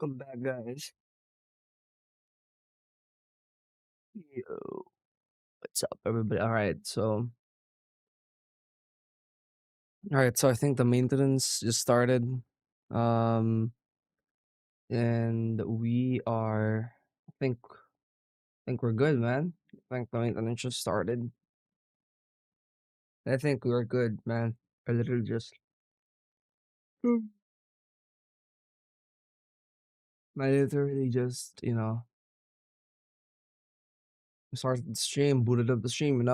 Welcome back, guys. Yo, what's up, everybody? All right. So I think the maintenance just started, um, and we are. I think we're good, man. I think the maintenance just started. I think we're good, man. I literally just, Mm. I literally just, started the stream, booted up the stream,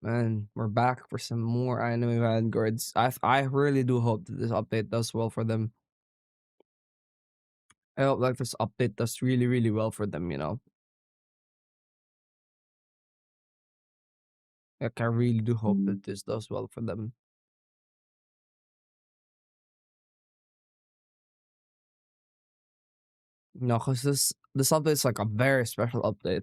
And we're back for some more anime Vanguards. I really do hope that this update does well for them. I hope like this update does really, really well for them. Like I really do hope that this does well for them. Because this update's like a very special update.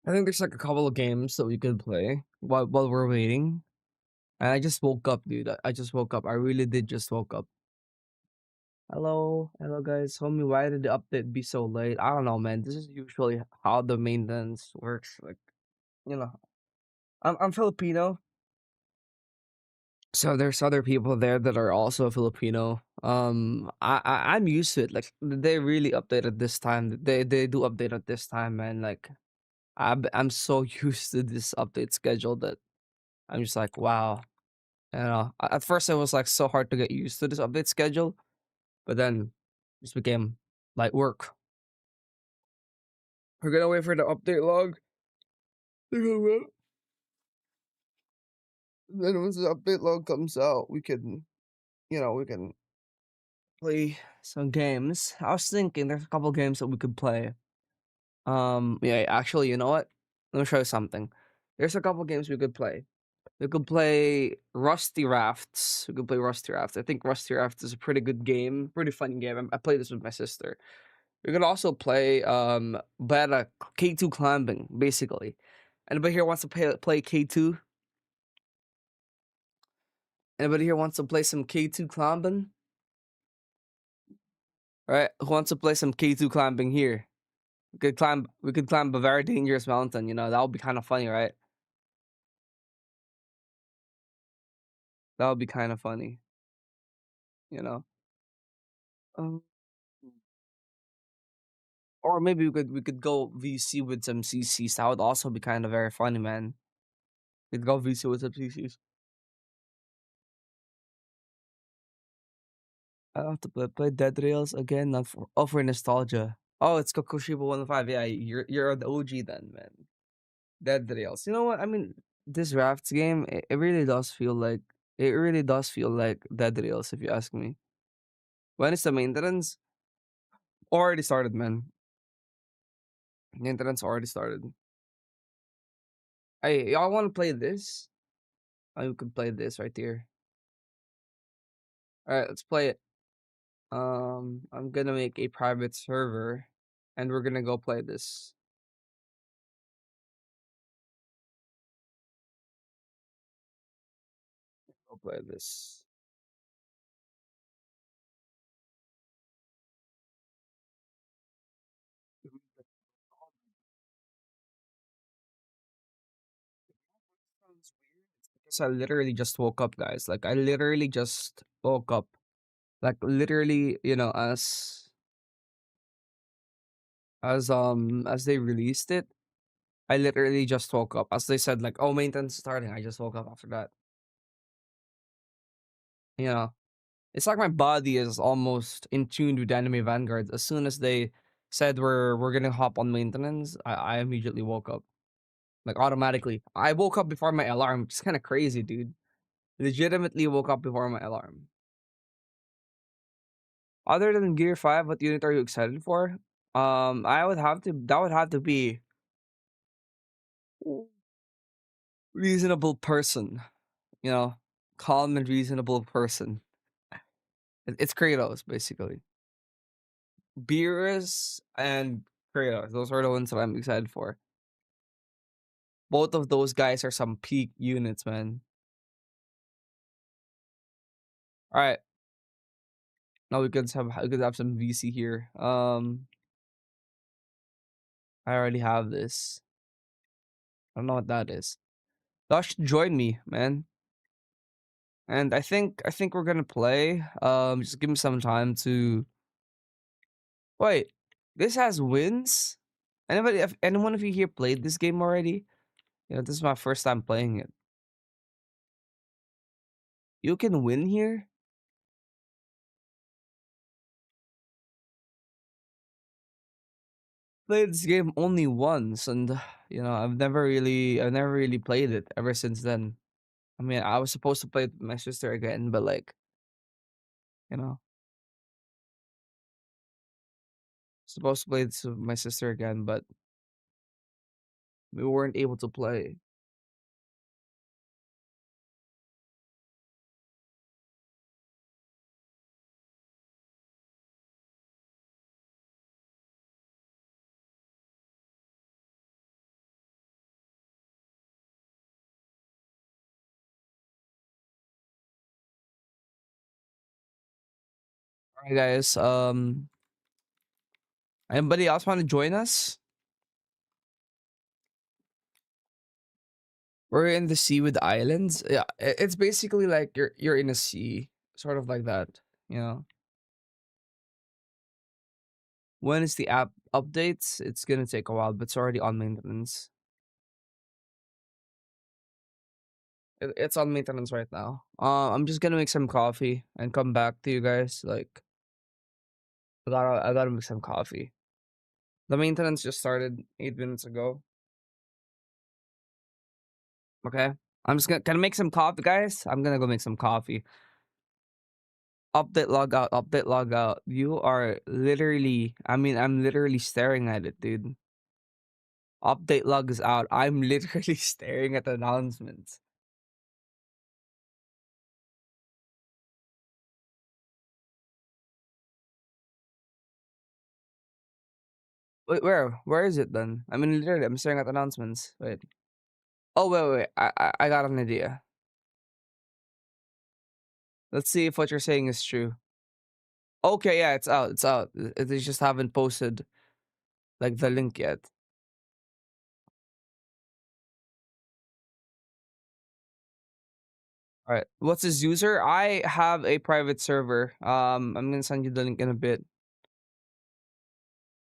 I think there's like a couple of games that we could play while we're waiting. And I just woke up, dude. I just woke up. I really did just woke up. Hello guys. Homie, why did the update be so late? I don't know, man. This is usually how the maintenance works. Like, you know, I'm Filipino, so there's other people there that are also Filipino. I'm used to it. Like they really updated this time. They do update at this time, man. Like I'm so used to this update schedule that I'm just like, wow. At first it was like so hard to get used to this update schedule, but then just became like work. We're gonna wait for the update log. And then once the update log comes out, we can play some games. I was thinking there's a couple games that we could play. Yeah, actually, you know what? Let me show you something. There's a couple games we could play. We could play Rusty Rafts. We could play Rusty Rafts. I think Rusty Rafts is a pretty good game, pretty fun game. I played this with my sister. We could also play better K2 climbing, basically. Anybody here wants to play K2? Anybody here wants to play some K2 climbing? All right, who wants to play some K2 climbing here? We could climb a very dangerous mountain, that would be kind of funny, right? That would be kind of funny, you know. Um, or maybe we could go VC with some CCs. That would also be kind of very funny, man. We'd go VC with some CCs. I have to play Dead Rails again, not for nostalgia. Oh, it's Kokushiba 105. Yeah, you're the OG then, man. Dead Rails. You know what? I mean, this Rafts game, it really does feel like Dead Rails, if you ask me. When is the maintenance? Already started, man. Maintenance already started. Hey, y'all want to play this? Oh, we could play this right here. All right, let's play it. I'm gonna make a private server, and we're gonna go play this. Go play this. Sounds weird. It's because I literally just woke up, guys. Like I literally just woke up. Like literally, as they released it, I literally just woke up. As they said, like, oh, maintenance starting. I just woke up after that. You know, it's like my body is almost in tune with Anime Vanguards. As soon as they said we're gonna hop on maintenance, I immediately woke up. Like automatically. I woke up before my alarm. It's kind of crazy, dude. Legitimately woke up before my alarm. Other than Gear 5, what unit are you excited for? That would have to be reasonable person, you know, calm and reasonable person. It's Kratos, basically. Beerus and Kratos, those are the ones that I'm excited for. Both of those guys are some peak units, man. All right, No, we could have some VC here. I already have this. I don't know what that is. Y'all should join me, man. And I think we're gonna play. Just give me some time to wait. This has wins. Anybody? If anyone of you here played this game already? You know, this is my first time playing it. You can win here. Played this game only once, and I've never really played it ever since then. I mean, I was supposed to play it with my sister again, but like, you know, supposed to play this with my sister again, but we weren't able to play. All right, guys. Anybody else want to join us? We're in the sea with islands. Yeah, it's basically like you're in a sea, sort of like that. You know, when is the app updates? It's gonna take a while, but it's already on maintenance. It's on maintenance right now. I'm just gonna make some coffee and come back to you guys. Like, I gotta make some coffee. The maintenance just started 8 minutes ago. Okay, I'm just gonna can I make some coffee, guys? I'm gonna go make some coffee. Update log out. Update log out. You are literally. I mean, I'm literally staring at it, dude. Update log is out. I'm literally staring at the announcements. Wait, where? Where is it then? I mean, literally, I'm staring at the announcements. Wait. Oh, wait. I got an idea. Let's see if what you're saying is true. Okay, yeah, it's out. It's out. They just haven't posted like the link yet. All right. What's his user? I have a private server. I'm gonna send you the link in a bit.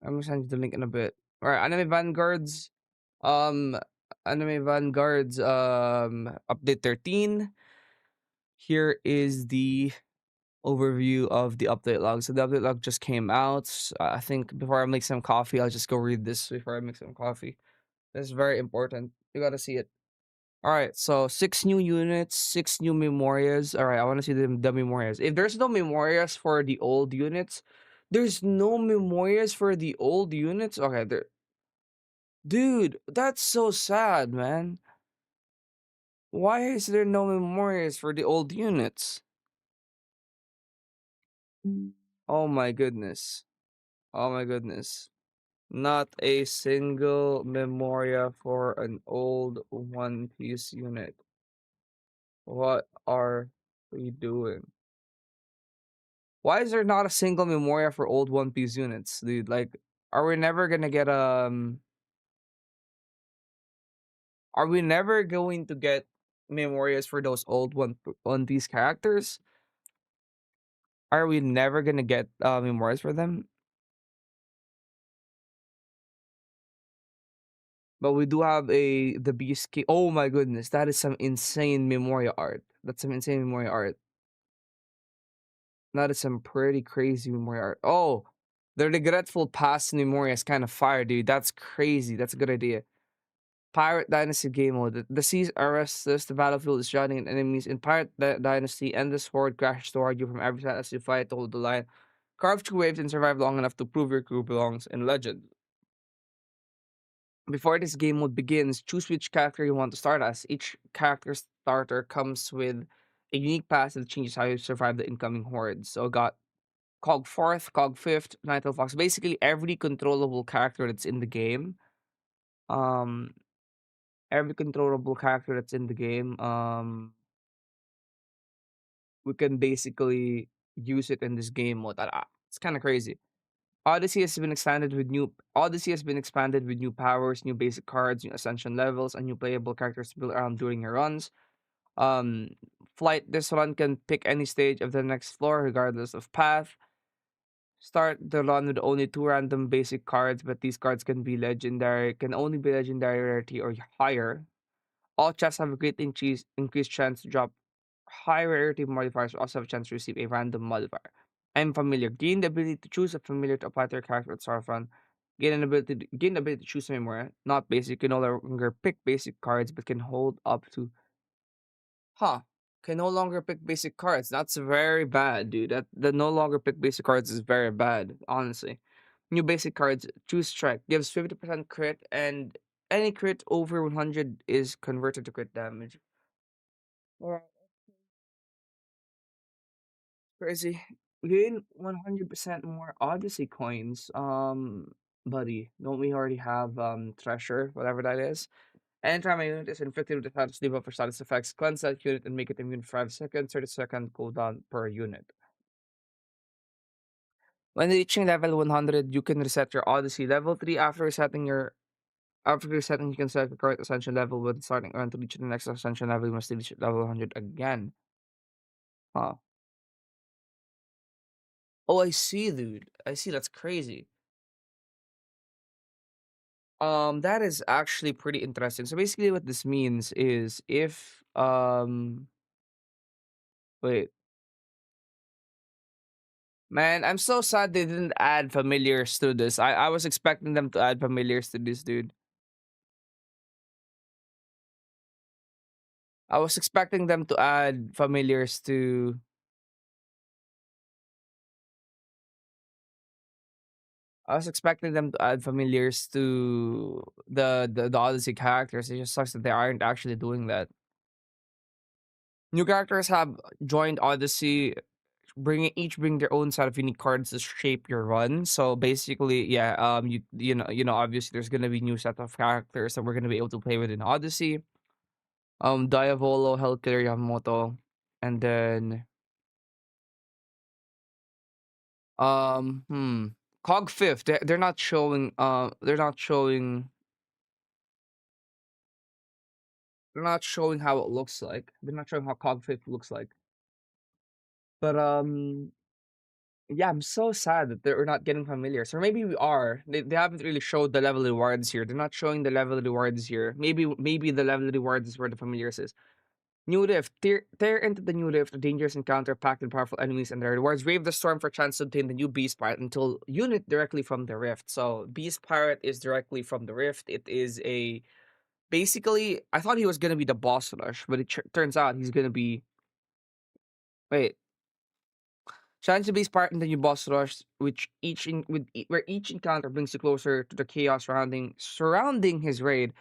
I'm gonna send you the link in a bit. All right, Anime Vanguards. Um, Anime Vanguards. Update 13. Here is the overview of the update log. So the update log just came out. I think before I make some coffee, I'll just go read this before I make some coffee. This is very important. You gotta see it. All right, so 6 new units, 6 new memorias. All right, I want to see the memorias. If there's no memorias for the old units, there's no memorias for the old units. Okay, there, dude, that's so sad, man. Why is there no memorias for the old units? Oh my goodness. Oh my goodness. Not a single memoria for an old One Piece unit. What are we doing? Why is there not a single memoria for old One Piece units, dude? Like, are we never gonna get Are we never going to get memorias for those old One Piece characters? Are we never gonna get memorias for them? But we do have the Beast King. Oh my goodness, that is some insane memoria art. That's some insane memoria art. That is some pretty crazy memoria art. Oh, the regretful past memoria is kind of fire, dude. That's crazy. That's a good idea. Pirate Dynasty game mode. The seas are restless, the battlefield is drowning in enemies. In Pirate Dynasty, endless horde crashes toward you from every side as you fight to hold the line. Carve through waves and survive long enough to prove your crew belongs in legend. Before this game mode begins, choose which character you want to start as. Each character starter comes with a unique path that changes how you survive the incoming horde. So I got Cog 4th, Cog 5th, Nightel Fox. Basically every controllable character that's in the game. Um every controllable character that's in the game. We can basically use it in this game mode. It's kind of crazy. Odyssey has been expanded with new powers, new basic cards, new ascension levels, and new playable characters to build around during your runs. Um, Flight, this run can pick any stage of the next floor regardless of path. Start the run with only two random basic cards, but these cards can only be legendary rarity or higher. All chests have a great increased chance to drop high rarity modifiers, but also have a chance to receive a random modifier. I'm familiar. Gain the ability to choose a familiar to apply to your character at start of run. Gain the ability to choose memory. Not basic. You no longer pick basic cards, but can hold up to Huh. Can no longer pick basic cards. That's very bad, dude. That the no longer pick basic cards is very bad, honestly. New basic cards, choose strike, gives 50% crit, and any crit over 100 is converted to crit damage. Alright, crazy. Gain 100% more Odyssey coins. Buddy, don't we already have treasure, whatever that is? Anytime a unit is inflicted with the status debuff or status effects, cleanse that unit and make it immune for 5 seconds, 30-second cooldown per unit. When reaching level 100, you can reset your Odyssey level 3. After resetting, you can set the current ascension level when starting around to reach the next ascension level. You must reach level 100 again. Huh. Oh, I see, dude. I see. That's crazy. That is actually pretty interesting. So basically, what this means is if wait, man, I'm so sad they didn't add familiars to this. I was expecting them to add familiars to this, dude. I was expecting them to add familiars to I was expecting them to add familiars to the Odyssey characters. It just sucks that they aren't actually doing that. New characters have joined Odyssey, bring their own set of unique cards to shape your run. So basically, yeah, obviously there's gonna be new set of characters that we're gonna be able to play with in Odyssey. Diavolo, Hellkiller, Yamamoto, and then um, hmm, Cog Fifth. They're not showing. They're not showing how it looks like. They're not showing how Cog Fifth looks like. But yeah, I'm so sad that they're not getting familiar. So maybe we are. They haven't really showed the level rewards here. They're not showing the level rewards here. Maybe the level rewards is where the familiars is. New Rift. Tear into the new rift, a dangerous encounter packed with powerful enemies and their rewards. Brave the storm for a chance to obtain the new Beast Pirate until unit directly from the rift. So Beast Pirate is directly from the rift. It is a basically I thought he was gonna be the boss rush, but turns out he's gonna be wait. Challenge the Beast Pirate in the new boss rush, where each encounter brings you closer to the chaos surrounding his raid.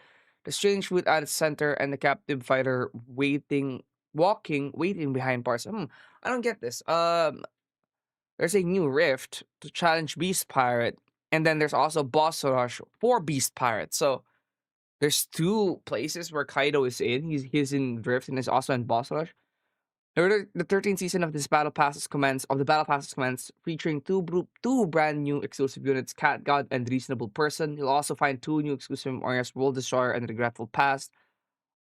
The strange fruit at its center and the captive fighter waiting behind bars. I don't get this. There's a new rift to challenge Beast Pirate, and then there's also boss rush for Beast Pirate. So there's two places where Kaido is in. He's in Rift and is also in boss rush. The 13th season of the Battle Passes commence, featuring two brand new exclusive units, Cat God and Reasonable Person. You'll also find two new exclusive areas, World Destroyer and Regretful Past.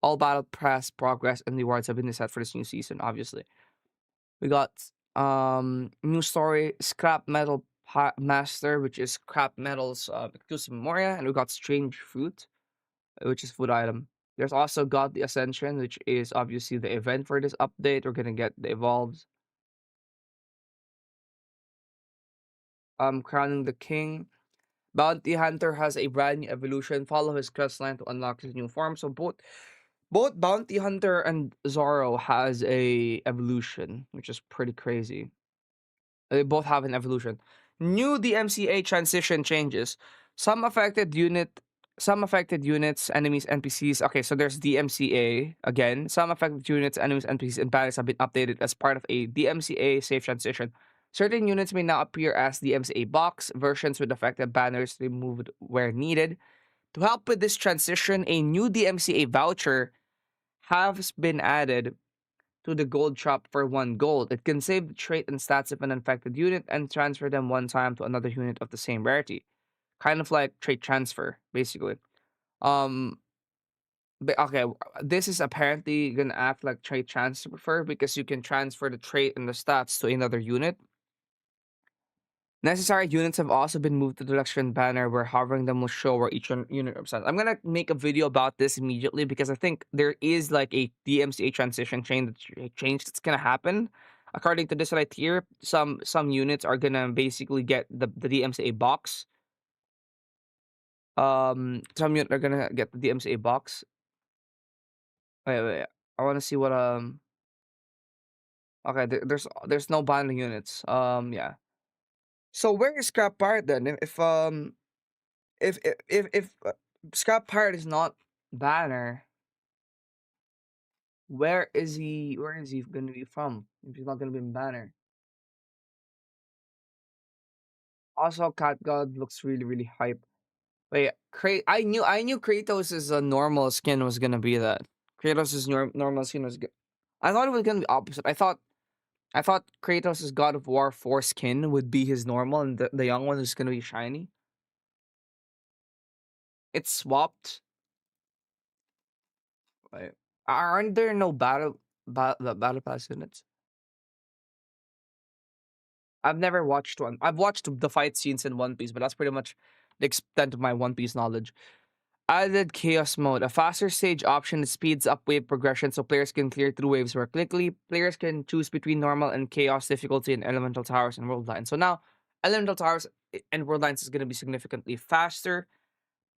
All Battle Pass progress and rewards have been set for this new season, obviously. We got new story, Scrap Metal Master, which is Scrap Metal's exclusive Memoria, and we got Strange Fruit, which is food item. There's also got the Ascension, which is obviously the event for this update. We're gonna get the evolves. Crowning the King. Bounty Hunter has a brand new evolution. Follow his quest line to unlock his new form. So both Bounty Hunter and Zoro has a evolution, which is pretty crazy. They both have an evolution. New DMCA transition changes. Some affected unit, some affected units, enemies, NPCs. Okay, so there's DMCA again. Some affected units, enemies, NPCs, and battles have been updated as part of a DMCA safe transition. Certain units may now appear as DMCA box versions with affected banners removed where needed. To help with this transition, a new DMCA voucher has been added to the gold shop for 1 gold. It can save the trait and stats of an infected unit and transfer them one time to another unit of the same rarity. Kind of like trait transfer, basically. Um, but okay, this is apparently gonna act like trait transfer because you can transfer the trait and the stats to another unit. Necessary units have also been moved to the direction banner where hovering them will show where each unit represents. I'm gonna make a video about this immediately because I think there is like a DMCA transition change that's gonna happen. According to this right here, some units are gonna basically get the DMCA box. Some units are gonna get the DMCA box. Wait. I want to see what Okay, there's no binding units. Yeah. So where is Scrap Pirate then? If Scrap Pirate is not banner, where is he gonna be from? If he's not gonna be in banner. Also, Cat God looks really hype. Wait, I knew Kratos' normal skin was gonna be that. Kratos' normal skin was good. I thought it was gonna be opposite. I thought Kratos' God of War 4 skin would be his normal, and the young one is gonna be shiny. It's swapped. Wait, aren't there no battle pass units? I've never watched one. I've watched the fight scenes in One Piece, but that's pretty much the extent of my One Piece knowledge. Added chaos mode, a faster stage option that speeds up wave progression so players can clear through waves more quickly. Players can choose between normal and chaos difficulty in elemental towers and world lines. So now, elemental towers and world lines is going to be significantly faster.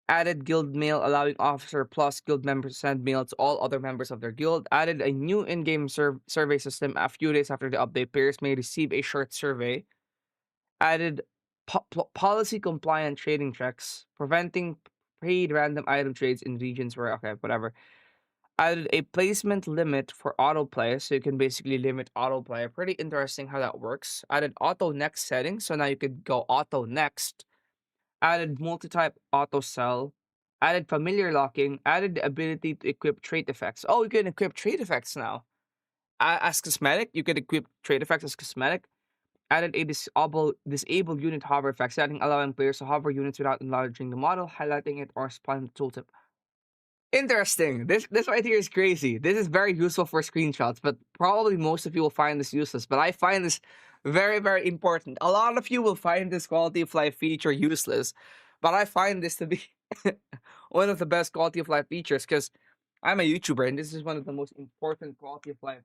Added guild mail, allowing officer plus guild members to send mail to all other members of their guild. Added a new in-game survey system. A few days after the update, players may receive a short survey. Added policy compliant trading checks, preventing paid random item trades in regions where, okay, whatever. Added a placement limit for autoplay, so you can basically limit autoplay. Pretty interesting how that works. Added auto next settings, so now you could go auto next. Added multi-type auto sell. Added familiar locking. Added the ability to equip trait effects. Oh, you can equip trait effects now. As cosmetic, you can equip trait effects as cosmetic. Added a disable unit hover effect setting, allowing players to hover units without enlarging the model, highlighting it, or spawning the tooltip. Interesting. This right here is crazy. This is very useful for screenshots, but probably most of you will find this useless. But I find this very important. A lot of you will find this quality of life feature useless, but I find this to be one of the best quality of life features because I'm a YouTuber and this is one of the most important quality of life.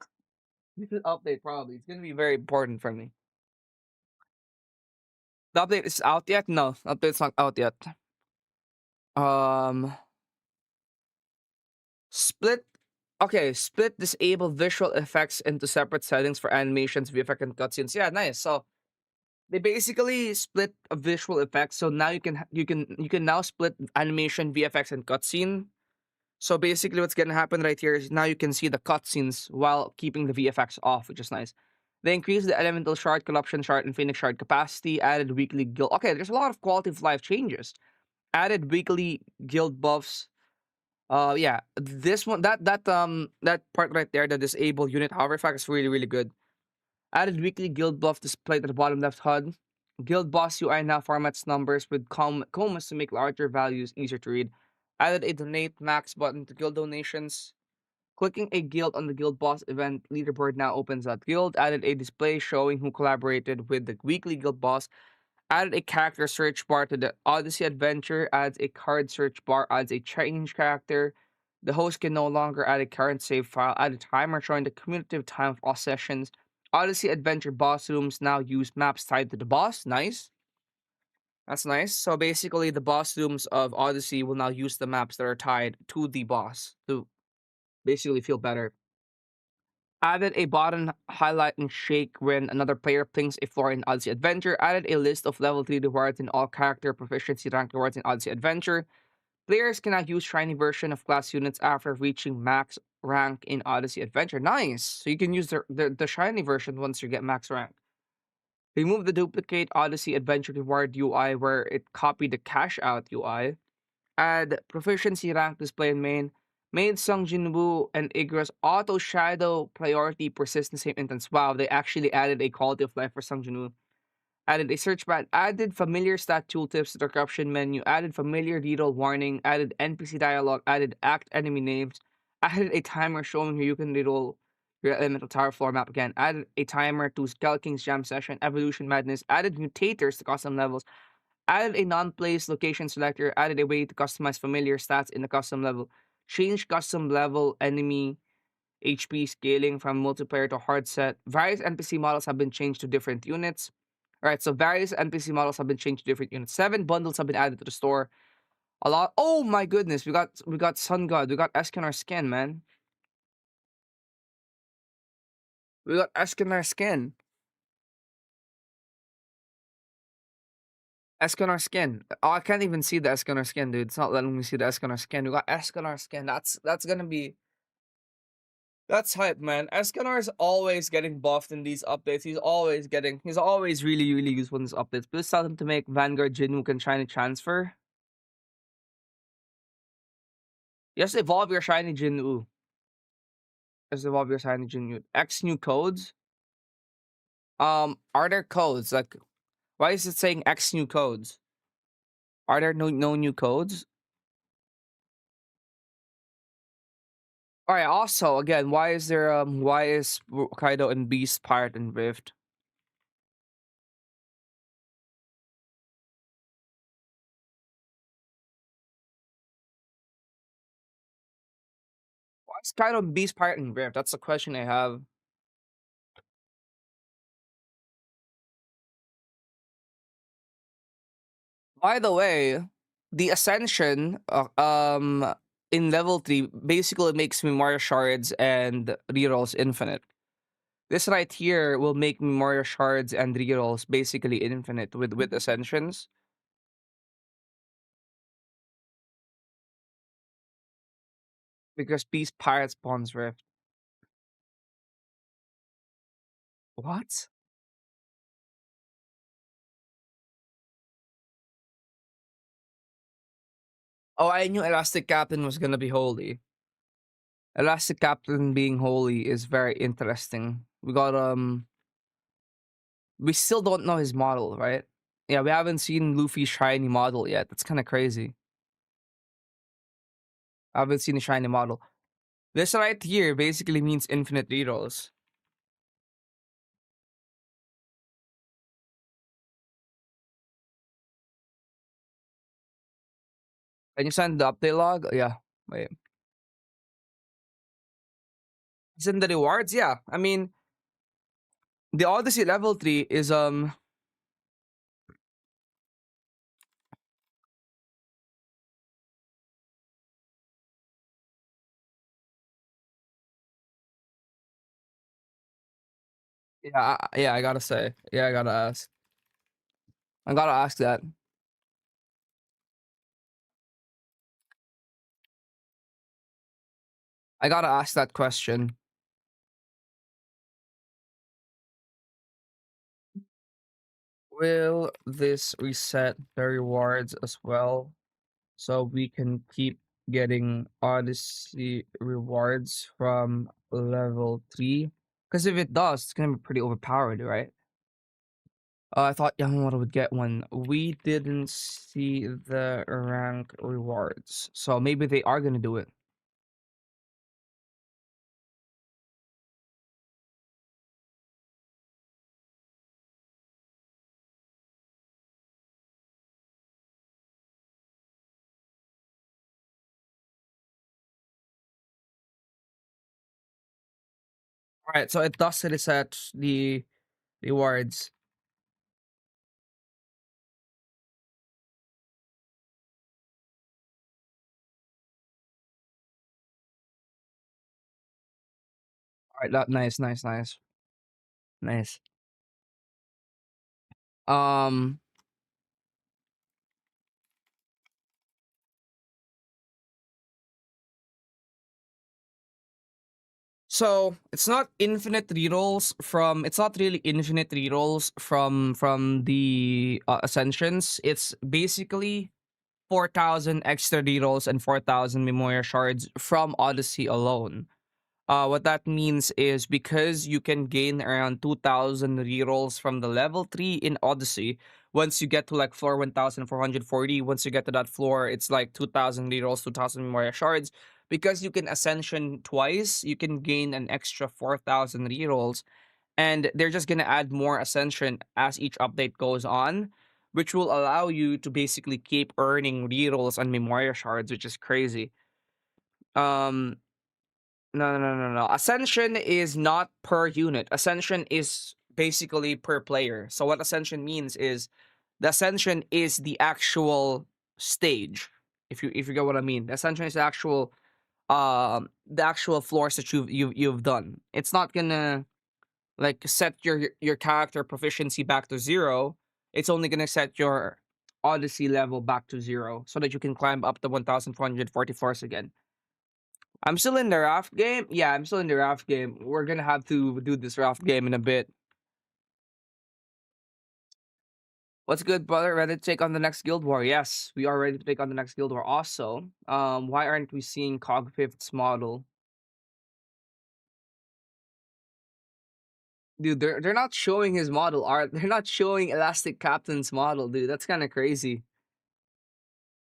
This is update probably. It's gonna be very important for me. The update is out yet? No, the update's not out yet. Um, split. Okay, split disable visual effects into separate settings for animations, VFX, and cutscenes. Yeah, nice. So they basically split a visual effects. So now you can now split animation, VFX, and cutscene. So basically, what's gonna happen right here is now you can see the cutscenes while keeping the VFX off, which is nice. They increased the elemental shard, corruption shard, and phoenix shard capacity. Added weekly guild. Okay, there's a lot of quality of life changes. Added weekly guild buffs. Yeah, this one that part right there, the disable unit hover effect is really good. Added weekly guild buff displayed at the bottom left HUD. Guild boss UI now formats numbers with commas to make larger values easier to read. Added a donate max button to guild donations. Clicking a guild on the guild boss event leaderboard now opens that guild. Added a display showing who collaborated with the weekly guild boss. Added a character search bar to the Odyssey adventure. Adds a card search bar. Adds a change character. The host can no longer add a current save file. Add a timer showing the cumulative time of all sessions. Odyssey adventure boss rooms now use maps tied to the boss. Nice. That's nice. So basically, the boss rooms of Odyssey will now use the maps that are tied to the boss to basically feel better. Added a button highlight and shake when another player pings a floor in Odyssey Adventure. Added a list of level 3 rewards in all character proficiency rank rewards in Odyssey Adventure. Players can now use shiny version of class units after reaching max rank in Odyssey Adventure. Nice! So you can use the shiny version once you get max rank. Remove the duplicate Odyssey Adventure reward UI where it copied the cash out UI. Add proficiency rank display in main. Made Sung Jinwoo and Igra's auto shadow priority persist in the same instance. Wow, they actually added a quality of life for Sung Jinwoo. Added a search bar, added familiar stat tooltips to the corruption menu, added familiar reroll warning, added NPC dialogue, added act enemy names, added a timer showing you can reroll your elemental tower floor map again, added a timer to Skull King's Jam Session, Evolution Madness, added mutators to custom levels, added a non-place location selector, added a way to customize familiar stats in the custom level, changed custom level enemy HP scaling from multiplayer to hard set. Various NPC models have been changed to different units. All right, so various NPC models have been changed to different units. 7 bundles have been added to the store. A lot. Oh my goodness, we got Sun God, we got Escanar skin, man. We got Escanar skin. Escanar skin. Oh, I can't even see the Escanar skin, dude. It's not letting me see the Escanar skin. We got Escanar skin. That's gonna be that's hype, man. Escanar is always getting buffed in these updates. He's always really, really useful in these updates. Please tell him to make Vanguard Jin can shiny transfer. Yes, evolve your shiny Jinwoo. Yes, evolve your shiny Jinwoo. X new codes. Are there codes? Like, why is it saying X new codes? Are there no new codes? Alright, also again, why is Kaido and Beast Pirate and Rift? Why is Kaido and Beast Pirate and Rift? That's the question I have. By the way, the Ascension in level 3 basically makes Memoria Shards and rerolls infinite. This right here will make Memoria Shards and rerolls basically infinite with Ascensions. Because Beast Pirate spawns Rift. What? Oh, I knew Elastic Captain was gonna be holy. Elastic Captain being holy is very interesting. We still don't know his model, right? Yeah, we haven't seen Luffy's shiny model yet. That's kind of crazy. I haven't seen a shiny model. This right here basically means infinite rerolls. Can you send the update log? Yeah. Wait. Send the rewards? Yeah. I mean, the Odyssey level 3 is yeah, yeah, I gotta say. Yeah, I gotta ask. I gotta ask that. I gotta ask that question. Will this reset the rewards as well? So we can keep getting Odyssey rewards from level 3? Because if it does, it's gonna be pretty overpowered, right? I thought Yamamoto would get one. We didn't see the rank rewards. So maybe they are gonna do it. Alright, so it does reset the rewards. Alright, that nice, nice, nice. Nice. Um So it's not really infinite rerolls from the ascensions. It's basically 4,000 extra rerolls and 4,000 Memoria shards from Odyssey alone. What that means is because you can gain around 2,000 rerolls from the level 3 in Odyssey. Once you get to like floor 1,440, once you get to that floor, it's like 2,000 rerolls, 2,000 Memoria shards. Because you can Ascension twice, you can gain an extra 4,000 rerolls. And they're just going to add more Ascension as each update goes on, which will allow you to basically keep earning rerolls and Memoria shards, which is crazy. Um, no. Ascension is not per unit. Ascension is basically per player. So what Ascension means is the Ascension is the actual stage. If you get what I mean. The Ascension is the actual floors that you've done. It's not gonna like set your character proficiency back to 0. It's only gonna set your Odyssey level back to 0 so that you can climb up the 1,440 floors again. I'm still in the raft game. Yeah, I'm still in the raft game. We're gonna have to do this raft game in a bit. What's good, brother? Ready to take on the next guild war? Yes, we are ready to take on the next guild war. Also, why aren't we seeing Cog Fifth's model? Dude, they're not showing his model art. They're not showing Elastic Captain's model, dude. That's kind of crazy.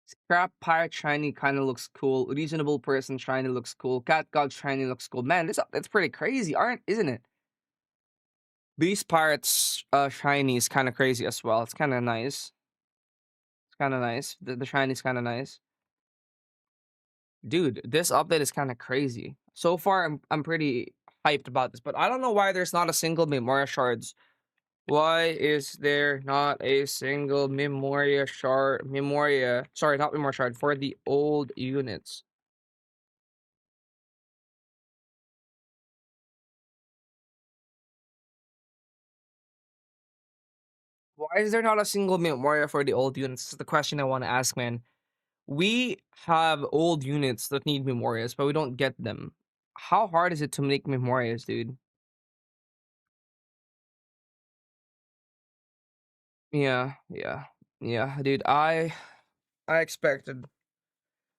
Scrap Pirate Shiny kind of looks cool. Reasonable Person Shiny looks cool. Cat God Shiny looks cool. Man, that's pretty crazy, isn't it? Beast Pirates Shiny is kind of crazy as well. It's kind of nice. It's kind of nice. The shiny is kind of nice. Dude, this update is kind of crazy. So far, I'm pretty hyped about this, but I don't know why there's not a single Memoria shards. Why is there not a single Memoria shard? Sorry, not Memoria shard for the old units. Why is there not a single Memoria for the old units? This is the question I want to ask, man. We have old units that need Memorias, but we don't get them. How hard is it to make Memorias, dude? Yeah, dude. I expected.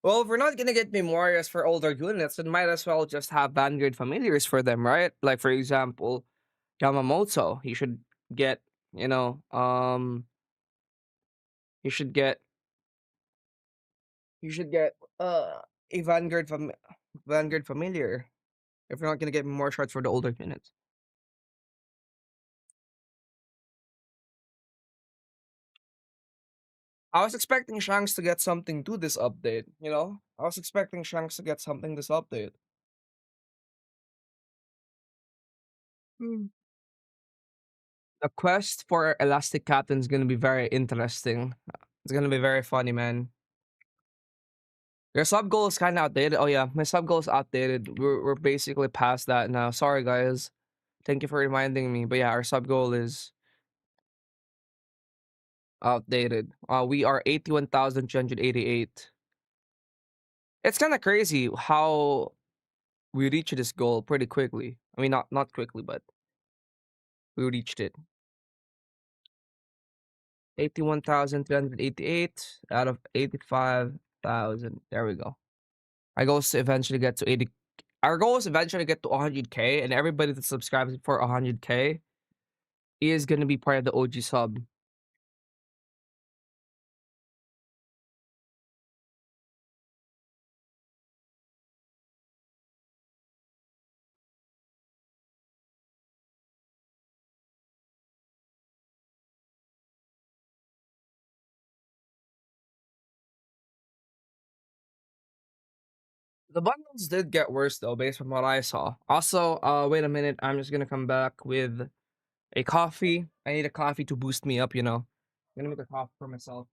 Well, if we're not gonna get Memorias for older units, then might as well just have Vanguard familiars for them, right? Like for example, Yamamoto. He should get, you know, he should get he should get a Vanguard familiar. If we're not gonna get more shards for the older units. I was expecting Shanks to get something to this update, you know? I was expecting Shanks to get something this update. Hmm. The quest for Elastic Captain is gonna be very interesting. It's gonna be very funny, man. Your sub goal is kind of outdated. Oh yeah, my sub goal is outdated. We're basically past that now. Sorry guys. Thank you for reminding me. But yeah, our sub goal is outdated. We are 81,288. It's kind of crazy how we reached this goal pretty quickly. I mean, not quickly, but we reached it. 81,388 out of 85,000. There we go. Our goal is to eventually get to 80. Our goal is eventually get to 100K, and everybody that subscribes for 100K is going to be part of the OG sub. The bundles did get worse though, based on what I saw. Also, wait a minute. I'm just gonna come back with a coffee. I need a coffee to boost me up. I'm gonna make a coffee for myself.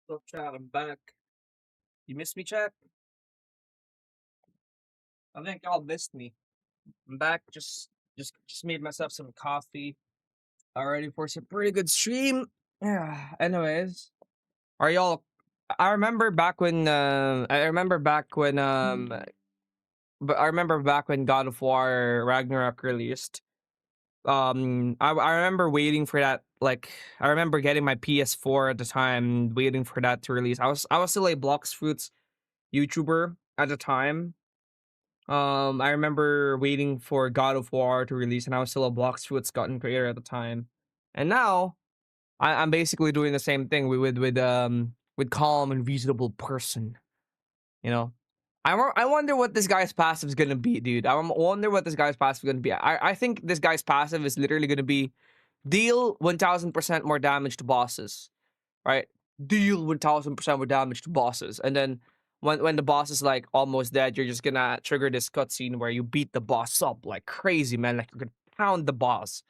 What's up, chat? I'm back. You missed me, chat? I think y'all missed me. I'm back. Just made myself some coffee. Already for some pretty good stream. Yeah. Anyways, are y'all? I remember back when. I remember back when. But I remember back when God of War Ragnarok released. I remember waiting for that. Like, I remember getting my PS4 at the time, waiting for that to release. I was still a Blox Fruits YouTuber at the time. I remember waiting for God of War to release, and I was still a Blox Fruits content creator at the time. And now I'm basically doing the same thing with calm and reasonable person. You know, I wonder what this guy's passive is gonna be, dude. I wonder what this guy's passive is gonna be. I think this guy's passive is literally gonna be deal 1000% more damage to bosses, right? Deal 1000% more damage to bosses, and then when the boss is like almost dead, you're just gonna trigger this cutscene where you beat the boss up like crazy, man. Like you're gonna pound the boss.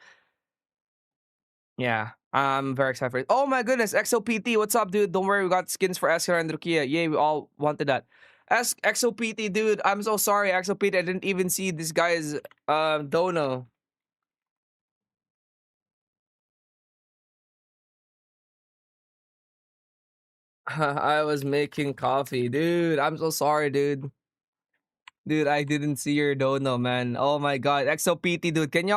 Yeah, I'm very excited for it. Oh my goodness, XOPT, what's up, dude? Don't worry, we got skins for Escar and Rukia. Yay, we all wanted that. XOPT, dude, I'm so sorry, XOPT. I didn't even see this guy's dono. I was making coffee, dude. I'm so sorry, dude. Dude, I didn't see your dono, man. Oh my god, XOPT, dude. Can we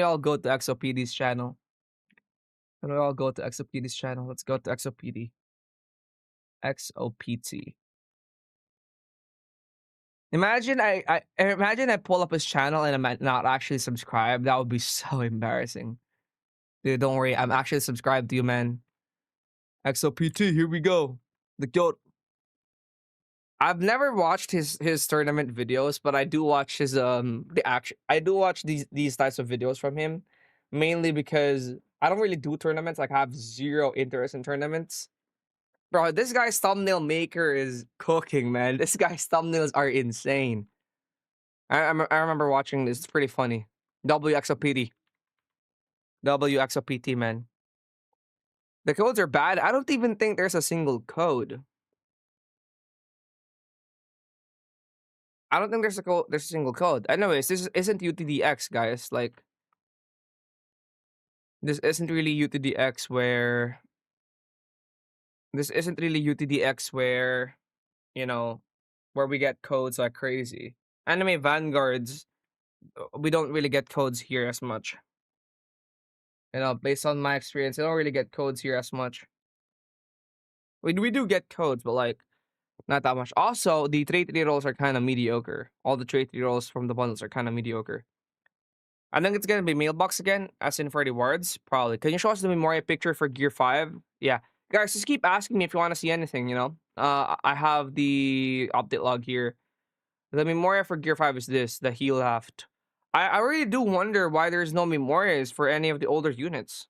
all go to XOPT's channel? Can we all go to XOPT's channel? Let's go to XOPT. XOPT. Imagine I pull up his channel and I'm not actually subscribed. That would be so embarrassing. Dude, don't worry. I'm actually subscribed to you, man. XOPT, here we go. The goat. I've never watched his tournament videos, but I do watch his the action. I do watch these types of videos from him, mainly because I don't really do tournaments. Like I have zero interest in tournaments. Bro, this guy's thumbnail maker is cooking, man. This guy's thumbnails are insane. I remember watching this. It's pretty funny. WXOPT. WXOPT, man. The codes are bad. I don't even think there's a single code. I don't think there's a code. There's a single code. Anyways, isn't UTDX, guys. Like, this isn't really UTDX where this isn't really UTDX where you know where we get codes like crazy. Anime Vanguards, we don't really get codes here as much. Based on my experience, I don't really get codes here as much. We do get codes, but like not that much. Also, the trait rerolls are kind of mediocre. All the trait rerolls from the bundles are kind of mediocre. I think it's gonna be mailbox again, as in for the rewards. Probably. Can you show us the Memoria picture for Gear 5? Yeah. Guys, just keep asking me if you want to see anything, I have the update log here. The Memoria for Gear 5 is this, the heal left. I really do wonder why there's no Memorias for any of the older units.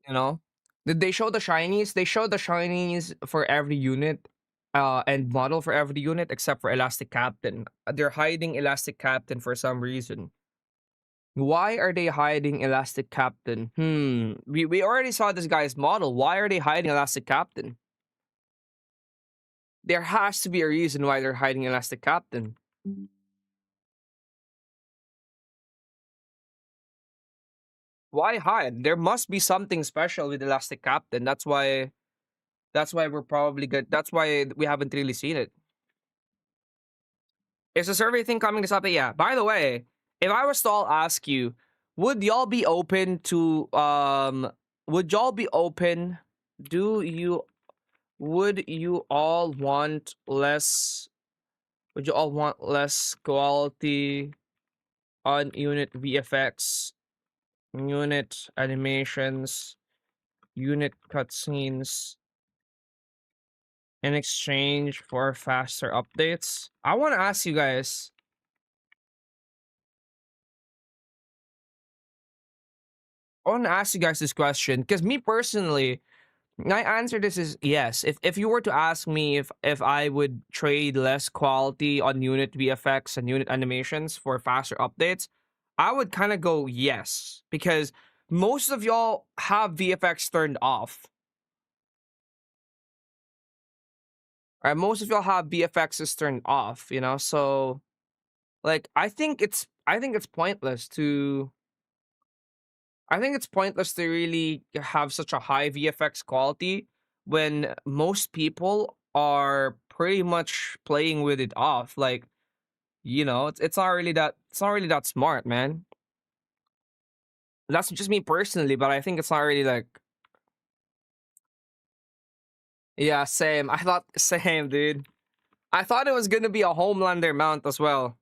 You know? Did they show the shinies? They showed the shinies for every unit, and model for every unit except for Elastic Captain. They're hiding Elastic Captain for some reason. Why are they hiding Elastic Captain? We already saw this guy's model. Why are they hiding Elastic Captain? There has to be a reason why they're hiding Elastic Captain. Why hide? There must be something special with Elastic Captain. That's why we're probably good. That's why we haven't really seen it. Is the survey thing coming to something? Yeah. By the way, if I was to all ask you, would y'all be open to would y'all be open? Do you would you all want less would you all want less quality on unit VFX, unit animations, unit cutscenes in exchange for faster updates? I want to ask you guys, I want to ask you guys this question because me personally, my answer this is yes. If you were to ask me if I would trade less quality on unit VFX and unit animations for faster updates, I would kind of go yes because most of y'all have VFX turned off. Right? Most of y'all have VFX is turned off, you know? So like I think it's pointless to I think it's pointless to really have such a high VFX quality when most people are pretty much playing with it off. Like, it's not really that smart, man. That's just me personally, but I think it's not really like yeah, same. I thought same, dude. I thought it was gonna be a Homelander mount as well.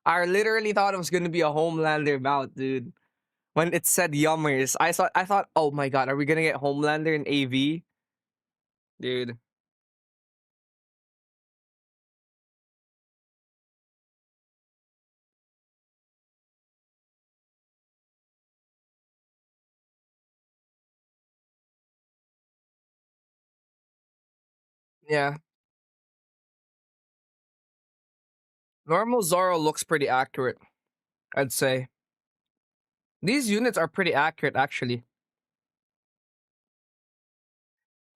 I literally thought it was gonna be a Homelander mount, dude. When it said Yummers, I thought, oh my god, are we gonna get Homelander in AV? Dude. Yeah. Normal Zoro looks pretty accurate, I'd say. These units are pretty accurate, actually.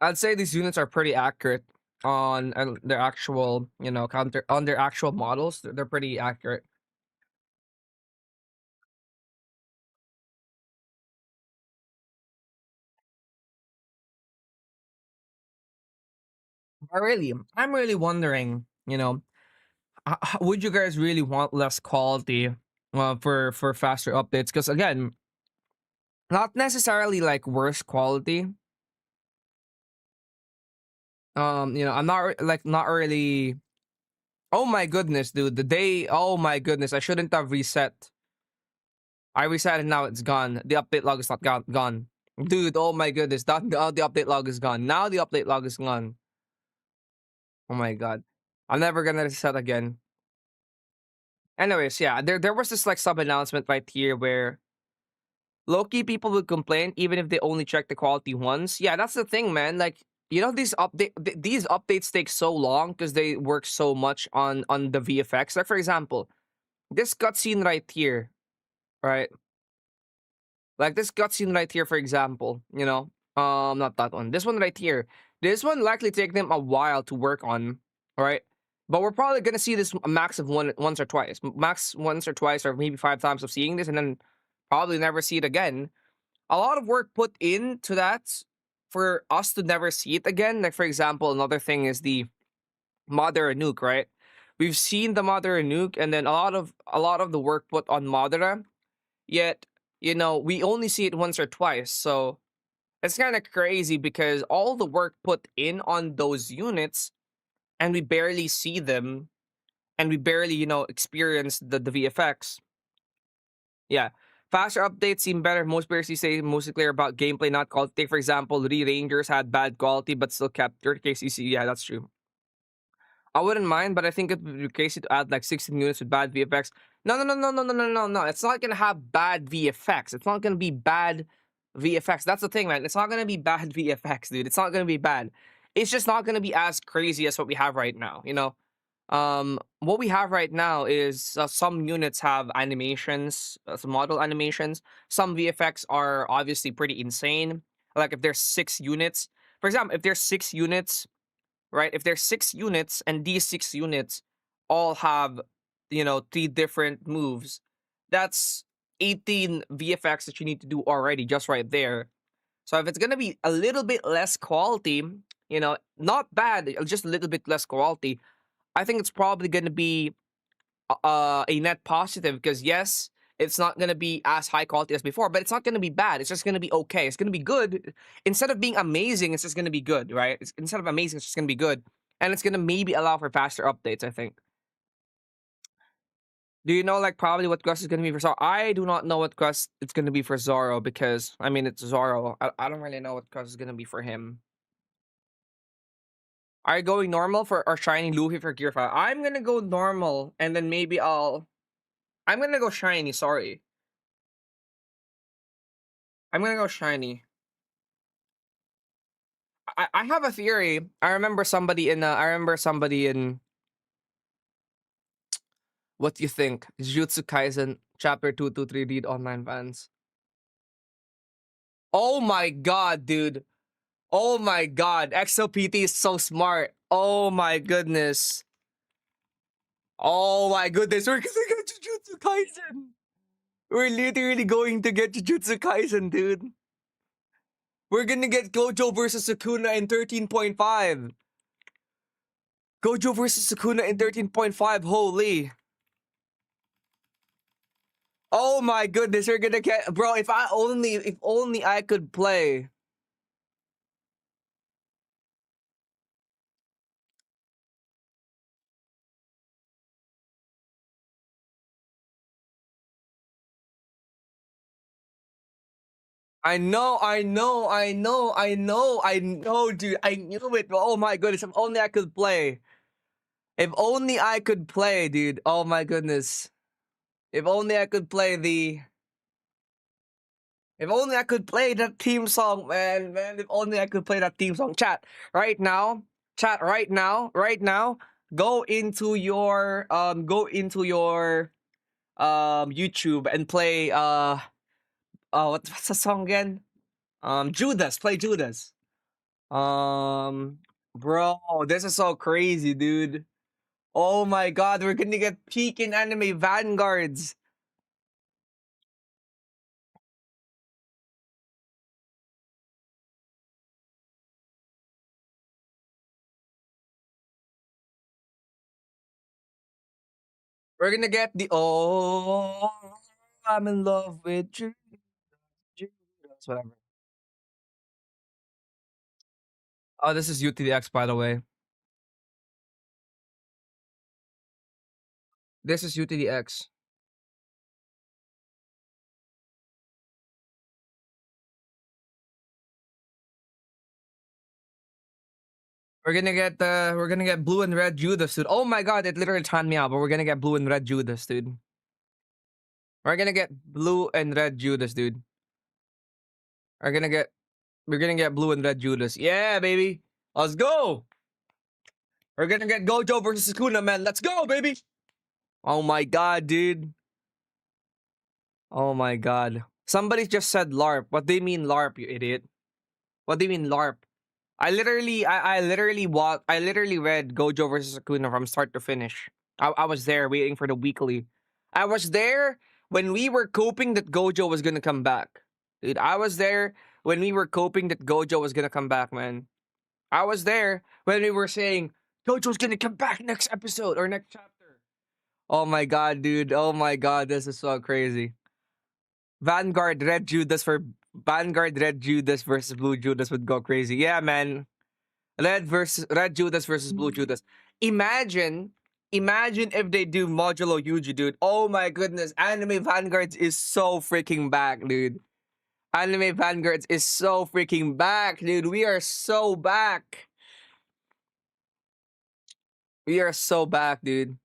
I'd say these units are pretty accurate on their actual, counter on their actual models. They're pretty accurate. I'm really wondering, would you guys really want less quality for faster updates? Because again, not necessarily like worse quality. I'm not really. Oh my goodness, dude! Oh my goodness! I shouldn't have reset. I reset it now. It's gone. The update log is not gone. Dude, oh my goodness! The update log is gone. Now the update log is gone. Oh my god! I'm never gonna reset again. Anyways, yeah, there was this like sub announcement right here where low-key people would complain even if they only check the quality once. Yeah, that's the thing, man. Like, these updates take so long because they work so much on the VFX. Like for example, this cutscene right here, right? Like this cutscene right here, for example, not that one. This one right here. This one likely take them a while to work on, right? But we're probably gonna see this a max of once or twice, max once or twice, or maybe 5 times of seeing this, and then probably never see it again. A lot of work put into that for us to never see it again. Like for example, another thing is the Madara nuke, right? We've seen the Madara nuke, and then a lot of the work put on Madara. Yet, we only see it once or twice. So it's kind of crazy because all the work put in on those units, and we barely see them, and we barely, experience the VFX. Yeah. Faster updates seem better. Most players say mostly clear about gameplay, not quality. Take, for example, the Rangers had bad quality but still kept 30k CC. Yeah, that's true. I wouldn't mind, but I think it would be crazy to add like 16 units with bad VFX. No, no, no, no, no, no, no, no, no. It's not gonna have bad VFX. It's not gonna be bad VFX. That's the thing, man. It's not gonna be bad VFX, dude. It's not gonna be bad. It's just not gonna be as crazy as what we have right now. What we have right now is some units have animations, some model animations. Some VFX are obviously pretty insane. Like if there's 6 units, for example, if there's 6 units, right? If there's 6 units and these 6 units all have, 3 different moves, that's 18 VFX that you need to do already just right there. So if it's gonna be a little bit less quality, not bad, just a little bit less quality, I think it's probably gonna be a net positive because yes, it's not gonna be as high quality as before, but it's not gonna be bad. It's just gonna be okay. It's gonna be good. Instead of being amazing, it's just gonna be good, right? Instead of amazing, it's just gonna be good, and it's gonna maybe allow for faster updates. I think. Do you know like probably what quest is gonna be for Zoro? I do not know what quest it's gonna be for Zoro because I mean it's Zoro. I don't really know what quest is gonna be for him. Are you going normal for or shiny Luffy for Gear 5? I'm gonna go normal and then maybe I'm gonna go shiny. Sorry. I'm gonna go shiny. I have a theory. I remember somebody in what do you think? Jujutsu Kaisen chapter 223 read online fans. Oh my god, dude. Oh my god. XOPT is so smart. Oh my goodness. Oh my goodness. We're gonna get Jujutsu Kaisen. We're literally going to get Jujutsu Kaisen, dude. We're gonna get Gojo versus Sukuna in 13.5. Gojo versus Sukuna in 13.5. Holy. Oh my goodness, we're gonna get, bro, if only I could play. I know, dude. I knew it. Oh my goodness, if only I could play. If only I could play, dude. Oh my goodness. If only I could play the If only I could play that theme song, man. If only I could play that theme song. Chat right now. Go into your YouTube and play what's the song again? Judas, play Judas. Bro, this is so crazy, dude. Oh my god, we're gonna get peak in anime Vanguards. We're gonna get the I'm in love with you. Whatever. Oh, this is UTDX, by the way. This is UTDX. We're gonna get blue and red Judas, dude. Oh my god, it literally timed me out, but we're gonna get blue and red Judas, dude. We're gonna get blue and red Judas, dude. We're gonna get we're gonna get blue and red Judas. Yeah, baby. Let's go. We're gonna get Gojo versus Sukuna, man. Let's go, baby. Oh my god, dude. Oh my god. Somebody just said LARP. What do you mean LARP, you idiot? What do you mean LARP? I literally read Gojo versus Sukuna from start to finish. I was there waiting for the weekly. I was there when we were coping that Gojo was gonna come back. Dude, I was there when we were coping that Gojo was gonna come back, man. I was there when we were saying Gojo's gonna come back next episode or next chapter. Oh my god, dude. Oh my god, this is so crazy. Vanguard Red Judas versus Blue Judas would go crazy. Yeah, man. Red Judas versus Blue Judas. Imagine, imagine if they do modulo Yuji, dude. Oh my goodness, Anime Vanguards is so freaking back, dude. Anime Vanguards is so freaking back, dude. We are so back. We are so back, dude.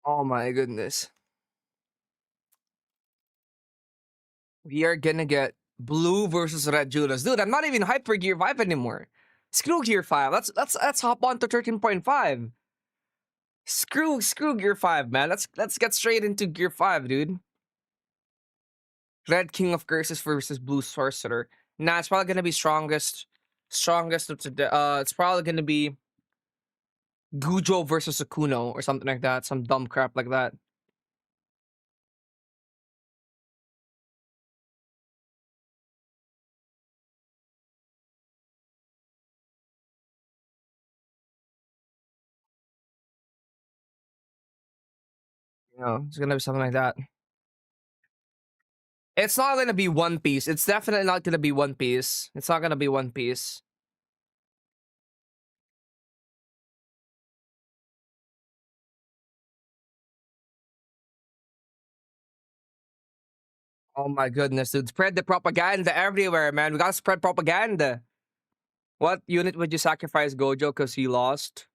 Oh my goodness. We are gonna get Blue versus Red Judas. Dude, I'm not even hyped for Gear 5 anymore. Screw Gear 5. Let's hop on to 13.5. Screw Gear 5, man. Let's get straight into Gear 5, dude. Red King of Curses versus Blue Sorcerer. Nah, it's probably gonna be strongest of today. It's probably gonna be Gujo versus Akuno or something like that. Some dumb crap like that. You know, it's gonna be something like that. It's not gonna be One Piece. It's definitely not gonna be One Piece. It's not gonna be One Piece. Oh my goodness, dude. Spread the propaganda everywhere, man. We gotta spread propaganda. What unit would you sacrifice Gojo because he lost?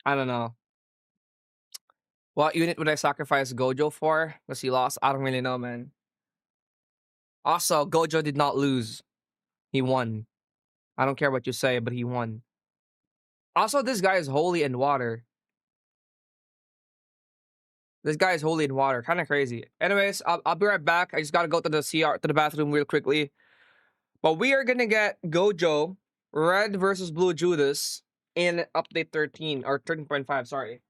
I don't know. What unit would I sacrifice Gojo for because he lost? I don't really know, man. Also, Gojo did not lose. He won. I don't care what you say, but he won. Also, this guy is holy in water. This guy is holy in water. Kind of crazy. Anyways, I'll be right back. I just gotta go to the to the bathroom real quickly. But we are gonna get Gojo, Red versus Blue Judas in update 13 or 13.5. Sorry.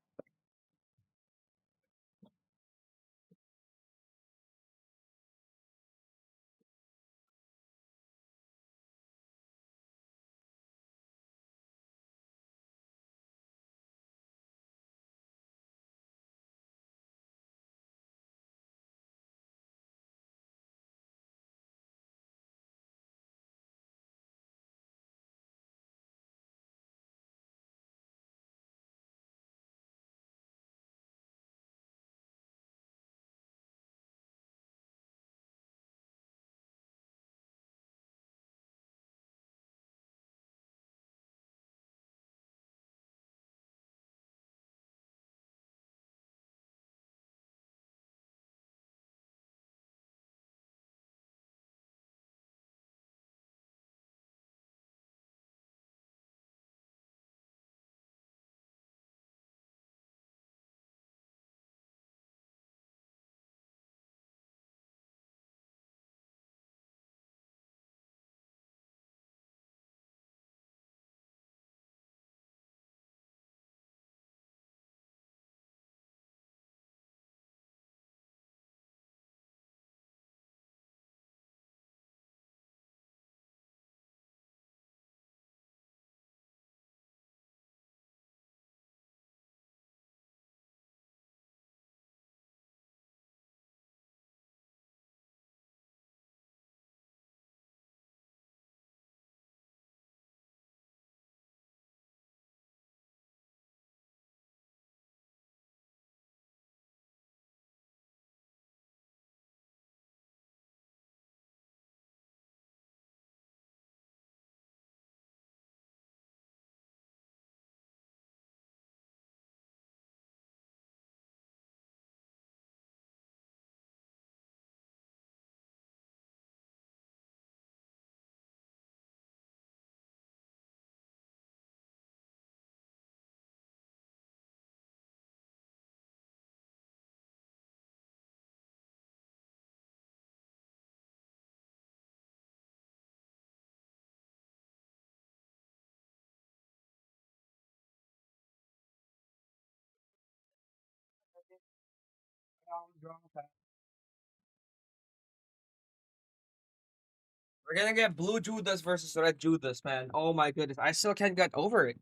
We're gonna get Blue Judas versus Red Judas, man. Oh my goodness. I still can't get over it.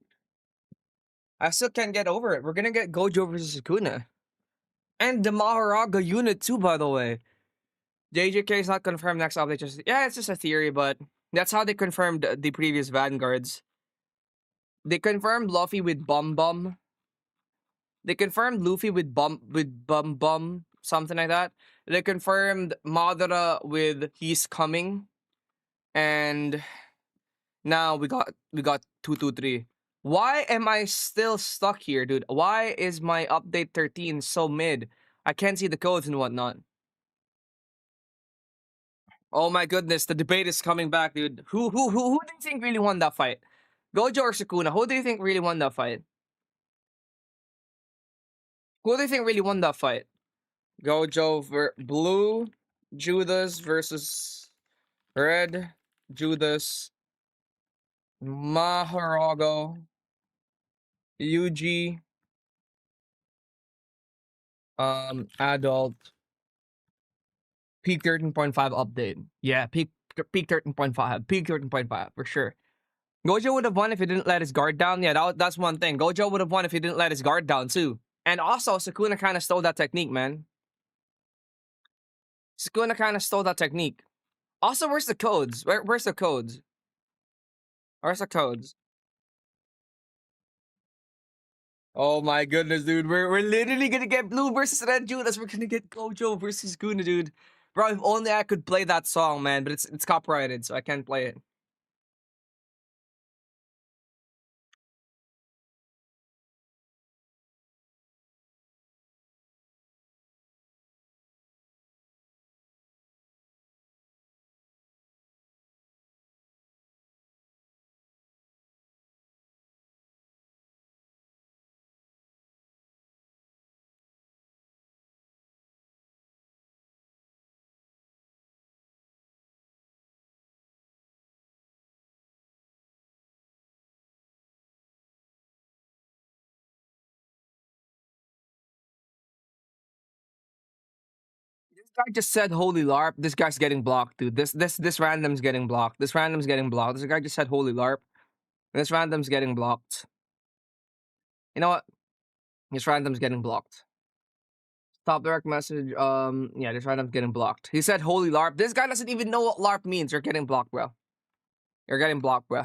I still can't get over it. We're gonna get Gojo versus Sukuna. And the Maharaga unit too, by the way. JJK is not confirmed next update. Just yeah, it's just a theory, but that's how they confirmed the previous Vanguards. They confirmed Luffy with Bum Bum. They confirmed Luffy with Bum Bum, something like that. They confirmed Madara with He's Coming, and now we got 223. Why am I still stuck here, dude? Why is my update 13 so mid? I can't see the codes and whatnot. Oh my goodness, the debate is coming back, dude. Who do you think really won that fight? Gojo or Sukuna? Who do you think really won that fight? Who do you think really won that fight? Blue Judas versus Red Judas, Maharago, Yuji, adult, peak 13.5 update. Yeah, peak 13.5, peak 13.5 for sure. Gojo would have won if he didn't let his guard down. Yeah, that's one thing. Gojo would have won if he didn't let his guard down too. And also, Sukuna kind of stole that technique, man. Sukuna kind of stole that technique. Also, where's the codes? Where's the codes? Where's the codes? Oh my goodness, dude. We're literally gonna get Blue versus Red Judas. We're gonna get Gojo versus Sukuna, dude. Bro, if only I could play that song, man. But it's copyrighted, so I can't play it. This guy just said holy LARP. This guy's getting blocked, dude. This random's getting blocked. This random's getting blocked. This guy just said holy LARP. This random's getting blocked. You know what? This random's getting blocked. Top direct message. Yeah, this random's getting blocked. He said holy LARP. This guy doesn't even know what LARP means. You're getting blocked, bro. You're getting blocked, bro.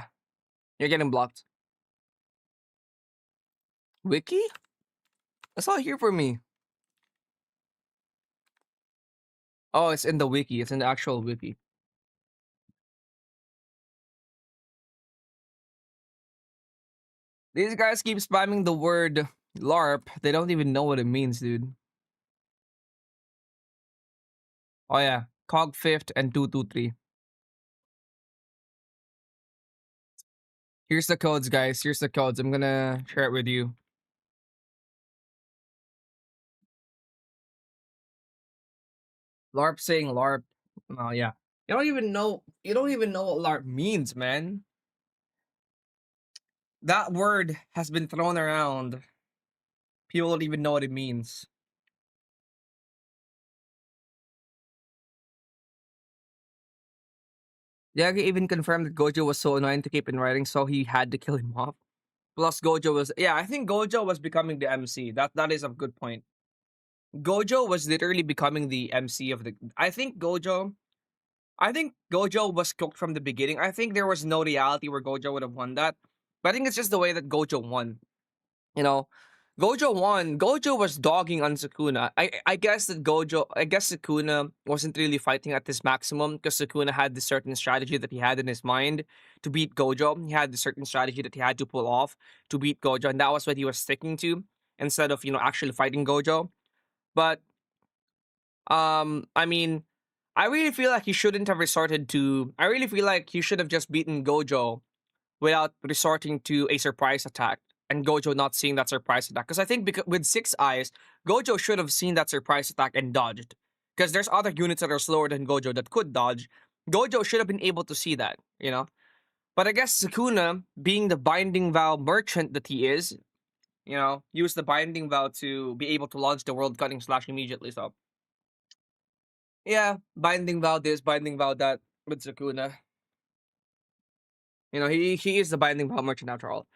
You're getting blocked. Wiki? That's not here for me. Oh, it's in the wiki. It's in the actual wiki. These guys keep spamming the word LARP. They don't even know what it means, dude. Oh yeah, Cog fifth and 223. Here's the codes, guys. Here's the codes. I'm gonna share it with you. LARP saying LARP. Oh yeah. You don't even know. You don't even know what LARP means, man. That word has been thrown around. People don't even know what it means. Yagi even confirmed that Gojo was so annoying to keep in writing, so he had to kill him off. Plus, Gojo was I think Gojo was becoming the MC. That is a good point. Gojo was literally becoming the MC of the. I think Gojo was cooked from the beginning. I think there was no reality where Gojo would have won that. But I think it's just the way that Gojo won. You know, Gojo won. Gojo was dogging on Sukuna. I guess Sukuna wasn't really fighting at his maximum because Sukuna had this certain strategy that he had in his mind to beat Gojo. He had this certain strategy that he had to pull off to beat Gojo, and that was what he was sticking to instead of actually fighting Gojo. But I mean, I really feel like he shouldn't have resorted to. I really feel like he should have just beaten Gojo without resorting to a surprise attack and Gojo not seeing that surprise attack. Because I think with six eyes, Gojo should have seen that surprise attack and dodged. Because there's other units that are slower than Gojo that could dodge. Gojo should have been able to see that, you know? But I guess Sukuna, being the binding vow merchant that he is, used the binding vow to be able to launch the world cutting slash immediately. So, yeah, binding vow this, binding vow that with Sukuna. He is the binding vow merchant after all.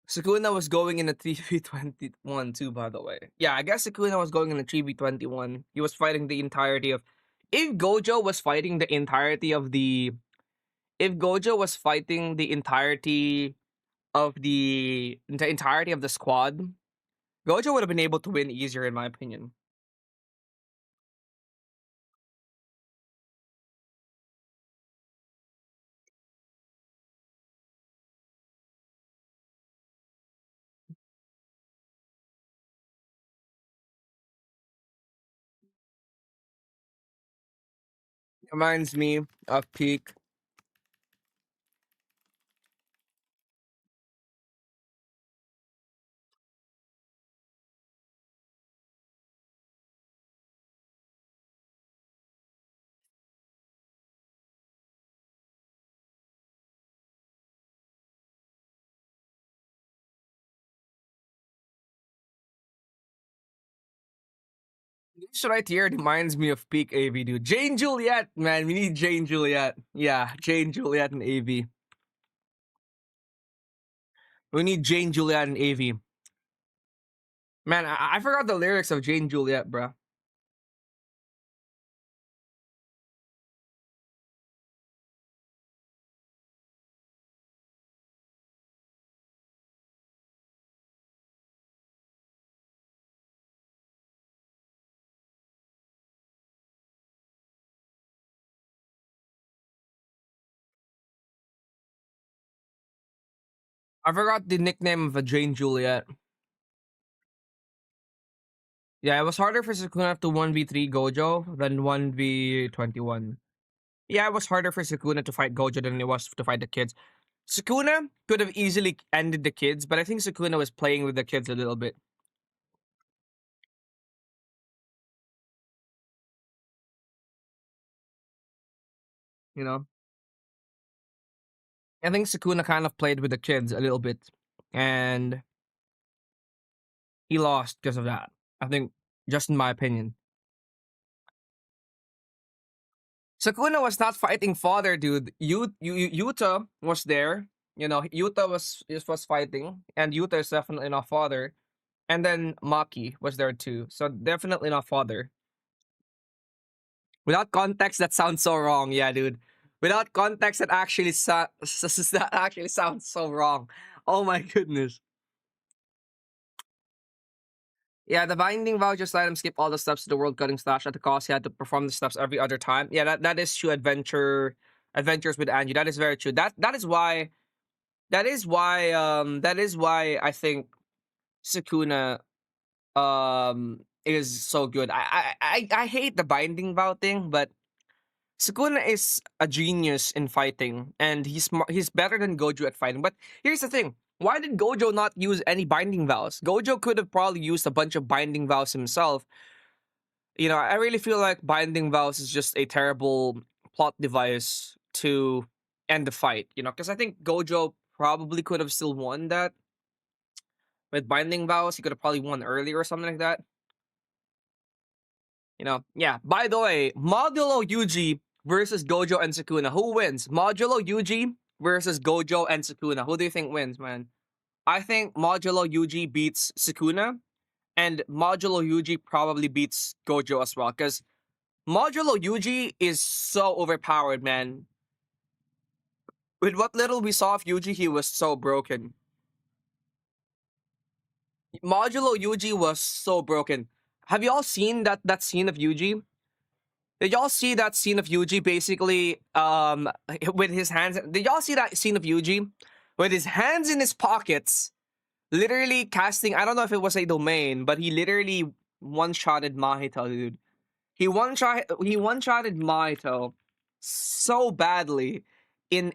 Sukuna was going in a 3v21 too, by the way. Yeah, I guess Sukuna was going in a 3v21. He was fighting the entirety of. If Gojo was fighting the entirety of the. If Gojo was fighting the entirety of the entirety of the squad, Gojo would have been able to win easier, in my opinion. Reminds me of Peak. This right here reminds me of Peak AV, dude. Jane Juliet, man. We need Jane Juliet. Yeah, Jane Juliet and AV. We need Jane Juliet and AV. Man, I forgot the lyrics of Jane Juliet, bro. I forgot the nickname of a Jane Juliet. Yeah, it was harder for Sukuna to 1v3 Gojo than 1v21. Yeah, it was harder for Sukuna to fight Gojo than it was to fight the kids. Sukuna could have easily ended the kids, but I think Sukuna was playing with the kids a little bit. You know? I think Sukuna kind of played with the kids a little bit. And he lost because of that. I think just in my opinion. Sakuna was not fighting father, dude. Yuta was there. You know, Yuta was fighting, and Yuta is definitely not father. And then Maki was there too, so definitely not father. Without context, that sounds so wrong. Yeah, dude. Without context, that actually sounds so wrong. Oh my goodness. Yeah, the binding vow just let him skip all the steps to the world cutting slash at the cost he had to perform the steps every other time. Yeah, that is true. Adventures with Angie. That is very true. That is why I think Sukuna is so good. I hate the binding vow thing, but Sukuna is a genius in fighting, and he's better than Gojo at fighting. But here's the thing: why did Gojo not use any binding vows? Gojo could have probably used a bunch of binding vows himself. You know, I really feel like binding vows is just a terrible plot device to end the fight. You know, because I think Gojo probably could have still won that with binding vows. He could have probably won earlier or something like that. You know, yeah. By the way, Modulo Yuji versus Gojo and Sukuna. Who wins? Modulo Yuji versus Gojo and Sukuna. Who do you think wins, man? I think Modulo Yuji beats Sukuna, and Modulo Yuji probably beats Gojo as well. Because Modulo Yuji is so overpowered, man. With what little we saw of Yuji, he was so broken. Modulo Yuji was so broken. Have y'all seen that scene of Yuji? Did y'all see that scene of Yuji basically with his hands? Did y'all see that scene of Yuji with his hands in his pockets, literally casting? I don't know if it was a domain, but he literally one-shotted Mahito, dude. He one-shotted Mahito so badly in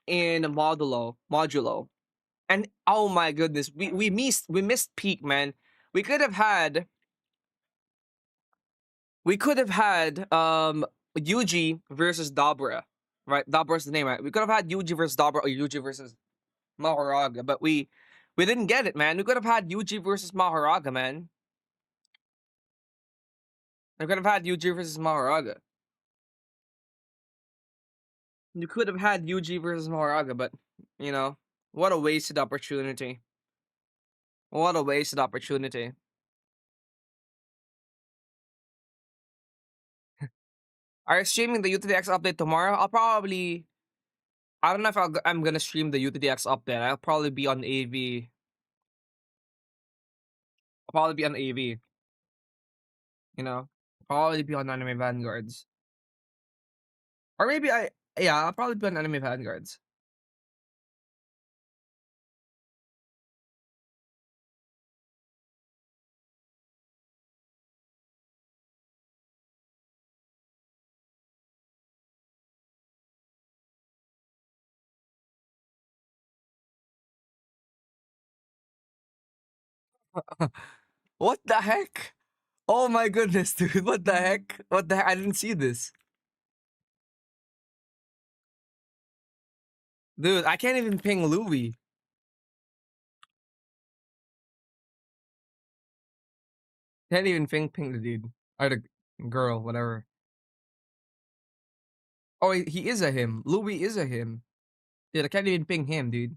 modulo. And oh my goodness, we missed peak, man. We could have had Yuji versus Dabra, right? Dabra's the name, right? We could have had Yuji versus Dabra or Yuji versus Mahoraga, but we didn't get it, man. We could have had Yuji versus Mahoraga, man. We could have had Yuji versus Mahoraga. You could have had Yuji versus Mahoraga, but you know, what a wasted opportunity. What a wasted opportunity. Are you streaming the UTDX update tomorrow? I don't know if I'm gonna stream the UTDX update. I'll probably be on AV. I'll probably be on AV. You know, probably be on Anime Vanguards, or maybe yeah, I'll probably be on Anime Vanguards. What the heck? Oh my goodness, dude! What the heck? What the heck? I didn't see this, dude. I can't even ping Louis. Can't even ping the dude or the girl, whatever. Oh, he is a him. Louis is a him. Dude, I can't even ping him, dude.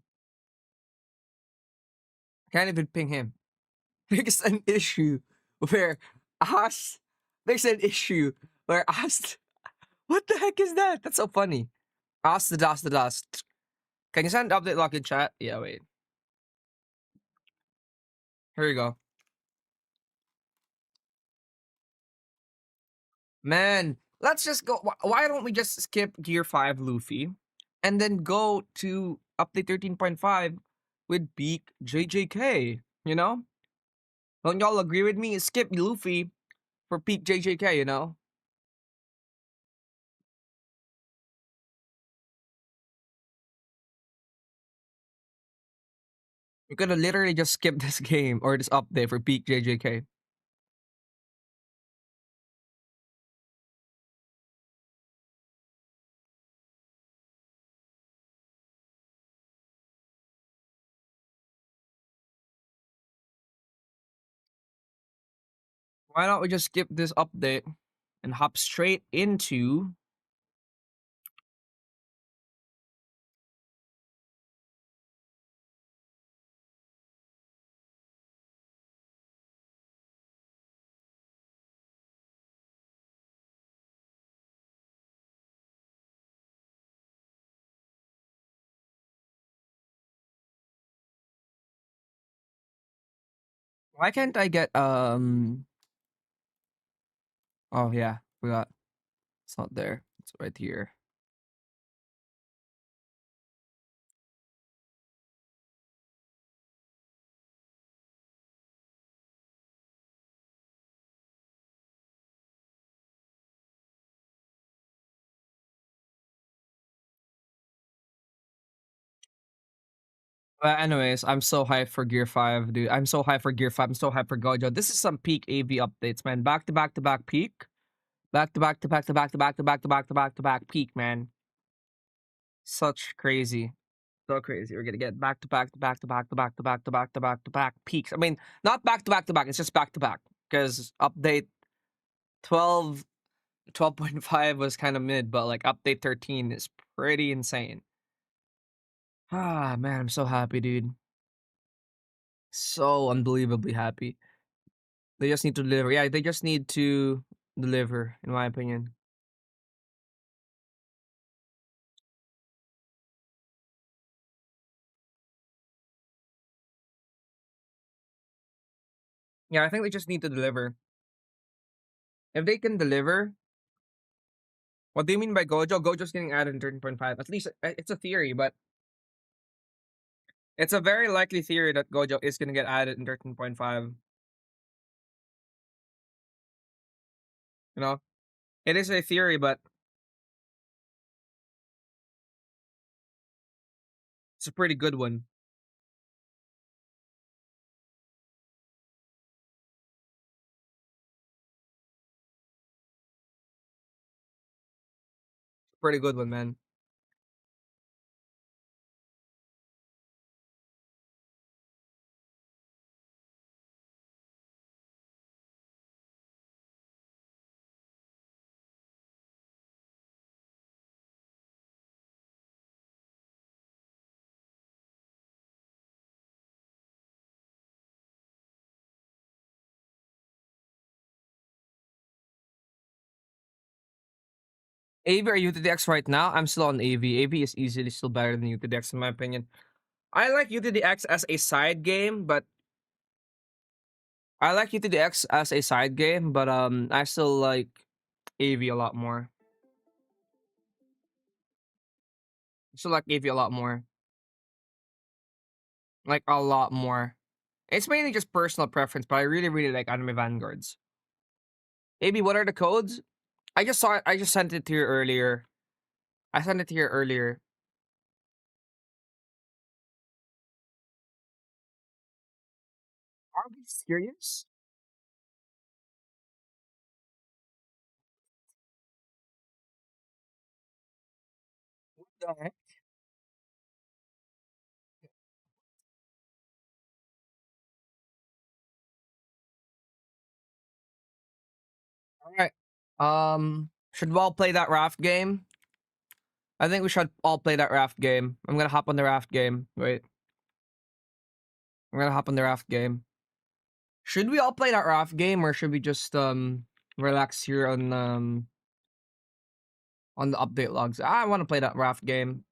I can't even ping him. There's an issue where us. There's an issue where us. What the heck is that? That's so funny. Us the dust. Can you send update lock in chat? Yeah, wait. Here we go. Man, let's just go. Why don't we just skip Gear 5 Luffy and then go to update 13.5 with Beak JJK? You know? Don't y'all agree with me? Skip Luffy for peak JJK, you know? We're gonna literally just skip this game or this update for peak JJK. Why don't we just skip this update and hop straight into why can't I get oh yeah, forgot. It's not there. It's right here. But anyways, I'm so hyped for Gear 5, dude. I'm so hyped for Gear 5. I'm so hyped for Gojo. This is some peak AV updates, man. Back to back to back peak. Back to back to back to back to back to back to back to back to back peak, man. Such crazy. So crazy. We're gonna get back to back to back to back to back to back to back to back to back peaks. I mean, not back to back to back, it's just back to back. Because update 12, 12.5 was kind of mid, but like update 13 is pretty insane. Ah man, I'm so happy, dude. So unbelievably happy. They just need to deliver. Yeah, they just need to deliver, in my opinion. Yeah, I think they just need to deliver. If they can deliver, what do you mean by Gojo? Gojo's getting added in 13.5. At least it's a theory, but it's a very likely theory that Gojo is gonna get added in 13.5. You know? It is a theory, but it's a pretty good one. Pretty good one, man. AV or UTDX right now? I'm still on AV. AV is easily still better than UTDX in my opinion. I like UTDX as a side game, but I like UTDX as a side game, but I still like AV a lot more. I still like AV a lot more. Like a lot more. It's mainly just personal preference, but I really, really like Anime Vanguards. AV, what are the codes? I just saw it. I just sent it to you earlier. I sent it to you earlier. Are we serious? What the heck? All right. Should we all play that raft game? I think we should all play that raft game. I'm gonna hop on the raft game. Wait. I'm gonna hop on the raft game. Should we all play that raft game or should we just relax here on the update logs? I want to play that raft game.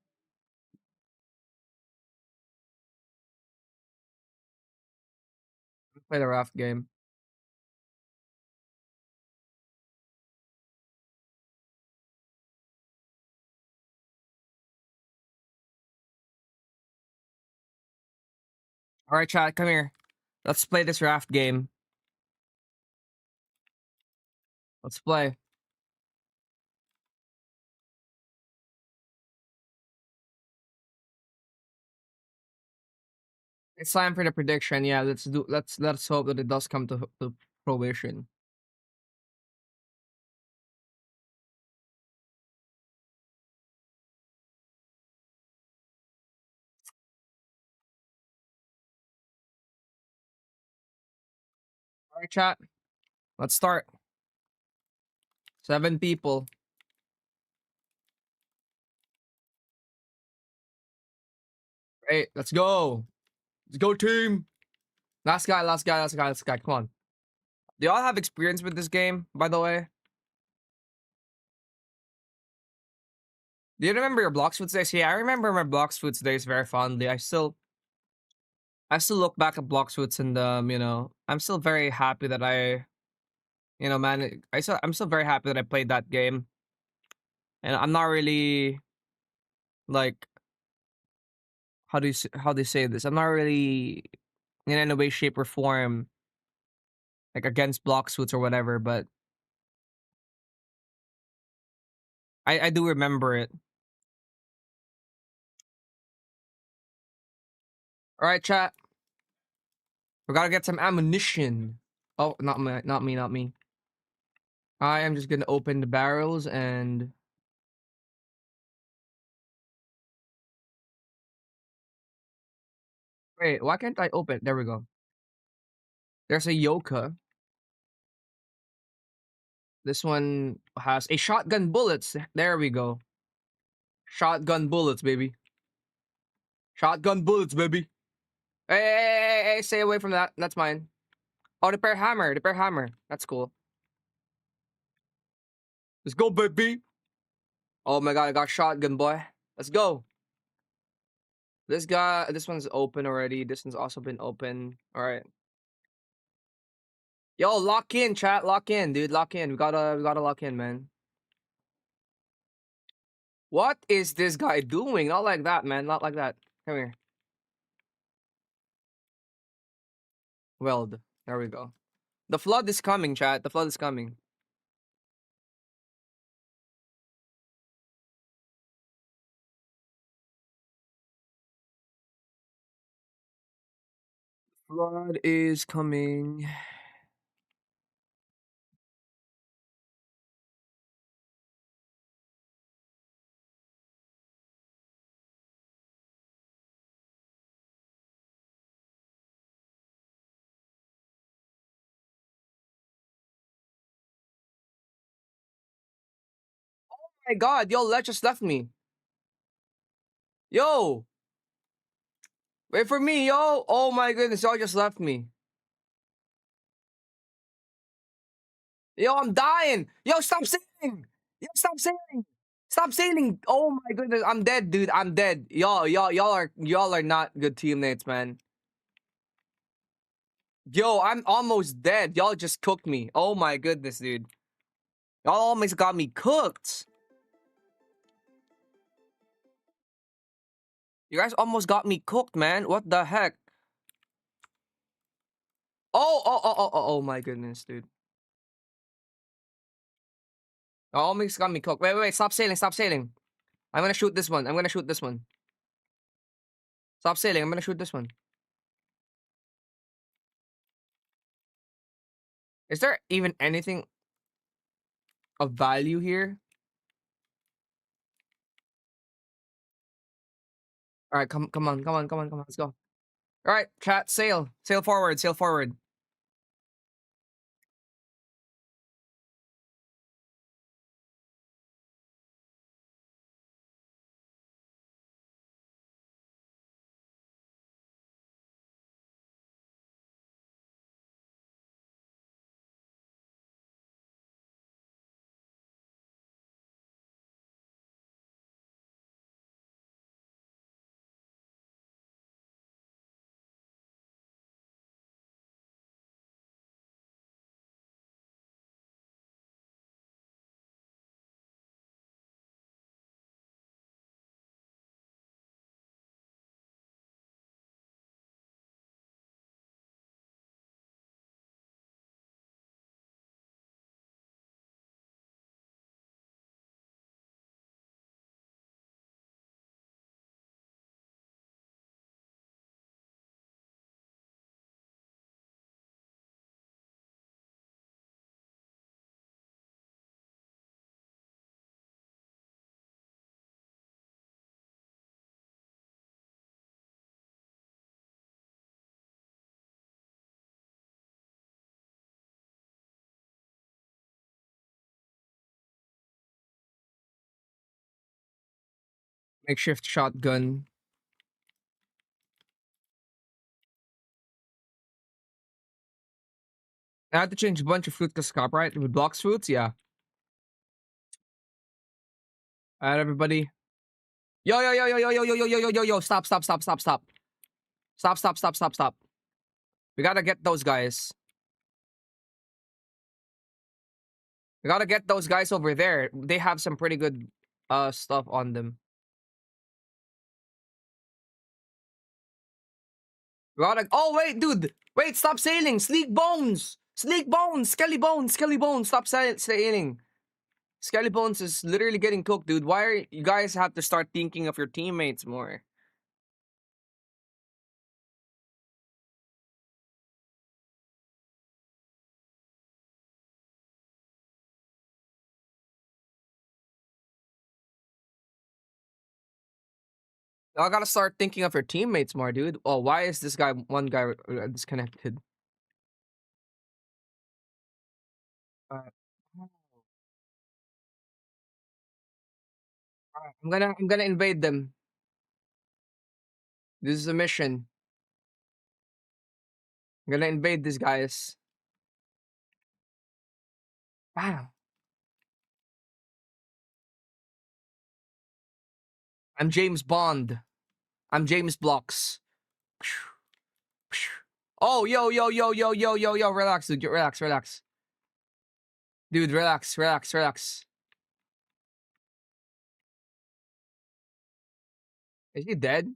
Play the raft game. All right, chat, come here. Let's play this raft game. Let's play. It's time for the prediction. Yeah, let's hope that it does come to fruition. All right, chat. Let's start. 7 people. Hey, let's go. Let's go, team. Last guy, last guy, last guy, last guy. Come on. Do y'all have experience with this game, by the way? Do you remember your Blox Foods days? Yeah, I remember my Blox Foods days very fondly. I still look back at Blox Foods and I'm still very happy that man, I'm still very happy that I played that game. And I'm not really like how do you say this? I'm not really in any way, shape, or form like against Blox Foods or whatever, but I do remember it. All right, chat. We gotta get some ammunition. Oh, not me, not me, not me. I am just gonna open the barrels and wait. Why can't I open? There we go. There's a Yoka. This one has a shotgun bullets. There we go. Shotgun bullets, baby. Shotgun bullets, baby. Hey, stay away from that. That's mine. Oh, repair hammer. Repair hammer. That's cool. Let's go, baby. Oh my god, I got shotgun, boy. Let's go. This one's open already. This one's also been open. All right. Yo, lock in, chat. Lock in, dude. Lock in. We gotta lock in, man. What is this guy doing? Not like that, man. Not like that. Come here. Weld. There we go. The flood is coming, chat. The flood is coming. Flood is coming. Oh my god, yo, Let just left me. Yo! Wait for me, yo! Oh my goodness, y'all just left me. Yo, I'm dying! Yo, stop sailing! Yo, stop sailing! Stop sailing! Oh my goodness, I'm dead, dude. I'm dead. Y'all are not good teammates, man. Yo, I'm almost dead. Y'all just cooked me. Oh my goodness, dude. Y'all almost got me cooked. You guys almost got me cooked, man. What the heck? Oh my goodness, dude. Y'all almost got me cooked. Wait. Stop sailing. Stop sailing. I'm gonna shoot this one. I'm gonna shoot this one. Stop sailing. I'm gonna shoot this one. Is there even anything of value here? All right, come on. Let's go. All right, chat, sail. Sail forward. Sail forward. Makeshift shotgun. I had to change a bunch of fruit because copyright with blocks fruits. Yeah. All right, everybody. Yo, yo, yo, yo, yo, yo, yo, yo, yo, yo, yo, yo. Stop, stop, stop, stop, stop. Stop, stop, stop, stop, stop. We gotta get those guys. We gotta get those guys over there. They have some pretty good stuff on them. We gotta. Oh wait, dude. Wait, stop sailing. Sleek bones. Sleek bones. Skelly bones. Skelly bones. Stop sailing. Skelly bones is literally getting cooked, dude. Why are you guys have to start thinking of your teammates more? I gotta start thinking of your teammates more, dude. Oh, why is this guy one guy disconnected? Uh, I'm gonna invade them. This is a mission. I'm gonna invade these guys. Wow. I'm James Bond. I'm James Blocks. Oh, yo, yo, yo, yo, yo, yo, yo. Relax, dude. Relax, relax. Dude, relax, relax, relax. Is he dead?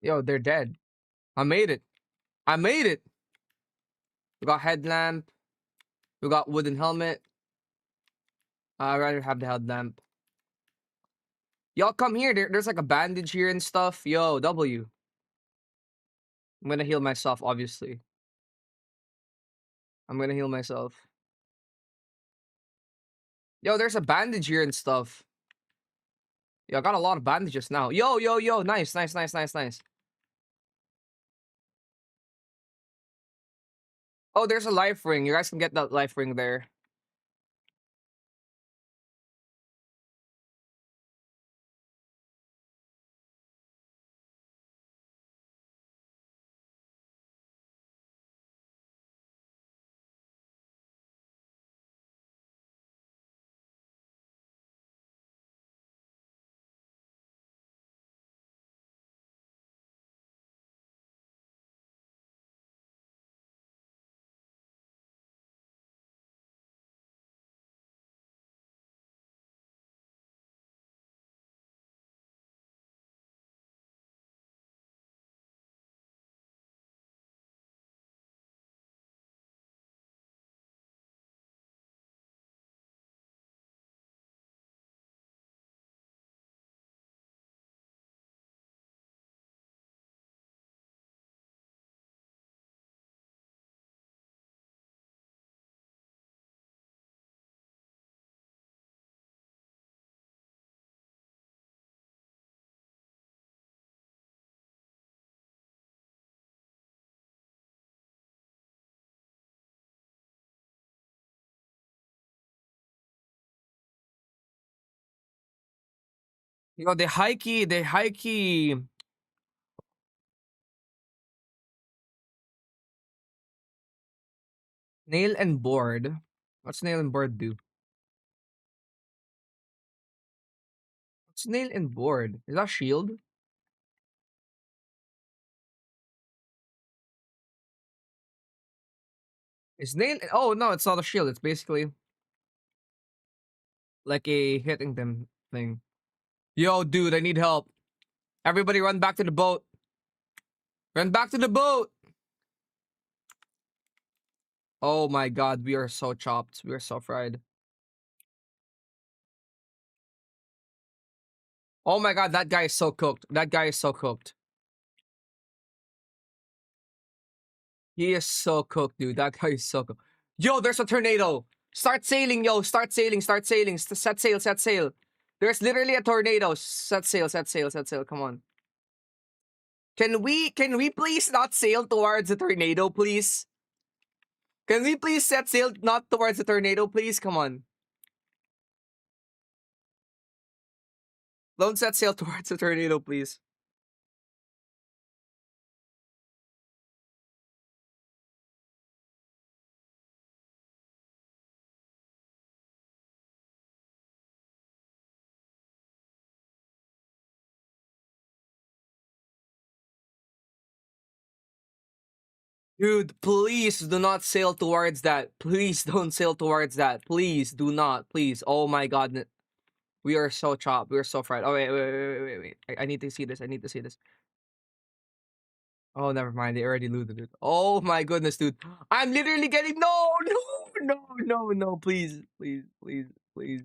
Yo, they're dead. I made it. I made it. We got headlamp. We got wooden helmet. I'd rather have the headlamp. Y'all come here. There's like a bandage here and stuff. Yo, W. I'm gonna heal myself, obviously. I'm gonna heal myself. Yo, there's a bandage here and stuff. Yo, I got a lot of bandages now. Yo, yo, yo. Nice, nice, nice, nice, nice. Oh, there's a life ring. You guys can get that life ring there. Yo, they hikey, they hikey. Nail and board. What's nail and board do? What's nail and board? Is that shield? Is nail? Oh no, it's not a shield. It's basically like a hitting them thing. Yo, dude, I need help. Everybody, run back to the boat. Run back to the boat. Oh my god, we are so chopped. We are so fried. Oh my god, that guy is so cooked. That guy is so cooked. He is so cooked, dude. That guy is so cooked. Yo, there's a tornado. Start sailing, yo. Start sailing, start sailing. Set sail, set sail. There's literally a tornado. Set sail, set sail, set sail. Come on. Can we please not sail towards the tornado, please? Can we please set sail not towards the tornado, please? Come on. Don't set sail towards a tornado, please. Dude, please do not sail towards that. Please don't sail towards that. Please do not. Please. Oh my god. We are so chopped. We are so fried. Oh wait. I need to see this. I need to see this. Oh, never mind. They already looted it. Oh my goodness, dude. I'm literally getting no. Please, please, please, please.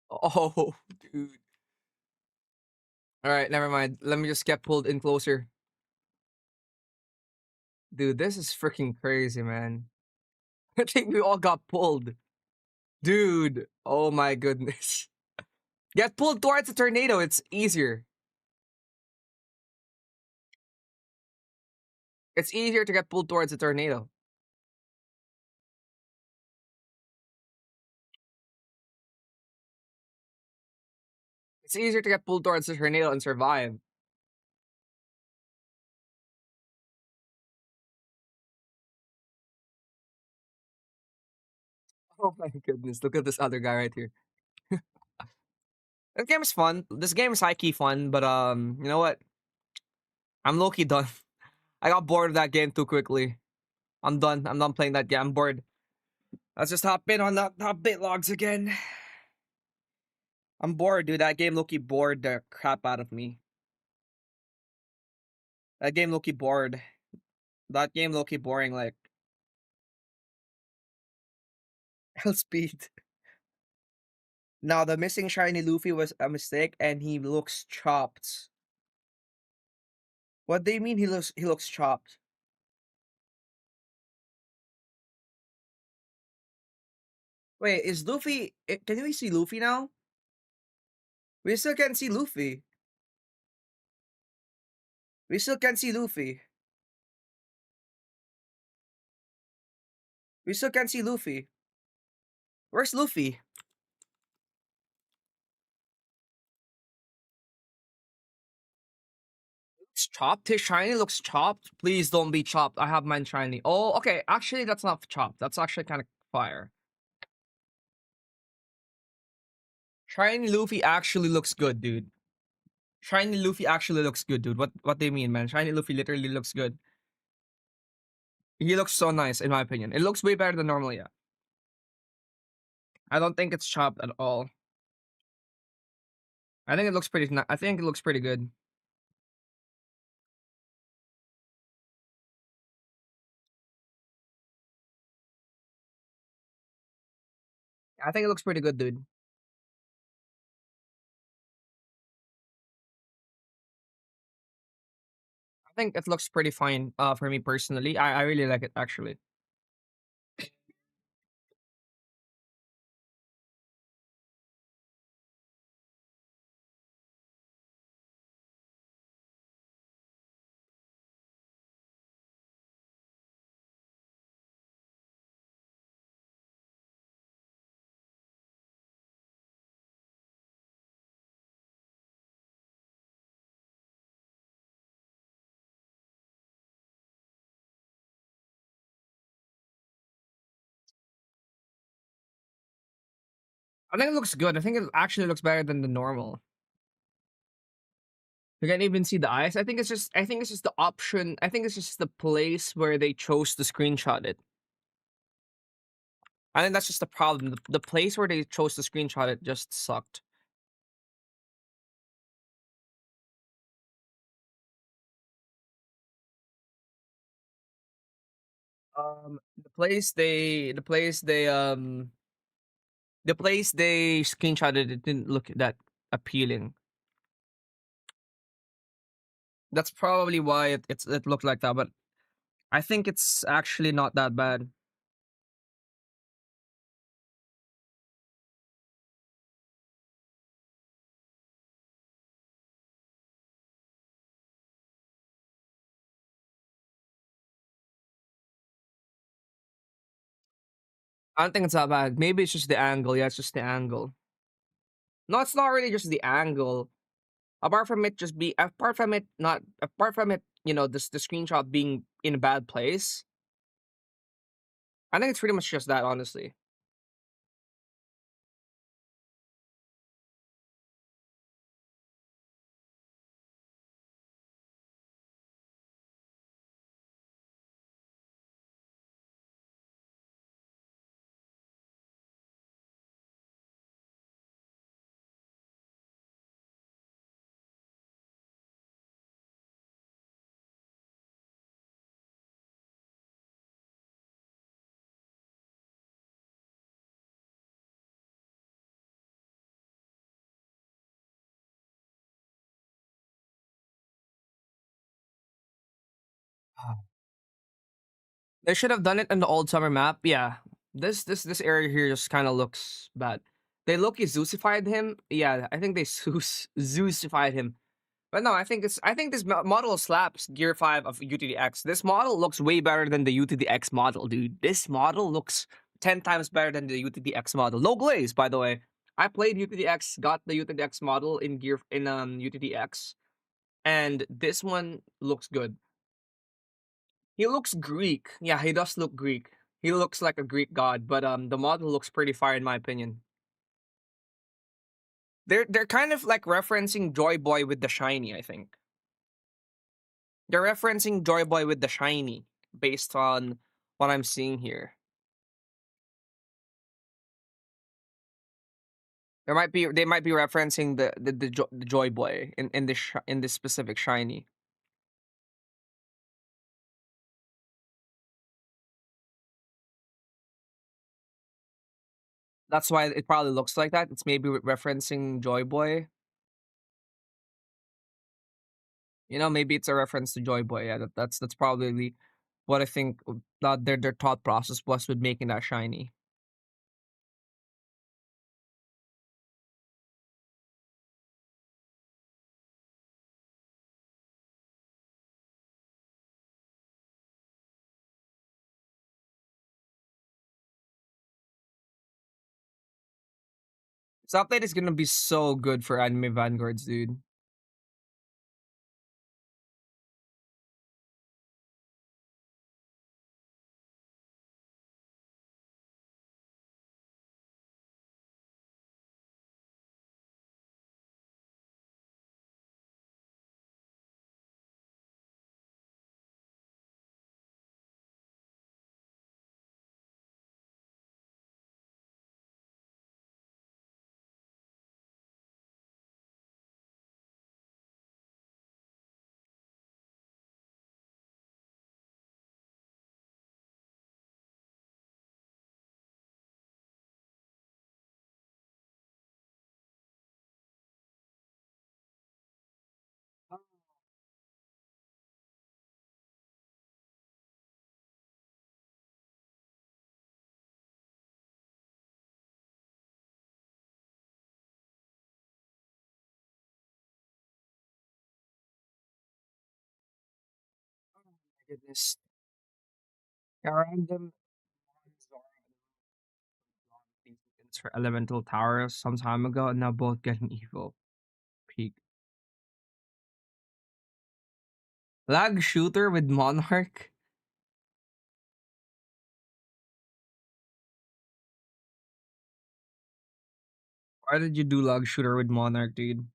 Oh, dude. All right, never mind. Let me just get pulled in closer. Dude, this is freaking crazy, man. I think we all got pulled. Dude, oh my goodness. Get pulled towards a tornado. It's easier. It's easier to get pulled towards a tornado. It's easier to get pulled towards a tornado and survive. Oh my goodness. Look at this other guy right here. This game is fun. This game is high key fun, but you know what? I'm low key done. I got bored of that game too quickly. I'm done. I'm done playing that game. I'm bored. Let's just hop in on that top bit logs again. I'm bored, dude. That game low key bored the crap out of me. That game low key bored. That game low key boring. Like hell speed. Now the missing shiny Luffy was a mistake, and he looks chopped. What do you mean he looks chopped? Wait, is Luffy? Can we see Luffy now? We still can't see Luffy. We still can't see Luffy. We still can't see Luffy. Where's Luffy? It's chopped. His shiny looks chopped. Please don't be chopped. I have mine shiny. Oh, okay. Actually, that's not chopped. That's actually kind of fire. Shiny Luffy actually looks good, dude. Shiny Luffy actually looks good, dude. What do you mean, man? Shiny Luffy literally looks good. He looks so nice, in my opinion. It looks way better than normal, yeah. I don't think it's chopped at all. I think it looks pretty. I think it looks pretty good. I think it looks pretty good, dude. I think it looks pretty fine. For me personally, I really like it actually. I think it looks good. I think it actually looks better than the normal. You can't even see the eyes. I think it's just the option. I think it's just the place where they chose to screenshot it. I think that's just the problem. The place where they chose to screenshot it just sucked. The place they screenshotted it didn't look that appealing. That's probably why it looked like that. But I think it's actually not that bad. I don't think it's that bad. Maybe it's just the angle. Yeah, it's just the angle. No, it's not really just the angle. Apart from it, this the screenshot being in a bad place. I think it's pretty much just that, honestly. They should have done it in the old summer map. Yeah, this area here just kind of looks bad. They Loki Zeusified him. Yeah, I think they Zeusified him. But no, I think this model slaps Gear 5 of UTDX. This model looks way better than the UTDX model, dude. This model looks 10 times better than the UTDX model. No glaze, by the way. I played UTDX, got the UTDX model in UTDX, and this one looks good. He looks Greek. Yeah, he does look Greek. He looks like a Greek god, but the model looks pretty fire in my opinion. They're kind of like referencing Joy Boy with the shiny, I think. They're referencing Joy Boy with the shiny based on what I'm seeing here. They might be referencing the Joy Boy in this specific shiny. That's why it probably looks like that. It's maybe referencing Joy Boy. Maybe it's a reference to Joy Boy. Yeah, that's probably what I think that their thought process was with making that shiny. This update is gonna be so good for anime Vanguards, dude. Oh my goodness. Random for elemental towers some time ago, and now both getting evil. Peak. Lag shooter with Monarch. Why did you do lag shooter with Monarch, dude?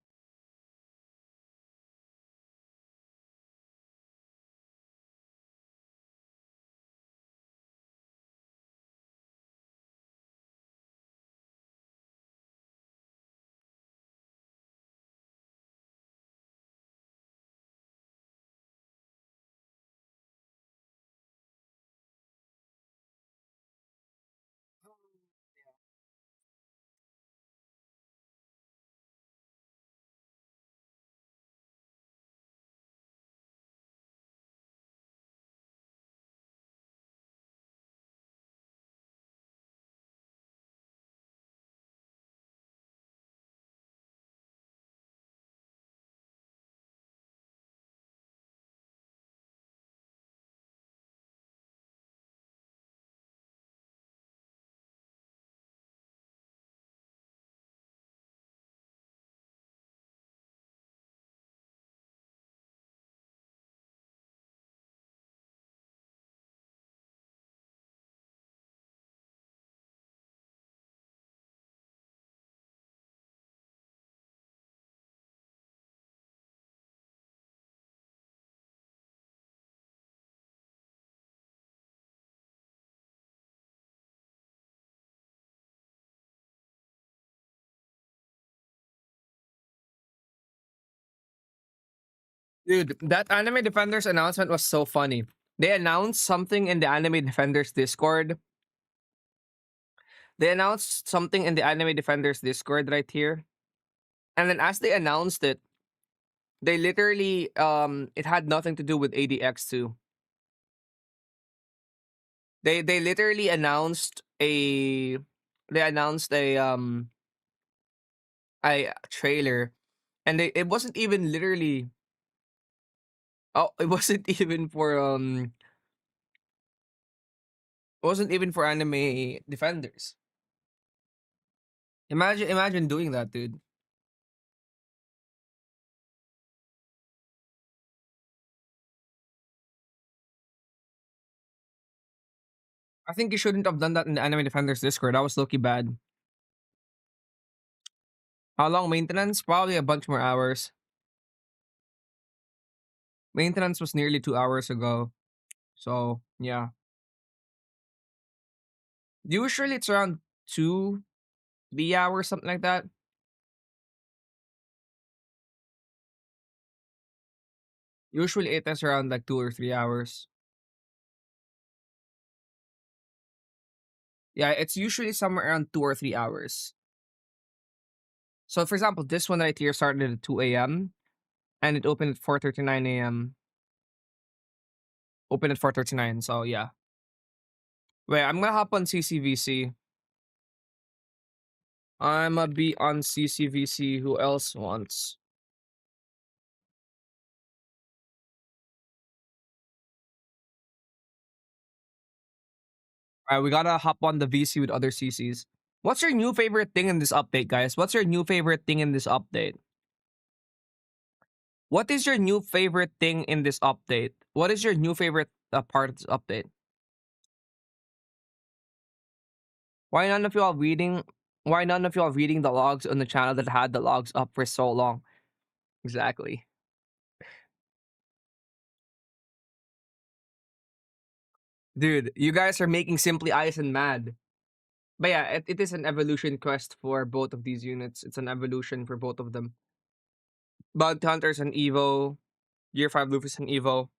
Dude, that Anime Defenders announcement was so funny. They announced something in the Anime Defenders Discord. They announced something in the Anime Defenders Discord right here. And then as they announced it, they literally it had nothing to do with ADX2. They literally announced a trailer, and it wasn't even literally, oh, it wasn't even for Anime Defenders. Imagine doing that, dude. I think you shouldn't have done that in the Anime Defenders Discord. That was low-key bad. How long maintenance? Probably a bunch more hours. Maintenance was nearly 2 hours ago. So yeah. Usually it's around 2, 3 hours, something like that. Usually it is around like 2 or 3 hours. Yeah, it's usually somewhere around 2 or 3 hours. So for example, this one right here started at 2 a.m. and it opened at 4:39 a.m. Open at 4:39. So yeah. Wait, I'm gonna hop on CCVC. I'ma be on CCVC. Who else wants? Alright, we gotta hop on the VC with other CCs. What's your new favorite thing in this update, guys? What's your new favorite thing in this update? What is your new favorite thing in this update? What is your new favorite part of this update? Why none of you all reading? Why none of you all reading the logs on the channel that had the logs up for so long? Exactly. Dude, you guys are making Simply Ison mad. But yeah, it is an evolution quest for both of these units. It's an evolution for both of them. Bounty Hunters and Evo. Year 5 Luffy's and Evo.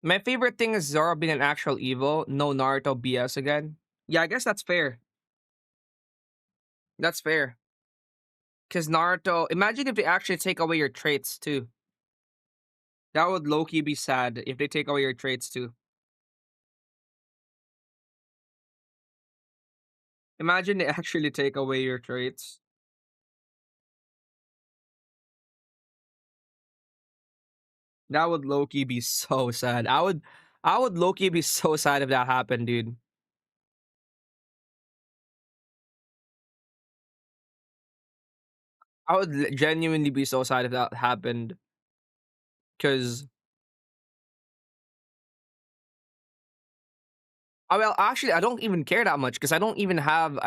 My favorite thing is Zoro being an actual Evo. No Naruto BS again. Yeah, I guess that's fair. That's fair. Because Naruto, imagine if they actually take away your traits too. That would low-key be sad if they take away your traits too. Imagine they actually take away your traits. That would low-key be so sad. I would low-key be so sad if that happened, dude. I would genuinely be so sad if that happened. Cause well, actually, I don't even care that much because I don't even have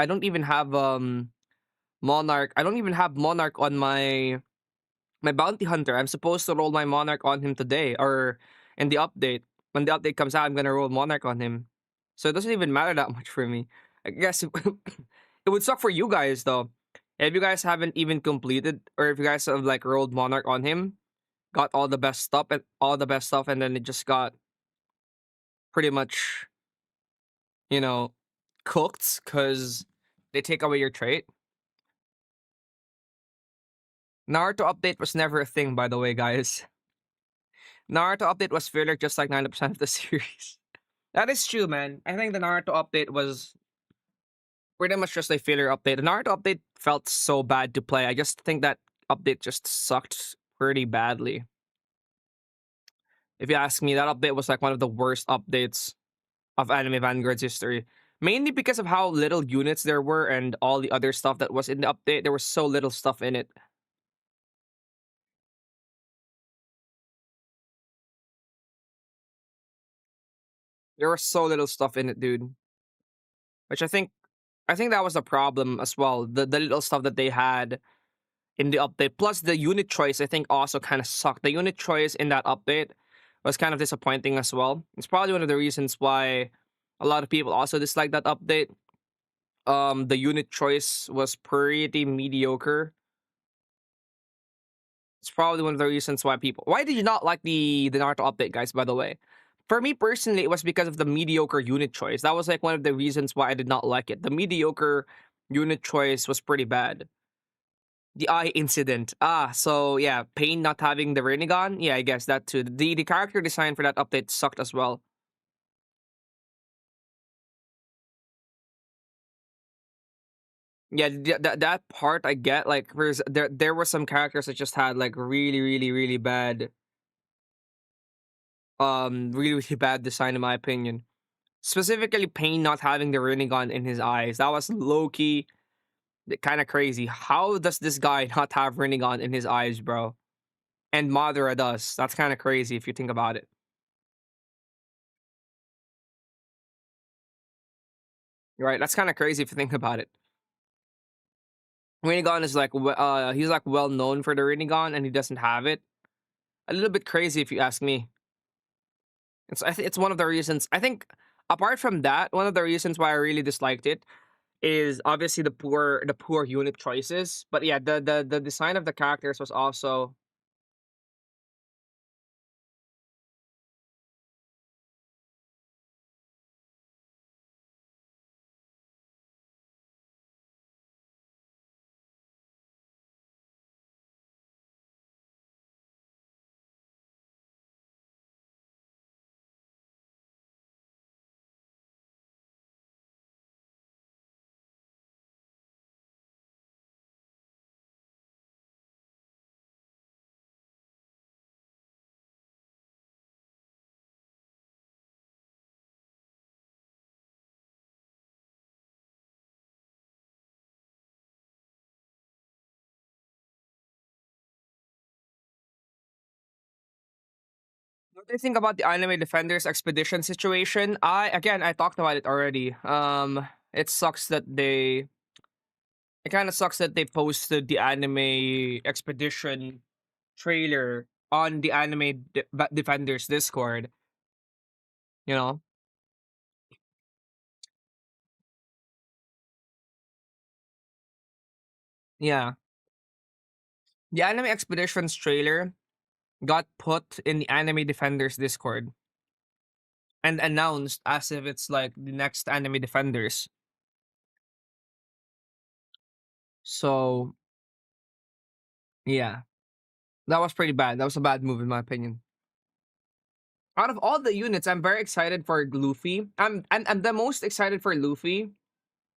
Monarch. I don't even have Monarch on my bounty hunter. I'm supposed to roll my Monarch on him today or in the update. When the update comes out, I'm gonna roll Monarch on him. So it doesn't even matter that much for me. I guess it would suck for you guys though. If you guys haven't even completed, or if you guys have like rolled Monarch on him, got all the best stuff, and then it just got pretty much, you know, cooked because they take away your trait. Naruto update was never a thing, by the way, guys. Naruto update was filler just like 90% of the series. That is true, man. I think the Naruto update was pretty much just a filler update. The Naruto update felt so bad to play. I just think that update just sucked pretty badly. If you ask me, that update was like one of the worst updates of Anime Vanguard's history. Mainly because of how little units there were and all the other stuff that was in the update. There was so little stuff in it. There was so little stuff in it, dude. Which I think that was the problem as well. The little stuff that they had in the update. Plus the unit choice, I think, also kind of sucked. The unit choice in that update was kind of disappointing as well. It's probably one of the reasons why a lot of people also dislike that update. The unit choice was pretty mediocre. It's probably one of the reasons why people. Why did you not like the Naruto update, guys? By the way, for me personally, it was because of the mediocre unit choice. That was like one of the reasons why I did not like it. The mediocre unit choice was pretty bad. The eye incident. So yeah, Pain not having the Rinnegan. Yeah, I guess that too. The character design for that update sucked as well. Yeah, that part I get. Like, there were some characters that just had like really bad, really bad design in my opinion. Specifically, Pain not having the Rinnegan in his eyes. That was low key, kind of crazy. How does this guy not have Rinnegan in his eyes, bro? And Madara does. That's kind of crazy if you think about it. Right? That's kind of crazy if you think about it. Rinnegan is like, he's like well known for the Rinnegan, and he doesn't have it. A little bit crazy if you ask me. It's one of the reasons. I think apart from that, one of the reasons why I really disliked it is obviously the poor unit choices. But yeah, the design of the characters was also. What do you think about the Anime Defenders expedition situation? I talked about it already. It sucks that they. It kind of sucks that they posted the anime expedition trailer on the Defenders Discord. You know, yeah, the Anime Expeditions trailer got put in the Anime Defenders Discord and announced as if it's like the next Anime Defenders. So yeah, that was pretty bad. That was a bad move in my opinion. Out of all the units, I'm very excited for Luffy. I'm the most excited for Luffy.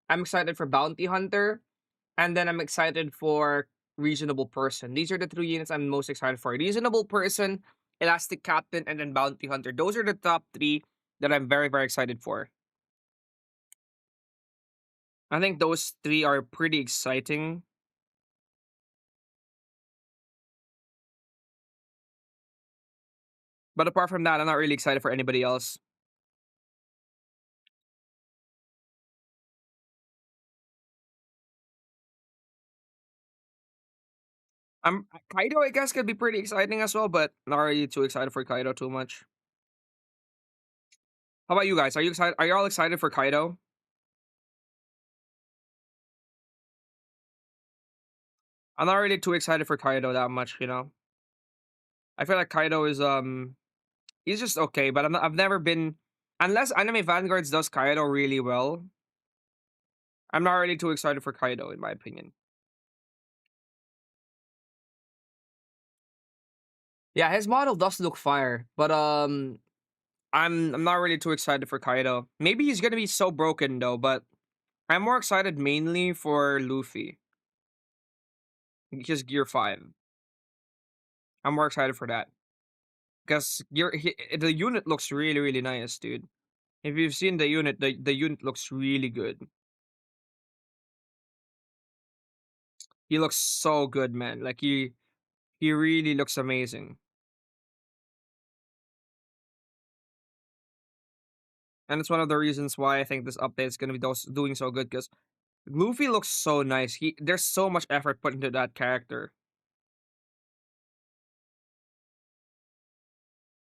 I'm excited for Bounty Hunter, and then I'm excited for Reasonable Person. These are the three units I'm most excited for. Reasonable Person, Elastic Captain, and then Bounty Hunter. Those are the top three that I'm very excited for. I think those three are pretty exciting. But apart from that, I'm not really excited for anybody else. I'm Kaido, I guess, could be pretty exciting as well, but not really too excited for Kaido too much. How about you guys? Are you excited? Are you all excited for Kaido? I'm not really too excited for Kaido that much, you know. I feel like Kaido is he's just okay, but I've never been, unless Anime Vanguards does Kaido really well. I'm not really too excited for Kaido in my opinion. Yeah, his model does look fire, but I'm not really too excited for Kaido. Maybe he's gonna be so broken though, but I'm more excited mainly for Luffy. Just Gear 5. I'm more excited for that. Because the unit looks really nice, dude. If you've seen the unit, the unit looks really good. He looks so good, man. Like he really looks amazing. And it's one of the reasons why I think this update is gonna be doing so good, because Luffy looks so nice. There's so much effort put into that character.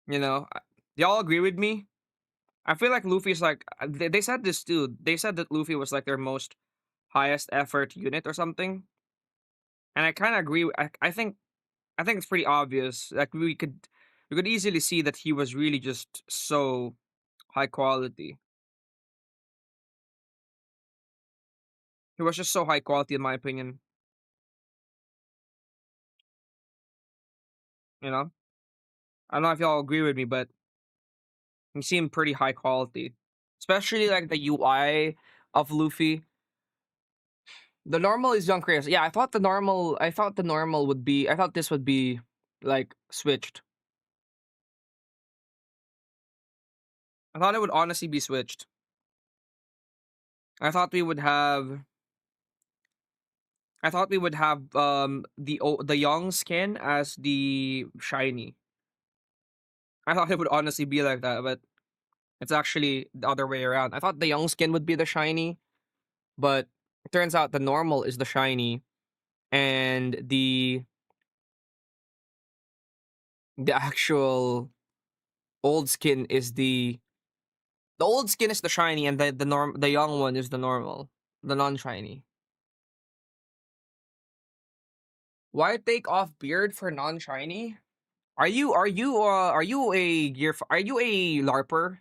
You know, y'all agree with me? I feel like Luffy's like they said this too. They said that Luffy was like their most highest effort unit or something, and I kind of agree. I think I think it's pretty obvious. Like we could easily see that he was really just so high quality. He was just so high quality in my opinion. You know, I don't know if y'all agree with me, but he seemed pretty high quality, especially like the UI of Luffy. The normal is young Kratos. Yeah, I thought the normal. I thought the normal would be. I thought this would be like switched. I thought it would honestly be switched. I thought we would have. I thought we would have the young skin as the shiny. I thought it would honestly be like that, but it's actually the other way around. I thought the young skin would be the shiny, but it turns out the normal is the shiny, and the actual old skin is the old skin is the shiny, and the young one is the normal, the non shiny. Why take off beard for non shiny? Are you a are you a larper?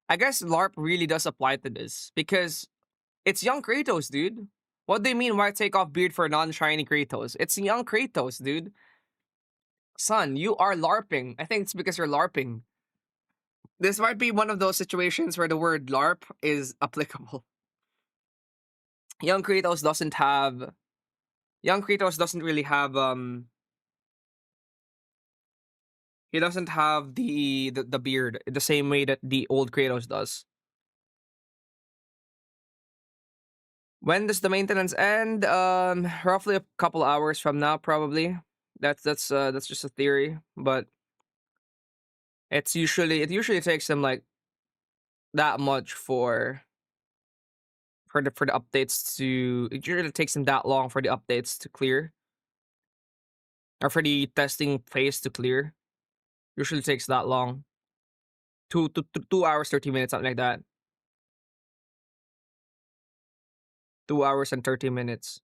I guess LARP really does apply to this because it's young Kratos, dude. What do you mean why take off beard for non-shiny Kratos? It's young Kratos, dude. Son, you are LARPing. I think it's because you're LARPing. This might be one of those situations where the word LARP is applicable. Young Kratos doesn't have Young Kratos doesn't really have he doesn't have the beard the same way that the old Kratos does. When does the maintenance end? Roughly a couple hours from now, probably. That's just a theory, but it usually takes them like that much for the updates to it usually takes them that long for the updates to clear or for the testing phase to clear. Usually takes that long. 2 hours 30 minutes, something like that. 2 hours and 30 minutes.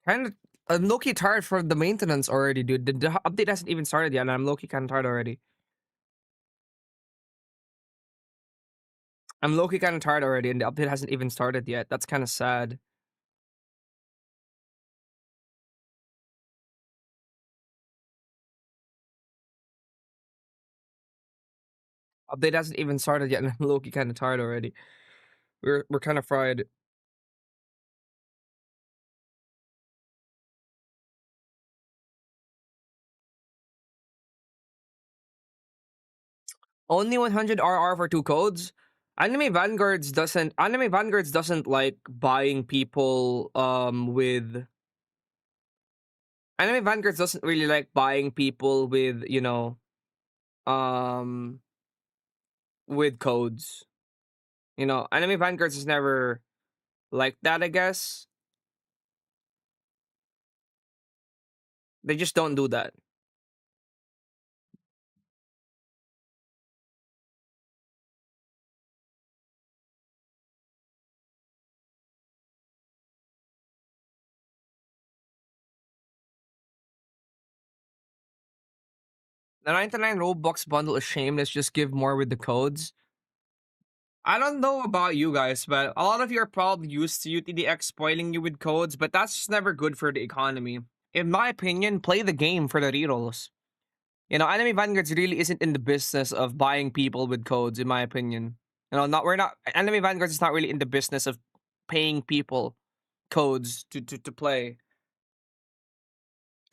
Kind of I'm low-key tired for the maintenance already, dude. The update hasn't even started yet, and I'm low-key kind of tired already. I'm low-key kind of tired already, and the update hasn't even started yet. That's kind of sad. Update hasn't even started yet, and I'm low-key kind of tired already. We're kind of fried. Only 100 RR for 2 codes. Anime Vanguards doesn't like buying people with Anime Vanguards doesn't really like buying people with, um with codes. Anime Vanguards is never like that, I guess. They just don't do that. The 99 Robux bundle is shameless, just give more with the codes. I don't know about you guys, but a lot of you are probably used to UTDX spoiling you with codes, but that's just never good for the economy. In my opinion, play the game for the rerolls. Anime Vanguards really isn't in the business of buying people with codes, in my opinion. Not we're not Anime Vanguards is not really in the business of paying people codes to play,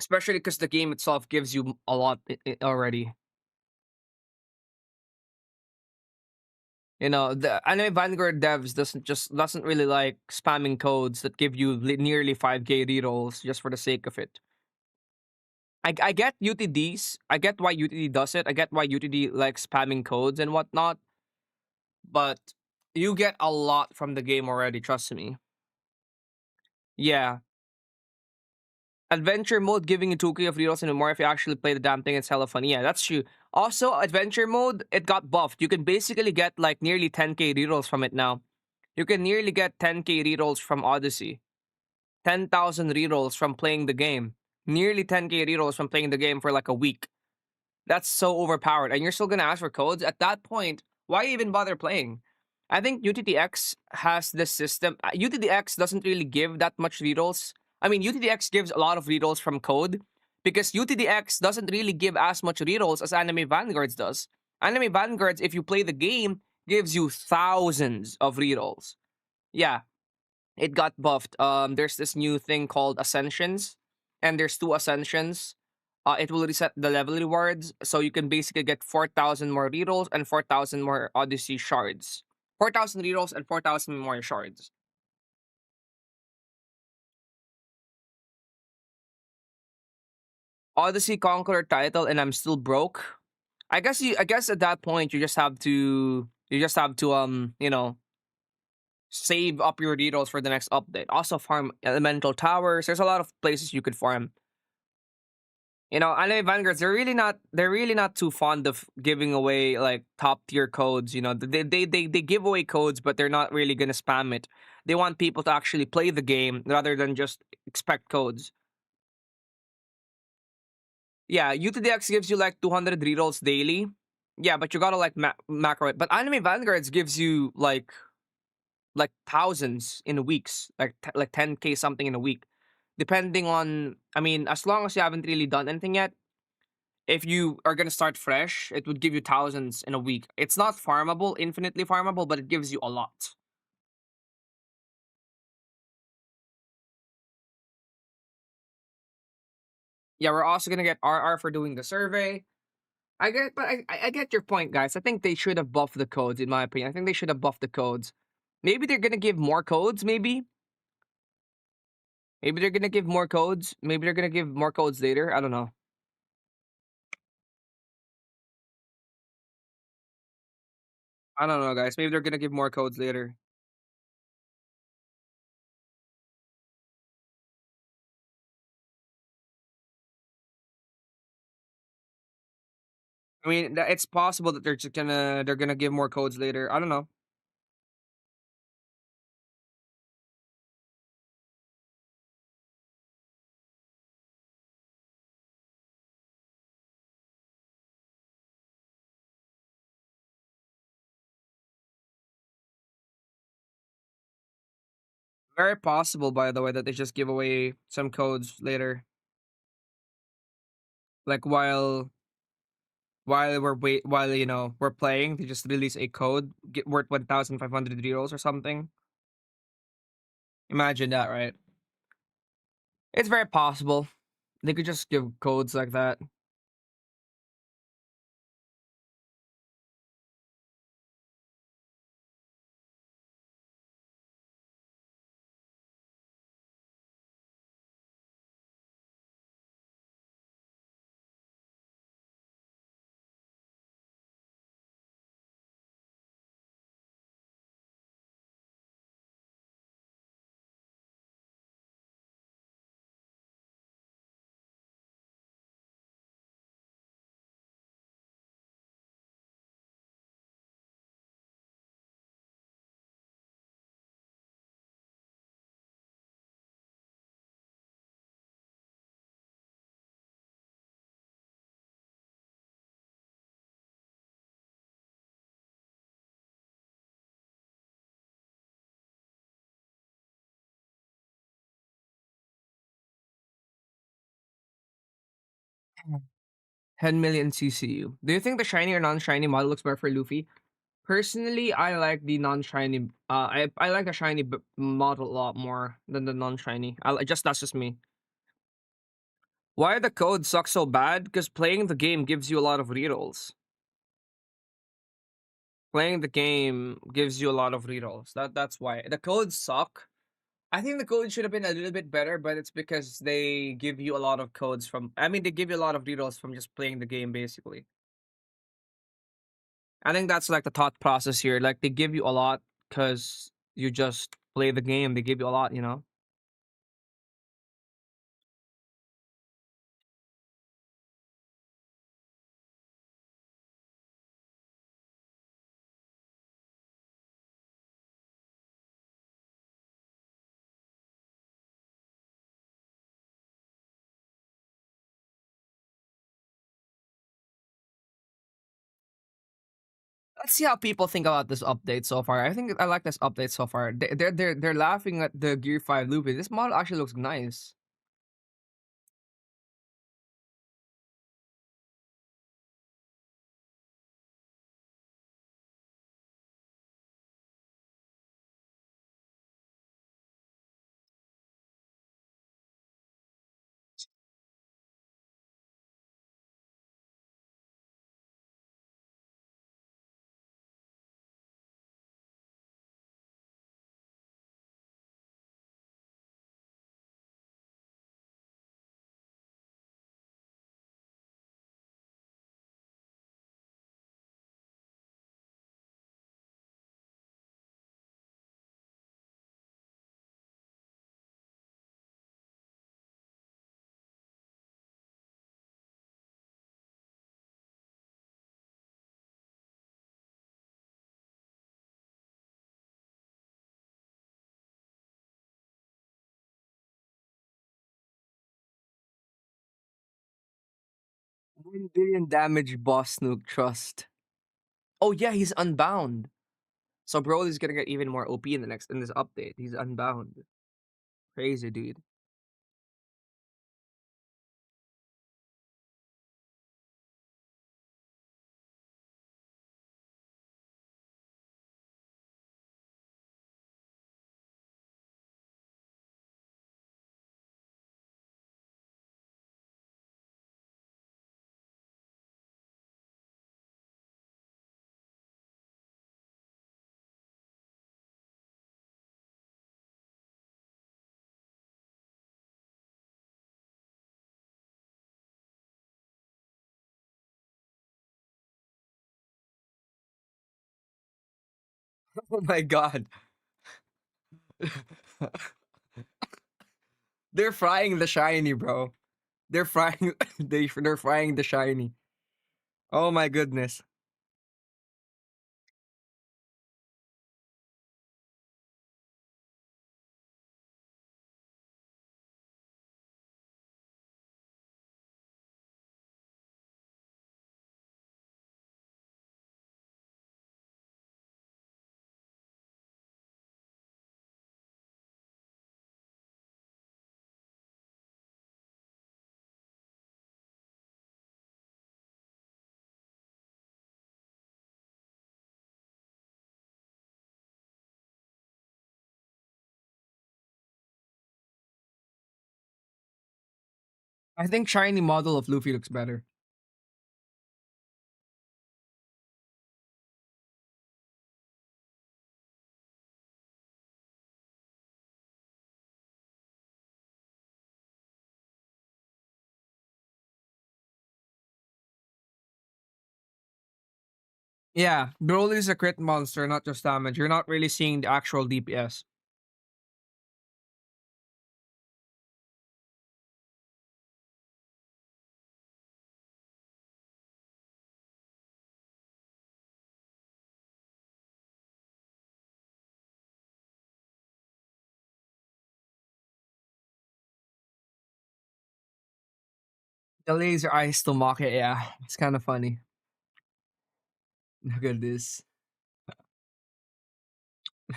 especially because the game itself gives you a lot already. The Anime Vanguard devs doesn't really like spamming codes that give you nearly 5k rerolls just for the sake of it. I get UTDs. I get why UTD does it. I get why UTD likes spamming codes and whatnot. But you get a lot from the game already. Trust me. Yeah, adventure mode giving you 2k of rerolls and more if you actually play the damn thing. It's hella fun. Yeah, that's true. Also, adventure mode it got buffed. You can basically get like nearly 10k rerolls from it now. You can nearly get 10k rerolls from Odyssey. 10,000 rerolls from playing the game. Nearly 10k rerolls from playing the game for like a week. That's so overpowered. And you're still gonna ask for codes? At that point, why even bother playing? I think UTTX has this system. UTTX doesn't really give that much rerolls. I mean, UTTX gives a lot of rerolls from code because UTTX doesn't really give as much rerolls as Anime Vanguards does. Anime Vanguards, if you play the game, gives you thousands of rerolls. Yeah, it got buffed. There's this new thing called Ascensions, and there's two Ascensions. It will reset the level rewards, so you can basically get 4,000 more rerolls and 4,000 more Odyssey shards. 4,000 rerolls and 4,000 more shards. Odyssey Conqueror title, and I'm still broke. I guess at that point you just have to save up your rerolls for the next update. Also farm elemental towers. There's a lot of places you could farm. Anime Vanguards, they're really not too fond of giving away like top tier codes. They give away codes, but they're not really gonna spam it. They want people to actually play the game rather than just expect codes. Yeah, UTDX gives you like 200 rerolls daily. Yeah, but you gotta like macro it. But Anime Vanguards gives you like thousands in a weeks, like 10k something in a week, depending on. I mean, as long as you haven't really done anything yet. If you are gonna start fresh, it would give you thousands in a week. It's not farmable, infinitely farmable, but it gives you a lot. Yeah, we're also gonna get RR for doing the survey. I get your point, guys. I think they should have buffed the codes, in my opinion. I think they should have buffed the codes. Maybe they're gonna give more codes. Maybe they're gonna give more codes. Maybe they're gonna give more codes later. I don't know. I don't know, guys. Maybe they're gonna give more codes later. I mean, it's possible that they're gonna give more codes later. I don't know. Very possible, by the way, that they just give away some codes later, like while we're playing, they just release a code get worth 1,500 euros or something. Imagine that, right? It's very possible they could just give codes like that. 10 million CCU. Do you think the shiny or non-shiny model looks better for Luffy? Personally, I like the non-shiny. I like the shiny model a lot more than the non-shiny. Just that's just me. Why the code suck so bad? Because playing the game gives you a lot of rerolls. Playing the game gives you a lot of rerolls. That's why the codes suck. I think the code should have been a little bit better, but it's because they give you a lot of codes from. I mean, they give you a lot of rerolls from just playing the game, basically. I think that's like the thought process here. Like they give you a lot because you just play the game. They give you a lot, you know. Let's see how people think about this update so far. I think I like this update so far. They're laughing at the Gear 5 Loopy. This model actually looks nice. One billion damage boss Snook trust. Oh yeah, he's unbound. So Broly's gonna get even more OP in this update. He's unbound. Crazy dude. Oh my god. They're frying the shiny, bro. They're frying they're frying the shiny. Oh my goodness. I think shiny model of Luffy looks better. Yeah, Broly's a crit monster, not just damage. You're not really seeing the actual DPS. The laser eyes to mock it, yeah. It's kind of funny. Look at this.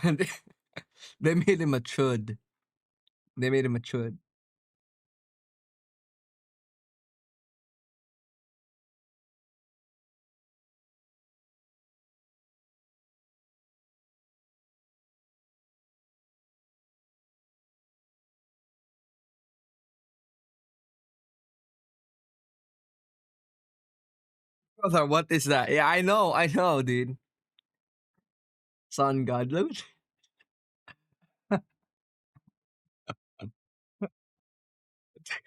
they they made him a chud. They made him a chud. Brother, what is that? Yeah, I know, dude. Sun God.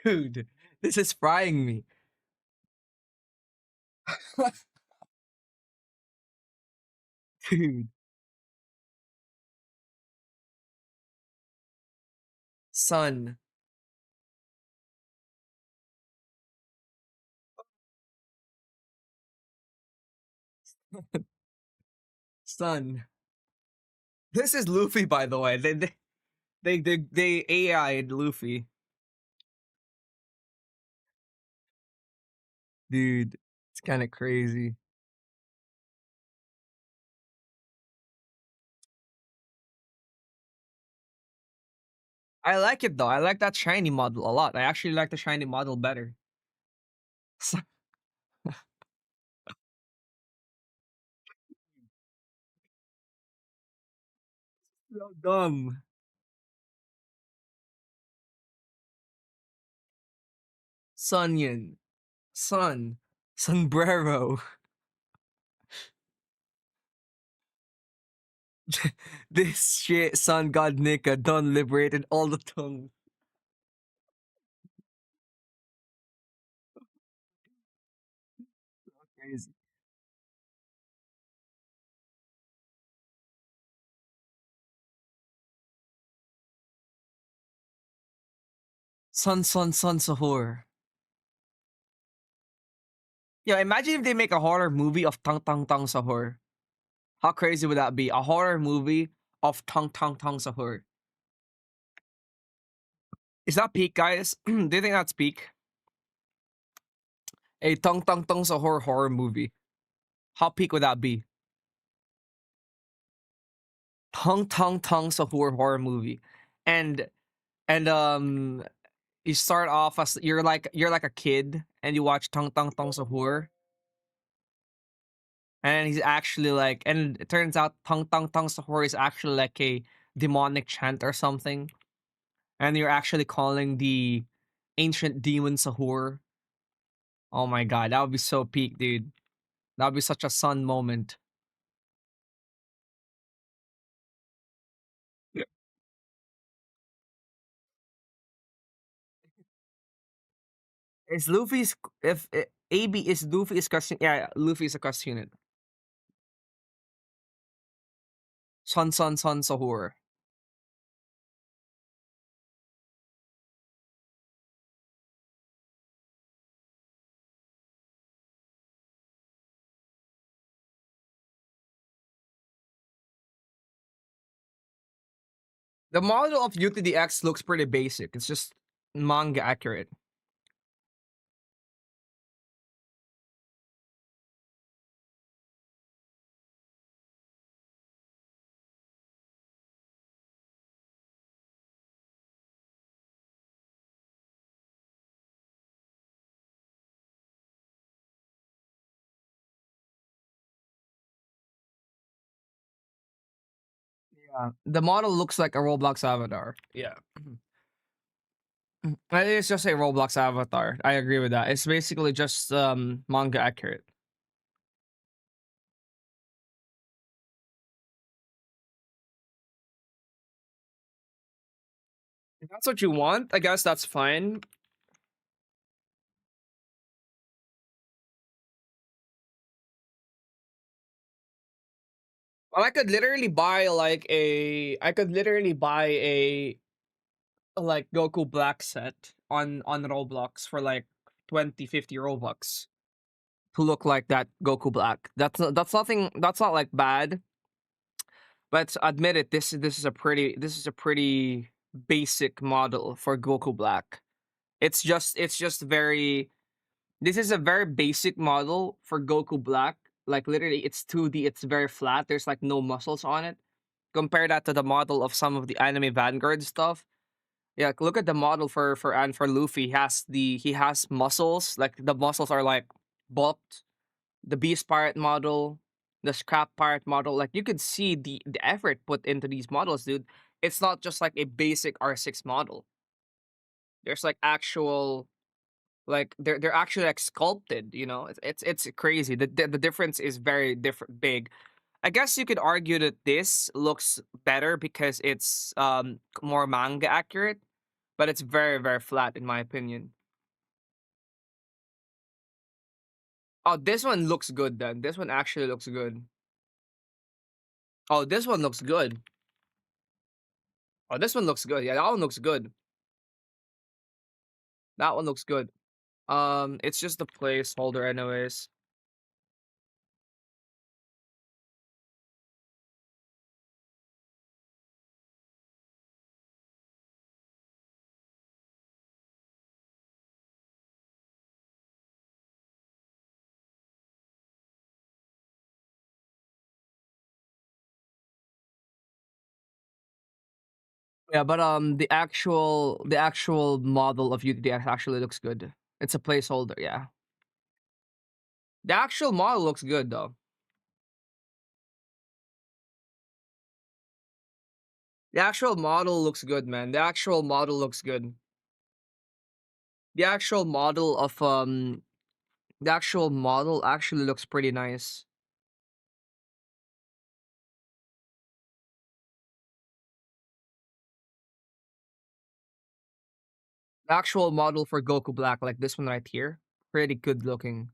Dude, this is frying me. Dude, sun, sun. This is Luffy, by the way. They AI'd Luffy, dude. It's kind of crazy. I like it though. I like that shiny model a lot. I actually like the shiny model better. So, so dumb. Sunyan, sun, sombrero. This shit, sun god Nika done liberated all the tongue. Crazy. Sun sahur. Yeah, imagine if they make a horror movie of Tang Tang Tang Sahur. How crazy would that be? A horror movie of Tang Tang Tang Sahur. Is that peak, guys? Do you think that's peak? A Tang Tang Tang Sahur horror movie. How peak would that be? Tang Tang Tang Sahur horror movie. And and you start off as you're like a kid and you watch Tang Tang Tang Sahur. And he's actually like, and it turns out Tang Tang Tang Sahur is actually like a demonic chant or something. And you're actually calling the ancient demon Sahur. Oh my god, that would be so peak, dude. That would be such a sun moment. Yeah. Is Luffy's if AB is Luffy's question? Yeah, Luffy is a question unit. Sun Sahur. The model of UTDX looks pretty basic. It's just manga accurate. Yeah. The model looks like a Roblox avatar. Yeah. It's just a Roblox avatar. I agree with that. It's basically just manga accurate. If that's what you want, I guess that's fine. Well, I could literally buy a like Goku Black set on Roblox for like 20-50 Robux to look like that Goku Black. That's nothing. That's not like bad. But admit it, this is a pretty basic model for Goku Black. It's just very. This is a very basic model for Goku Black. Like literally, it's 2D. It's very flat. There's like no muscles on it. Compare that to the model of some of the anime Vanguard stuff. Yeah, like, look at the model for Luffy. He has muscles. Like the muscles are like bulked. The Beast Pirate model, the Scrap Pirate model. Like you could see the effort put into these models, dude. It's not just like a basic R6 model. There's like actual. Like they're actually like sculpted. You know, it's crazy. The difference is very different, big. I guess you could argue that this looks better because it's more manga accurate, but it's very flat in my opinion. Oh, this one looks good then. This one actually looks good. Oh, this one looks good. Oh, this one looks good. Yeah, that one looks good. That one looks good. It's just the placeholder anyways. Yeah, but the actual model of UTDX actually looks good. It's a placeholder, yeah. The actual model looks good though. The actual model looks good, man. The actual model looks good. The actual model of the actual model actually looks pretty nice. The actual model for Goku Black, like this one right here, pretty good looking.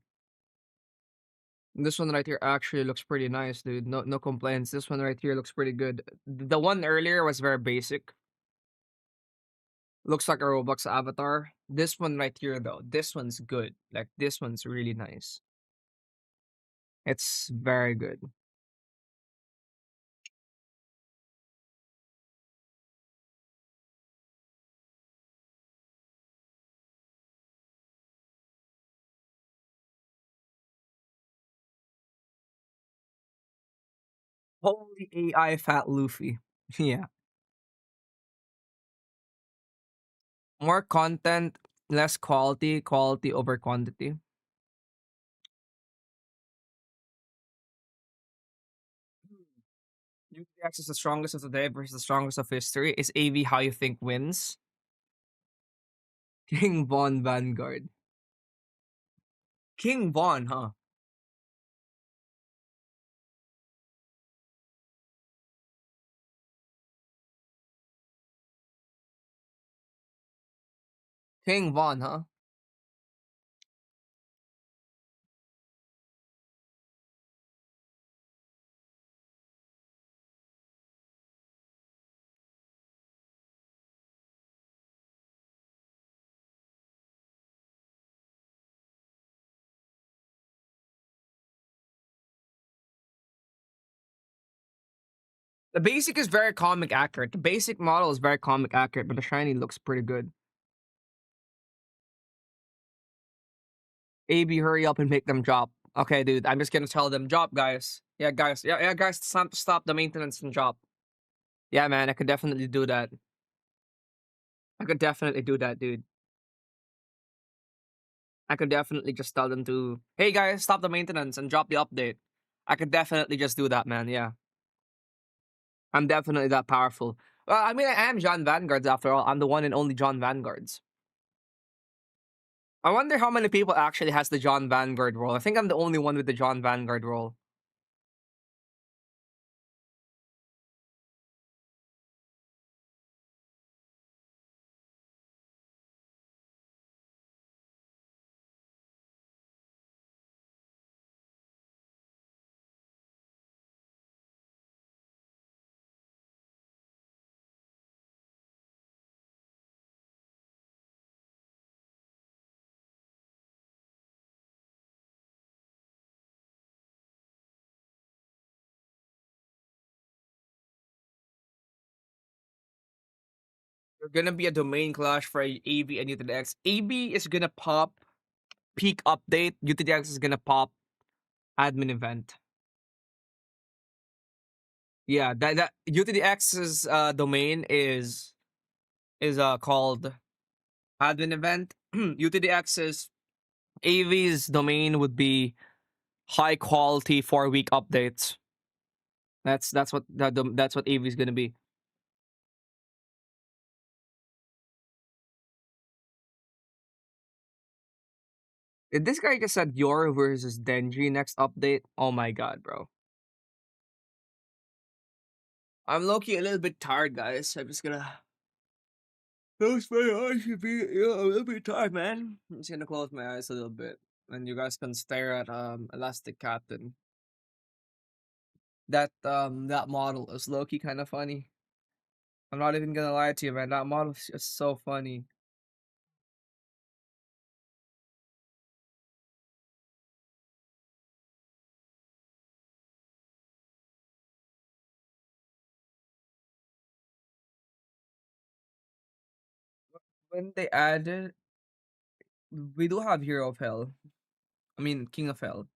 This one right here actually looks pretty nice, dude. No complaints. This one right here looks pretty good. The one earlier was very basic. Looks like a Roblox avatar. This one right here though, this one's good. Like this one's really nice. It's very good. Holy AI fat Luffy. Yeah. More content, less quality, quality over quantity. UTX is the strongest of the day versus the strongest of history. Is AV how you think wins? King Von Vanguard. King Von, huh? King Von, huh? The basic is very comic accurate. The basic model is very comic accurate, but the shiny looks pretty good. AB, hurry up and make them drop. Okay, dude, I'm just gonna tell them drop, guys. Yeah, guys. Yeah, guys. Stop the maintenance and drop. Yeah, man, I could definitely do that. I could definitely do that, dude. I could definitely just tell them to, hey guys, stop the maintenance and drop the update. I could definitely just do that, man. Yeah, I'm definitely that powerful. Well, I mean, I am John Vanguards after all. I'm the one and only John Vanguards. I wonder how many people actually has the John Vanguard role. I think I'm the only one with the John Vanguard role. There's gonna be a domain clash for AV and UTX. AB is gonna pop peak update. UTX is gonna pop admin event. Yeah, that UTX's domain is called admin event. UTX's AV's domain would be high quality 4 week updates. That's what AV is gonna be. Did this guy just said Yor versus Denji next update? Oh my god, bro. I'm low-key a little bit tired, guys. I'm just gonna close my eyes. Should be a little bit tired, man. I'm just gonna close my eyes a little bit, and you guys can stare at Elastic Captain. That model is low-key kind of funny. I'm not even gonna lie to you, man. That model is just so funny. When they added, we do have Hero of Hell. I mean, King of Hell.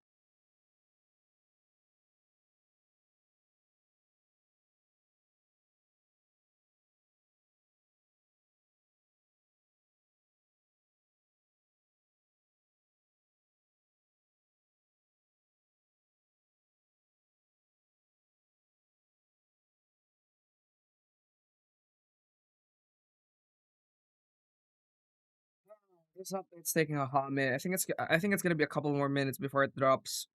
This update's taking a hot minute. I think it's gonna be a couple more minutes before it drops.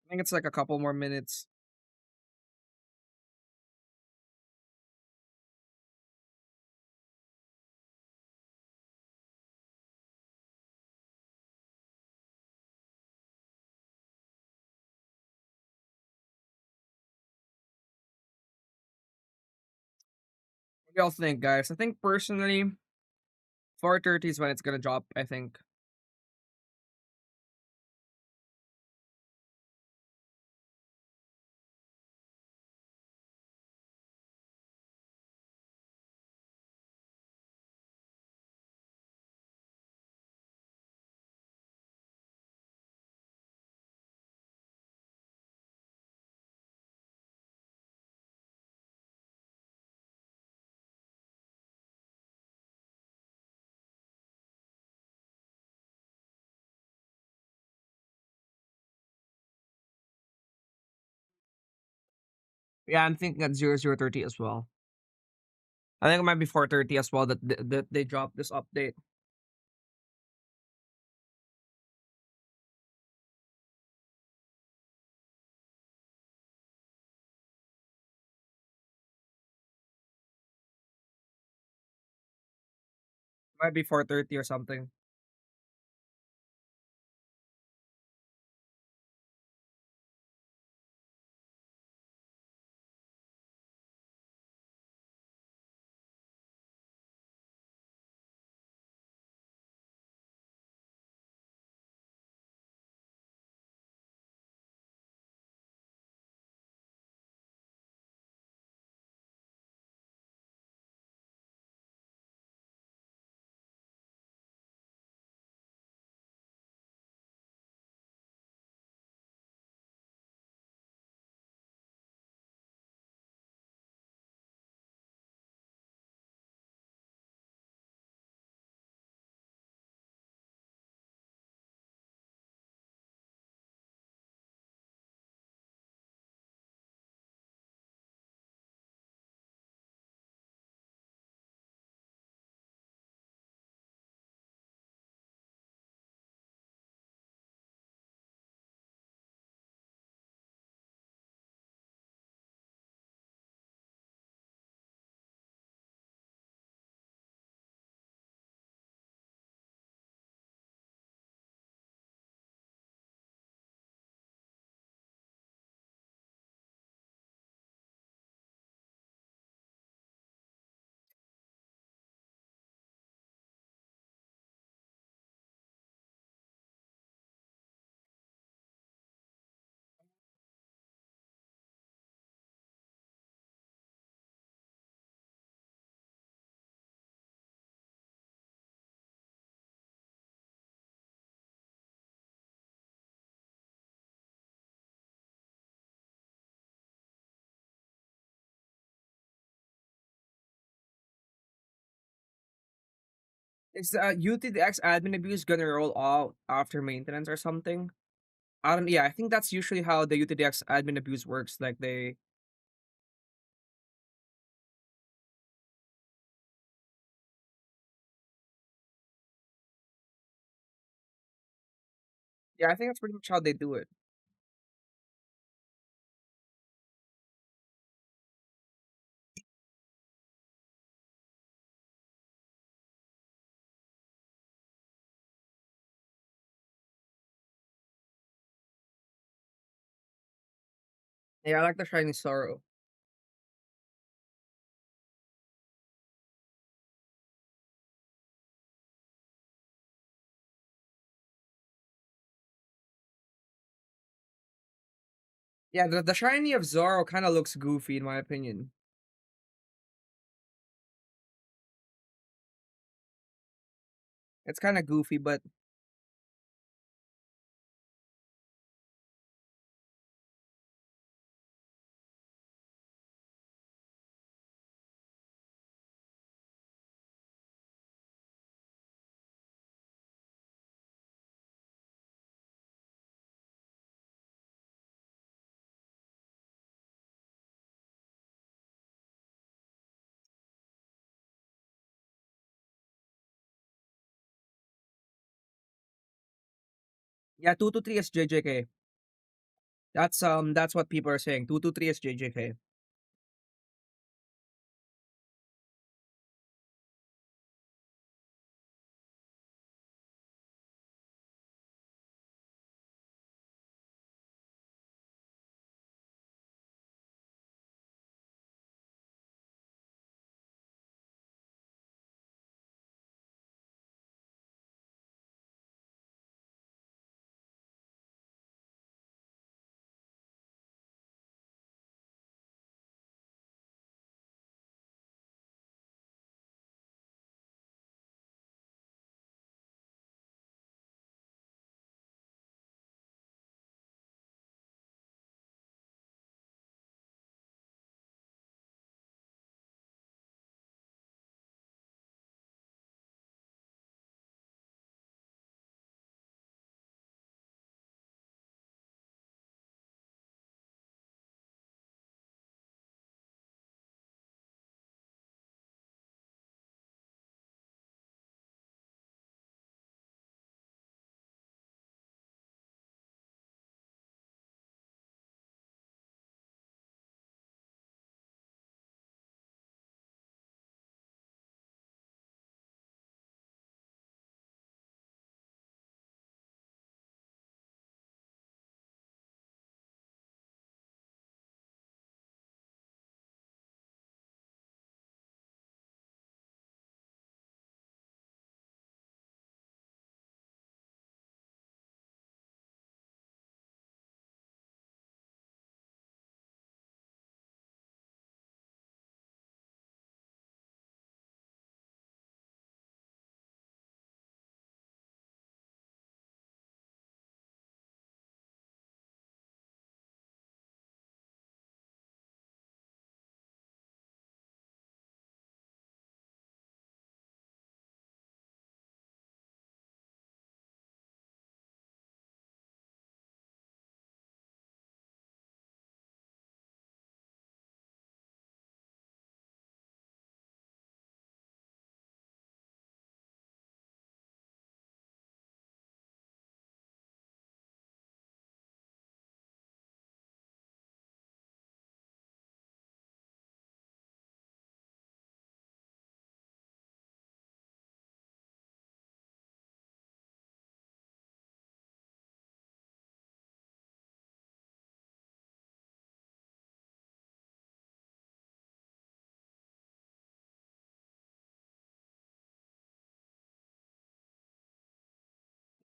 I think it's like a couple more minutes. What do y'all think, guys? I think personally, 4:30 is when it's gonna drop. I think yeah, I'm thinking at 00:30 as well. I think it might be 4:30 as well that they dropped this update. Might be 4:30 or something. Is UTDX admin abuse gonna roll out after maintenance or something? I don't. Yeah, I think that's usually how the UTDX admin abuse works. Like they Yeah, I think that's pretty much how they do it. Yeah, I like the shiny sorrow. Yeah, the shiny of Zoro kind of looks goofy in my opinion. It's kind of goofy, but yeah, 223 is JJK. That's what people are saying. 223 is JJK.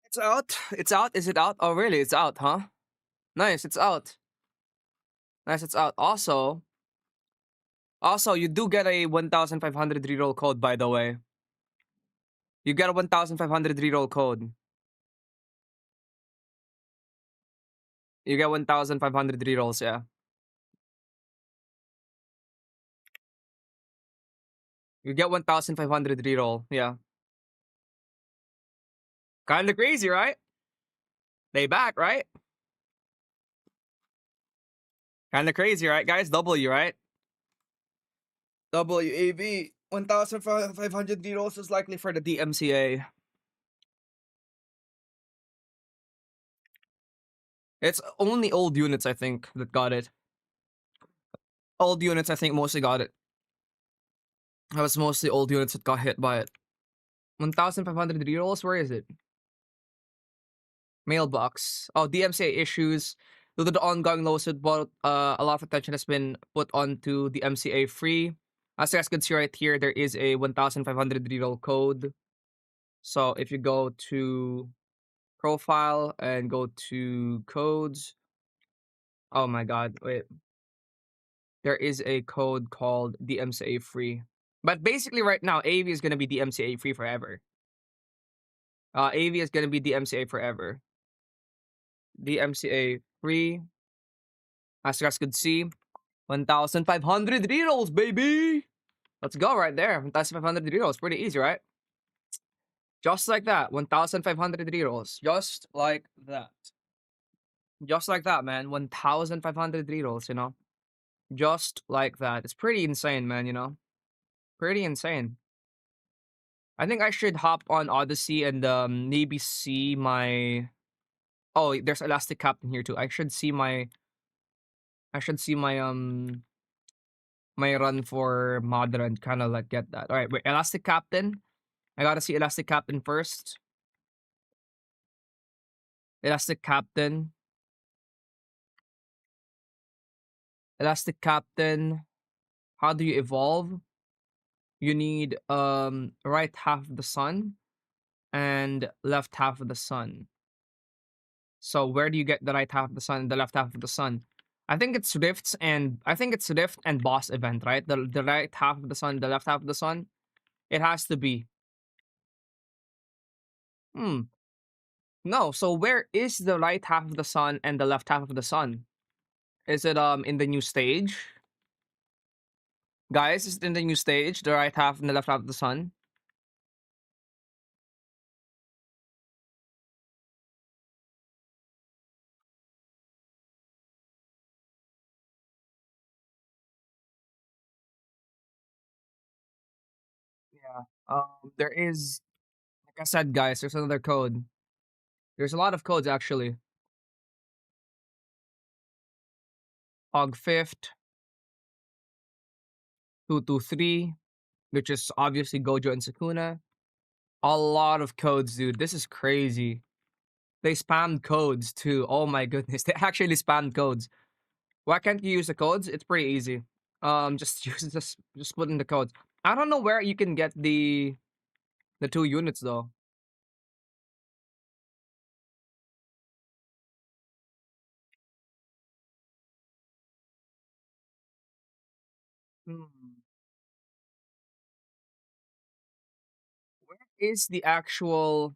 It's out. It's out. Is it out? Oh, really? It's out, huh? Nice. It's out. Nice. It's out. Also, you do get a 1,500 reroll code, by the way. You get a 1,500 reroll code. You get 1,500 rerolls, yeah. You get 1,500 reroll, yeah. Kinda crazy, right? They back, right? Kinda crazy, right, guys? W, right? WAV. 1,500 rerolls is likely for the DMCA. It's only old units, I think, that got it. Old units, I think, mostly got it. It was mostly old units that got hit by it. 1,500 rerolls? Where is it? Mailbox. Oh, DMCA issues. Due to the ongoing lawsuit, but a lot of attention has been put onto the MCA free. As you guys can see right here, there is a 1,500 reroll code. So if you go to profile and go to codes, oh my god, wait. There is a code called DMCA free. But basically right now, AV is gonna be DMCA free forever. AV is gonna be DMCA forever. DMCA free. As you guys could see, 1,500 rerolls, baby! Let's go right there. 1,500 rerolls. Pretty easy, right? Just like that. 1,500 rerolls. Just like that. Just like that, man. 1,500 rerolls, you know? Just like that. It's pretty insane, man, you know? Pretty insane. I think I should hop on Odyssey and maybe see my... Oh, there's Elastic Captain here too. I should see my... my run for Madra and kind of like get that. All right, wait, Elastic Captain. I gotta see Elastic Captain first. Elastic Captain. Elastic Captain. How do you evolve? You need right half of the sun and left half of the sun. So where do you get the right half of the sun and the left half of the sun? I think it's Rifts and Rift and boss event, right? The right half of the sun, the left half of the sun. It has to be. No, so where is the right half of the sun and the left half of the sun? Is it in the new stage? Guys, is it in the new stage, the right half and the left half of the sun? Yeah. There is, like I said, guys, there's another code. There's a lot of codes actually. Hog Fifth, 223, which is obviously Gojo and Sukuna. A lot of codes, dude. This is crazy. They spammed codes too. Oh my goodness. They actually spammed codes. Why can't you use the codes? It's pretty easy. Just use just put in the codes. I don't know where you can get the 2 units though. Hmm. Where is the actual?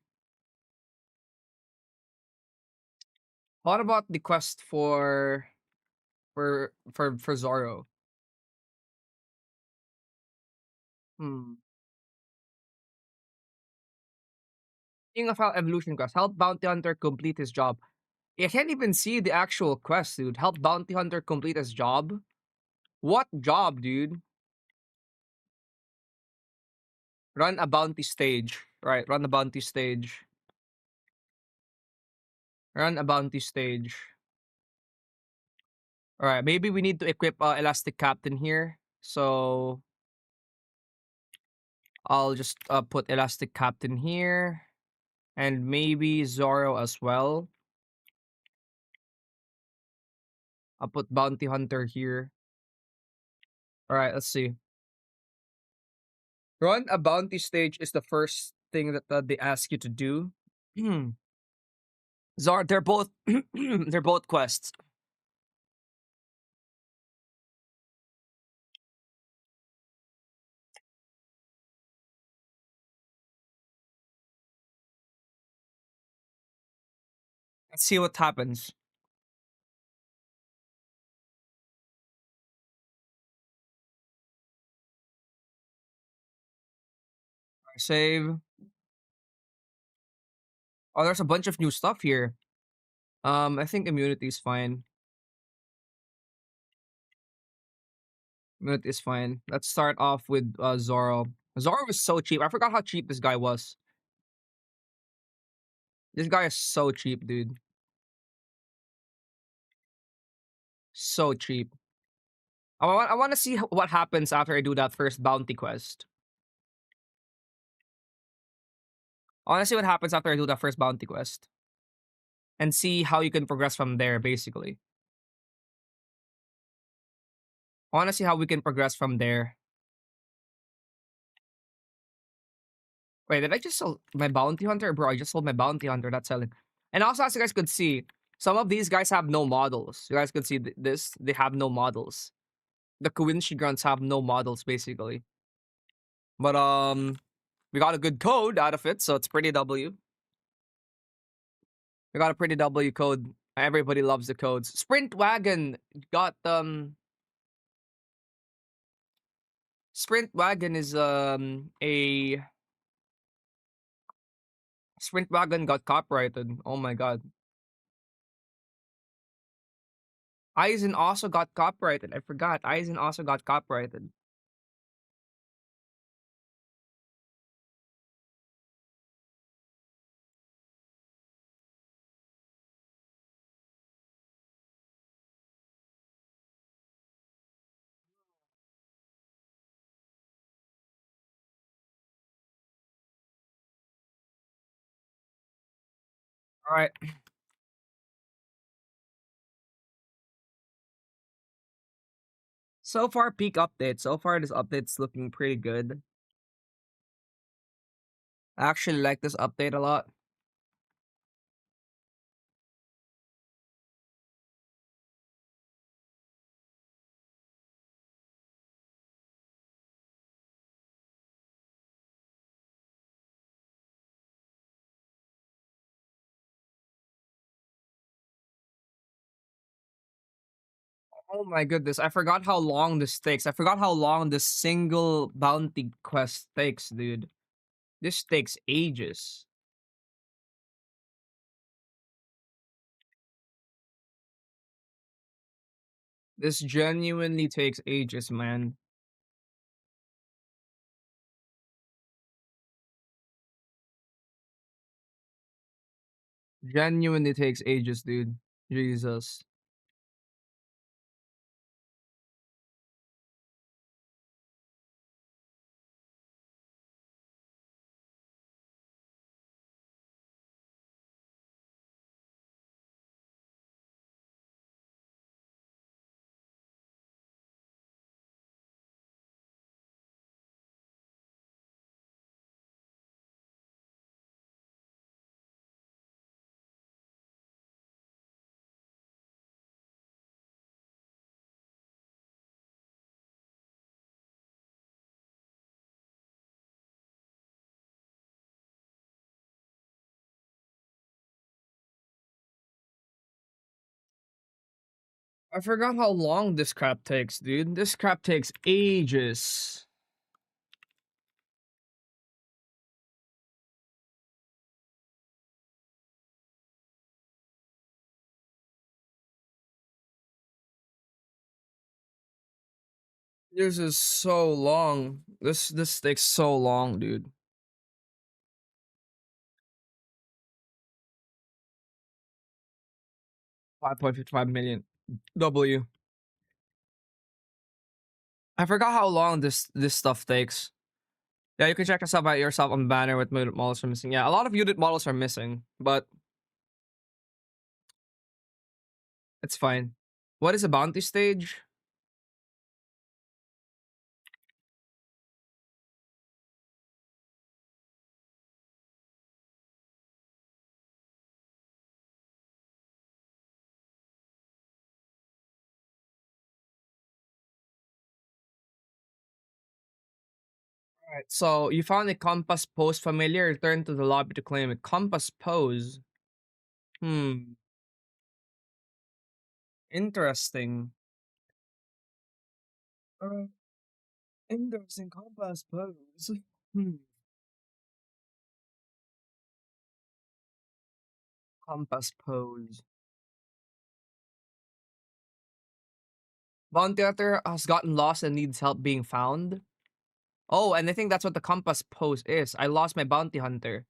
What about the quest for Zoro? Hmm. King of Hell Evolution quest. Help Bounty Hunter complete his job. I can't even see the actual quest, dude. Help Bounty Hunter complete his job. What job, dude? Run a bounty stage. Right, run a bounty stage. Run a bounty stage. Alright, maybe we need to equip Elastic Captain here. So I'll just put Elastic Captain here. And maybe Zoro as well. I'll put Bounty Hunter here. Alright, let's see. Run a bounty stage is the first thing that they ask you to do. Zoro, they're both they're both quests. Let's see what happens. Save. Oh, there's a bunch of new stuff here. I think immunity is fine. Immunity is fine. Let's start off with Zoro. Zoro was so cheap. I forgot how cheap this guy was. This guy is so cheap, dude. So cheap. I want to see what happens after I do that first bounty quest. I want to see what happens after I do that first bounty quest and see how you can progress from there. Basically, I want to see how we can progress from there. Wait, did I just sell my bounty hunter, bro? I just sold my bounty hunter. That's selling. And also, as you guys could see, some of these guys have no models. You guys could see this. They have no models. The Koinshi grunts have no models, basically. But we got a good code out of it, so it's pretty W. We got a pretty W code. Everybody loves the codes. Sprint Wagon got Sprint Wagon is a Sprint Wagon got copyrighted. Oh my god. Aizen also got copyrighted. I forgot. Aizen also got copyrighted. All right. So far, peak update. So far, this update's looking pretty good. I actually like this update a lot. Oh my goodness, I forgot how long this takes. I forgot how long this single bounty quest takes, dude. This takes ages. This genuinely takes ages, man. Genuinely takes ages, dude. Jesus. I forgot how long this crap takes, dude. This crap takes ages. This is so long. This takes so long, dude. 5.55 million. W. I forgot how long this stuff takes. Yeah, you can check us out by yourself on banner with unit models are missing. Yeah, a lot of unit models are missing, but it's fine. What is a bounty stage? Alright, so you found a compass pose familiar. Return to the lobby to claim it. Compass pose. Hmm. Interesting. Uh, Interesting compass pose. Hmm. Compass pose. Bounty hunter has gotten lost and needs help being found. Oh, and I think that's what the compass pose is. I lost my bounty hunter.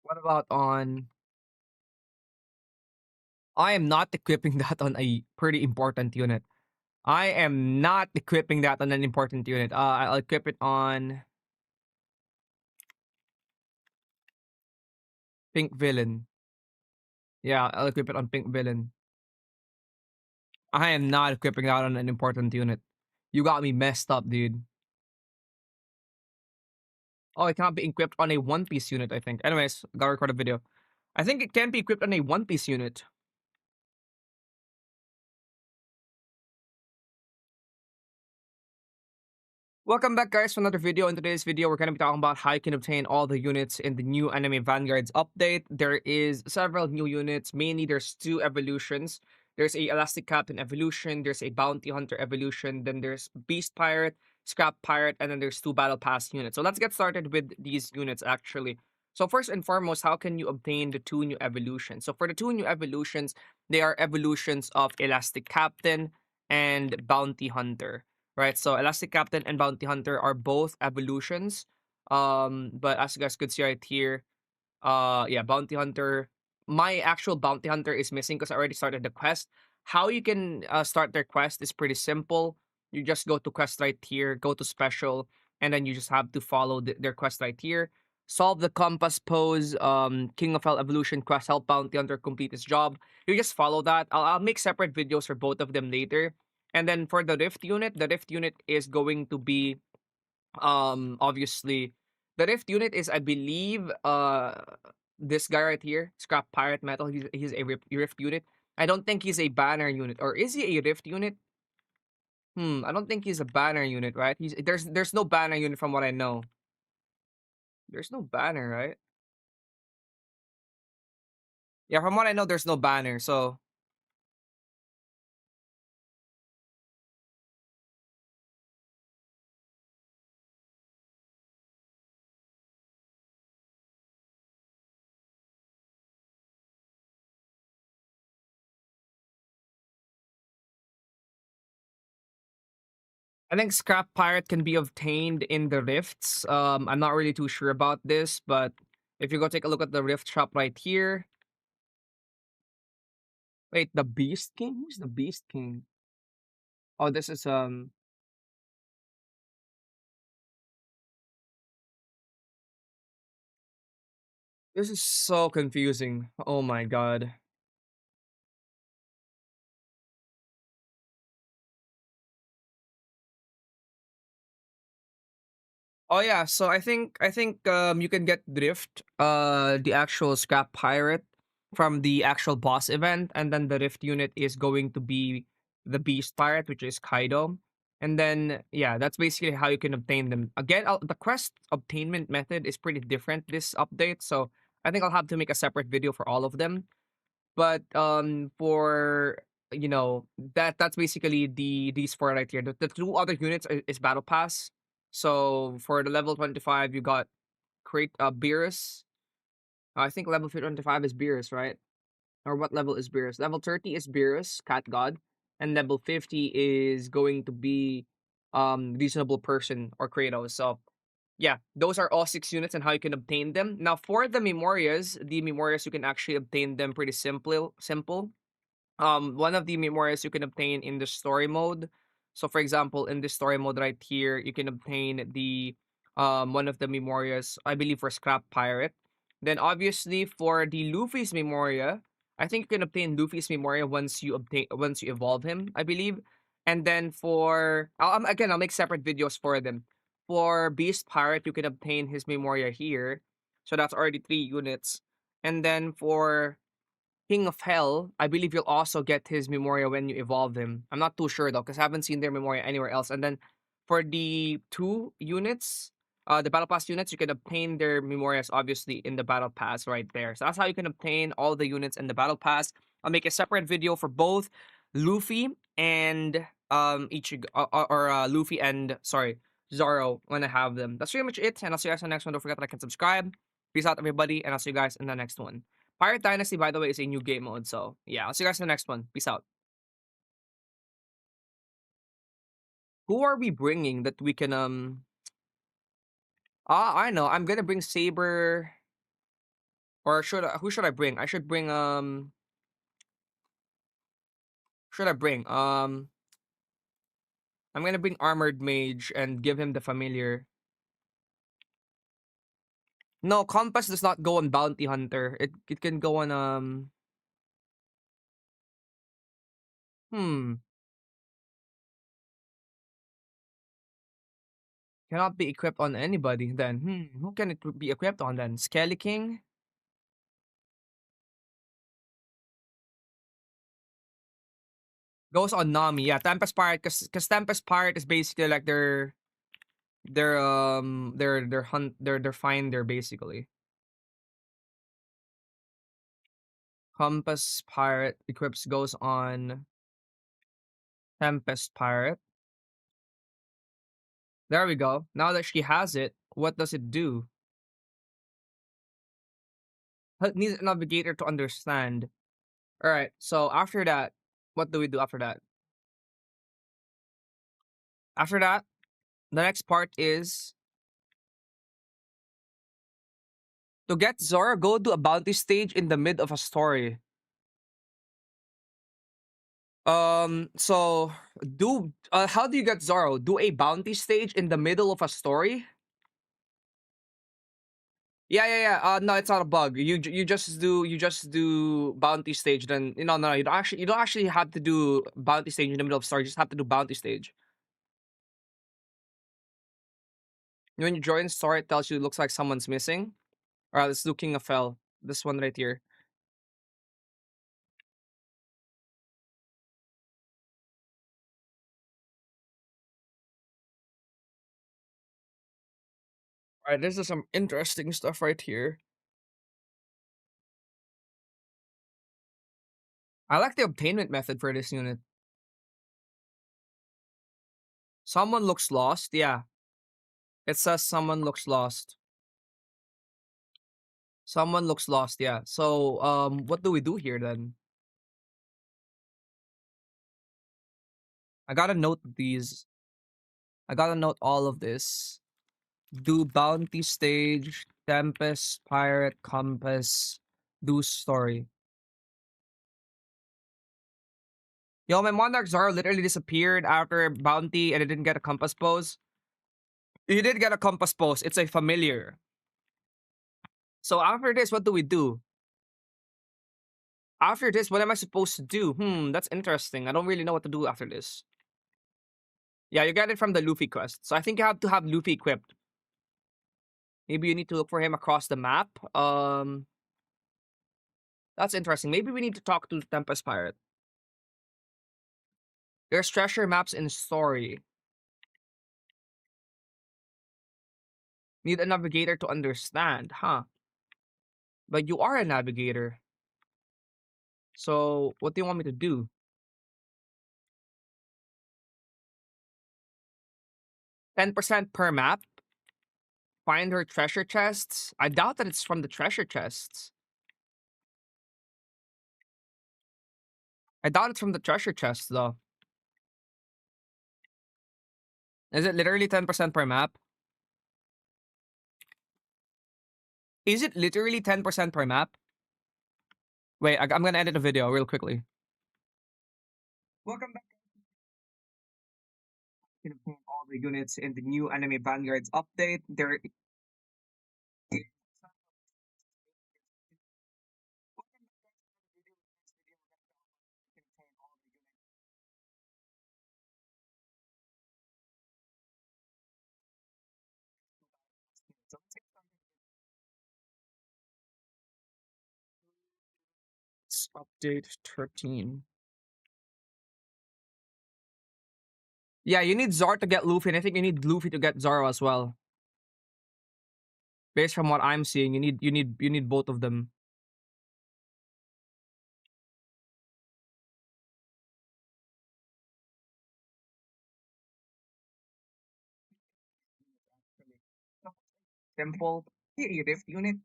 What about on I am not equipping that on a pretty important unit. I am not equipping that on an important unit. I'll equip it on pink villain. Yeah, I'll equip it on pink villain. I am not equipping that on an important unit. You got me messed up, dude. Oh, it cannot be equipped on a One Piece unit, I think. Anyways, gotta record a video. I think it can be equipped on a One Piece unit. Welcome back, guys, to another video. In today's video, we're going to be talking about how you can obtain all the units in the new Anime Vanguards update. There is several new units. Mainly, there's two evolutions. There's a Elastic Captain evolution. There's a Bounty Hunter evolution. Then there's Beast Pirate, Scrap Pirate, and then there's two Battle Pass units. So let's get started with these units, actually. So first and foremost, how can you obtain the two new evolutions? So for the two new evolutions, they are evolutions of Elastic Captain and Bounty Hunter, right? So Elastic Captain and Bounty Hunter are both evolutions. But as you guys could see right here, yeah, Bounty Hunter. My actual Bounty Hunter is missing because I already started the quest. How you can start their quest is pretty simple. You just go to quest right here, go to special, and then you just have to follow their quest right here. Solve the compass pose, King of Hell evolution quest, help Bounty Hunter complete his job. You just follow that. I'll make separate videos for both of them later. And then for the Rift unit is going to be obviously the Rift unit is, I believe, this guy right here, Scrap Pirate Metal. He's a Rift unit. I don't think he's a banner unit, or is he a Rift unit? I don't think he's a banner unit, right? There's no banner unit from what I know. There's no banner, right? Yeah, from what I know, there's no banner. So I think Scrap Pirate can be obtained in the Rifts. I'm not really too sure about this, but if you go take a look at the Rift shop right here. Wait, the Beast King? Who's the Beast King? Oh, this is this is so confusing. Oh my god. Oh yeah, so I think you can get Drift, the actual Scrap Pirate from the actual boss event, and then the Rift unit is going to be the Beast Pirate, which is Kaido. And then yeah, that's basically how you can obtain them. Again, the quest obtainment method is pretty different this update, so I think I'll have to make a separate video for all of them. But for that's basically these four right here. The two other units is battle pass. So for the level 25, you got create Beerus. I think level 25 is Beerus, right? Or what level is Beerus? Level 30 is Beerus, Cat God, and level 50 is going to be reasonable person or Kratos. So yeah, those are all six units and how you can obtain them. Now for the memorias you can actually obtain them pretty simple. One of the memorials you can obtain in the story mode. So for example, in the story mode right here, you can obtain the one of the memorials, I believe, for Scrap Pirate. Then obviously for the Luffy's memoria, I think you can obtain Luffy's memoria once you evolve him, I believe. And then for again, I'll make separate videos for them. For Beast Pirate, you can obtain his memoria here. So that's already three units. And then for King of Hell, I believe you'll also get his Memoria when you evolve him. I'm not too sure though, because I haven't seen their Memoria anywhere else. And then for the two units, the Battle Pass units, you can obtain their Memorias obviously in the Battle Pass right there. So that's how you can obtain all the units in the Battle Pass. I'll make a separate video for both Luffy and Luffy and sorry, Zoro when I have them. That's pretty much it, and I'll see you guys in the next one. Don't forget to like and subscribe. Peace out, everybody, and I'll see you guys in the next one. Pirate Dynasty, by the way, is a new game mode. So yeah, I'll see you guys in the next one. Peace out. Who are we bringing that we can I know. I'm gonna bring Saber. Or who should I bring? I should bring should I bring? I'm gonna bring Armored Mage and give him the familiar. No, Compass does not go on Bounty Hunter. It can go on hmm. Cannot be equipped on anybody then. Who can it be equipped on then? Skelly King? Goes on Nami. Yeah, Tempest Pirate cause Tempest Pirate is basically like their finder basically. Compass Pirate equips goes on Tempest Pirate. There we go. Now that she has it, what does it do? It needs a navigator to understand. Alright, so after that, what do we do after that? After that, the next part is to get Zora, go to a bounty stage in the mid of a story. So do how do you get Zoro? Do a bounty stage in the middle of a story? Yeah. No, it's not a bug. You just do bounty stage. Then no, you don't actually have to do bounty stage in the middle of story. You just have to do bounty stage. When you join story, it tells you it looks like someone's missing. Alright, let's do King of Hell. This one right here. Alright, this is some interesting stuff right here. I like the obtainment method for this unit. Someone looks lost. Yeah, it says someone looks lost. Someone looks lost. Yeah. So what do we do here then? I gotta note these. I gotta note all of this. Do bounty stage, Tempest, Pirate, Compass, do story. Yo, my Monarch Zara literally disappeared after bounty and it didn't get a compass pose. He did get a compass pose. It's a familiar. So after this, what do we do? After this, what am I supposed to do? That's interesting. I don't really know what to do after this. Yeah, you get it from the Luffy quest. So I think you have to have Luffy equipped. Maybe you need to look for him across the map. That's interesting. Maybe we need to talk to Tempest Pirate. There's treasure maps in story. Need a navigator to understand, huh? But you are a navigator. So what do you want me to do? 10% per map? Find her treasure chests? I doubt that it's from the treasure chests. I doubt it's from the treasure chests, though. Is it literally 10% per map? Is it literally 10% per map? Wait, I'm gonna edit the video real quickly. Welcome back. You know, all the units in the new Anime Vanguards update. There. It's update 13. Yeah, you need Zar to get Luffy, and I think you need Luffy to get Zoro as well. Based from what I'm seeing, you need both of them. Simple Rift unit.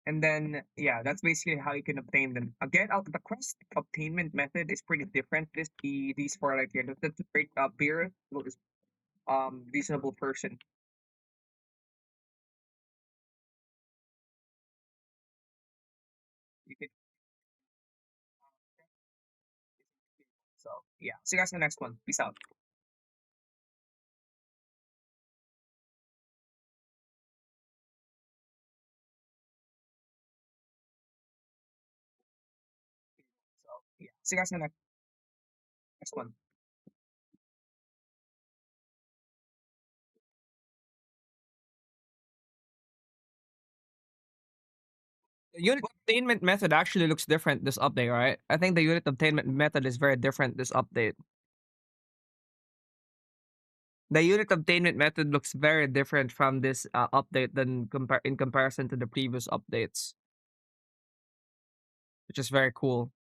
And then yeah, that's basically how you can obtain them. Again, the quest obtainment method is pretty different. These four right here. The great beer is reasonable person. So yeah, see you guys in the next one. Peace out. So yeah, see you guys in the next one. The unit obtainment method actually looks different this update, right? I think the unit obtainment method is very different this update. The unit obtainment method looks very different from this update than in comparison to the previous updates, which is very cool.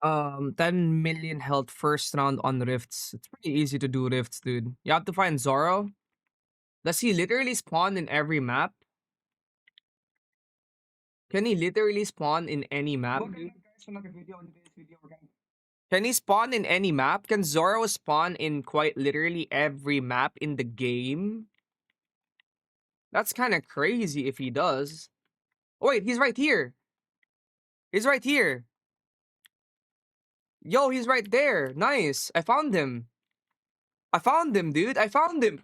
Um, 10 million health first round on rifts. It's pretty easy to do rifts, dude. You have to find Zoro. Does he literally spawn in every map? Can he literally spawn in any map? Can he spawn in any map? Can Zoro spawn in quite literally every map in the game? That's kind of crazy if he does. Oh, wait, he's right here. He's right here. Yo, he's right there. Nice. I found him. I found him, dude. I found him.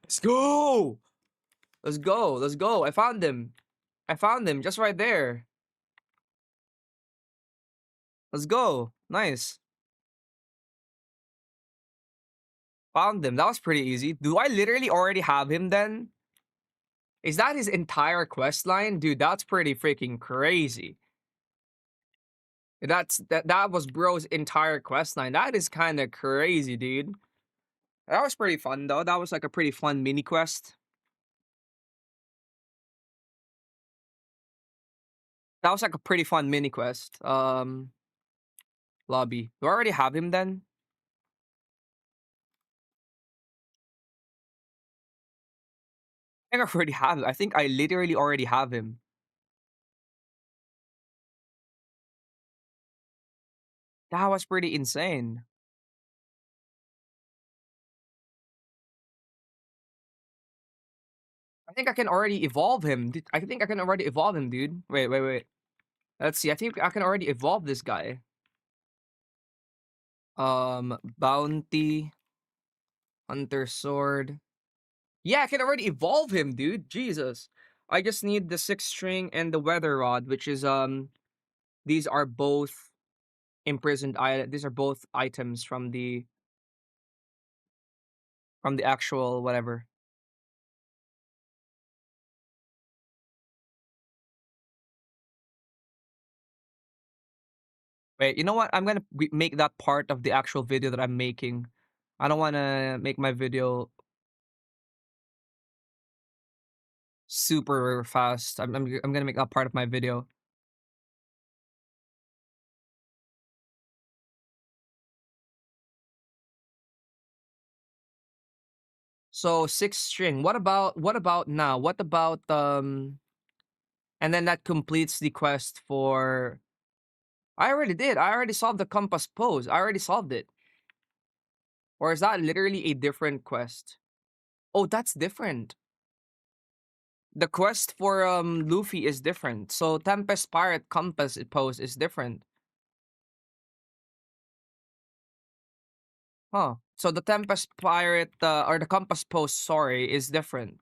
Let's go. Let's go. Let's go. I found him. I found him just right there. Let's go. Nice. Found him. That was pretty easy. Do I literally already have him then? Is that his entire quest line? Dude, that's pretty freaking crazy. That was bro's entire quest line. That is kind of crazy, dude. That was pretty fun though. That was like a pretty fun mini quest. That was like a pretty fun mini quest. Lobby. Do I already have him then? I think I already have him. I think I literally already have him. That was pretty insane. I think I can already evolve him. I think I can already evolve him, dude. Wait, wait, wait. Let's see. I think I can already evolve this guy. Bounty, Hunter Sword. Yeah, I can already evolve him, dude. Jesus. I just need the sixth string and the weather rod, which is these are both imprisoned these are both items from the actual whatever. Wait, you know what? I'm gonna make that part of the actual video that I'm making. I don't want to make my video super fast. I'm gonna make that part of my video. So sixth string. What about now? What about and then that completes the quest for I already did. I already solved the compass pose. I already solved it. Or is that literally a different quest? Oh, that's different. The quest for Luffy is different. So Tempest Pirate Compass pose is different. Huh. So the Tempest Pirate or the Compass pose, sorry, is different.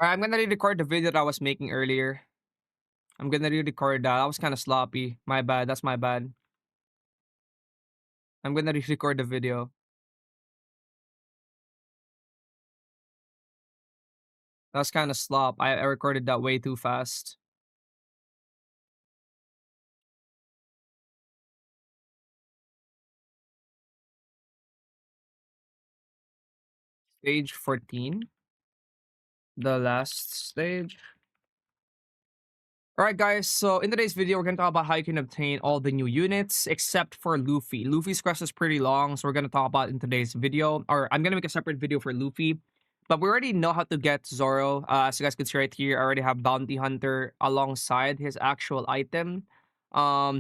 Alright, I'm gonna re-record the video that I was making earlier. I'm gonna re-record that. That was kind of sloppy. My bad. That's my bad. I'm gonna re-record the video. That's kind of slop. I recorded that way too fast. Stage 14, the last stage. Alright guys, so in today's video, we're gonna talk about how you can obtain all the new units, except for Luffy. Luffy's quest is pretty long, so we're gonna talk about it in today's video. Or I'm gonna make a separate video for Luffy. But we already know how to get Zoro. As you guys can see right here, I already have Bounty Hunter alongside his actual item.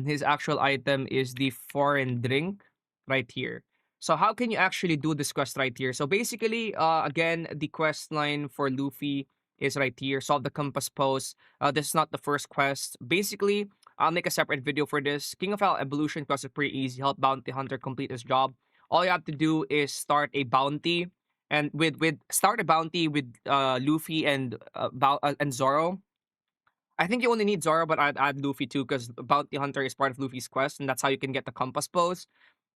His actual item is the foreign drink right here. So how can you actually do this quest right here? So basically, again, the quest line for Luffy is right here. Solve the compass pose. This is not the first quest. Basically, I'll make a separate video for this. King of Hell Evolution quest is pretty easy. Help Bounty Hunter complete his job. All you have to do is start a bounty, and with start a bounty with Luffy and Zoro. I think you only need Zoro, but I'd add Luffy too because Bounty Hunter is part of Luffy's quest, and that's how you can get the compass pose.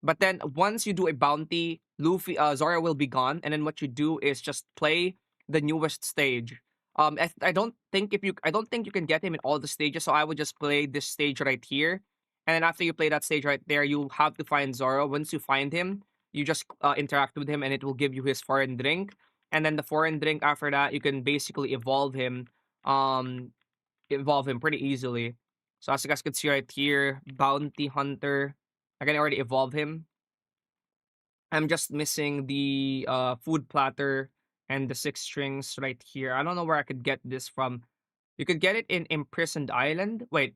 But then once you do a bounty, Zoro will be gone, and then what you do is just play the newest stage. I don't think you can get him in all the stages, so I would just play this stage right here, and then after you play that stage right there, you have to find Zoro. Once you find him, you just interact with him, and it will give you his foreign drink. And then the foreign drink after that, you can basically um evolve him pretty easily. So as you guys can see right here, Bounty Hunter. I can already evolve him. I'm just missing the food platter and the 6 strings right here. I don't know where I could get this from. You could get it in Imprisoned Island. Wait,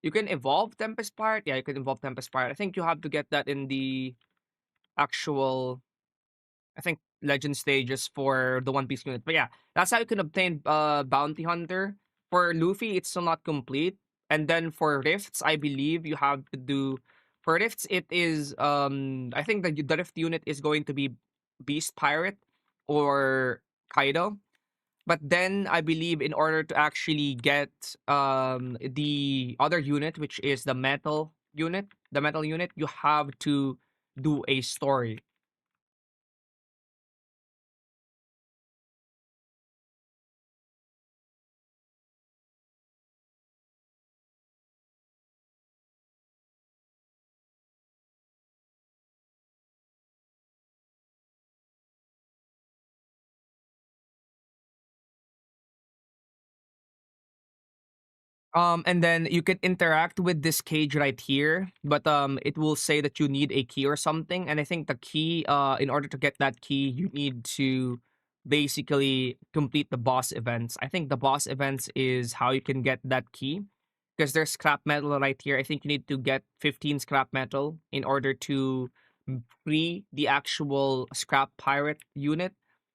you can evolve Tempest Pirate? Yeah, you can evolve Tempest Pirate. I think you have to get that in the actual, I think, legend stages for the One Piece unit. But yeah, that's how you can obtain Bounty Hunter. For Luffy, it's still not complete. And then for Rifts, I believe you have to do for Rifts, it is I think the Rift unit is going to be Beast Pirate or Kaido. But then I believe in order to actually get the other unit, which is the metal unit, you have to do a story. And then you can interact with this cage right here, but it will say that you need a key or something. And I think the key, in order to get that key, you need to basically complete the boss events. I think the boss events is how you can get that key, because there's scrap metal right here. I think you need to get 15 scrap metal in order to free the actual scrap pirate unit.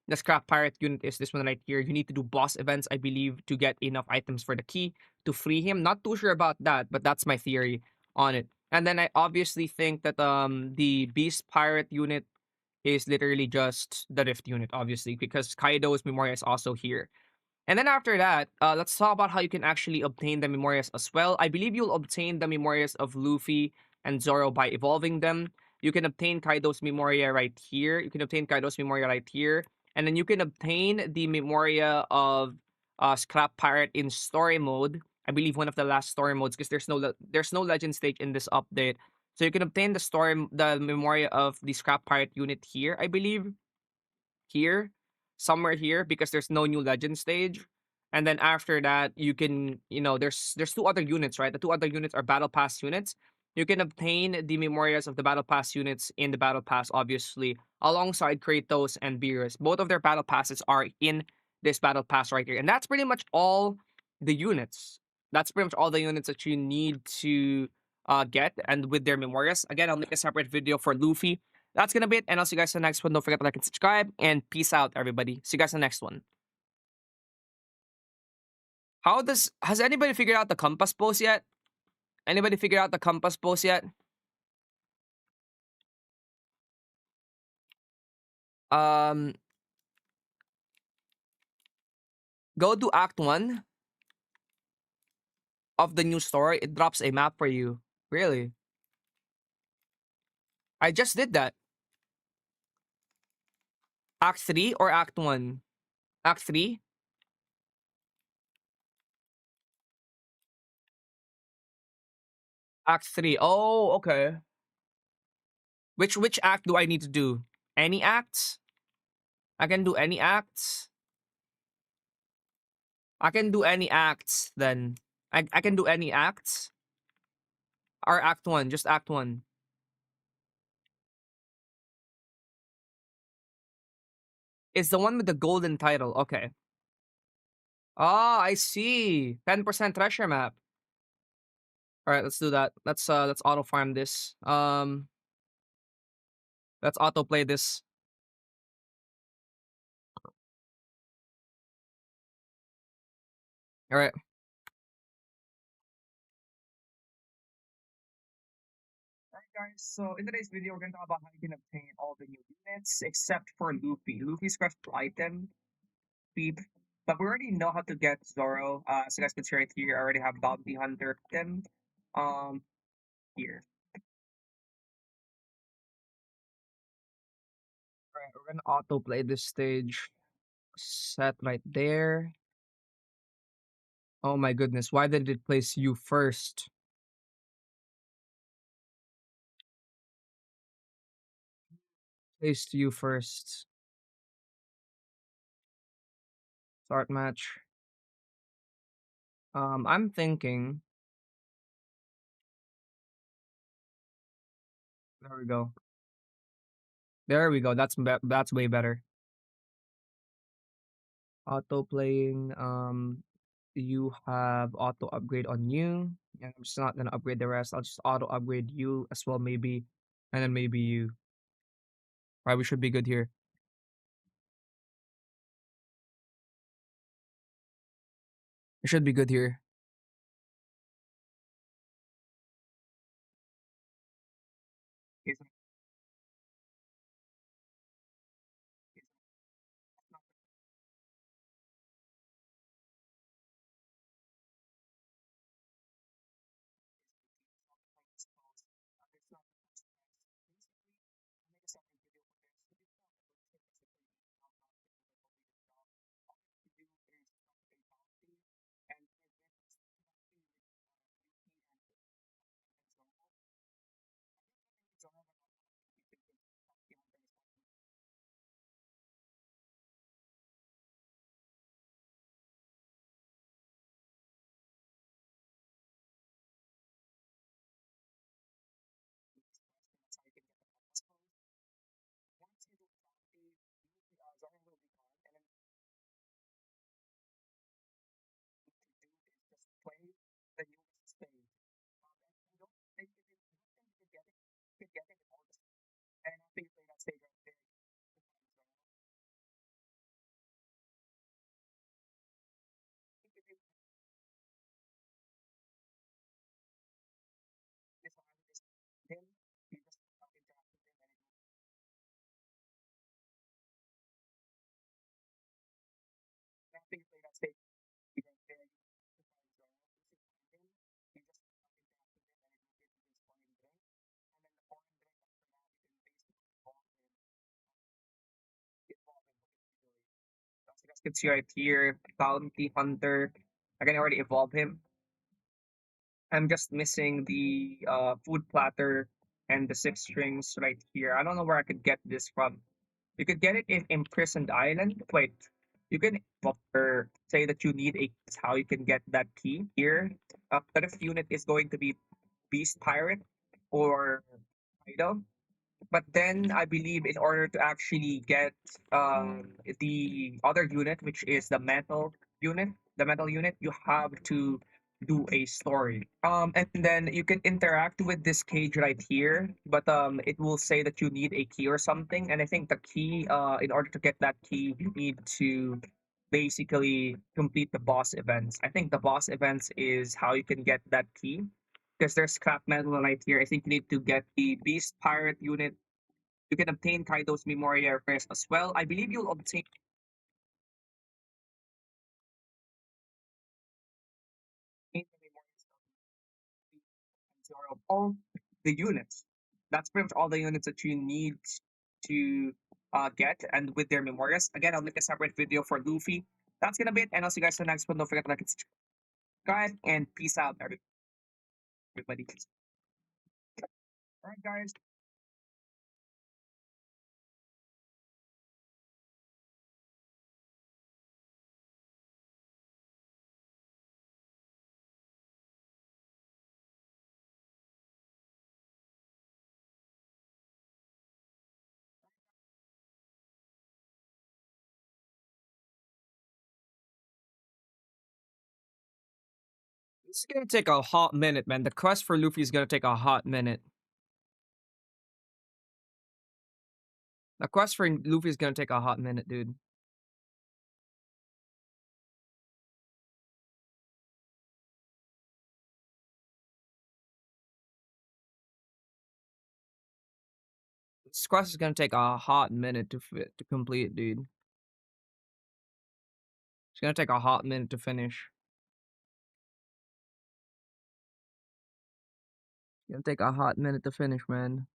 The scrap pirate unit is this one right here. You need to do boss events, I believe, to get enough items for the key to free him. Not too sure about that, but that's my theory on it. And then I obviously think that the Beast Pirate unit is literally just the Rift unit, obviously, because Kaido's Memoria is also here. And then after that, let's talk about how you can actually obtain the Memorias as well. I believe you'll obtain the Memorias of Luffy and Zoro by evolving them. You can obtain Kaido's Memoria right here. You can obtain Kaido's Memoria right here. And then you can obtain the Memoria of Scrap Pirate in story mode. I believe one of the last story modes, because there's no legend stage in this update. So you can obtain the Memoria of the Scrap Pirate unit here, I believe here, somewhere here, because there's no new legend stage. And then after that, you can, there's two other units, right? The two other units are battle pass units. You can obtain the memorias of the battle pass units in the battle pass, obviously, alongside Kratos and Beerus. Both of their battle passes are in this battle pass right here. And that's pretty much all the units. That's pretty much all the units that you need to get, and with their memorias. Again, I'll make a separate video for Luffy. That's gonna be it, and I'll see you guys in the next one. Don't forget to like and subscribe, and peace out, everybody. See you guys in the next one. Has anybody figured out the compass pose yet? Anybody figured out the compass pose yet? Um, go to Act 1 of the new story. It drops a map for you. Really? I just did that. Act 3 or Act 1? Act 3? Act 3. Oh, okay. Which act do I need to do? Any acts? I can do any acts. I can do any acts then. I can do any acts. Or act one, just act one. It's the one with the golden title. Okay. Ah, I see. 10% treasure map. All right, let's do that. Let's auto farm this. Let's auto play this. All right. Alright guys, so in today's video we're gonna talk about how you can obtain all the new units except for Luffy. Luffy's crushable item, beep. But we already know how to get Zoro. So you guys can see right here, I already have Bounty Hunter item. Here. Alright, we're gonna auto play this stage. Set right there. Oh my goodness, why did it place you first? Placed you first. Start match. I'm thinking. There we go. There we go. That's way better. Auto playing. You have auto upgrade on you, and I'm just not gonna upgrade the rest. I'll just auto upgrade you as well, maybe, and then maybe you. Right, we should be good here. We should be good here. Yes, yes, you guys can see right here, Bounty Hunter. I can already evolve him. I'm just missing the food platter and the 6 strings right here. I don't know where I could get this from. You could get it in Imprisoned Island. Wait, you can or say that you need a how you can get that key here. But if unit is going to be Beast Pirate or Idol. But then I believe in order to actually get the other unit, which is the metal unit, you have to do a story. And then you can interact with this cage right here, but it will say that you need a key or something. And I think the key, in order to get that key, you need to basically complete the boss events. I think the boss events is how you can get that key because there's scrap metal right here. I think you need to get the Beast Pirate unit. You can obtain Kaido's Memoria first as well. I believe you'll obtain the Memorias and Zoro. All the units. That's pretty much all the units that you need to get, and with their Memorias. Again, I'll make a separate video for Luffy. That's gonna be it, and I'll see you guys in the next one. Don't forget to like and subscribe, and peace out, everybody. All right, guys. This is gonna take a hot minute, man. The quest for Luffy is gonna take a hot minute. The quest for Luffy is gonna take a hot minute, dude. This quest is gonna take a hot minute to complete, dude. It's gonna take a hot minute to finish. It's gonna take a hot minute to finish, man.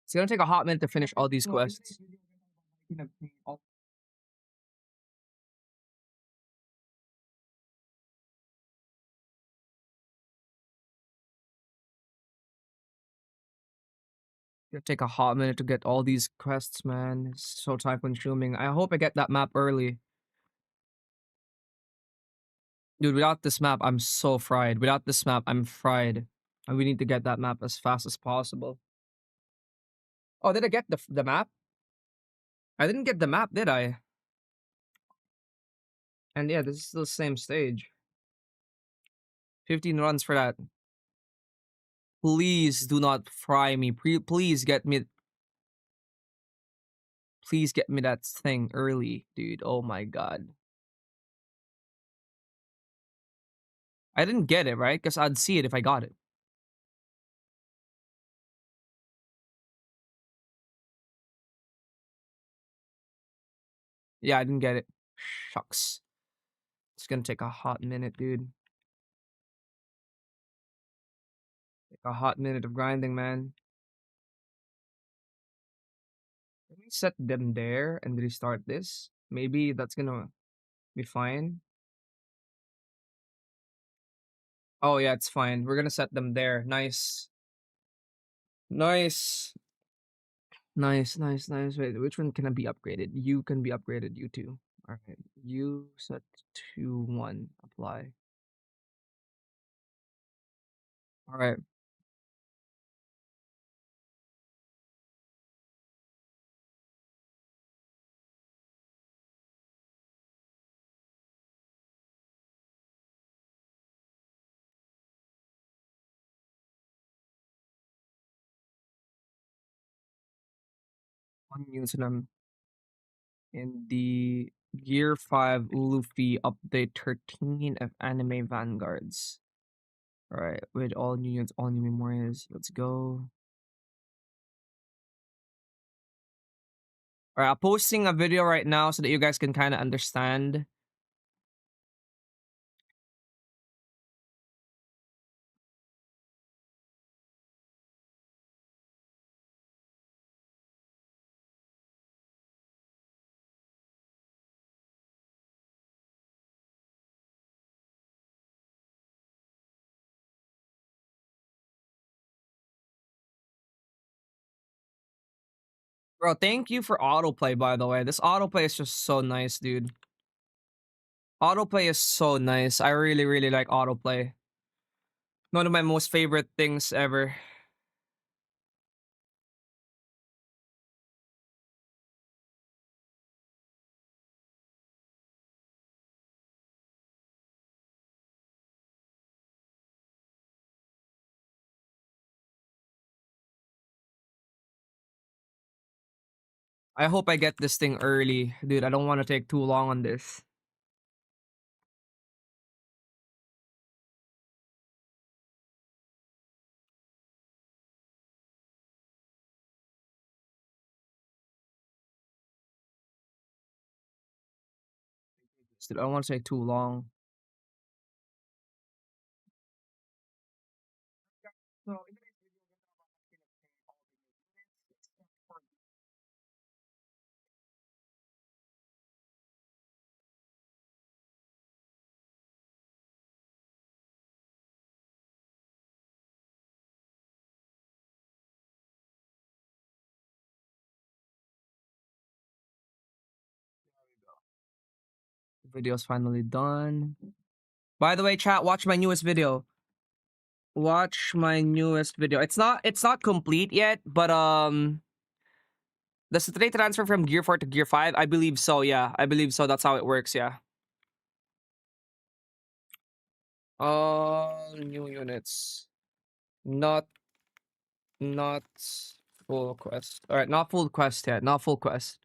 It's gonna take a hot minute to finish all these quests. It'll take a hot minute to get all these quests, man. It's so time consuming. I hope I get that map early. Dude, without this map, I'm so fried. Without this map, I'm fried. And we need to get that map as fast as possible. Oh, did I get the map? I didn't get the map, did I? And yeah, this is the same stage. 15 runs for that. Please do not fry me. Please get me. Please get me that thing early, dude. Oh my god. I didn't get it, right? Because I'd see it if I got it. Yeah, I didn't get it. Shucks. It's gonna take a hot minute, dude. Take a hot minute of grinding, man. Let me set them there and restart this. Maybe that's gonna be fine. Oh yeah, it's fine. We're gonna set them there. Nice. Nice. Nice, nice, nice. Wait, which one can I be upgraded? You can be upgraded, you too. Alright. You set to 1. Apply. Alright. One news in the Year 5 Luffy update 13 of Anime Vanguards. Alright, with all new units, all new memories. Let's go. Alright, I'm posting a video right now so that you guys can kind of understand. Bro, thank you for autoplay, by the way. This autoplay is just so nice, dude. Autoplay is so nice. I really, really like autoplay. One of my most favorite things ever. I hope I get this thing early. Dude, I don't want to take too long on this. Dude, I don't want to take too long. So, the video's finally done. By the way, chat, watch my newest video. Watch my newest video. It's not complete yet, but Does the trait transfer from Gear 4 to Gear 5? I believe so, yeah. I believe so. That's how it works, yeah. New units. Not not full quest. Alright, not full quest yet. Not full quest.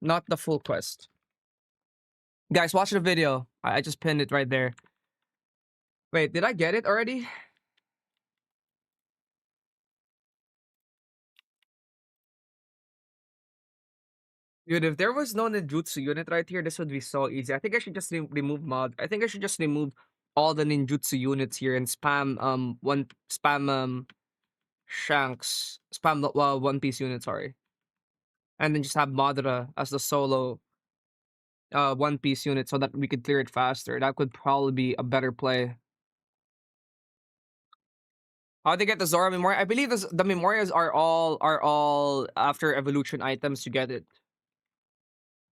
Not the full quest. Guys, watch the video. I just pinned it right there. Wait, did I get it already? Dude, if there was no ninjutsu unit right here, this would be so easy. I think I should just remove mod. I think I should just remove all the ninjutsu units here and spam Shanks, spam the One Piece unit, sorry. And then just have Madara as the solo One Piece unit so that we could clear it faster. That could probably be a better play. How they get the Zoro Memoria? I believe the Memorias are all after evolution items. You get it.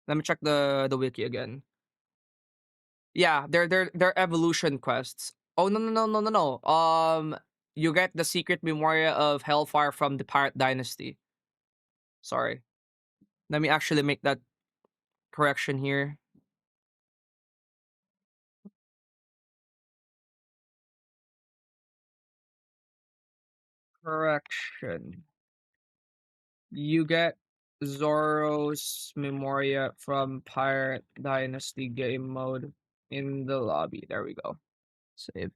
Let me check the wiki again. Yeah, they're evolution quests. Oh no no no no no no. You get the secret Memoria of Hellfire from the Pirate Dynasty. Sorry. Let me actually make that correction here. Correction. You get Zoro's Memoria from Pirate Dynasty game mode in the lobby. There we go. Save.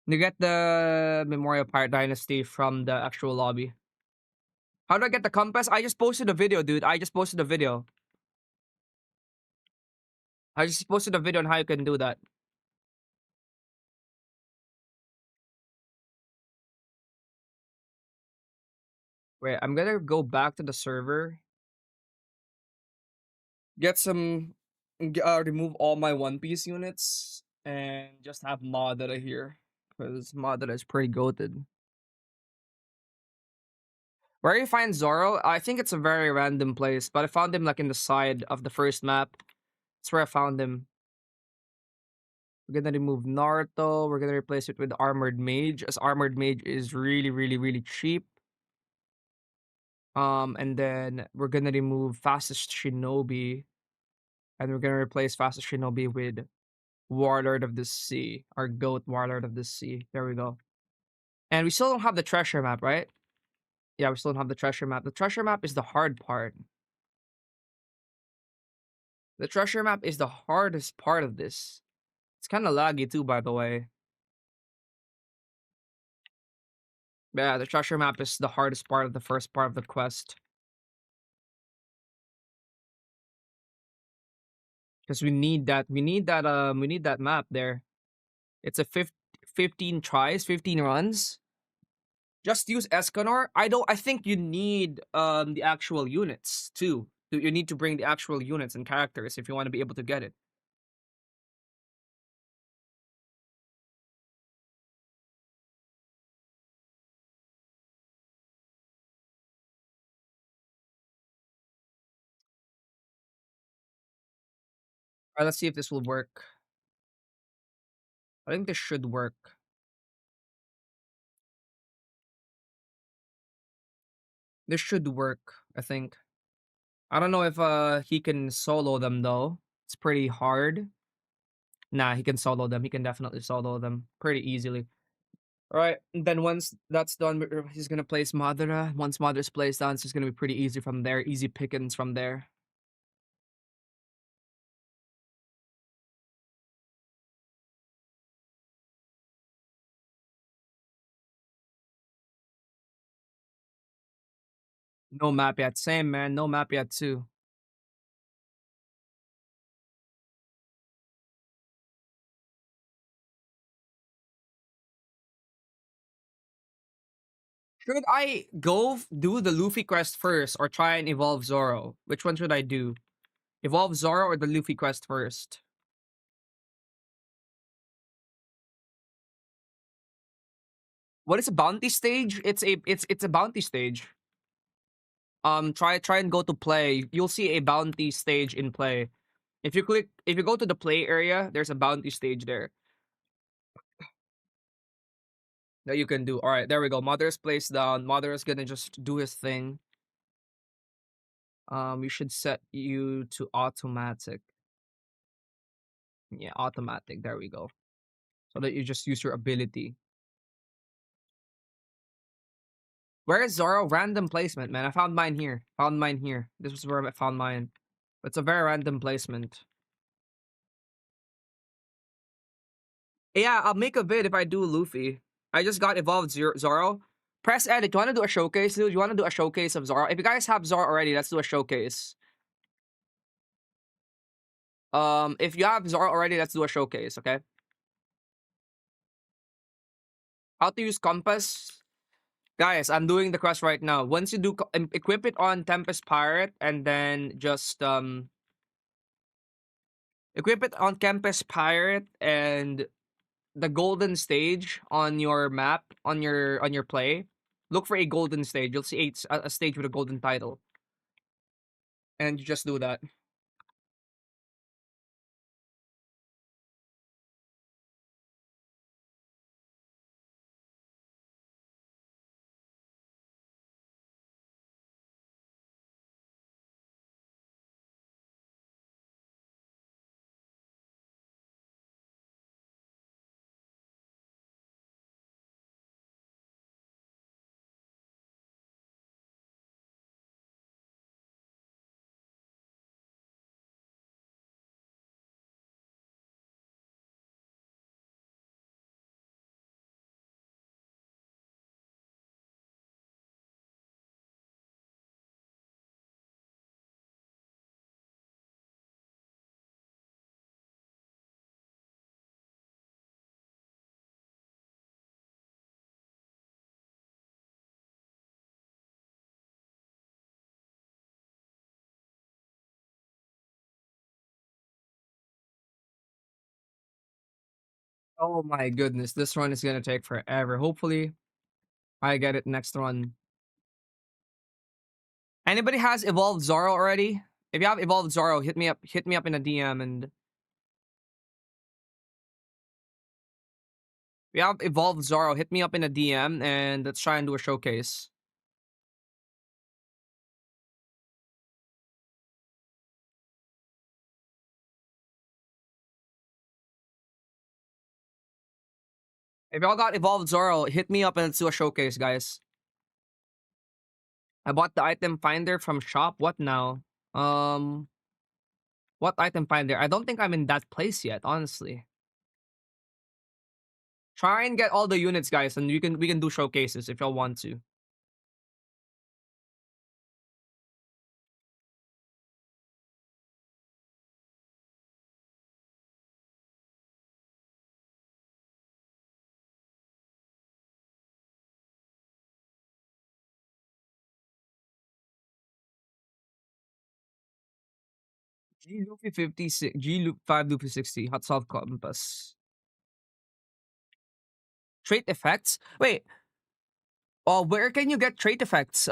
You get the Memoria Pirate Dynasty from the actual lobby. How do I get the compass? I just posted a video, dude. I just posted a video. I just posted a video on how you can do that. Wait, I'm gonna go back to the server. Get some, remove all my One Piece units and just have Madara here. Because Madara is pretty goated. Where you find Zoro? I think it's a very random place, but I found him like in the side of the first map. That's where I found him. We're gonna remove Naruto. We're gonna replace it with Armored Mage, as Armored Mage is really, really, really cheap. And then we're gonna remove Fastest Shinobi, and we're gonna replace Fastest Shinobi with Warlord of the Sea, our GOAT Warlord of the Sea. There we go. And we still don't have the treasure map, right? Yeah, we still don't have the treasure map. The treasure map is the hard part. The treasure map is the hardest part of this. It's kind of laggy too, by the way. But yeah, the treasure map is the hardest part of the first part of the quest. Because we need that. We need that map there. It's a 15 tries, 15 runs. Just use Escanor. I think you need the actual units too. You need to bring the actual units and characters if you want to be able to get it. Alright, let's see if this will work. I think this should work. This should work, I think. I don't know if he can solo them though. It's pretty hard. Nah, he can solo them. He can definitely solo them pretty easily. All right, and then once that's done, he's gonna place Madara. Once Madara's placed down, it's just gonna be pretty easy from there. Easy pickings from there. No map yet. Same, man. No map yet too. Should I go do the Luffy quest first or try and evolve Zoro? Which one should I do? Evolve Zoro or the Luffy quest first? What is a bounty stage? It's a bounty stage. Try and go to play. You'll see a bounty stage in play. If you go to the play area, there's a bounty stage there that you can do. All right, there we go. Mother's placed down. Mother's gonna just do his thing. You should set you to automatic. Yeah, automatic. There we go. So that you just use your ability. Where is Zoro? Random placement, man. I found mine here. Found mine here. This was where I found mine. It's a very random placement. Yeah, I'll make a vid if I do Luffy. I just got evolved Zoro. Press edit. You want to do a showcase, dude? You want to do a showcase of Zoro? If you guys have Zoro already, let's do a showcase. If you have Zoro already, let's do a showcase, okay? How to use compass? Guys, I'm doing the quest right now. Once you do equip it on Tempest Pirate and then just equip it on Tempest Pirate and the golden stage on your map on your play. Look for a golden stage. You'll see a stage with a golden title. And you just do that. Oh my goodness, this run is gonna take forever. Hopefully, I get it next run. Anybody has evolved Zoro already? If you have evolved Zoro, hit me up. Hit me up in a DM. And if you have evolved Zoro, hit me up in a DM and let's try and do a showcase. If y'all got evolved Zoro, hit me up and let's do a showcase, guys. I bought the item finder from shop. What now? Um, what item finder? I don't think I'm in that place yet, honestly. Try and get all the units, guys, and we can do showcases if y'all want to. G Luffy 56, G Loop 5 Luffy 60, Hot Solve Compass. Trait effects? Wait, where can you get trait effects?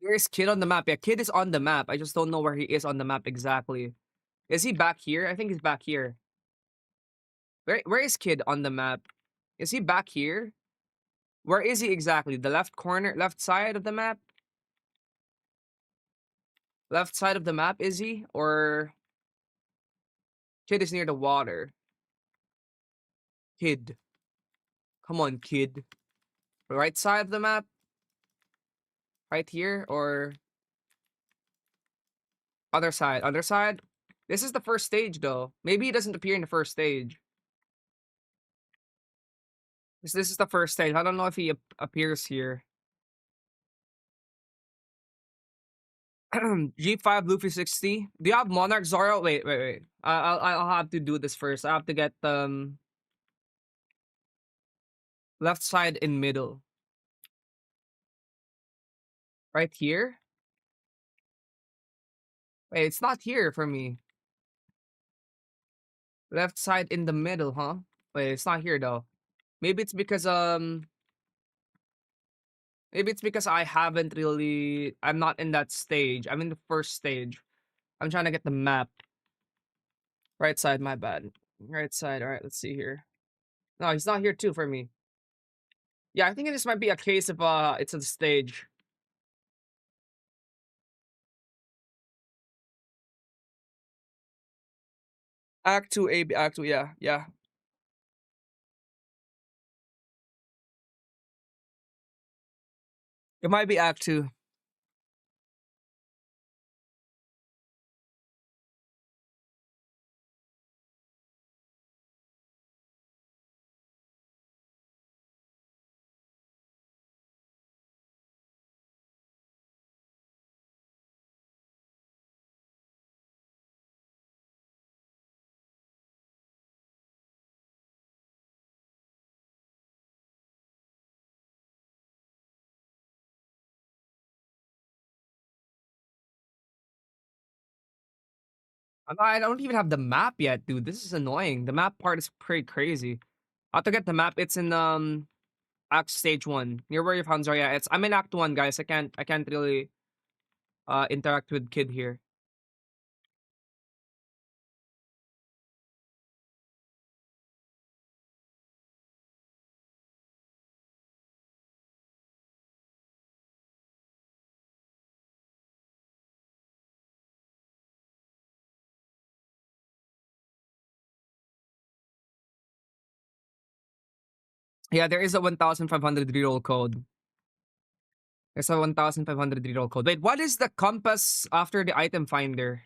There's Kid on the map. Yeah, Kid is on the map. I just don't know where he is on the map exactly. Is he back here? I think he's back here. Where is Kid on the map? Is he back here? Where is he exactly? The left corner, left side of the map? Left side of the map, is he? Or Kid is near the water? Kid. Come on, Kid. Right side of the map? Right here? Or other side? Other side? This is the first stage, though. Maybe he doesn't appear in the first stage. This is the first stage. I don't know if he appears here. G5 Luffy 60. Do you have Monarch Zoro? Wait. I'll have to do this first. I have to get left side in middle. Right here? Wait, it's not here for me. Left side in the middle, huh? Wait, it's not here though. Maybe it's because maybe it's because I'm not in that stage. I'm in the first stage. I'm trying to get the map. Right side, my bad. Right side. All right, let's see here. No, he's not here too for me. Yeah, I think this might be a case of it's a stage. Act 2 A Act 2, yeah. It might be Act 2. I don't even have the map yet, dude. This is annoying. The map part is pretty crazy. I have to get the map. It's in Act Stage 1. Near where your funds are. Yeah, I'm in Act 1, guys. I can't really interact with kid here. Yeah, there is a 1,500 reroll code. There's a 1,500 reroll code. Wait, what is the compass after the item finder?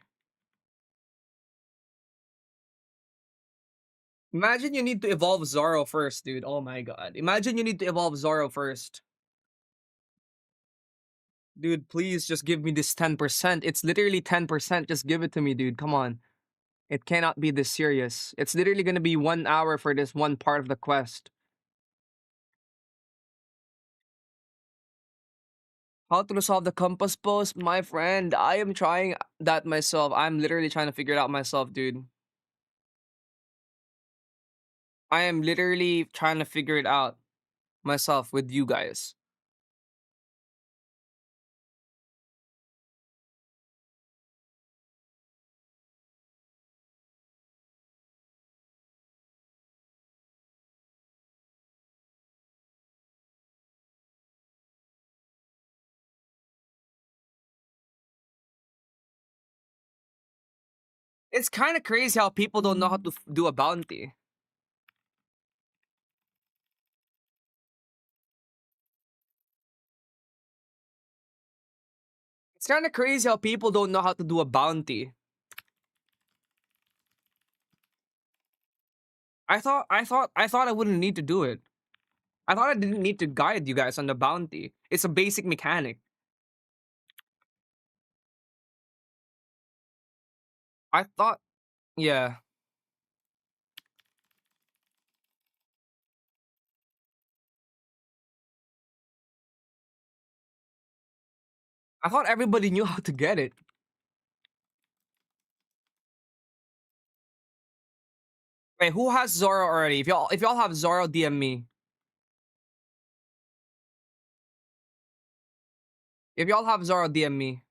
Imagine you need to evolve Zoro first, dude. Oh my god. Imagine you need to evolve Zoro first. Dude, please just give me this 10%. It's literally 10%. Just give it to me, dude. Come on. It cannot be this serious. It's literally gonna be 1 hour for this one part of the quest. How to resolve the compass post? My friend, I am trying that myself. I'm literally trying to figure it out myself, dude. I am literally trying to figure it out myself with you guys. It's kind of crazy how people don't know how to do a bounty. It's kind of crazy how people don't know how to do a bounty. I thought I wouldn't need to do it. I thought I didn't need to guide you guys on the bounty. It's a basic mechanic. I thought, yeah. I thought everybody knew how to get it. Wait, who has Zoro already? If y'all have Zoro, DM me. If y'all have Zoro, DM me.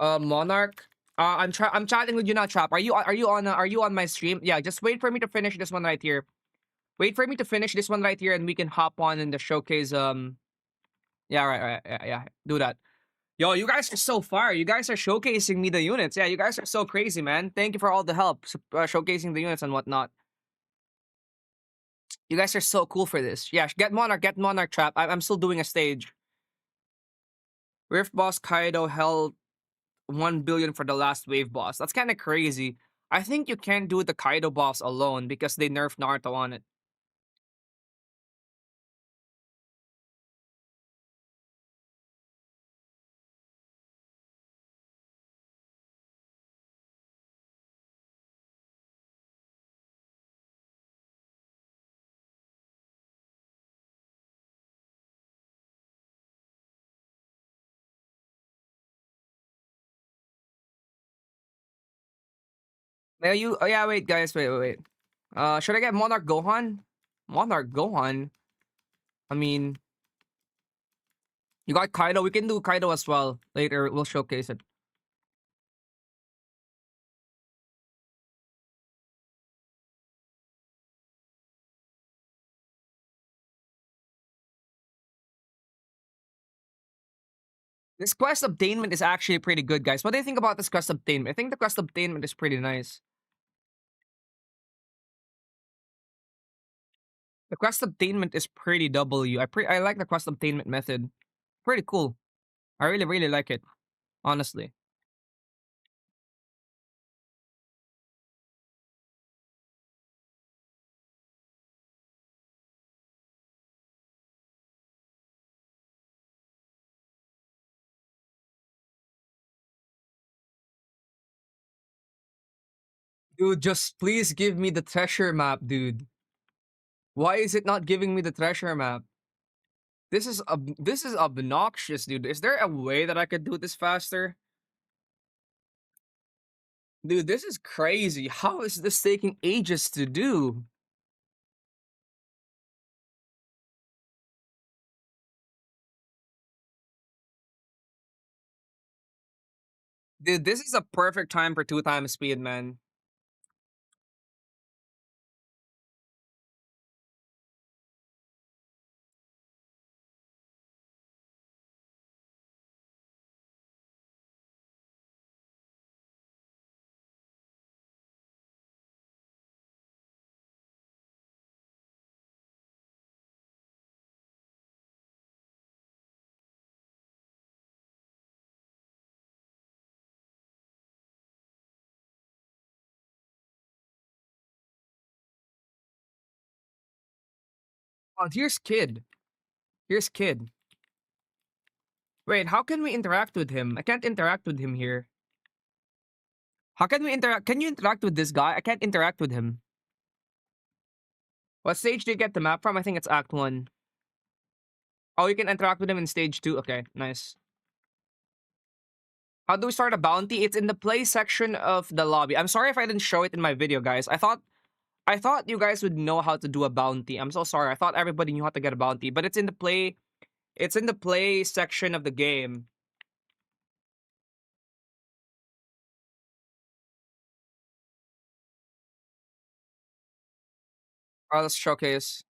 Monarch. I'm chatting with you now, Trap. Are you on my stream? Yeah, just wait for me to finish this one right here. Wait for me to finish this one right here, and we can hop on in the showcase. Yeah, right. Yeah. Do that. Yo, you guys are so fire. You guys are showcasing me the units. Yeah, you guys are so crazy, man. Thank you for all the help showcasing the units and whatnot. You guys are so cool for this. Yeah, get Monarch Trap. I'm still doing a stage. Rift Boss Kaido held 1 billion for the last wave boss. That's kind of crazy. I think you can't do the Kaido boss alone because they nerfed Naruto on it. Now you. Oh yeah, wait, guys, wait. Should I get Monarch Gohan? Monarch Gohan. I mean, you got Kaido. We can do Kaido as well later. We'll showcase it. This quest obtainment is actually pretty good, guys. What do you think about this quest obtainment? I think the quest obtainment is pretty nice. The quest obtainment is pretty W. I like the quest obtainment method. Pretty cool. I really like it. Honestly. Dude, just please give me the treasure map, dude. Why is it not giving me the treasure map? This is obnoxious, dude. Is there a way that I could do this faster? Dude, this is crazy. How is this taking ages to do? Dude, this is a perfect time for 2 times speed, man. Oh, here's Kid. Here's Kid. Wait, how can we interact with him? I can't interact with him here. How can we interact? Can you interact with this guy? I can't interact with him. What stage do you get the map from? I think it's Act 1. Oh, you can interact with him in stage 2. Okay, nice. How do we start a bounty? It's in the play section of the lobby. I'm sorry if I didn't show it in my video, guys. I thought you guys would know how to do a bounty. I'm so sorry. I thought everybody knew how to get a bounty, but it's in the play section of the game. Alright, let's showcase.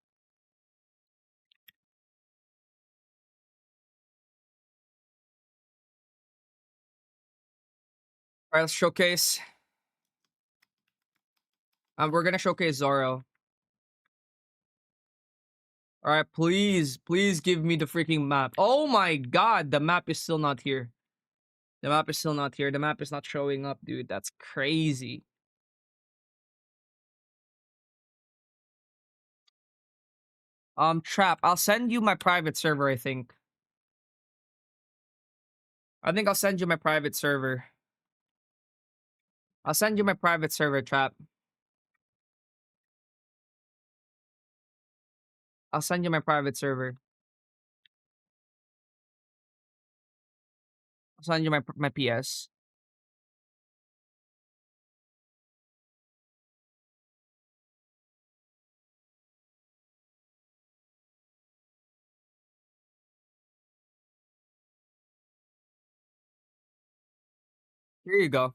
Alright, let's showcase. We're gonna showcase Zoro. Alright, please give me the freaking map. Oh my god, the map is still not here. The map is still not here. The map is not showing up, dude. That's crazy. Trap, I'll send you my private server, I think. I think I'll send you my private server. I'll send you my private server, Trap. I'll send you my private server. I'll send you my PS. Here you go.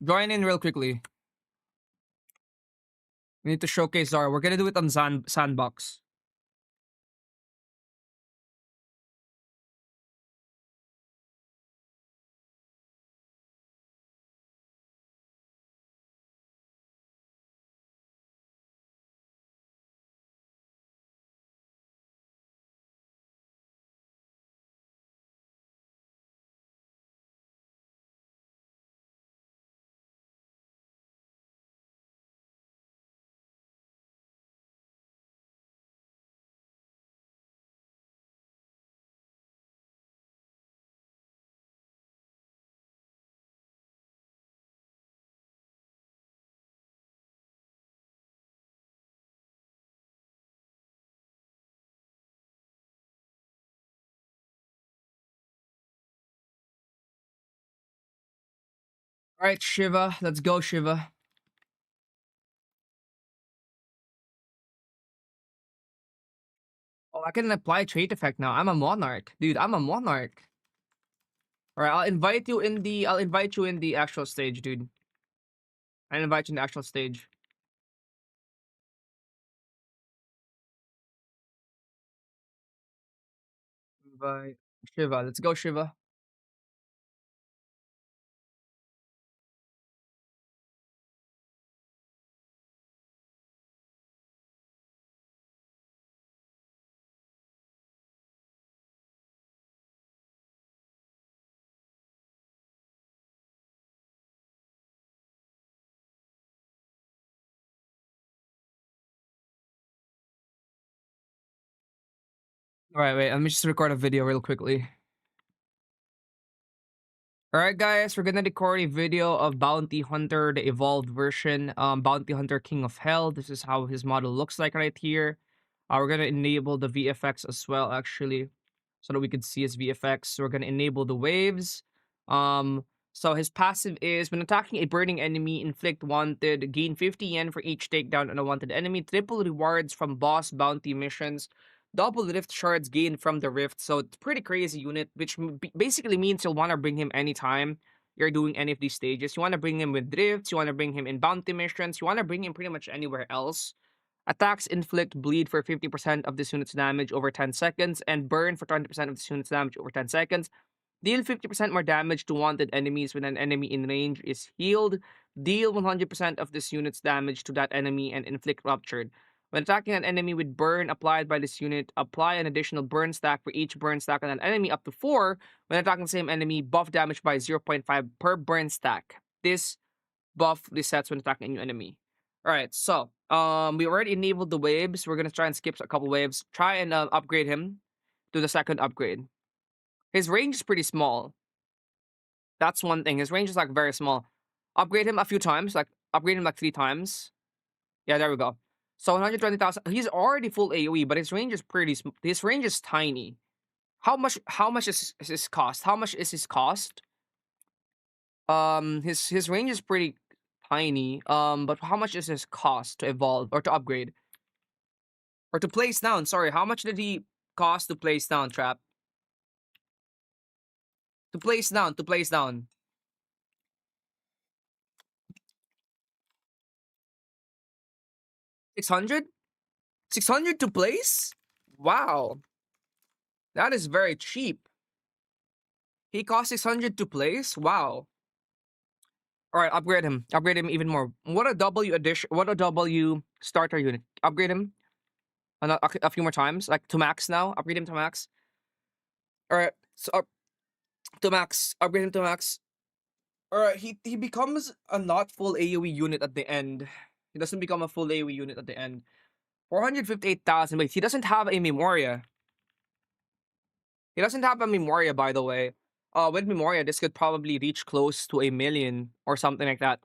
Join in real quickly. We need to showcase Zara. We're gonna do it on Sandbox. All right, Shiva. Let's go, Shiva. I can apply trait effect now. I'm a monarch, dude. I'm a monarch. All right, I'll invite you in the actual stage, dude. I invite you in the actual stage. Invite Shiva. Let's go, Shiva. All right, wait. Let me just record a video real quickly. Alright guys, we're gonna record a video of Bounty Hunter, the evolved version. Bounty Hunter King of Hell. This is how his model looks like right here. We're gonna enable the VFX as well, actually, so that we can see his VFX. So we're gonna enable the waves. Um, so his passive is when attacking a burning enemy, inflict wanted, gain 50 yen for each takedown on a wanted enemy, triple rewards from boss bounty missions, double rift shards gained from the rift. So it's pretty crazy unit, which basically means you'll want to bring him anytime you're doing any of these stages. You want to bring him with drifts, you want to bring him in bounty missions, you want to bring him pretty much anywhere else. Attacks inflict bleed for 50% of this unit's damage over 10 seconds, and burn for 20% of this unit's damage over 10 seconds. Deal 50% more damage to wanted enemies when an enemy in range is healed. Deal 100% of this unit's damage to that enemy and inflict ruptured. When attacking an enemy with burn applied by this unit, apply an additional burn stack for each burn stack on an enemy up to 4. When attacking the same enemy, buff damage by 0.5 per burn stack. This buff resets when attacking a new enemy. Alright, so we already enabled the waves. We're gonna try and skip a couple waves. Try and upgrade him to the second upgrade. His range is pretty small. That's one thing. His range is like very small. Upgrade him a few times, like upgrade him like 3 times. Yeah, there we go. So 120,000. He's already full AoE, but his range is his range is tiny. How much is his cost? How much is his cost? His range is pretty tiny. But how much is his cost to evolve or to upgrade? Or to place down, sorry. How much did he cost to place down, Trap? To place down. 600? 600 to place? Wow. That is very cheap. He cost 600 to place? Wow. Alright, upgrade him. Upgrade him even more. What a W addition. What a W starter unit. Upgrade him a few more times. Like to max now. Upgrade him to max. Alright. So to max. Upgrade him to max. Alright, he becomes a not full AoE unit at the end. He doesn't become a full AoE unit at the end. 458,000. Wait, he doesn't have a Memoria. He doesn't have a Memoria, by the way. With Memoria, this could probably reach close to 1 million or something like that.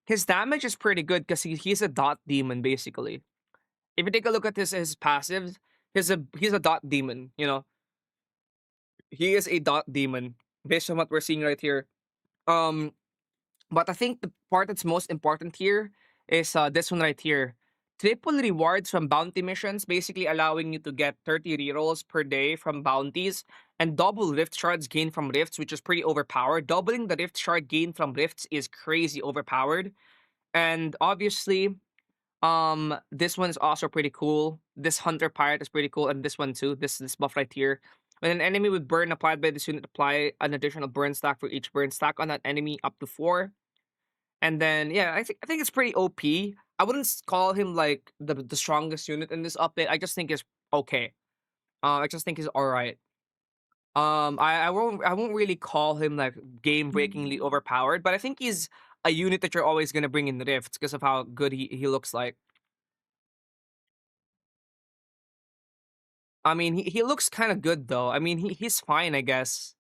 His damage is pretty good because he's a dot demon, basically. If you take a look at his passives, he's a dot demon, you know. He is a dot demon, based on what we're seeing right here. Um, but I think the part that's most important here is this one right here. Triple rewards from bounty missions, basically allowing you to get 30 rerolls per day from bounties, and double rift shards gained from rifts, which is pretty overpowered. Doubling the rift shard gained from rifts is crazy overpowered. And obviously, this one is also pretty cool. This hunter pirate is pretty cool, and this one too. This buff right here. When an enemy with burn applied by this unit, apply an additional burn stack for each burn stack on that enemy up to 4. And then yeah, I think it's pretty OP. I wouldn't call him like the strongest unit in this update. I just think it's okay. I just think he's alright. I won't really call him like game breakingly overpowered, but I think he's a unit that you're always gonna bring in the rifts because of how good he looks like. I mean, he looks kind of good though. I mean, he's fine, I guess.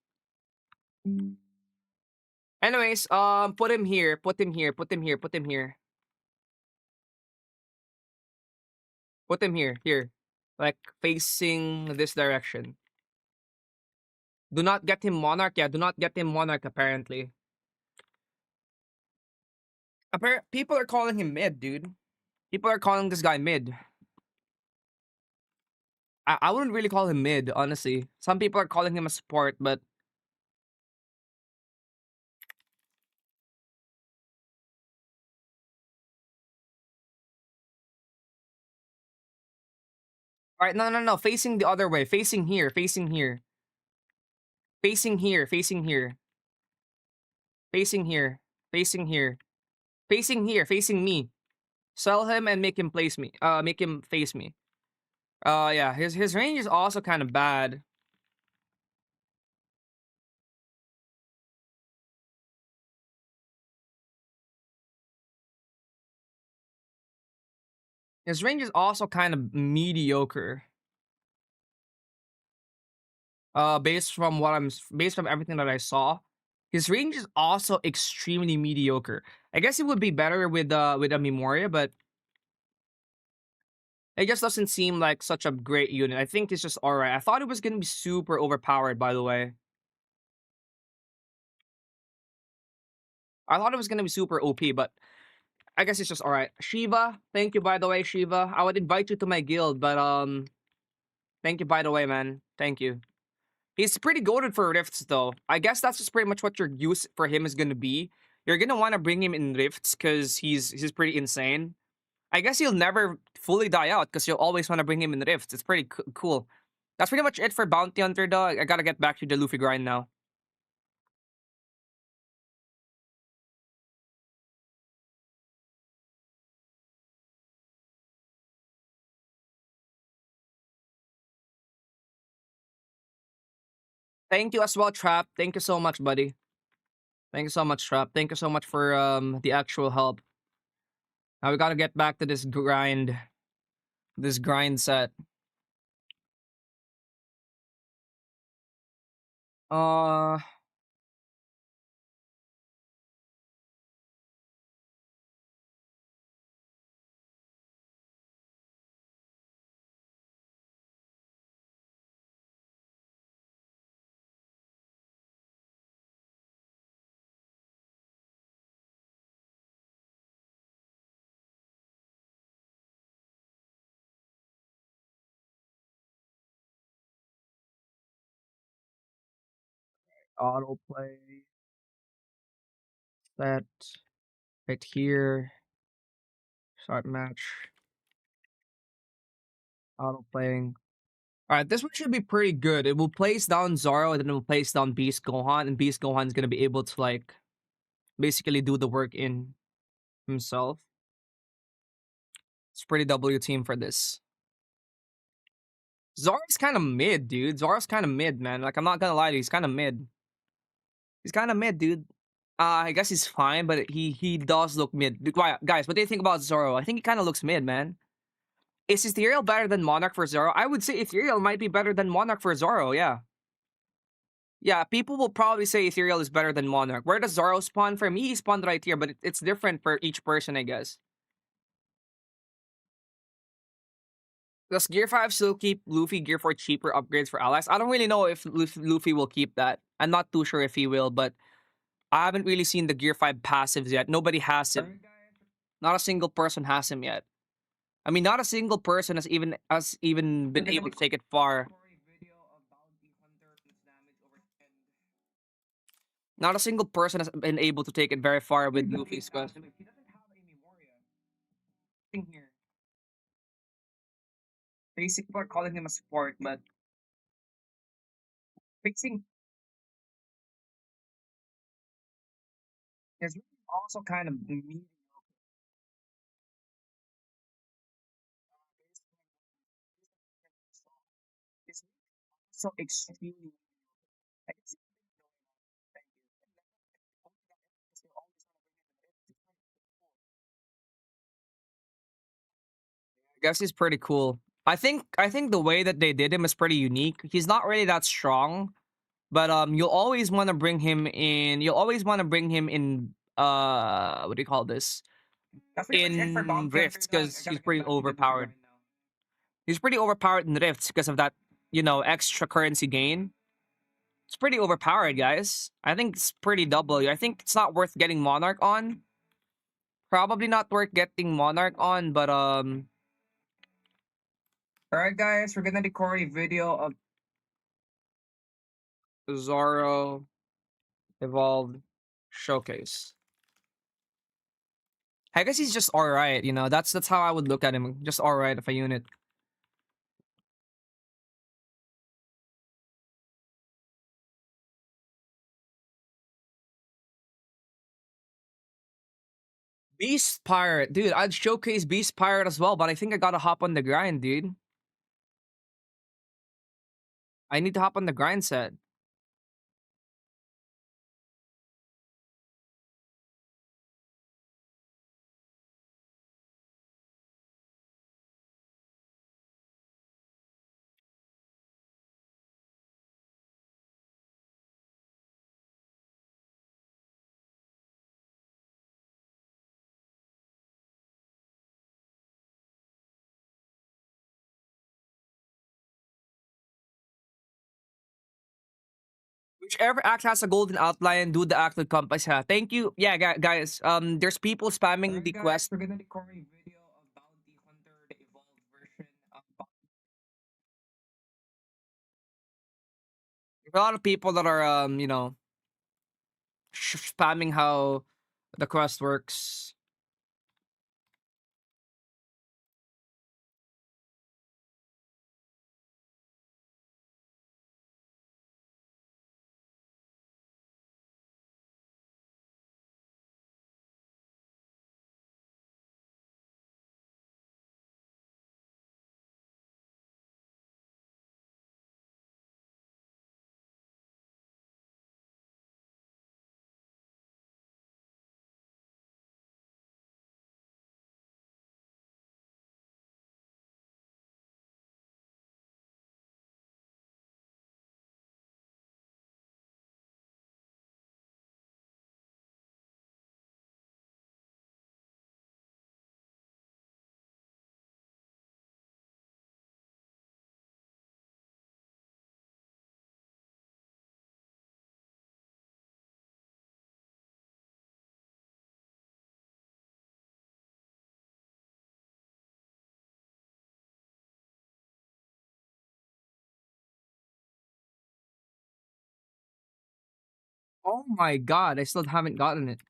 Anyways, put him here, put him here, put him here, put him here, put him here, here, like facing this direction. Do not get him Monarch. Yeah, do not get him Monarch, apparently. People are calling him mid, dude. People are calling this guy mid. I wouldn't really call him mid, honestly. Some people are calling him a support, but all right, no, no, no, facing the other way, facing here, facing here, facing here, facing here, facing here, facing here, facing here, facing me. Sell him and make him place me. Make him face me. Yeah, his range is also kind of bad. His range is also kind of mediocre. Based from everything that I saw, his range is also extremely mediocre. I guess it would be better with a Memoria, but it just doesn't seem like such a great unit. I think it's just alright. I thought it was gonna be super overpowered, by the way. I thought it was gonna be super OP, but I guess it's just alright. Shiva, thank you, by the way, Shiva. I would invite you to my guild, but thank you, by the way, man. Thank you. He's pretty goated for rifts, though. I guess that's just pretty much what your use for him is gonna be. You're gonna want to bring him in rifts because he's pretty insane. I guess he'll never fully die out because you'll always want to bring him in rifts. It's pretty cool. That's pretty much it for Bounty Hunter, though. I gotta get back to the Luffy grind now. Thank you as well, Trap. Thank you so much, buddy. Thank you so much, Trap. Thank you so much for the actual help. Now we gotta get back to this grind. This grind set. Uh autoplay set right here. Start match. Autoplaying. Alright, this one should be pretty good. It will place down Zoro and then it will place down Beast Gohan, and Beast Gohan's gonna be able to like basically do the work in himself. It's pretty W team for this. Zoro's kind of mid, dude. Zoro's kind of mid, man. Like, I'm not gonna lie to you, he's kind of mid. He's kind of mid, dude. I guess he's fine, but he does look mid. Guys, what do you think about Zoro? I think he kind of looks mid, man. Is Ethereal better than Monarch for Zoro? I would say Ethereal might be better than Monarch for Zoro, yeah. Yeah, people will probably say Ethereal is better than Monarch. Where does Zoro spawn? For me, he spawned right here, but it's different for each person, I guess. Does Gear 5 still keep Luffy Gear 4 cheaper upgrades for allies? I don't really know if Luffy will keep that. I'm not too sure if he will, but I haven't really seen the Gear 5 passives yet. Nobody has him. Not a single person has him yet. I mean, not a single person has even been able to take it far. Not a single person has been able to take it very far with Luffy's quest. He doesn't have a Memoria. Here. Basic people are calling him a support, but fixing is also kind of medium. It's so extremely. I guess he's pretty cool. I think the way that they did him is pretty unique. He's not really that strong, but you'll always want to bring him in. You'll always want to bring him in. What do you call this? In rifts because he's pretty overpowered. He's pretty overpowered in rifts because of that, extra currency gain. It's pretty overpowered, guys. I think it's pretty W. I think it's not worth getting Monarch on. Probably not worth getting Monarch on, but Alright, guys, we're gonna record a video of Zoro Evolved Showcase. I guess he's just alright, you know. That's how I would look at him. Just alright of a unit. Beast Pirate, dude. I'd showcase Beast Pirate as well, but I think I gotta hop on the grind, dude. I need to hop on the grind set. Whichever act has a golden outline, do the act with compass. Ha. Thank you. Yeah, guys. There's people spamming the Guys, quest. we're gonna record a video about the Hunter, the evolved version. There's a lot of people that are spamming how the quest works. Oh my god, I still haven't gotten it.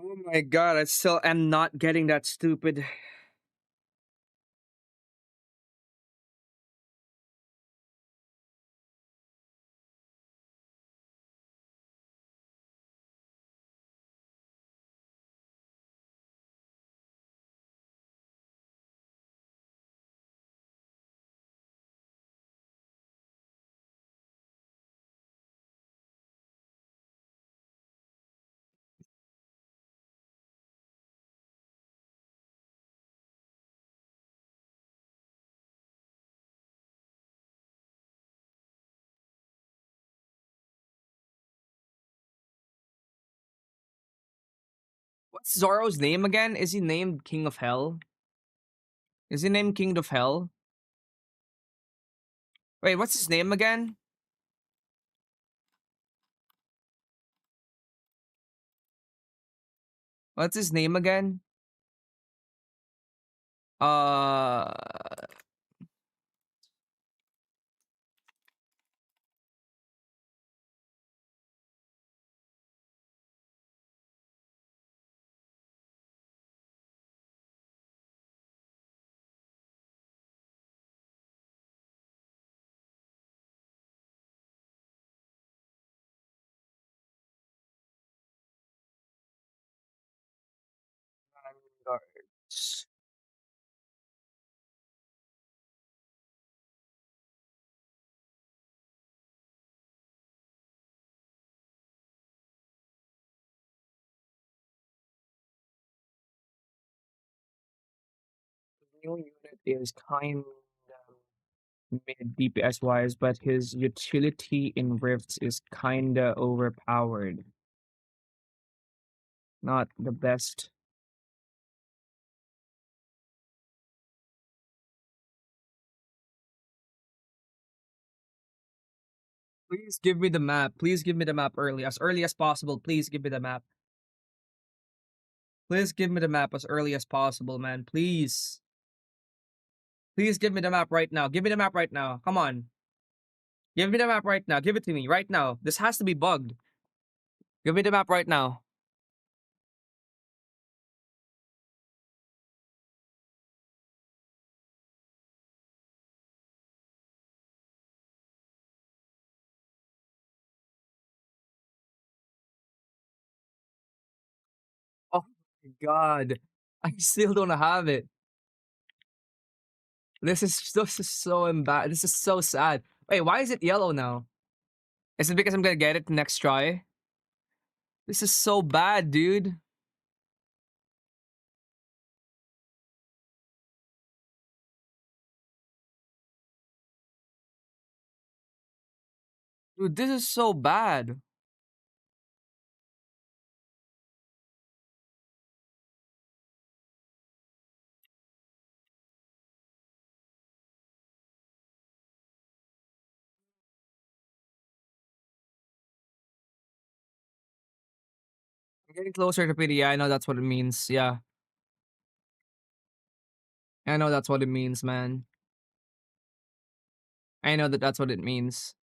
Oh my god, I still am not getting that stupid. What's Zoro's name again? Is he named King of Hell? Is he named King of Hell? Wait, what's his name again? What's his name again? Uh, Vanguards. New unit is kind of mid DPS wise, but his utility in rifts is kinda overpowered. Not the best. Please give me the map. Please give me the map early as possible. Please give me the map. Please give me the map as early as possible, man. Please. Please give me the map right now. Give me the map right now. Come on. Give me the map right now. Give it to me right now. This has to be bugged. Give me the map right now. Oh my god. I still don't have it. This is so embarrassing. This is so sad. Wait, why is it yellow now? Is it because I'm gonna get it next try? This is so bad, dude. Dude, this is so bad. I'm getting closer to PD. Yeah, I know that's what it means. Yeah. I know that's what it means, man. I know that that's what it means.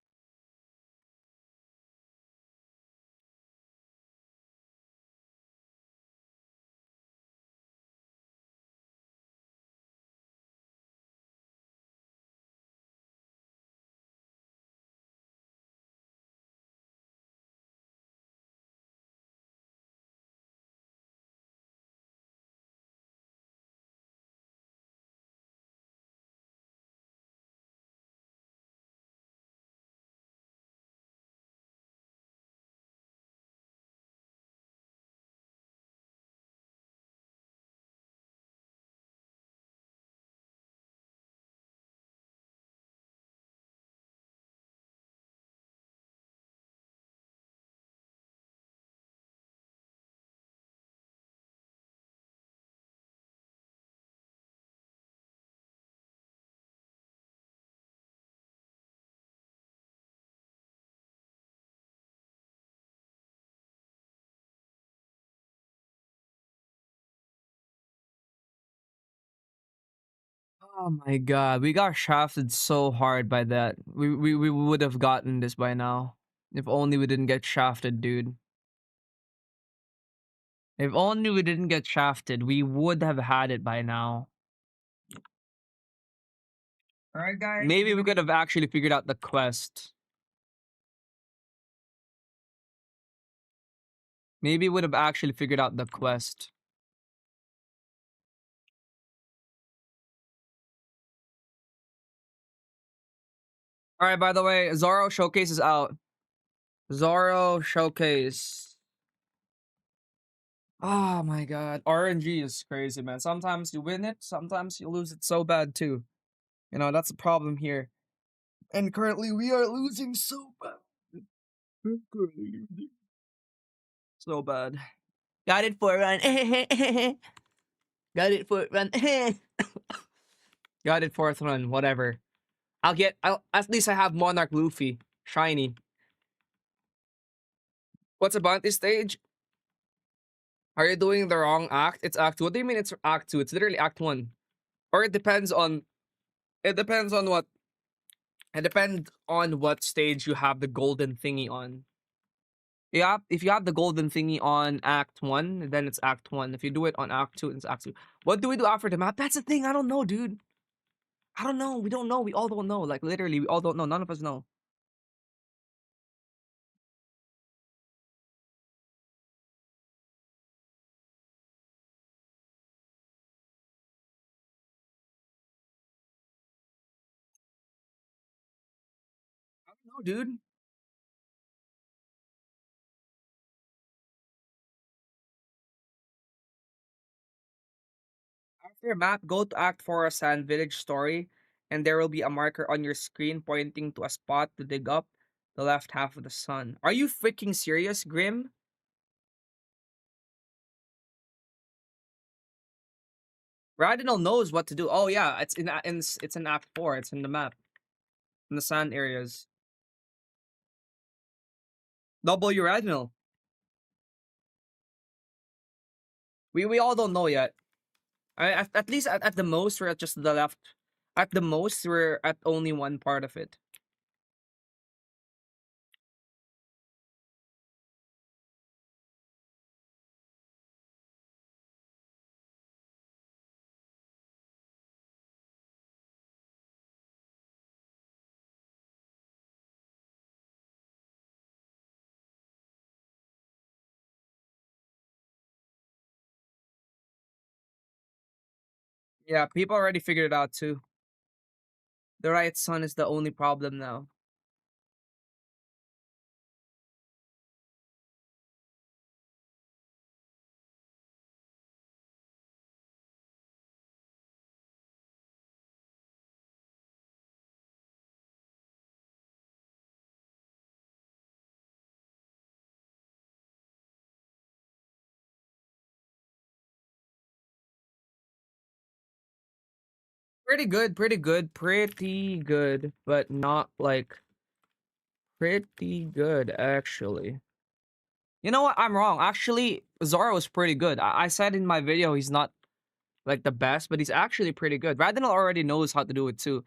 Oh my god, we got shafted so hard by that. We would have gotten this by now. If only we didn't get shafted, dude. If only we didn't get shafted, we would have had it by now. Alright, guys. Maybe we could have actually figured out the quest. Maybe we would have actually figured out the quest. Alright, by the way, Zoro Showcase is out. Zoro Showcase. Oh my god. RNG is crazy, man. Sometimes you win it, sometimes you lose it so bad too. You know, that's the problem here. And currently we are losing so bad. We're currently losing so bad. Got it for a run. Got it for a run. Got it fourth run. Whatever. I'll at least I have Monarch Luffy. Shiny. What's a bounty stage? Are you doing the wrong act? It's act two. What do you mean it's act two? It's literally act one. Or it depends on what it depends on what stage you have the golden thingy on. Yeah, if you have the golden thingy on act one, then it's act one. If you do it on act two, it's act two. What do we do after the map? That's the thing. I don't know, dude. I don't know. We don't know. We all don't know. Like literally, we all don't know. None of us know. I don't know, dude. After a map, go to Act 4 Sand Village Story, and there will be a marker on your screen pointing to a spot to dig up the left half of the sun. Are you freaking serious, Grim? Radinal knows what to do. Oh yeah, it's in Act 4. It's in the map. In the sand areas. W Radinal. We all don't know yet. At least at the most we're at just the left. At the most we're at only one part of it. Yeah, people already figured it out too. The right sun is the only problem now. Pretty good, pretty good, pretty good, but not like pretty good actually. You know what? I'm wrong. Actually, Zoro is pretty good. I said in my video he's not like the best, but he's actually pretty good. Radinal already knows how to do it too.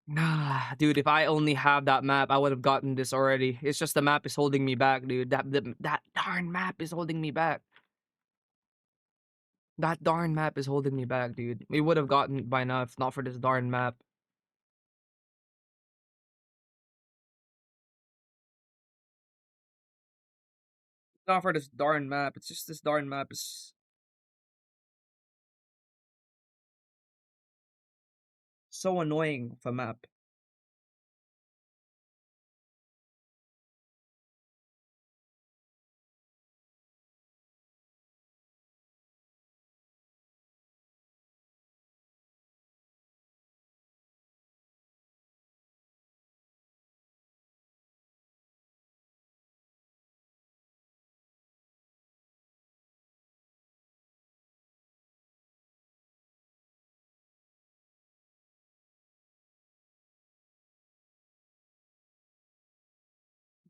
Nah, dude, if I only have that map, I would have gotten this already. It's just the map is holding me back, dude. That darn map is holding me back. That darn map is holding me back, dude. We would have gotten it by now if not for this darn map. Not for this darn map. It's just this darn map is so annoying of a map.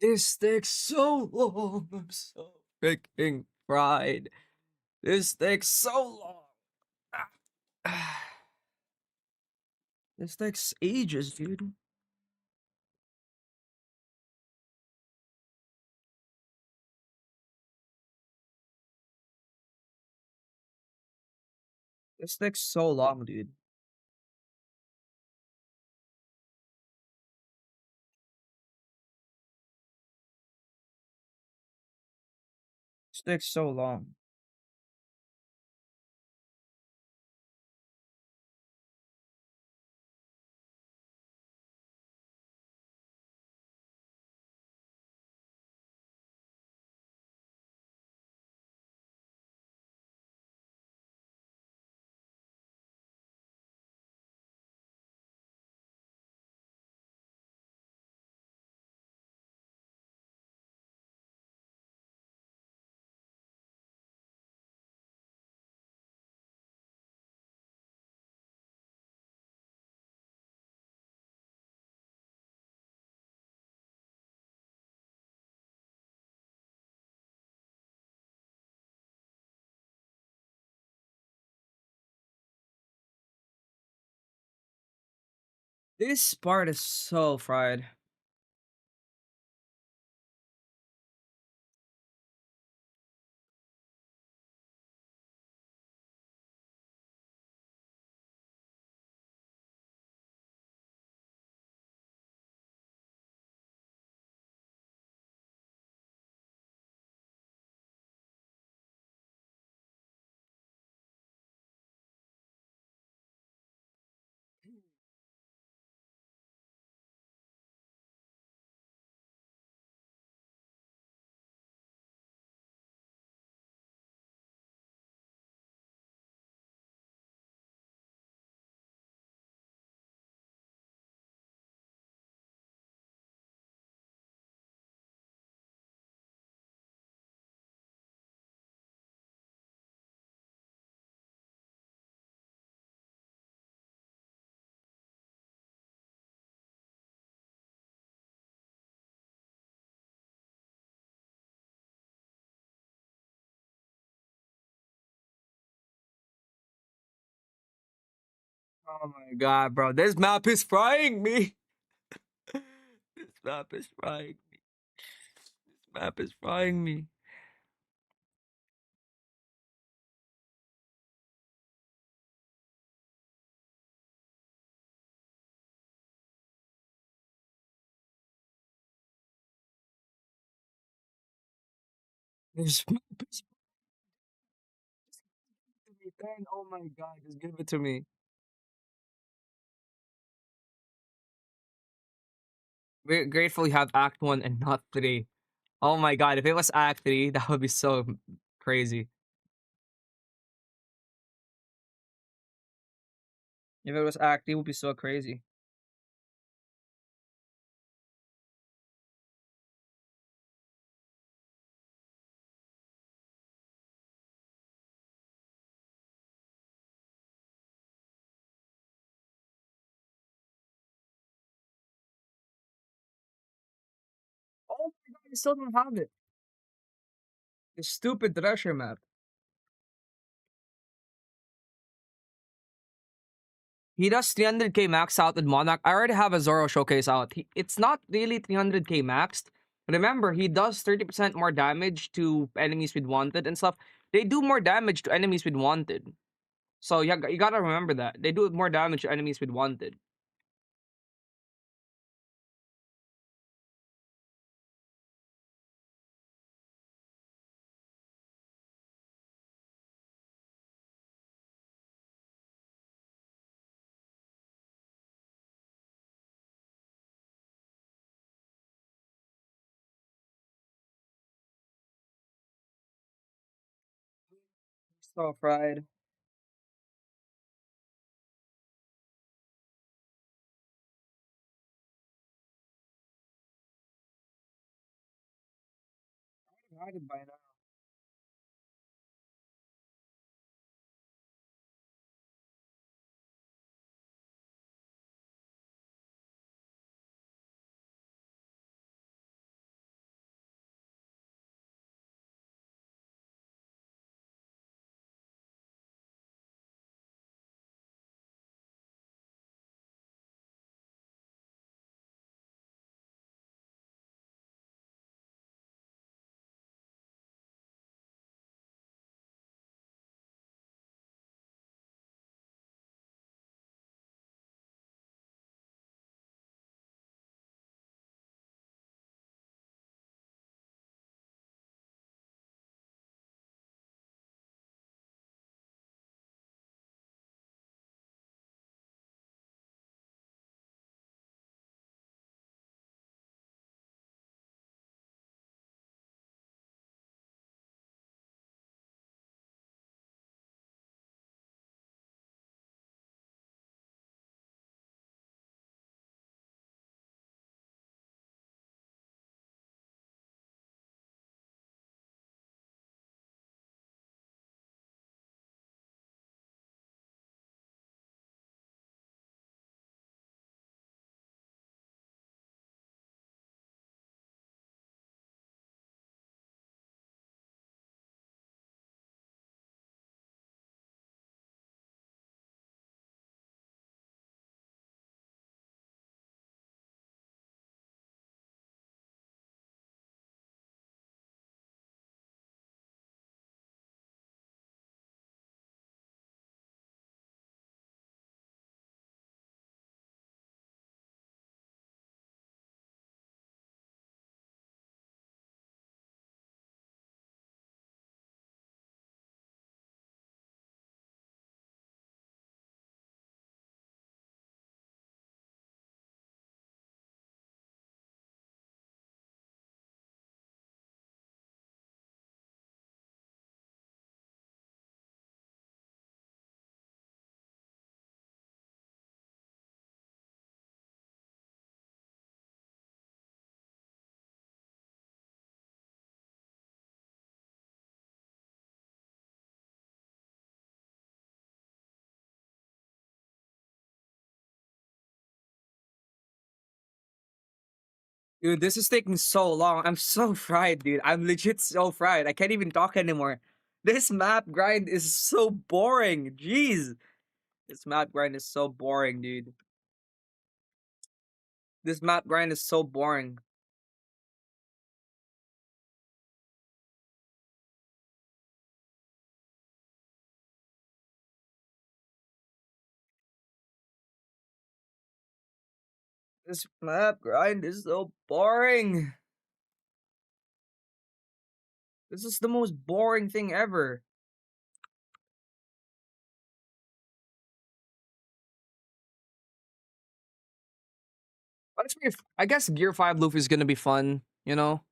This takes so long. I'm so freaking fried. This takes so long. This takes ages, dude. This takes so long, dude. This takes so long. This part is so fried. Oh my god, bro. This map is frying me. This map is frying me. This map is frying me. This map is to me. Then, oh my god, just give it to me. We're grateful you have Act 1 and not 3. Oh my god, if it was Act 3, that would be so crazy. If it was Act 3, it would be so crazy. Oh my god, I still don't have it. This stupid treasure map. He does 300k max out with Monarch. I already have a Zoro showcase out. It's not really 300k maxed. Remember, he does 30% more damage to enemies with Wanted and stuff. They do more damage to enemies with Wanted. So you gotta remember that. They do more damage to enemies with Wanted. So fried. I had it by now. Dude, this is taking so long. I'm so fried, dude. I'm legit so fried. I can't even talk anymore. This map grind is so boring. Jeez. This map grind is so boring, dude. This map grind is so boring. This map grind is so boring. This is the most boring thing ever. Honestly, I guess Gear 5 Luffy is gonna be fun, you know?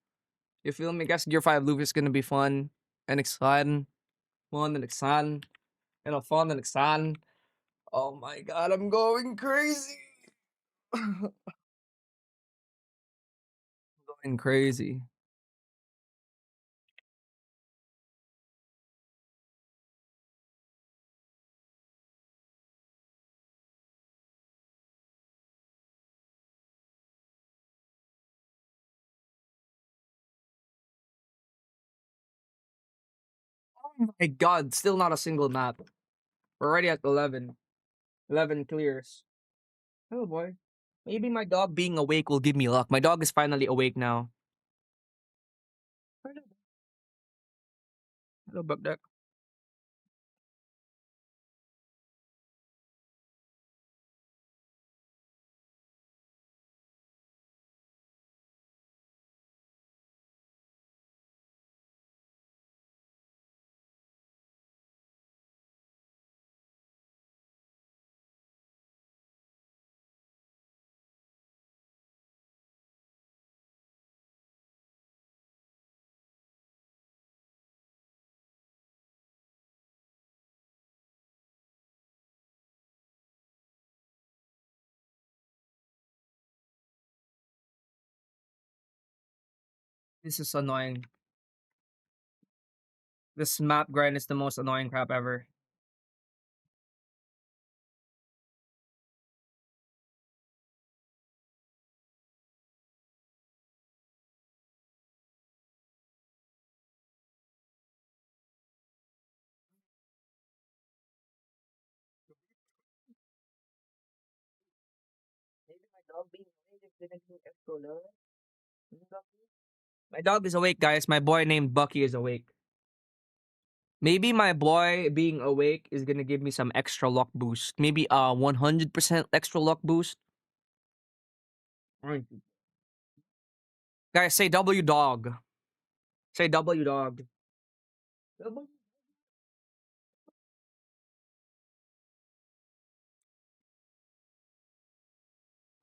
You feel me? I guess Gear 5 Luffy is gonna be fun and exciting. Fun and exciting. Fun and exciting. Oh my god, I'm going crazy. Going crazy. Oh my god, still not a single map. We're already at 11. 11 clears. Oh boy. Maybe my dog being awake will give me luck. My dog is finally awake now. Hello, Bagdak. This is annoying. This map grind is the most annoying crap ever. Maybe my dog being awake is gonna do extra luck. My dog is awake, guys. My boy named Bucky is awake. Maybe my boy being awake is gonna give me some extra luck boost. Maybe 100% extra luck boost. Alright. Guys, say W dog. Say W dog. W-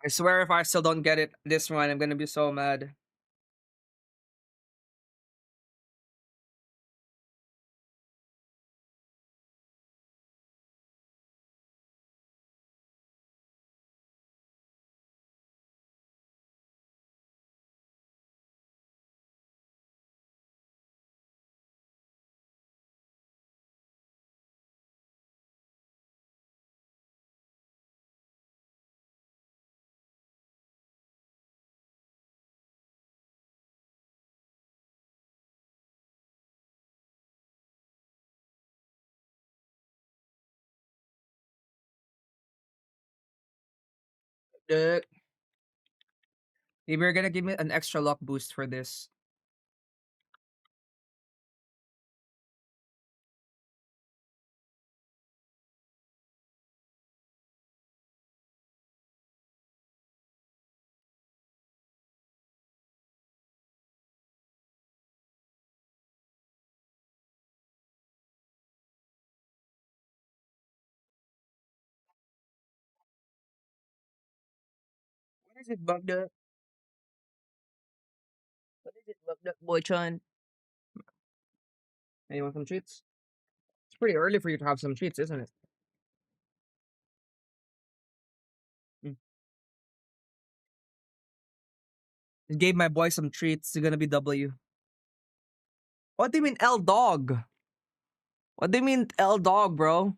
I swear if I still don't get it this one, I'm gonna be so mad. Uh, Maybe you're gonna give me an extra luck boost for this. What is it, Bagda? What is it, Bagda, boy Chan? Hey, you want some treats? It's pretty early for you to have some treats, isn't it? Mm. Just gave my boy some treats. It's gonna be W. What do you mean L dog? What do you mean L dog, bro?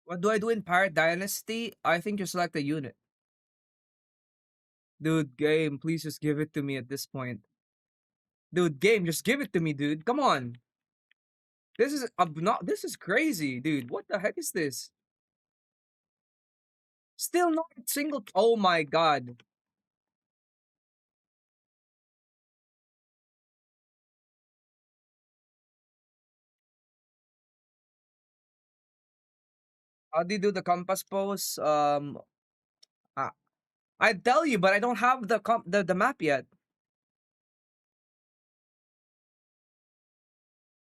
What do I do in Pirate Dynasty? I think you select a unit. Dude, game, please just give it to me at this point. Dude, game, just give it to me, dude. Come on. This is crazy, dude. What the heck is this? Still not a single. Oh my god. How do you do the compass pose? I, I tell you, but I don't have the map yet.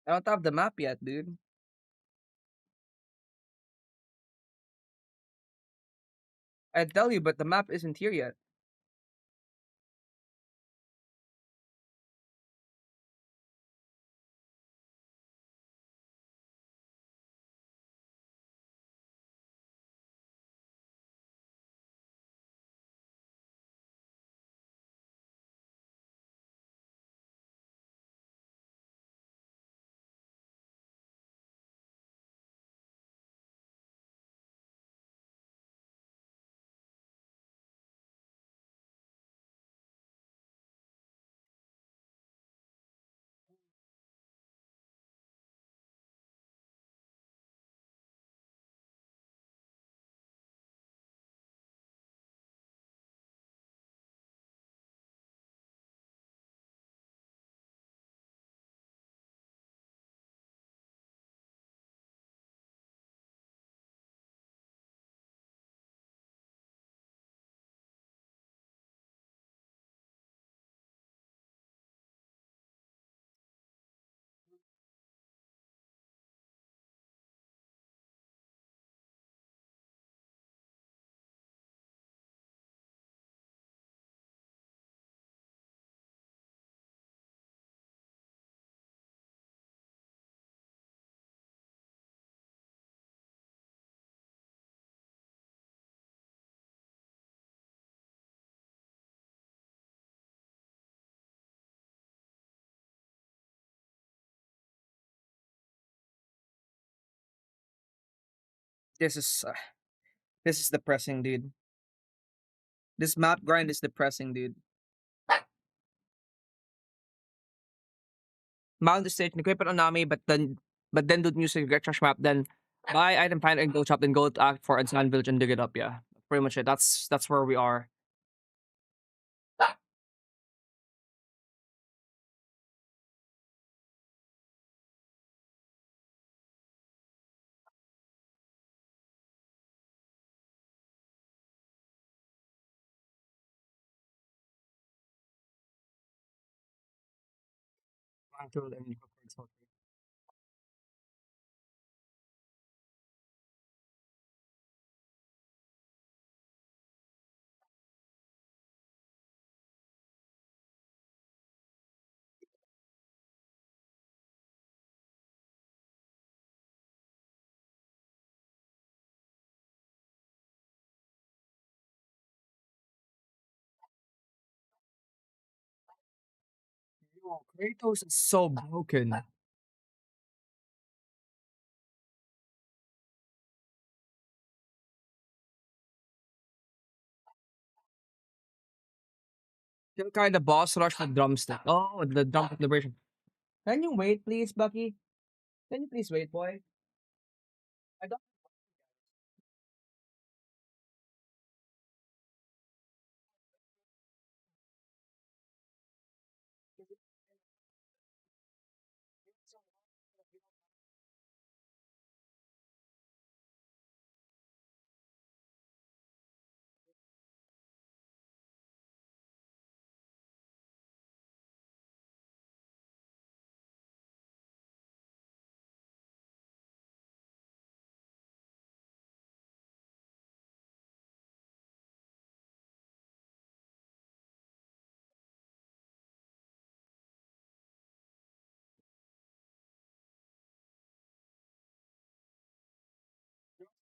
I don't have the map yet, dude. I tell you, but the map isn't here yet. This is uh, this is depressing, dude. This map grind is depressing, dude. Mount the stage and equip it on Nami, but then do the music get trash map, then buy item find and go shop, then go to act for Sand Village and dig it up, yeah. Pretty much it. That's where we are. Yo, Kratos is so broken. Still kind of boss rush with drumstick. Oh, the drum liberation. Can you wait, please, Bucky? Can you please wait, boy? I don't.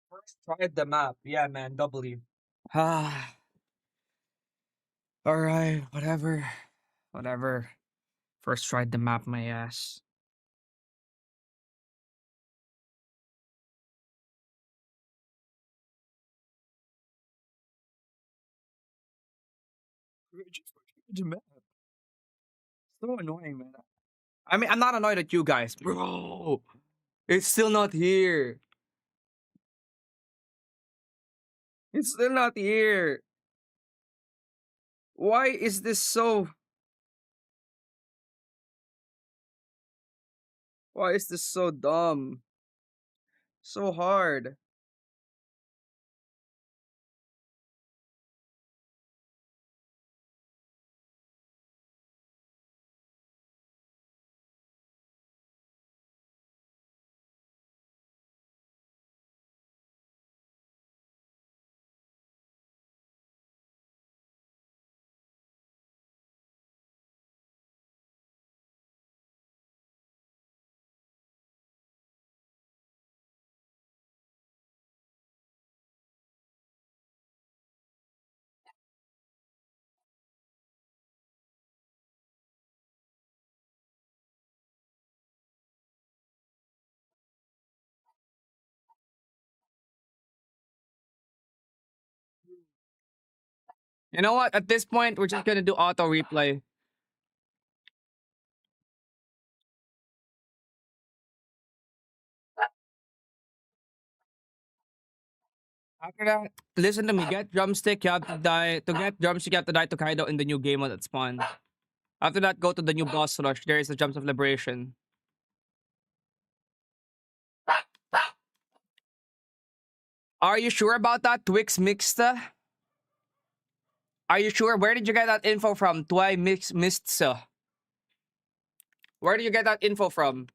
First tried the map. Yeah, man, W. Ah, all right, whatever, whatever. First tried the map, my ass. Change map. So annoying, man. I mean, I'm not annoyed at you guys, bro. It's still not here. It's still not here. Why is this so? Why is this so dumb? So hard. You know what? At this point, we're just gonna do auto replay. After that, listen to me. Get drumstick. You have to die. To get drumstick, you have to die to Kaido in the new game mode that spawn. After that, go to the new boss rush. There is the Jumps of Liberation. Are you sure about that, Twix Mixta? Are you sure? Where did you get that info from? Twi Mixta. Where did you get that info from?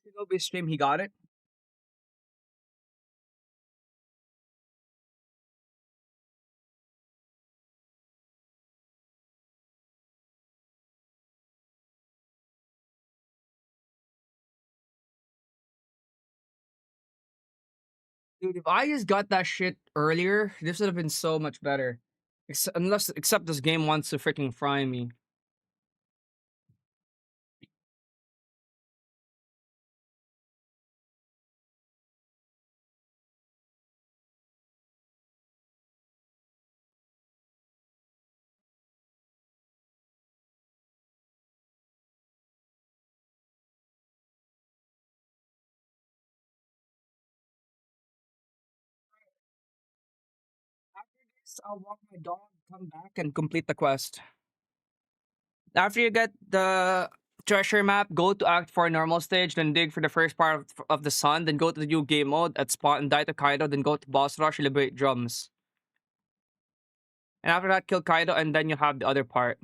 Shinobi stream, he got it. Dude, if I just got that shit earlier, this would have been so much better. Except this game wants to freaking fry me. After this, I'll walk my dog, come back, and complete the quest. After you get the treasure map, go to Act 4 normal stage, then dig for the first part of the sun, then go to the new game mode at spot and die to Kaido, then go to boss rush, liberate drums. And after that, kill Kaido, and then you have the other part.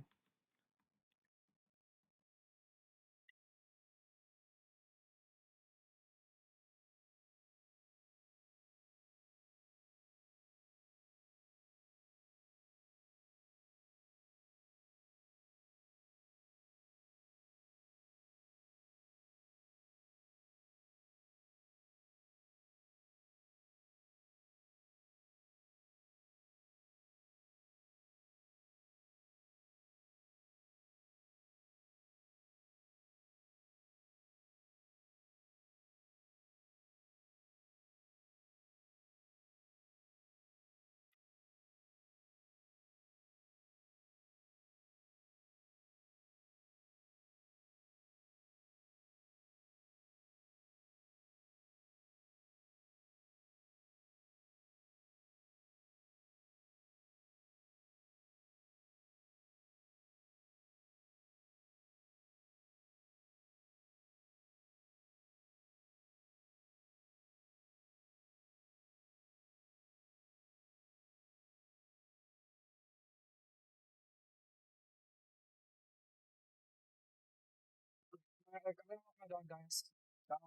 Download my dog, guys. Download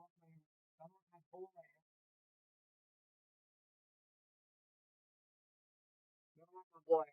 my boy. Download my boy.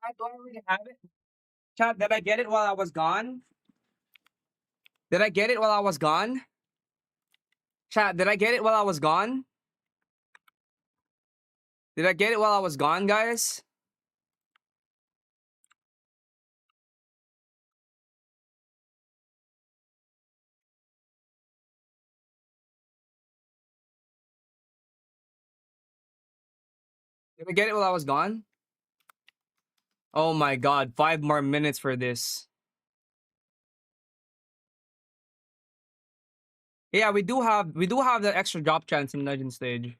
Chat, do I already have it? Chat, did I get it while I was gone? Did I get it while I was gone? Chat, did I get it while I was gone? Did I get it while I was gone, guys? Did I get it while I was gone? Oh my god, 5 more minutes for this. Yeah, we do have the extra drop chance in Legend stage.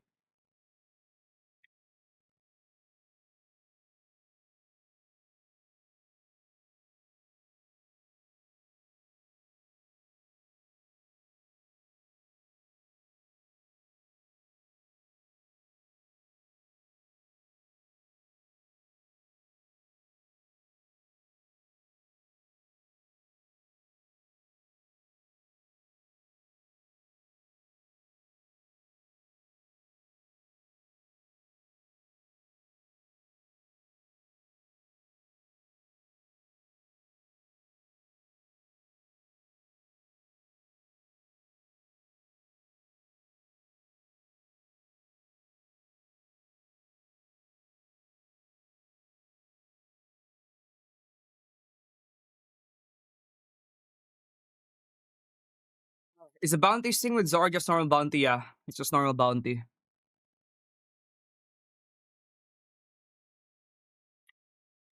Is the bounty thing with Zor just normal bounty? Yeah, it's just normal bounty.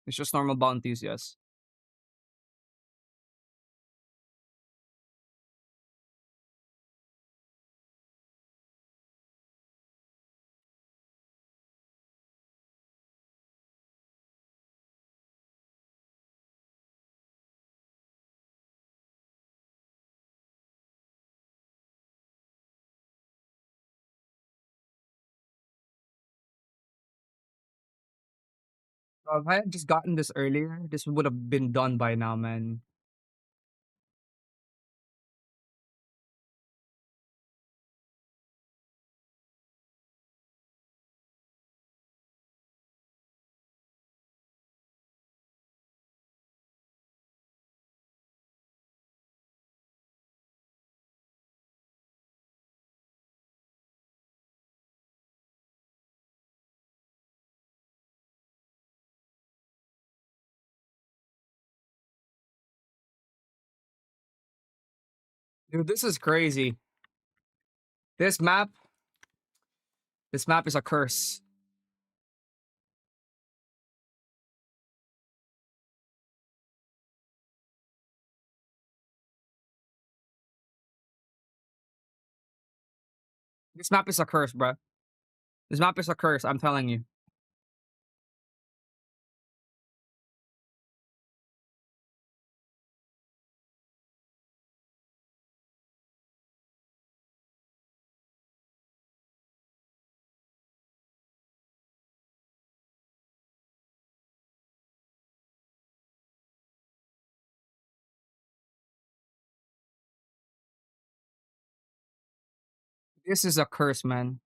It's just normal bounties, yes. If I had just gotten this earlier, this would have been done by now, man. Dude, this is crazy. This map, this map is a curse. This map is a curse, bruh. This map is a curse, I'm telling you. This is a curse, man.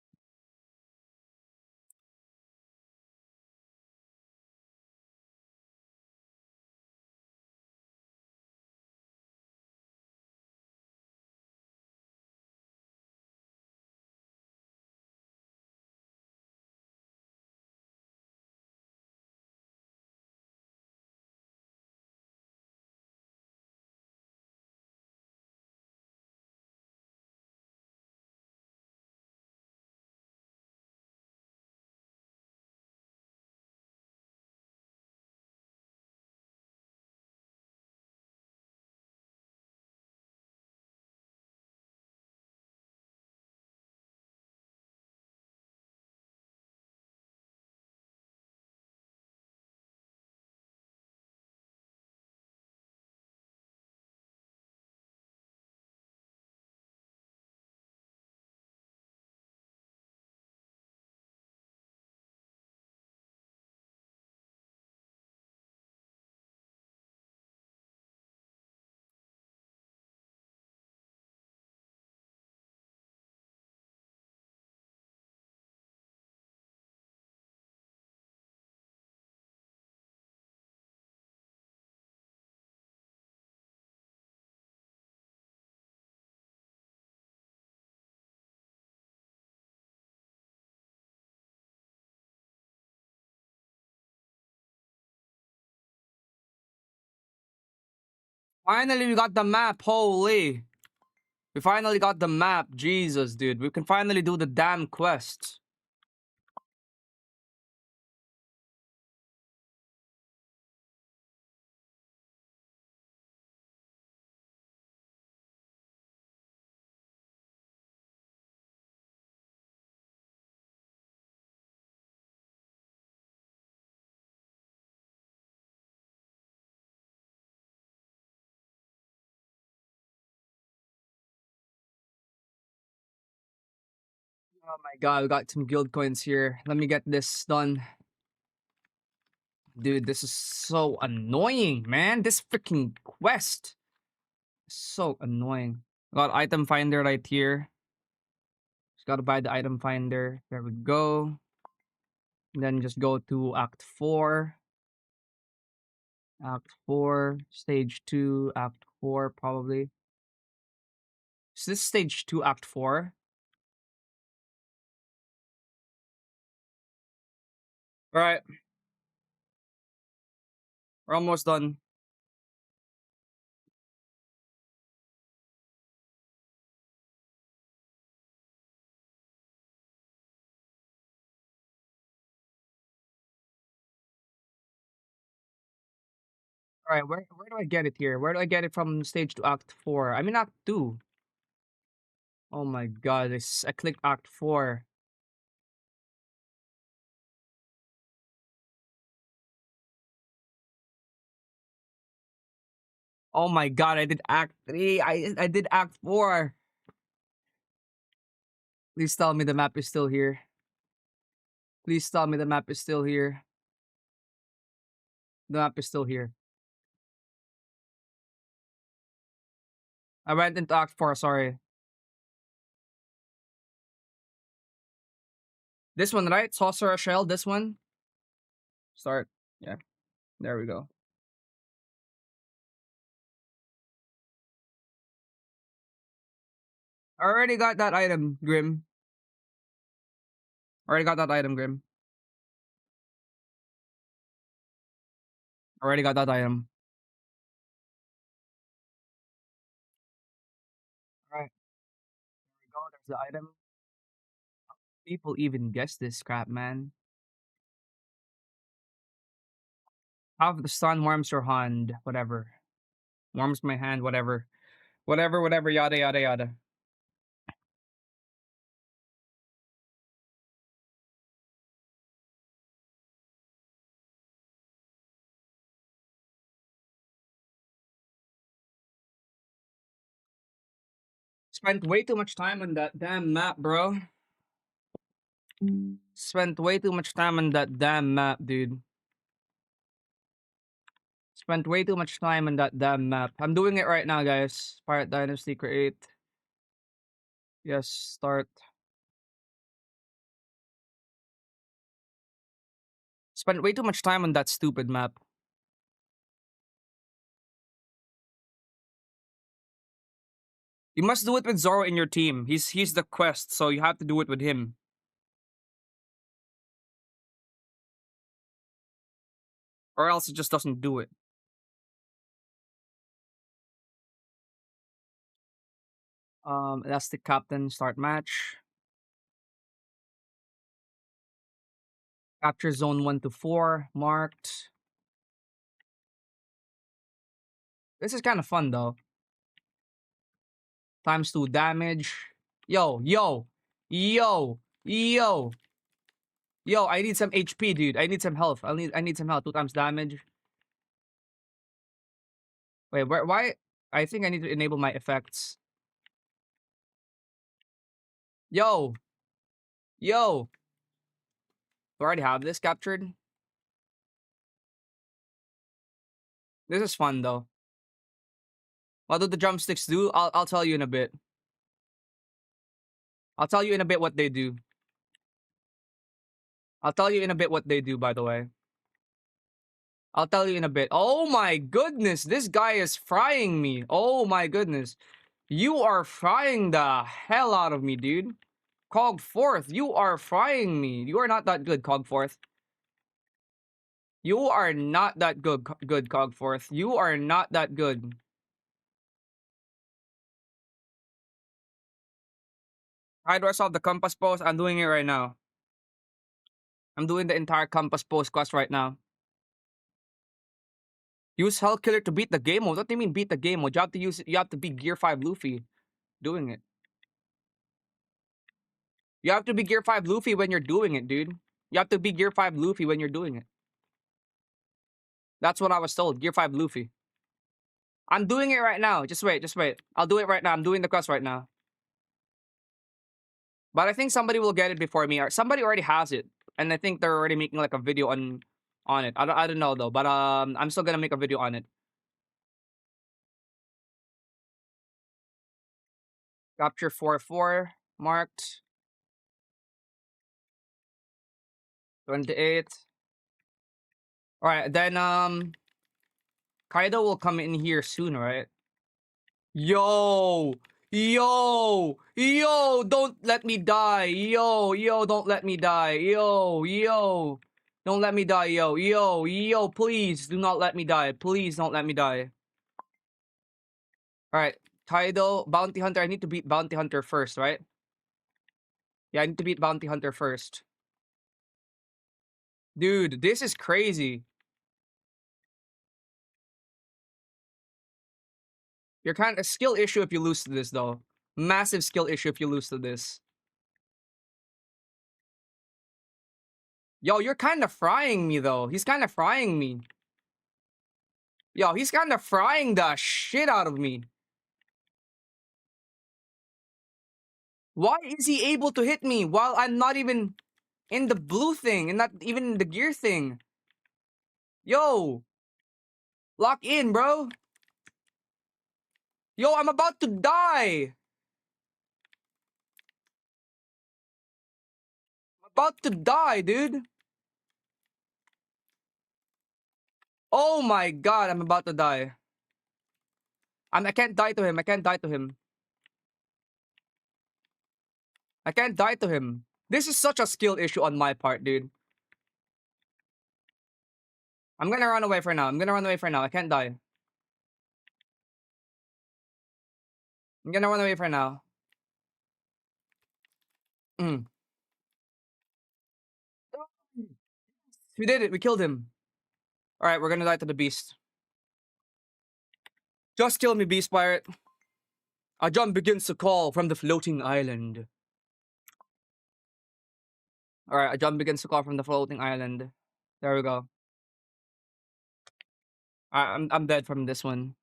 Finally, we got the map. Holy. We finally got the map. Jesus, dude. We can finally do the damn quest. Oh my god, we got some guild coins here. Let me get this done. Dude, this is so annoying, man. This freaking quest is so annoying. Got item finder right here. Just gotta buy the item finder. There we go. And then just go to Act 4. Act 4, Stage 2, Act 4, probably. Is this Stage 2, Act 4? Alright, we're almost done. All right, where do I get it here? Where do I get it from stage to act 4? I'm in act 2. Oh my god, I clicked act 4. Oh my god, I did act 3. I did act 4. Please tell me the map is still here. Please tell me the map is still here. The map is still here. I went into act 4, sorry. This one, right? Sorcerer Shell, this one? Start. Yeah, there we go. I already got that item, Grim. Already got that item, Grim. Already got that item. Alright, there we go. There's the item. People even guess this crap, man. Half the sun warms your hand, whatever. Warms my hand, whatever. Whatever, yada, yada, yada. Spent way too much time on that damn map, bro. Spent way too much time on that damn map, dude. Spent way too much time on that damn map. I'm doing it right now, guys. Pirate Dynasty create. Yes, start. Spent way too much time on that stupid map. You must do it with Zoro in your team. He's the quest, so you have to do it with him. Or else it just doesn't do it. Elastic Captain, start match. Capture zone 1 to 4, marked. This is kind of fun though. Times 2 damage. Yo, yo, yo, yo. Yo, I need some HP, dude. I need some health. I need some health. 2 times damage. Wait, why? I think I need to enable my effects. Yo, yo. Do I already have this captured? This is fun though. What do the drumsticks do? I'll tell you in a bit. I'll tell you in a bit what they do. I'll tell you in a bit what they do, by the way. I'll tell you in a bit. Oh my goodness, this guy is frying me. Oh my goodness. You are frying the hell out of me, dude. Cog Forth, you are frying me. You are not that good, Cog Forth. You are not that good, Cog Forth. You are not that good. How do I solve the compass post? I'm doing it right now. I'm doing the entire compass post quest right now. Use Hell Killer to beat the game mode. What do you mean beat the game mode? You have to be Gear 5 Luffy doing it. You have to be Gear 5 Luffy when you're doing it, dude. You have to be Gear 5 Luffy when you're doing it. That's what I was told. Gear 5 Luffy. I'm doing it right now. Just wait, just wait. I'll do it right now. I'm doing the quest right now. But I think somebody will get it before me. Or somebody already has it. And I think they're already making like a video on it. I don't know though. But I'm still gonna make a video on it. Capture 4-4 marked. 28. Alright, then Kaido will come in here soon, right? Yo! Yo! Yo! Don't let me die! Yo! Yo! Don't let me die! Yo! Yo! Don't let me die, yo! Yo! Yo! Please do not let me die! Please don't let me die! Alright, Kaido, Bounty Hunter. I need to beat Bounty Hunter first, right? Yeah, I need to beat Bounty Hunter first. Dude, this is crazy. You're kind of skill issue if you lose to this though. Massive skill issue if you lose to this. Yo, you're kind of frying me though. He's kind of frying me. Yo, he's kind of frying the shit out of me. Why is he able to hit me while I'm not even in the blue thing and not even in the gear thing? Yo, lock in, bro. Yo, I'm about to die. I'm about to die, dude. Oh my god, I'm about to die. I can't die to him. I can't die to him. I can't die to him. This is such a skill issue on my part, dude. I'm gonna run away for now. I'm gonna run away for now. I can't die. I'm gonna run away for now. Mm. We did it. We killed him. All right, we're gonna die to the beast. Just kill me, beast pirate. A drum begins to call from the floating island. All right, a drum begins to call from the floating island. There we go. I'm dead from this one.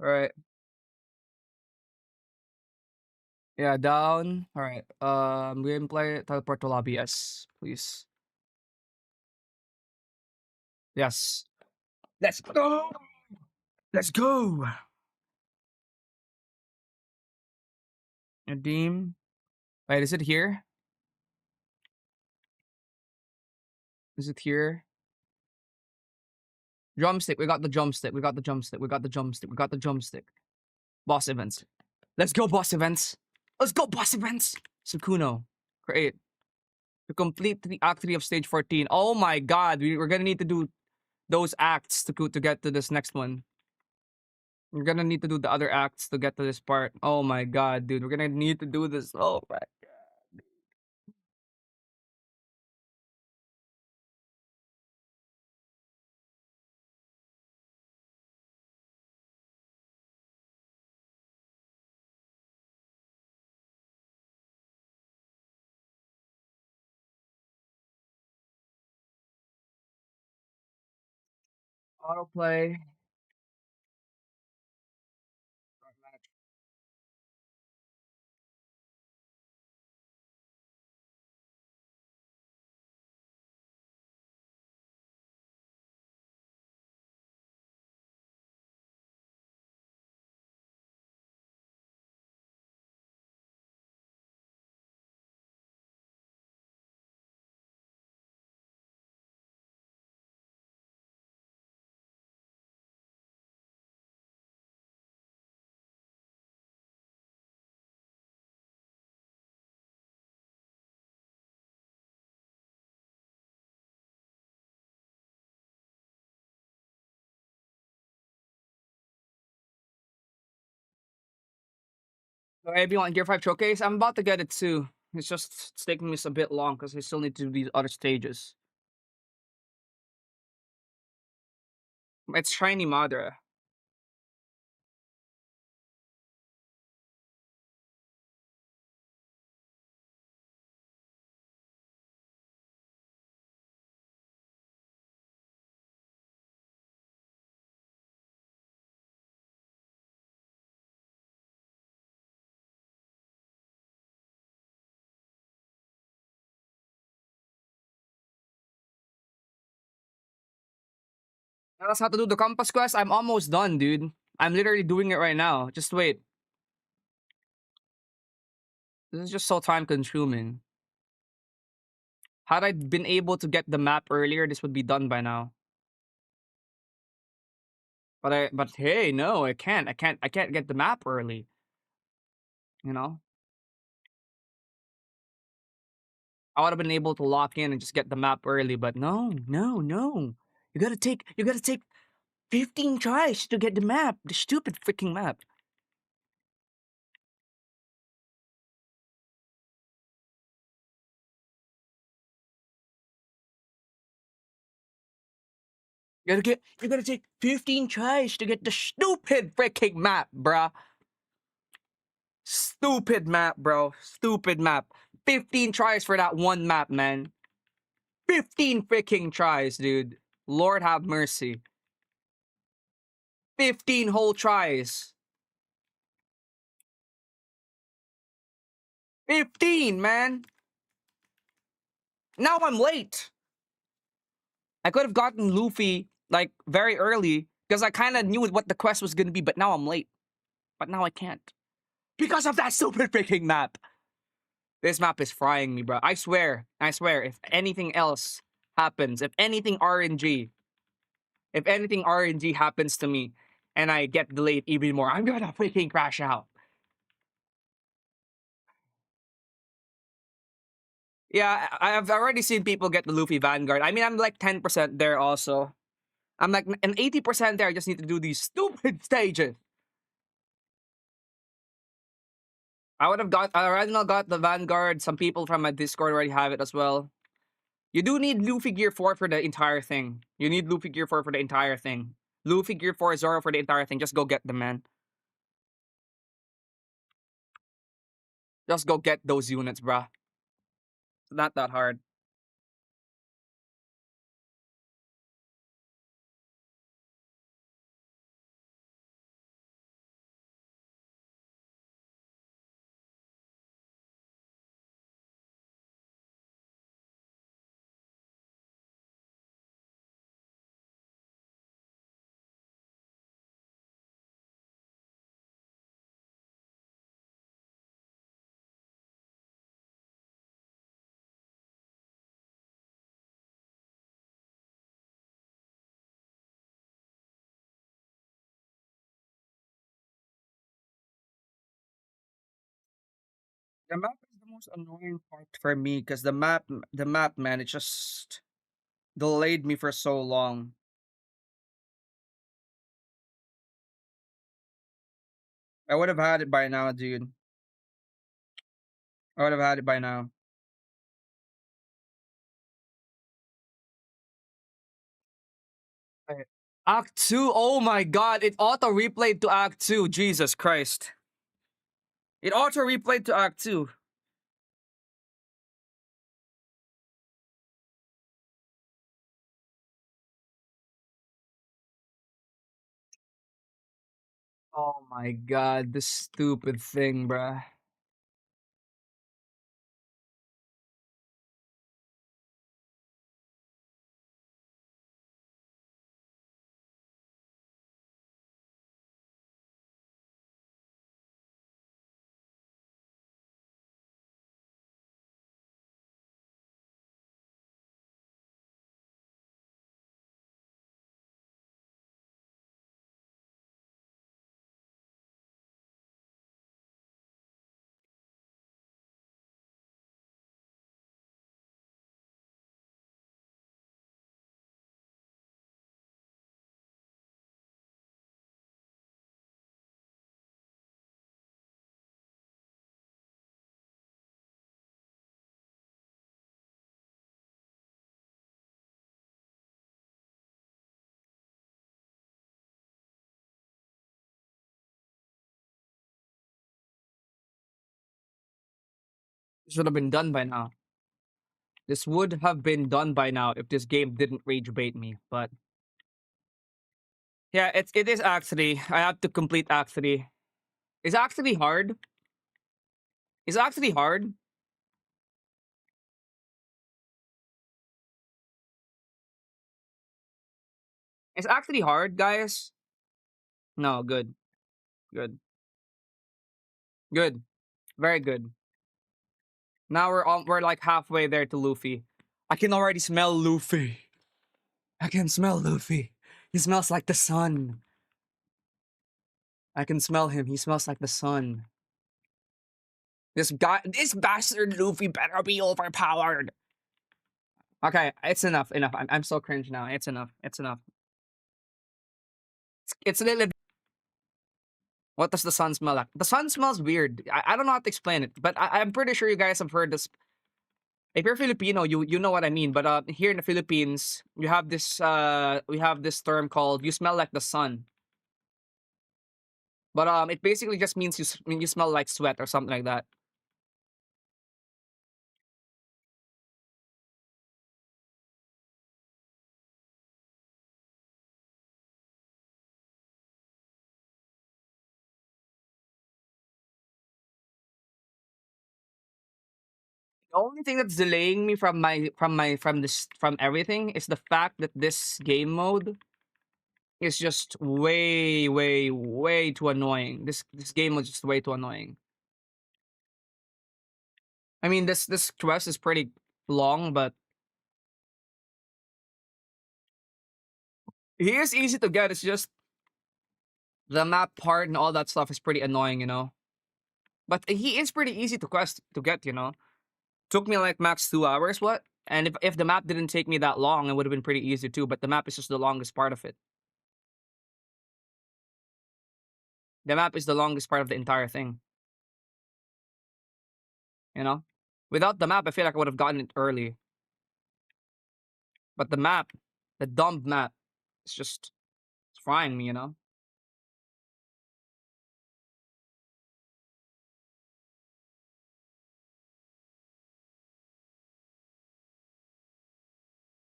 All right. Yeah, down. All right. Gameplay. Teleport to lobby. Yes, please. Yes. Let's go. Let's go. Redeem. Wait, is it here? Is it here? Drumstick. We got the drumstick. We got the drumstick. We got the drumstick. We got the drumstick. Boss events. Let's go, boss events. Let's go, boss events. Sukuno. Create. To complete the act 3 of stage 14. Oh my god. We're gonna need to do those acts to get to this next one. We're gonna need to do the other acts to get to this part. Oh my god, dude. We're gonna need to do this. Oh my. Autoplay. So everyone, Gear 5 Showcase. I'm about to get it too. It's taking me a bit long because I still need to do these other stages. It's Shiny Madra. Tell us how to do the compass quest. I'm almost done, dude. I'm literally doing it right now. Just wait. This is just so time consuming. Had I been able to get the map earlier, this would be done by now. But hey, no, I can't. I can't get the map early. You know? I would have been able to lock in and just get the map early, but no, no, no. You gotta take 15 tries to get the map. The stupid freaking map. You're gonna take 15 tries to get the stupid freaking map, bruh. Stupid map, bro. Stupid map. 15 tries for that one map, man. 15 freaking tries, dude. Lord have mercy. 15 whole tries. 15, man. Now I'm late. I could have gotten Luffy, like, very early, because I kind of knew what the quest was going to be, but now I'm late. But now I can't. Because of that stupid freaking map. This map is frying me, bro. I swear, if anything else happens, if anything RNG happens to me, and I get delayed even more, I'm gonna freaking crash out. Yeah, I've already seen people get the Luffy Vanguard. I mean, I'm like 10% there also. I'm like an 80% there. I just need to do these stupid stages. I already got the Vanguard. Some people from my Discord already have it as well. You do need Luffy Gear 4 for the entire thing. You need Luffy Gear 4 for the entire thing. Luffy Gear 4 Zoro for the entire thing. Just go get them, man. Just go get those units, bruh. It's not that hard. The map is the most annoying part for me because the map, man, it just delayed me for so long. I would have had it by now, dude. I would have had it by now. Right. Act 2, oh my god, it auto replayed to Act 2. Jesus Christ. It auto replayed to Act 2. Oh my god, this stupid thing, bruh. This should have been done by now. This would have been done by now if this game didn't rage bait me, but yeah, it is actually. I have to complete actually. It's actually hard. It's actually hard. It's actually hard, guys. No, good. Good. Good. Very good. Now we're like halfway there to Luffy. I can already smell Luffy. I can smell Luffy. He smells like the sun. I can smell him. He smells like the sun. This bastard Luffy better be overpowered. Okay, it's enough. Enough. I'm so cringe now. It's enough. It's enough. It's a little. What does the sun smell like? The sun smells weird. I don't know how to explain it, but I'm pretty sure you guys have heard this. If you're Filipino, you know what I mean. But here in the Philippines, we have this term called "you smell like the sun." But it basically just means you smell like sweat or something like that. The only thing that's delaying me from everything is the fact that this game mode is just way too annoying. This game was just way too annoying. I mean, this quest is pretty long, but he is easy to get. It's just the map part and all that stuff is pretty annoying, you know. But he is pretty easy to get, you know. Took me like max 2 hours. What? And if the map didn't take me that long, it would have been pretty easy too. But the map is just the longest part of it. The map is the longest part of the entire thing. You know. Without the map, I feel like I would have gotten it early. But the map, the dumb map, it's just it's frying me. You know.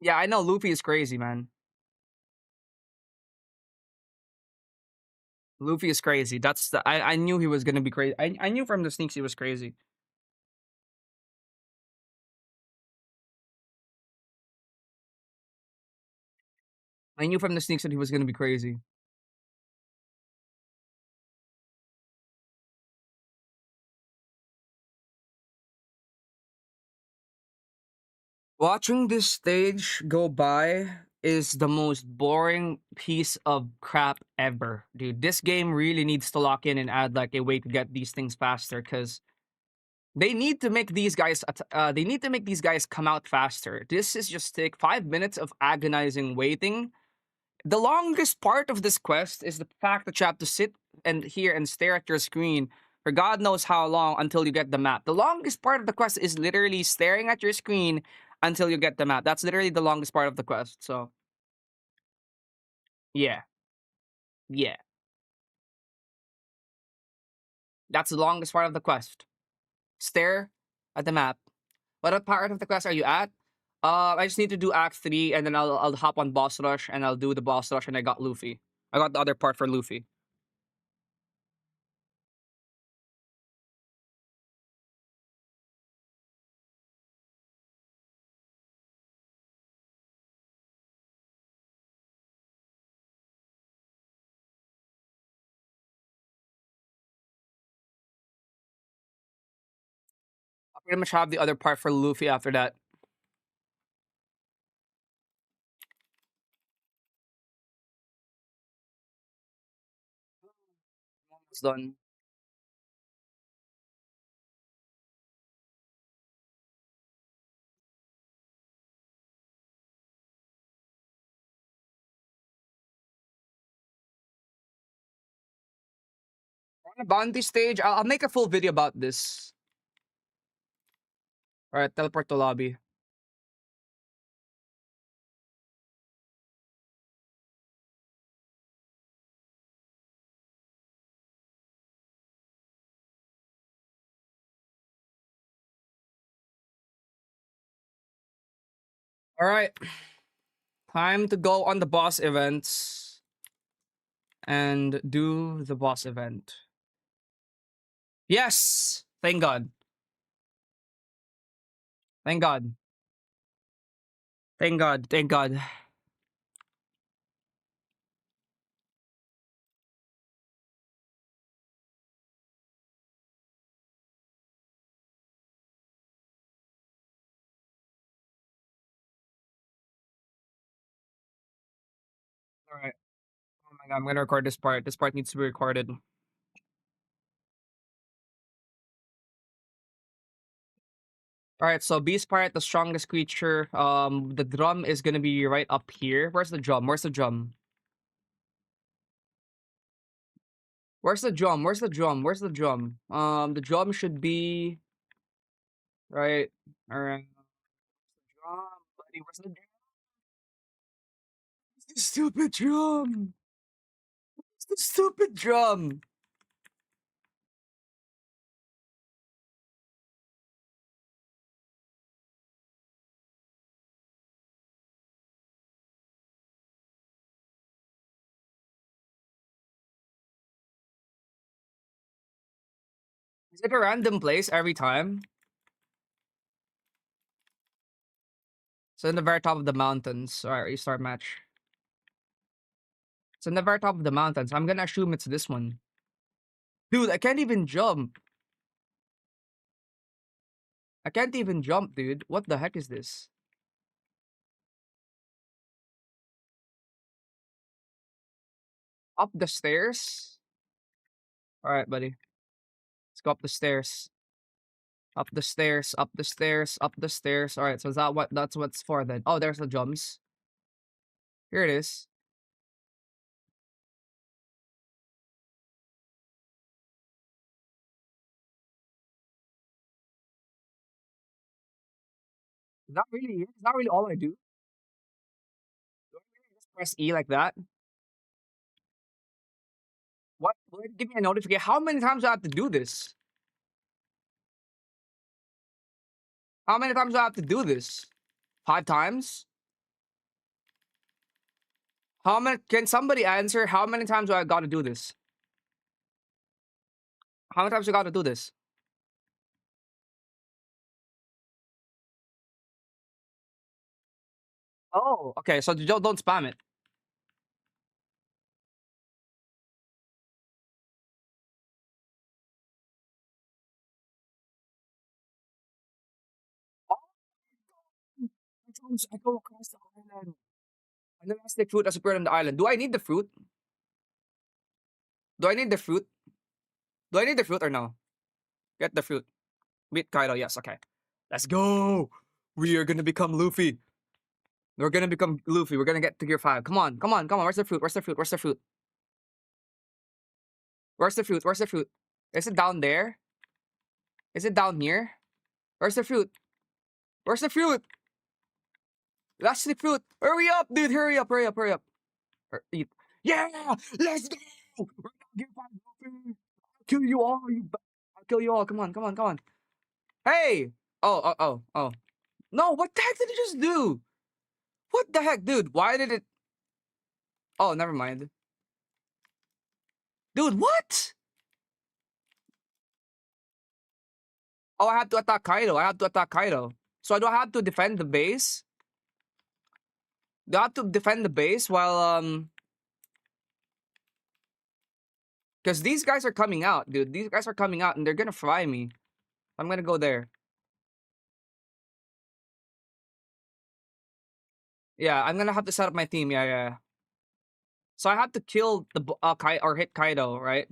Yeah, I know Luffy is crazy, man. Luffy is crazy. I knew he was gonna be crazy. I knew from the sneaks he was crazy. I knew from the sneaks that he was gonna be crazy. Watching this stage go by is the most boring piece of crap ever, dude. This game really needs to lock in and add like a way to get these things faster because they need to make these guys. They need to make these guys come out faster. This is just take 5 minutes of agonizing waiting. The longest part of this quest is the fact that you have to sit and here and stare at your screen for God knows how long until you get the map. The longest part of the quest is literally staring at your screen until you get the map. That's literally the longest part of the quest. So, yeah. Yeah. That's the longest part of the quest. Stare at the map. What part of the quest are you at? I just need to do Act 3 and then I'll hop on Boss Rush and I'll do the Boss Rush and I got Luffy. I got the other part for Luffy. I'll pretty much have the other part for Luffy after that. It's done. On the bounty stage, I'll make a full video about this. Alright, teleport to lobby. Alright, time to go on the boss events and do the boss event. Yes! Thank God. Thank God. Thank God. Thank God. Alright. Oh my God, I'm gonna record this part. This part needs to be recorded. Alright, so Beast Pirate, the strongest creature. The drum is gonna be right up here. Where's the drum? Where's the drum? Where's the drum? Where's the drum? Where's the drum? The drum should be right around. drum, buddy. Where's the drum? It's the stupid drum. It's the stupid drum. Is it a random place every time? So in the very top of the mountains. Alright, restart match. It's in the very top of the mountains. I'm gonna assume it's this one. Dude, I can't even jump. I can't even jump, dude. What the heck is this? Up the stairs? Alright, buddy. Let's go up the stairs. Up the stairs, up the stairs, up the stairs. Alright, so is that what that's what's for then? Oh, there's the jumps. Here it is. Is that really it? Is that really all I do? Do I really just press E like that? What? Will it give me a notification? How many times do I have to do this? How many times do I have to do this? 5 times? How many? Can somebody answer? How many times do I got to do this? How many times I got to do this? Oh, okay. So don't spam it. Oh, I go across the island. And then I stick fruit as a bird on the island. Do I need the fruit? Do I need the fruit? Do I need the fruit or no? Get the fruit. Beat Kaido. Yes. Okay. Let's go. We are gonna become Luffy. We're gonna become Luffy. We're gonna get to gear 5. Come on. Come on. Come on. Where's the fruit? Where's the fruit? Where's the fruit? Where's the fruit? Where's the fruit? Is it down there? Is it down here? Where's the fruit? Where's the fruit? That's the fruit. Hurry up, dude. Hurry up. Hurry up. Hurry up. Eat. Yeah. Let's go. We're gonna gear 5 Luffy. I'll kill you all. I'll kill you all. Come on. Come on. Come on. Hey. Oh. Oh. Oh. Oh. No. What the heck did he just do? What the heck, dude? Why did it? Oh, never mind. Dude, what? Oh, I have to attack Kaido. I have to attack Kaido. So I don't have to defend the base. Do I have to defend the base while because these guys are coming out, dude. These guys are coming out and they're gonna fry me. I'm gonna go there. Yeah, I'm gonna have to set up my team. Yeah, yeah. Yeah. So I have to kill the or hit Kaido, right?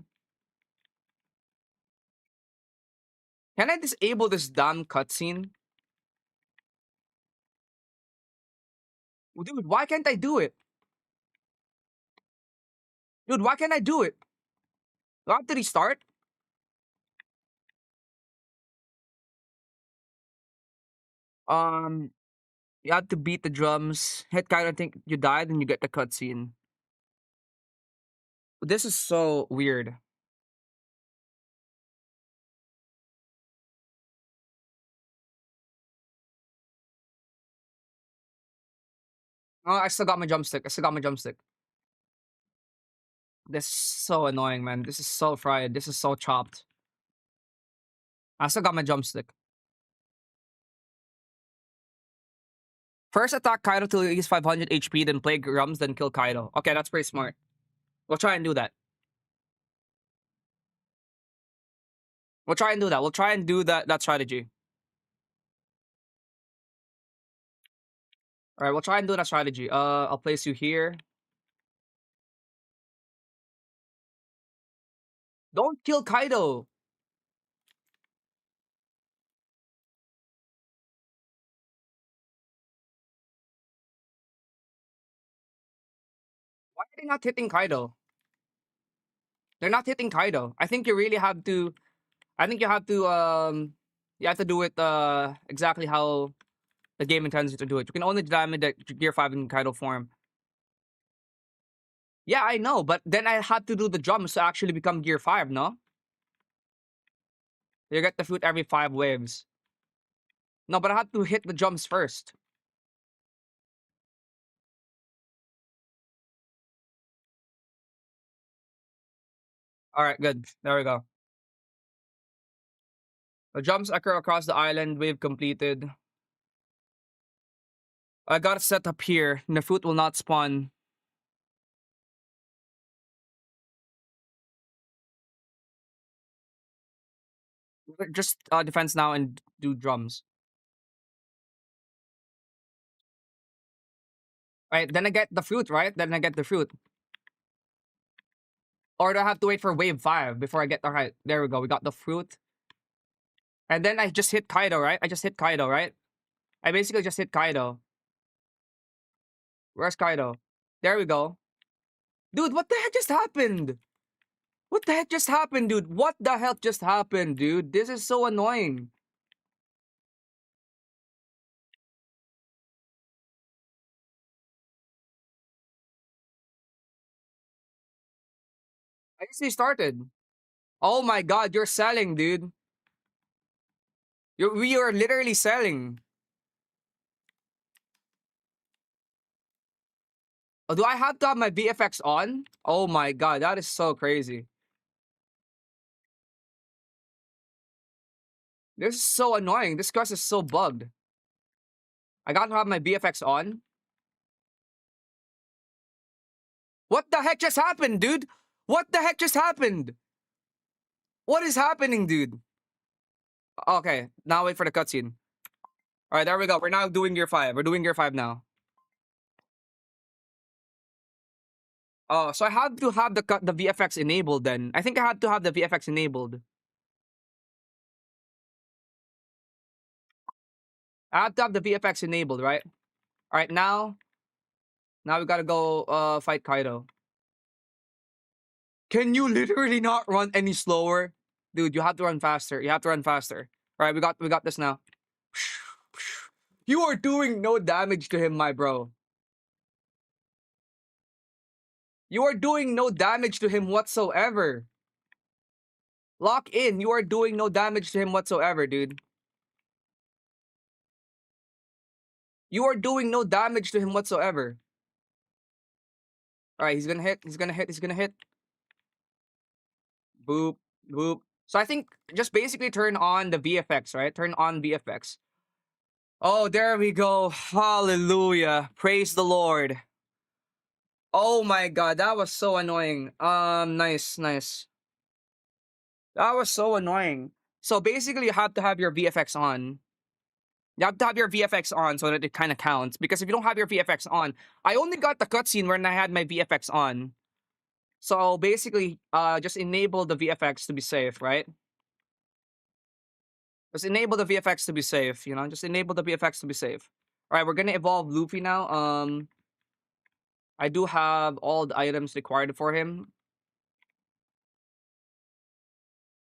Can I disable this damn cutscene? Dude, why can't I do it? Dude, why can't I do it? Do I have to restart? Um, you have to beat the drums, hit Kaido, I think you died, and you get the cutscene. This is so weird. Oh, I still got my drumstick. I still got my drumstick. This is so annoying, man. This is so fried. This is so chopped. I still got my drumstick. First attack Kaido till he's 500 HP, then play drums, then kill Kaido. Okay, that's pretty smart. We'll try and do that. We'll try and do that. We'll try and do that strategy. Alright, we'll try and do that strategy. I'll place you here. Don't kill Kaido! Why are they not hitting Kaido? They're not hitting Kaido. I think you really have to... I think you have to do it exactly how the game intends you to do it. You can only damage the Gear 5 in Kaido form. Yeah, I know, but then I had to do the jumps to actually become Gear 5, no? You get the fruit every 5 waves. No, but I had to hit the jumps first. Alright, good. There we go. The jumps occur across the island. Wave completed. I got it set up here. And the fruit will not spawn. Just defense now and do drums. Right, then I get the fruit, right? Then I get the fruit. Or do I have to wait for wave 5 before I get the right? There we go. We got the fruit. And then I just hit Kaido, right? I just hit Kaido, right? I basically just hit Kaido. Where's Kaido? There we go. Dude, what the heck just happened? What the heck just happened, dude? What the hell just happened, dude? This is so annoying. I just restarted. Oh my god, you're selling, dude. We are literally selling. Oh, do I have to have my VFX on? Oh my god, that is so crazy. This is so annoying. This quest is so bugged. I got to have my VFX on. What the heck just happened, dude? What the heck just happened? What is happening, dude? Okay, now wait for the cutscene. All right, there we go. We're now doing Gear 5. We're doing Gear 5 now. Oh, so I had to have the VFX enabled then. I think I had to have the VFX enabled. I had to have the VFX enabled, right? All right, now we gotta go fight Kaido. Can you literally not run any slower? Dude, you have to run faster. You have to run faster. All right, we got this now. You are doing no damage to him, my bro. You are doing no damage to him whatsoever. Lock in. You are doing no damage to him whatsoever, dude. You are doing no damage to him whatsoever. All right, he's gonna hit. He's gonna hit. He's gonna hit. Boop, boop. So I think just basically turn on the VFX, right? Turn on VFX. Oh, there we go. Hallelujah. Praise the Lord. Oh my god, that was so annoying. Nice, nice. That was so annoying. So basically, you have to have your VFX on. You have to have your VFX on so that it kind of counts. Because if you don't have your VFX on, I only got the cutscene when I had my VFX on. So basically, just enable the VFX to be safe, right? Just enable the VFX to be safe, you know? Just enable the VFX to be safe. Alright, we're gonna evolve Luffy now. I do have all the items required for him.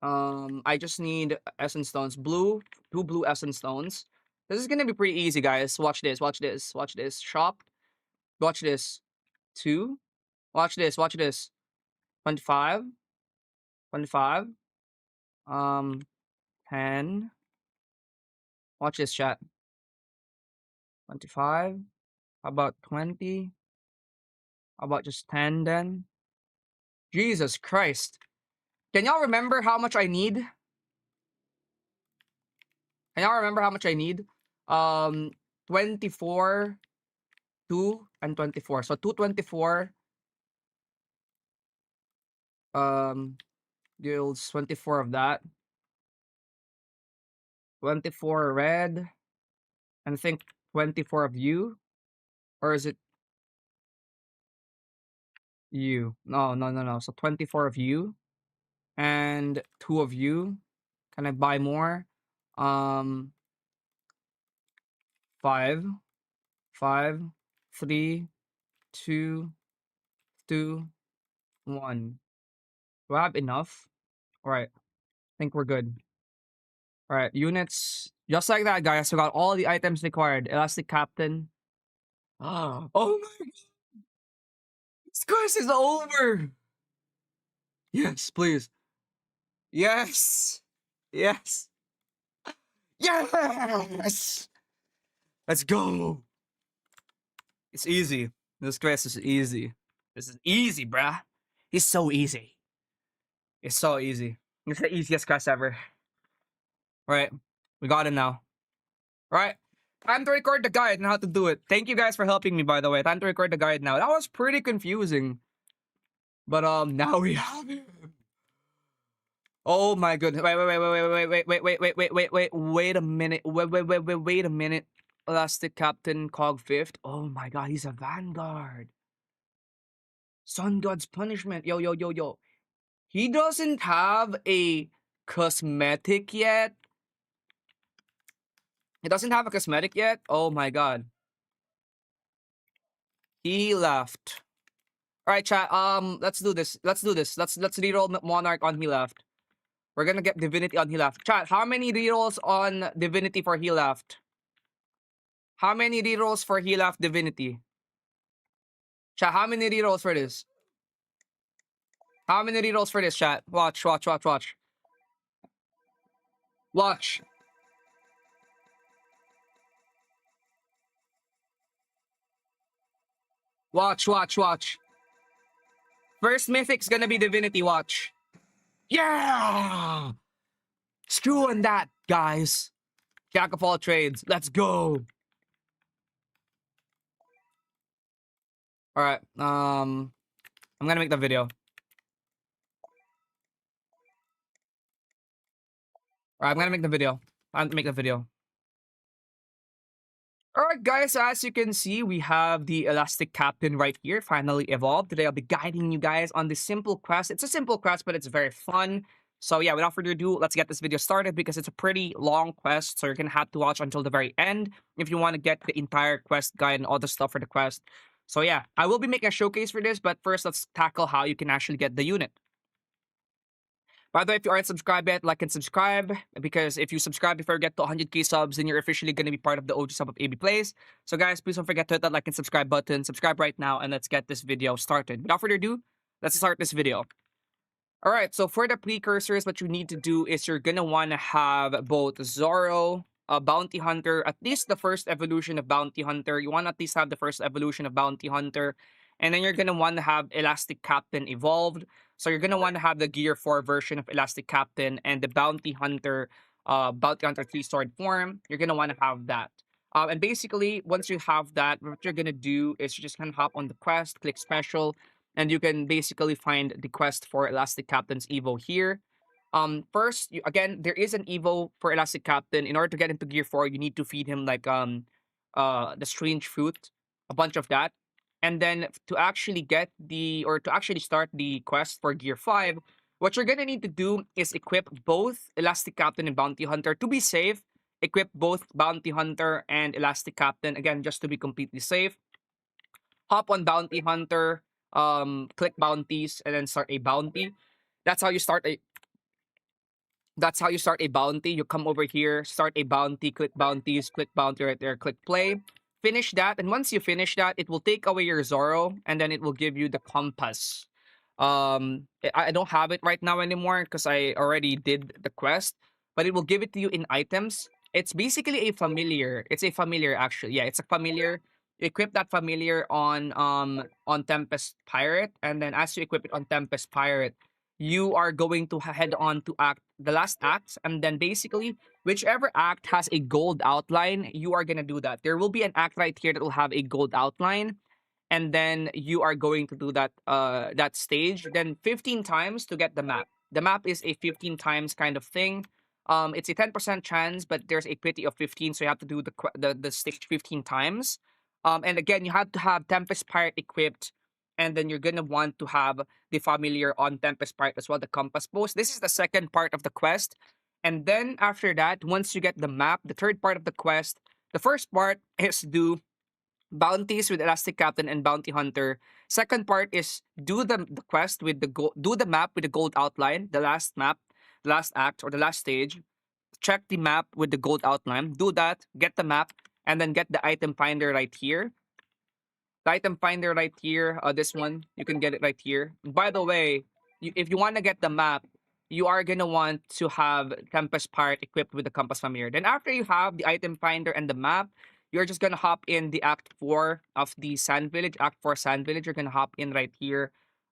I just need essence stones. Two blue essence stones. This is gonna be pretty easy, guys. Watch this, watch this, watch this. Shop. Watch this. 2. Watch this, watch this. 25. 25. 10. Watch this, chat. 25. How about 20? How about just 10 then? Jesus Christ. Can y'all remember how much I need? Can y'all remember how much I need? 24, 2, and 24. So 224 yields 24 of that. 24 red. And I think 24 of you. Or is it you? No, no, no, no. So 24 of you. And 2 of you. Can I buy more? 5, 5, 3, 2, 2, 1. Do I have enough? All right. I think we're good. All right. Units. Just like that, guys. We got all the items required. Elastic Captain. Oh my, this quest is over. Yes, please. Yes. Yes. Yes. Let's go. It's easy. This quest is easy. This is easy, bruh. It's so easy. It's so easy. It's the easiest quest ever. Right. We got it now. Right. Time to record the guide on how to do it. Thank you guys for helping me, by the way. Time to record the guide now. That was pretty confusing. But now we have it. Oh my goodness. Wait a minute. Wait a minute. Elastic Captain Cog Fifth. Oh my god, he's a Vanguard. Sun God's Punishment. Yo, yo, yo, yo. He doesn't have a cosmetic yet. He doesn't have a cosmetic yet. Oh my god. He left. Alright, chat. Let's do this. Let's do this. Let's reroll Monarch on he left. We're gonna get Divinity on he left. Chat, how many rerolls on Divinity for he left? How many rerolls for he left Divinity? Chat, how many rerolls for this? How many rerolls for this, chat? Watch, watch, watch, watch. Watch. Watch, watch, watch. First Mythic's gonna be Divinity, watch. Yeah! Screw on that, guys. Jack of all trades. Let's go. Alright, I'm gonna make the video. Alright, I'm gonna make the video. I'm gonna make the video. Alright guys, so as you can see, we have the Elastic Captain right here, finally evolved. Today I'll be guiding you guys on this simple quest. It's a simple quest, but it's very fun. So yeah, without further ado, let's get this video started because it's a pretty long quest. So you're gonna have to watch until the very end if you want to get the entire quest guide and all the stuff for the quest. So yeah, I will be making a showcase for this, but first let's tackle how you can actually get the unit. By the way, if you aren't subscribed yet, like and subscribe, because if you subscribe before you get to 100k subs, then you're officially going to be part of the OG sub of AB Plays. So guys, please don't forget to hit that like and subscribe button. Subscribe right now, and let's get this video started. Without further ado, let's start this video. Alright, so for the precursors, what you need to do is you're gonna want to have both Zoro, Bounty Hunter, at least the first evolution of Bounty Hunter. You want to at least have the first evolution of Bounty Hunter. And then you're gonna want to have Elastic Captain evolved. So you're gonna want to have the Gear 4 version of Elastic Captain and the Bounty Hunter 3-sword form. You're gonna want to have that. And basically, once you have that, what you're gonna do is you just kind of hop on the quest, click special, and you can basically find the quest for Elastic Captain's Evo here. First, again, there is an Evo for Elastic Captain. In order to get into Gear 4, you need to feed him like the strange fruit, a bunch of that. And then to actually get to actually start the quest for Gear 5, what you're gonna need to do is equip both Elastic Captain and Bounty Hunter. To be safe, equip both Bounty Hunter and Elastic Captain, again, just to be completely safe. Hop on Bounty Hunter, click bounties, and then start a bounty. That's how you start a bounty. You come over here, start a bounty, click bounties, click bounty right there, click play. Finish that, and once you finish that, it will take away your Zoro, and then it will give you the compass. I don't have it right now anymore because I already did the quest, but it will give it to you in items. It's basically a familiar. It's a familiar actually. Yeah, it's a familiar. You equip that familiar on Tempest Pirate, and then as you equip it on Tempest Pirate, you are going to head on to the last act, and then basically whichever act has a gold outline, you are gonna do that. There will be an act right here that will have a gold outline, and then you are going to do that stage then 15 times to get the map. The map is a 15 times kind of thing. It's a 10% chance, but there's a pity of 15, so you have to do the stage 15 times. And again, you have to have Tempest Pirate equipped, and then you're gonna want to have the familiar on Tempest Pirate as well, the compass post. This is the second part of the quest. And then after that, once you get the map, the third part of the quest, the first part is do bounties with Elastic Captain and Bounty Hunter. Second part is do the quest with do the map with the gold outline, the last map, the last act or the last stage. check the map with the gold outline. Do that, get the map, and then get the item finder right here. The item finder right here, this one, you can get it right here. By the way, if you want to get the map, you are going to want to have Tempest Pirate equipped with the Compass Familiar. Then after you have the item finder and the map, you're just going to hop in the Act 4 of the Sand Village. Act 4 Sand Village, you're going to hop in right here.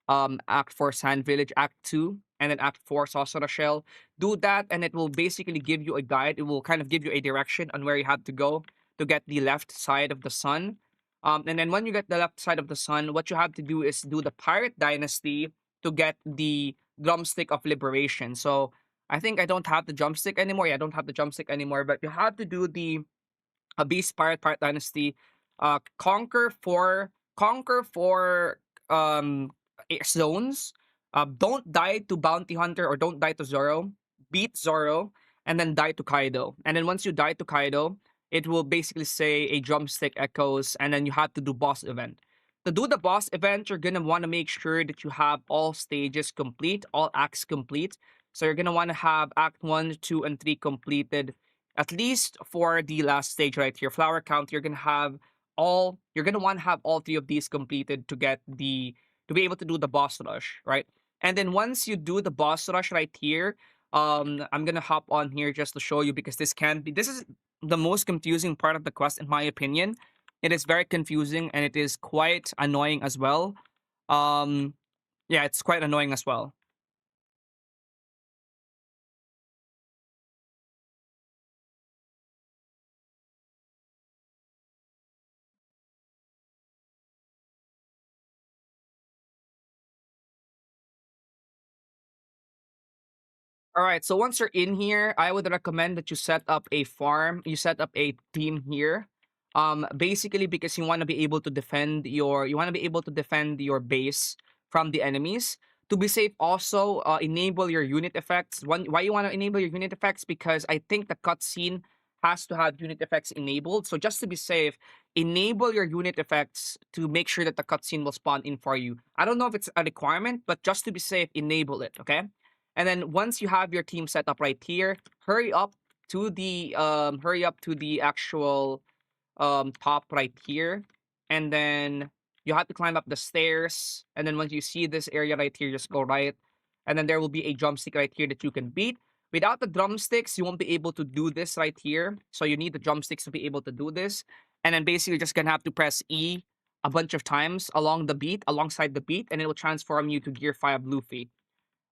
Act 4 Sand Village, Act 2, and then Act 4 Sorcerer Shell. Do that, and it will basically give you a guide. It will kind of give you a direction on where you have to go to get the left side of the sun. And then when you get the left side of the sun, what you have to do is do the Pirate Dynasty to get the Drumstick of Liberation. So I think I don't have the drumstick anymore. Yeah, I don't have the drumstick anymore, but you have to do the Beast Pirate Dynasty. Conquer four zones. Don't die to Bounty Hunter or don't die to Zoro. Beat Zoro and then die to Kaido. And then once you die to Kaido, it will basically say a drumstick echoes, and then you have to do boss event. To do the boss event, you're gonna want to make sure that you have all stages complete, all acts complete. So you're gonna want to have Act 1, 2, and 3 completed, at least for the last stage right here. Flower count, you're gonna want to have all three of these completed to get the to be able to do the boss rush, right? And then once you do the boss rush right here, I'm gonna hop on here just to show you because this is the most confusing part of the quest in my opinion. It is very confusing and it is quite annoying as well. Um, yeah, it's quite annoying as well. All right, so once you're in here, I would recommend that you set up a farm, you set up a team here. Basically because you want to be able to defend your base from the enemies. To be safe, also enable your unit effects. Why you want to enable your unit effects? Because I think the cutscene has to have unit effects enabled. So just to be safe, enable your unit effects to make sure that the cutscene will spawn in for you. I don't know if it's a requirement, but just to be safe, enable it. Okay. And then once you have your team set up right here, hurry up to the actual top right here. And then you have to climb up the stairs. And then once you see this area right here, just go right. And then there will be a drumstick right here that you can beat. Without the drumsticks, you won't be able to do this right here. So you need the drumsticks to be able to do this. And then basically you're just gonna have to press E a bunch of times alongside the beat, and it will transform you to Gear 5 Luffy.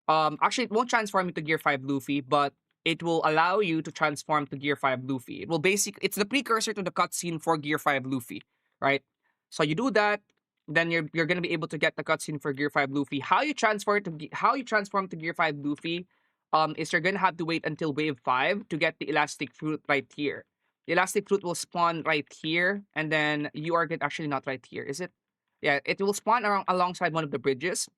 Actually, it won't transform you to Gear 5 Luffy, but it will allow you to transform to Gear 5 Luffy. It's the precursor to the cutscene for Gear 5 Luffy, right? So you do that, then you're gonna be able to get the cutscene for Gear 5 Luffy. How you transform to Gear 5 Luffy, is you're gonna have to wait until wave 5 to get the elastic fruit right here. The elastic fruit will spawn right here, and then you are gonna actually not right here, is it? Yeah, it will spawn alongside one of the bridges.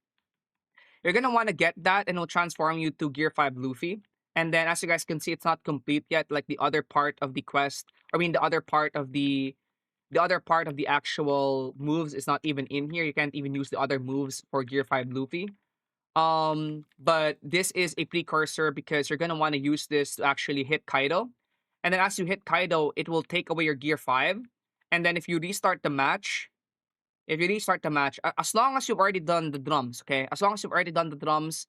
You're gonna want to get that, and it'll transform you to Gear 5 Luffy. And then, as you guys can see, it's not complete yet. Like the other part of the quest, I mean, the other part of the actual moves is not even in here. You can't even use the other moves for Gear 5 Luffy. But this is a precursor because you're gonna want to use this to actually hit Kaido. And then as you hit Kaido, it will take away your Gear 5. And then if you restart the match, as long as you've already done the drums, okay? As long as you've already done the drums,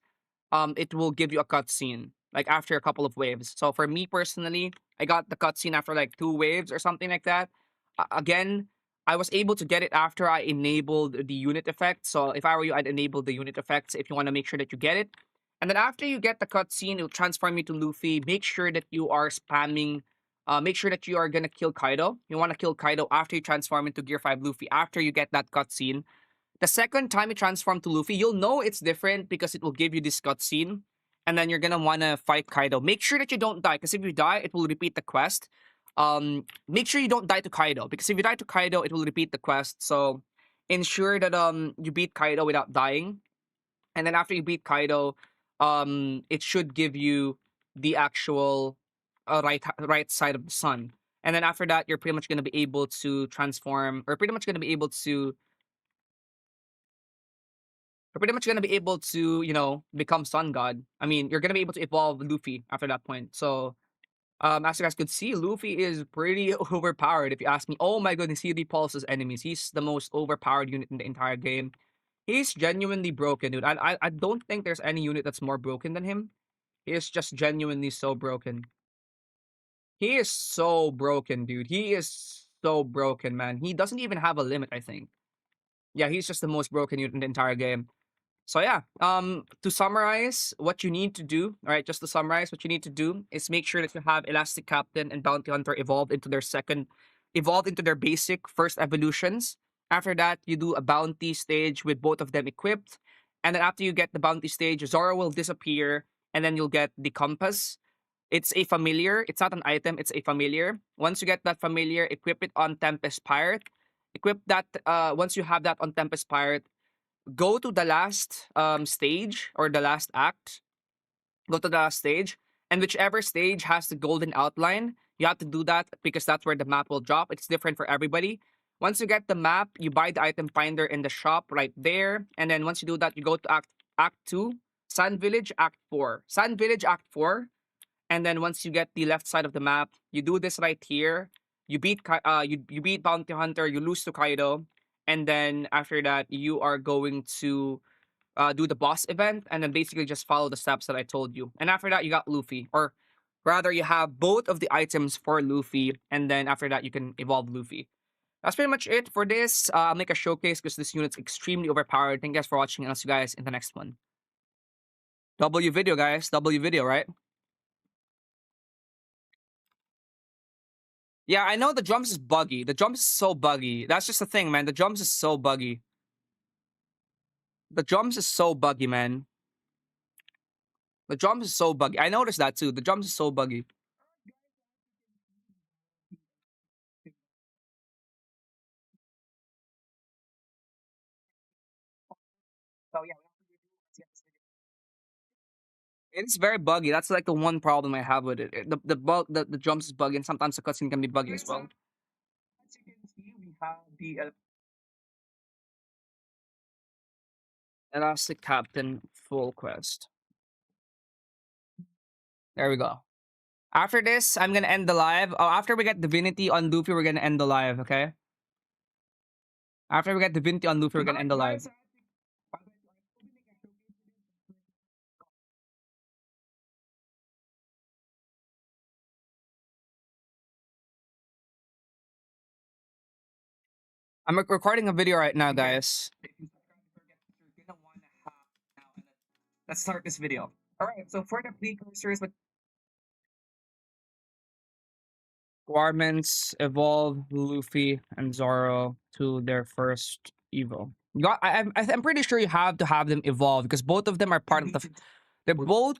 it will give you a cutscene like after a couple of waves. So for me personally, I got the cutscene after like 2 waves or something like that. Again, I was able to get it after I enabled the unit effects. So if I were you, I'd enable the unit effects if you want to make sure that you get it. And then after you get the cutscene, it'll transform you to Luffy. Make sure that you are spamming. Make sure that you are gonna kill Kaido. You want to kill Kaido after you transform into Gear 5 Luffy. After you get that cutscene, the second time you transform to Luffy, you'll know it's different because it will give you this cutscene. And then you're gonna wanna fight Kaido. Make sure that you don't die, because if you die, it will repeat the quest. Make sure you don't die to Kaido, because if you die to Kaido, it will repeat the quest. So ensure that you beat Kaido without dying. And then after you beat Kaido, it should give you the actual right side of the sun. And then after that, you're pretty much gonna be able to transform, or pretty much gonna be able to You're pretty much gonna be able to, become Sun God. I mean, you're gonna be able to evolve Luffy after that point. So As you guys could see, Luffy is pretty overpowered. If you ask me, oh my goodness, he repulses enemies. He's the most overpowered unit in the entire game. He's genuinely broken, dude. I don't think there's any unit that's more broken than him. He is just genuinely so broken. He is so broken, dude. He is so broken, man. He doesn't even have a limit, I think. Yeah, he's just the most broken unit in the entire game. So yeah, to summarize what you need to do, all right, just to summarize what you need to do is make sure that you have Elastic Captain and Bounty Hunter evolved into their basic first evolutions. After that, you do a bounty stage with both of them equipped. And then after you get the bounty stage, Zoro will disappear, and then you'll get the compass. It's a familiar, it's not an item, it's a familiar. Once you get that familiar, equip it on Tempest Pirate. Equip that once you have that on Tempest Pirate, go to the last stage or the last act. Go to the last stage, and whichever stage has the golden outline, you have to do that because that's where the map will drop. It's different for everybody. Once you get the map, you buy the item finder in the shop right there, and then once you do that, you go to Act 2, Sand Village, Act 4. Sand Village, Act 4, and then once you get the left side of the map, you do this right here. You beat Bounty Hunter, you lose to Kaido, and then after that, you are going to do the boss event, and then basically just follow the steps that I told you. And after that, you got Luffy, or rather, you have both of the items for Luffy, and then after that, you can evolve Luffy. That's pretty much it for this. I'll make a showcase because this unit's extremely overpowered. Thank you guys for watching, and I'll see you guys in the next one. W video, guys. W video, right? Yeah, I know the drums is buggy. The drums is so buggy. That's just the thing, man. The drums is so buggy. The drums is so buggy, man. The drums is so buggy. I noticed that too. The drums is so buggy. So yeah, it's very buggy. That's like the one problem I have with it. The drums is buggy, and sometimes the cutscene can be buggy as well. As you can see, we have the Elastic Captain full quest. There we go. After this, I'm gonna end the live. Oh, after we get Divinity on Luffy, we're gonna end the live. Okay. After we get Divinity on Luffy, we're gonna end the live. I'm recording a video right now, guys. Let's start this video. All right. So for the precursors, with requirements, evolve Luffy and Zoro to their first Evo. I'm pretty sure you have to have them evolve because both of them are part of the. They're both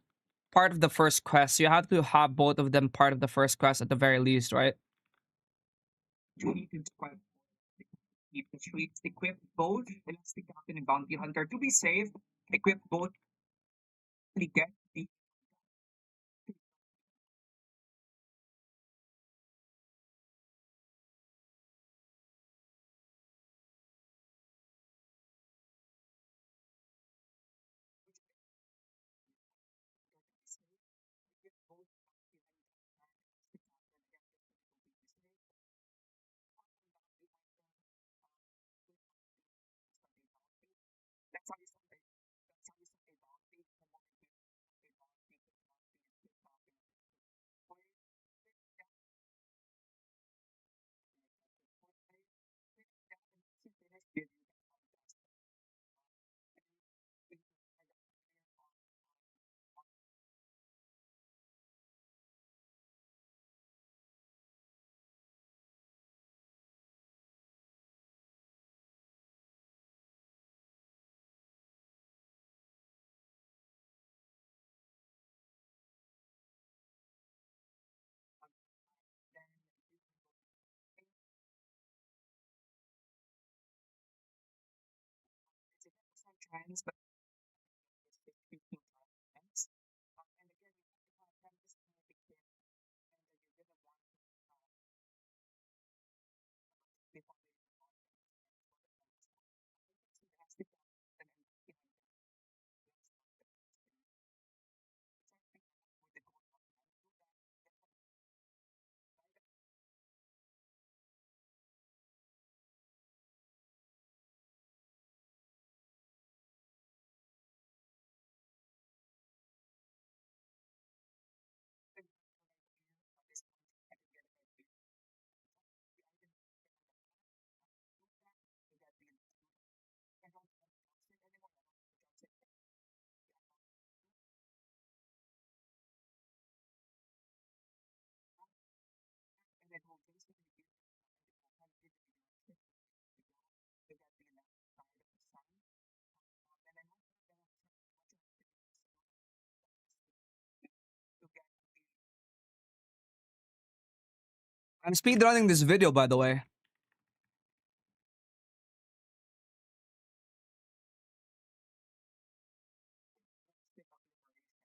part of the first quest. So you have to have both of them part of the first quest at the very least, right? You need to keep the streets, equip both Elastic Captain and Bounty Hunter to be safe. Equip both to get the. That's how you start. That's how you start a bounty. Trends, but trends. And again, you have to have trends before I'm speedrunning this video, by the way.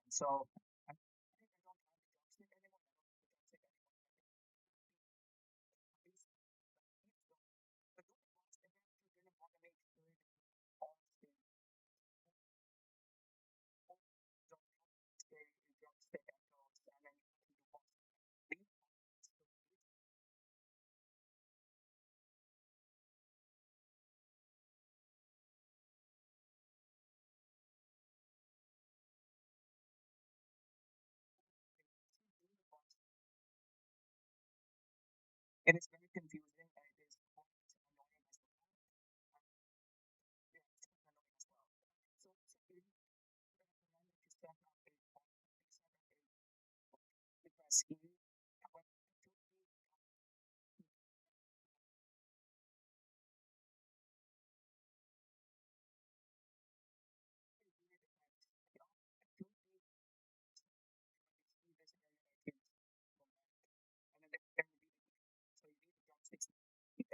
So it is very confusing and it is quite annoying as well. Yeah, it's quite annoying as well. So basically, I recommend that you set up a because you when activity really depends. You know, activity see this area like is from that. And then there will be the so you need the drumsticks and the cutscene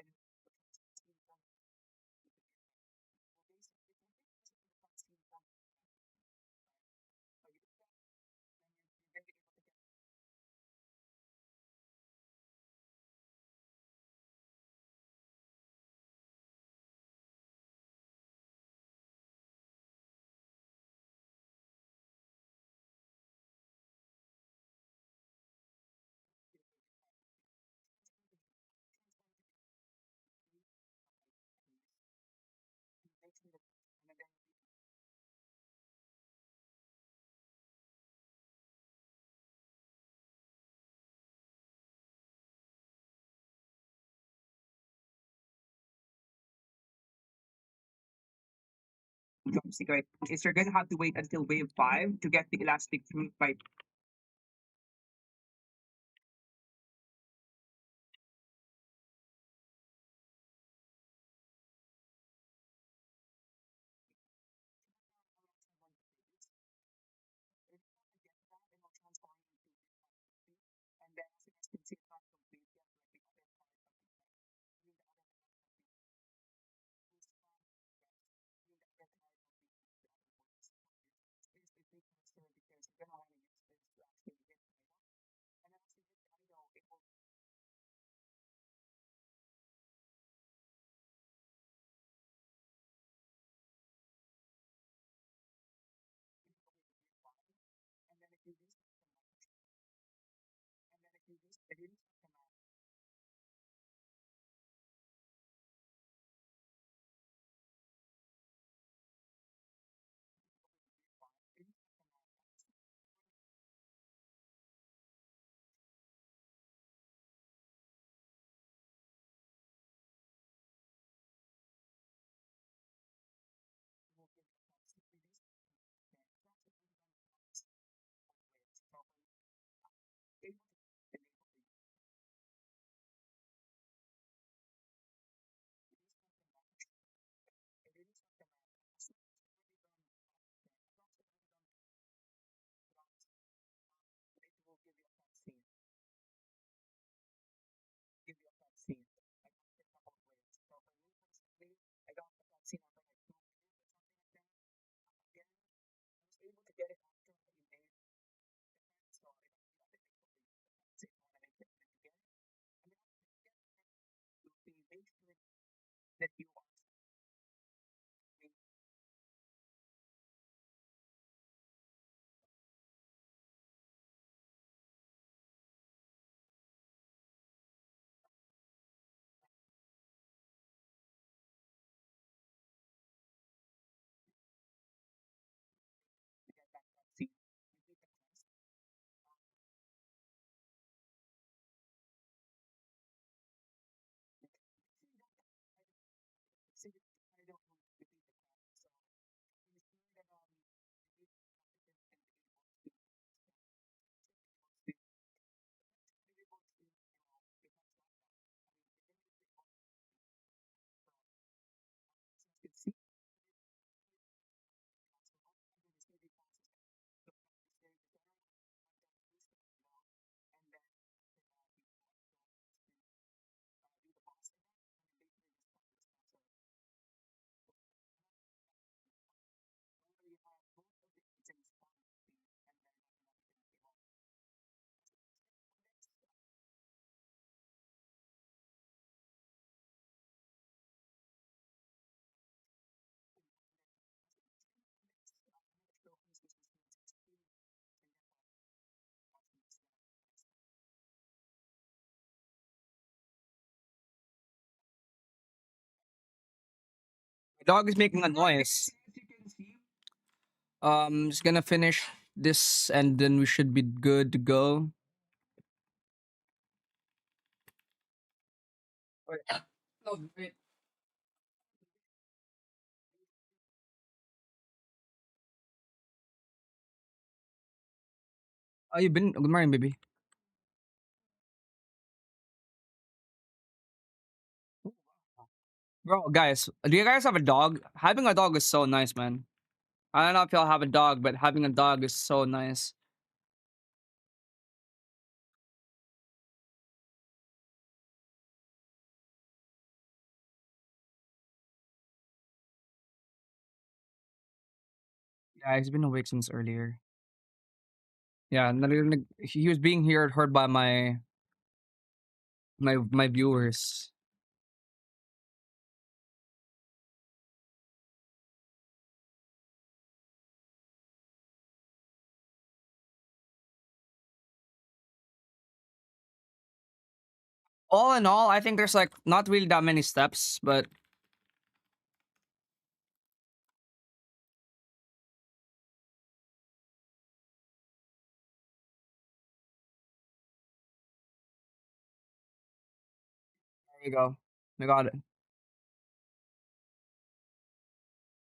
point well basically the cutscene point so you do that then you're gonna be able to get and then drumstick right is you're gonna have to wait until wave 5 to get the elastic fruit bite. And then as you guys can see it's not complete yet like the other part of the I mean the other part of the yes, I mean the other part of the other words is the precursor because you're gonna want to use this to actually hit Kaido. And then once you hit Kaido, it will give it away to be fine. And then if you use the command, and then if you use the release the command, it will be fine. Release the command, it will give you a constant release. Okay, so that's what we're going to practice all the way. So for able to enable the release the command, a release the command, as soon as you've already done okay, as long as you've already done drums, it will give you a cutscene. Give you a cutscene. Like after a couple of waves. So for me personally, I got the cutscene after like 2 waves or something like that. Again, I was able to get it after I made defense, so I don't feel like they complete the defense if you want to make it, then you get it. And then after you get it, Luffy, make sure that you are doing to get that cutscene. Complete the quest. Make sure you don't die. My dog is making a noise. Just gonna finish this and then we should be good to go. Wait. No, wait. Oh, you been? Good morning, baby. Bro, guys, do you guys have a dog? Having a dog is so nice, man. I don't know if y'all have a dog, but having a dog is so nice. Yeah, he's been awake since earlier. Yeah, he was being heard by my viewers. All in all, I think there's like not really that many steps, but there we go. We got it.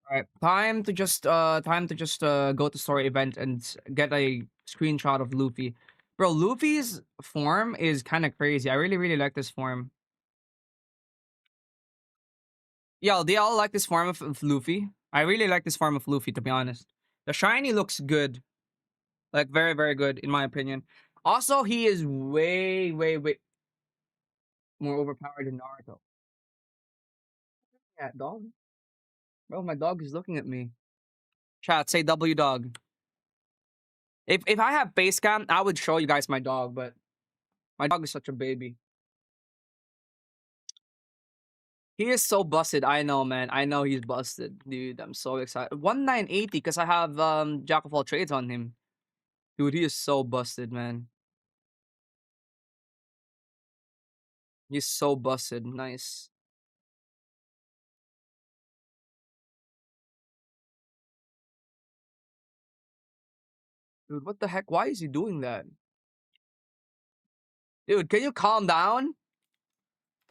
All right, time to just go to story event and get a screenshot of Luffy. Bro, Luffy's form is kind of crazy. I really like this form. Yo, they all like this form of Luffy. I really like this form of Luffy, to be honest. The shiny looks good. Like, very good, in my opinion. Also, he is way more overpowered than Naruto. Yeah, dog. Bro, my dog is looking at me. Chat, say W dog. If I have base cam, I would show you guys my dog, but my dog is such a baby. He is so busted. I know, man. I know he's busted. Dude, I'm so excited. 1980 because I have Jack of all trades on him. Dude, he is so busted, man. He's so busted. Nice. Dude, what the heck? Why is he doing that? Dude, can you calm down?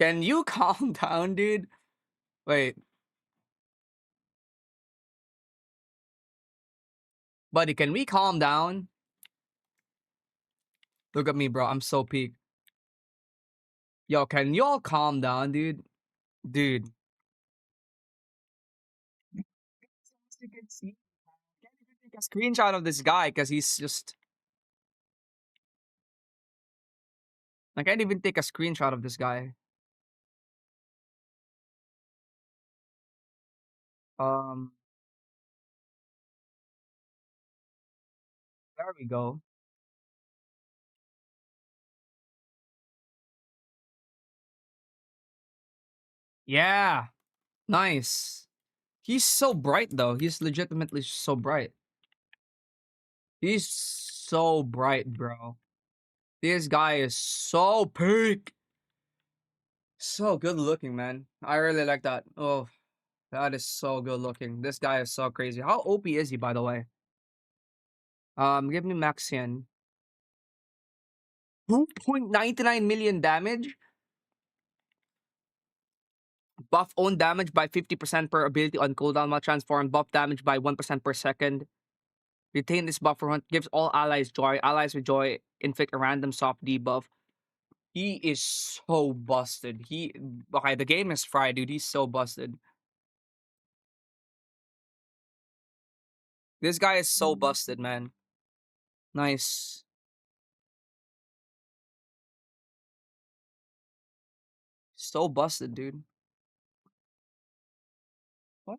Can you calm down, dude? Wait, buddy, can we calm down? Look at me, bro. I'm so peak. Yo, can y'all calm down, dude? Dude. As you can see, I can't even take a screenshot of this guy because he's just. I can't even take a screenshot of this guy. Um, there we go. Yeah, nice. He's so bright though. He's legitimately so bright. He's so bright, bro. This guy is so peak. So good looking, man. I really like that. Oh, that is so good looking. This guy is so crazy. How OP is he, by the way? Give me Maxian. 2.99 million damage. Buff own damage by 50% per ability on cooldown while transform. Buff damage by 1% per second. Retain this buff for hunt. Gives all allies joy. Allies with joy inflict a random soft debuff. He is so busted. Okay, the game is fried, dude. He's so busted. This guy is so busted, man. Nice. So busted, dude. What?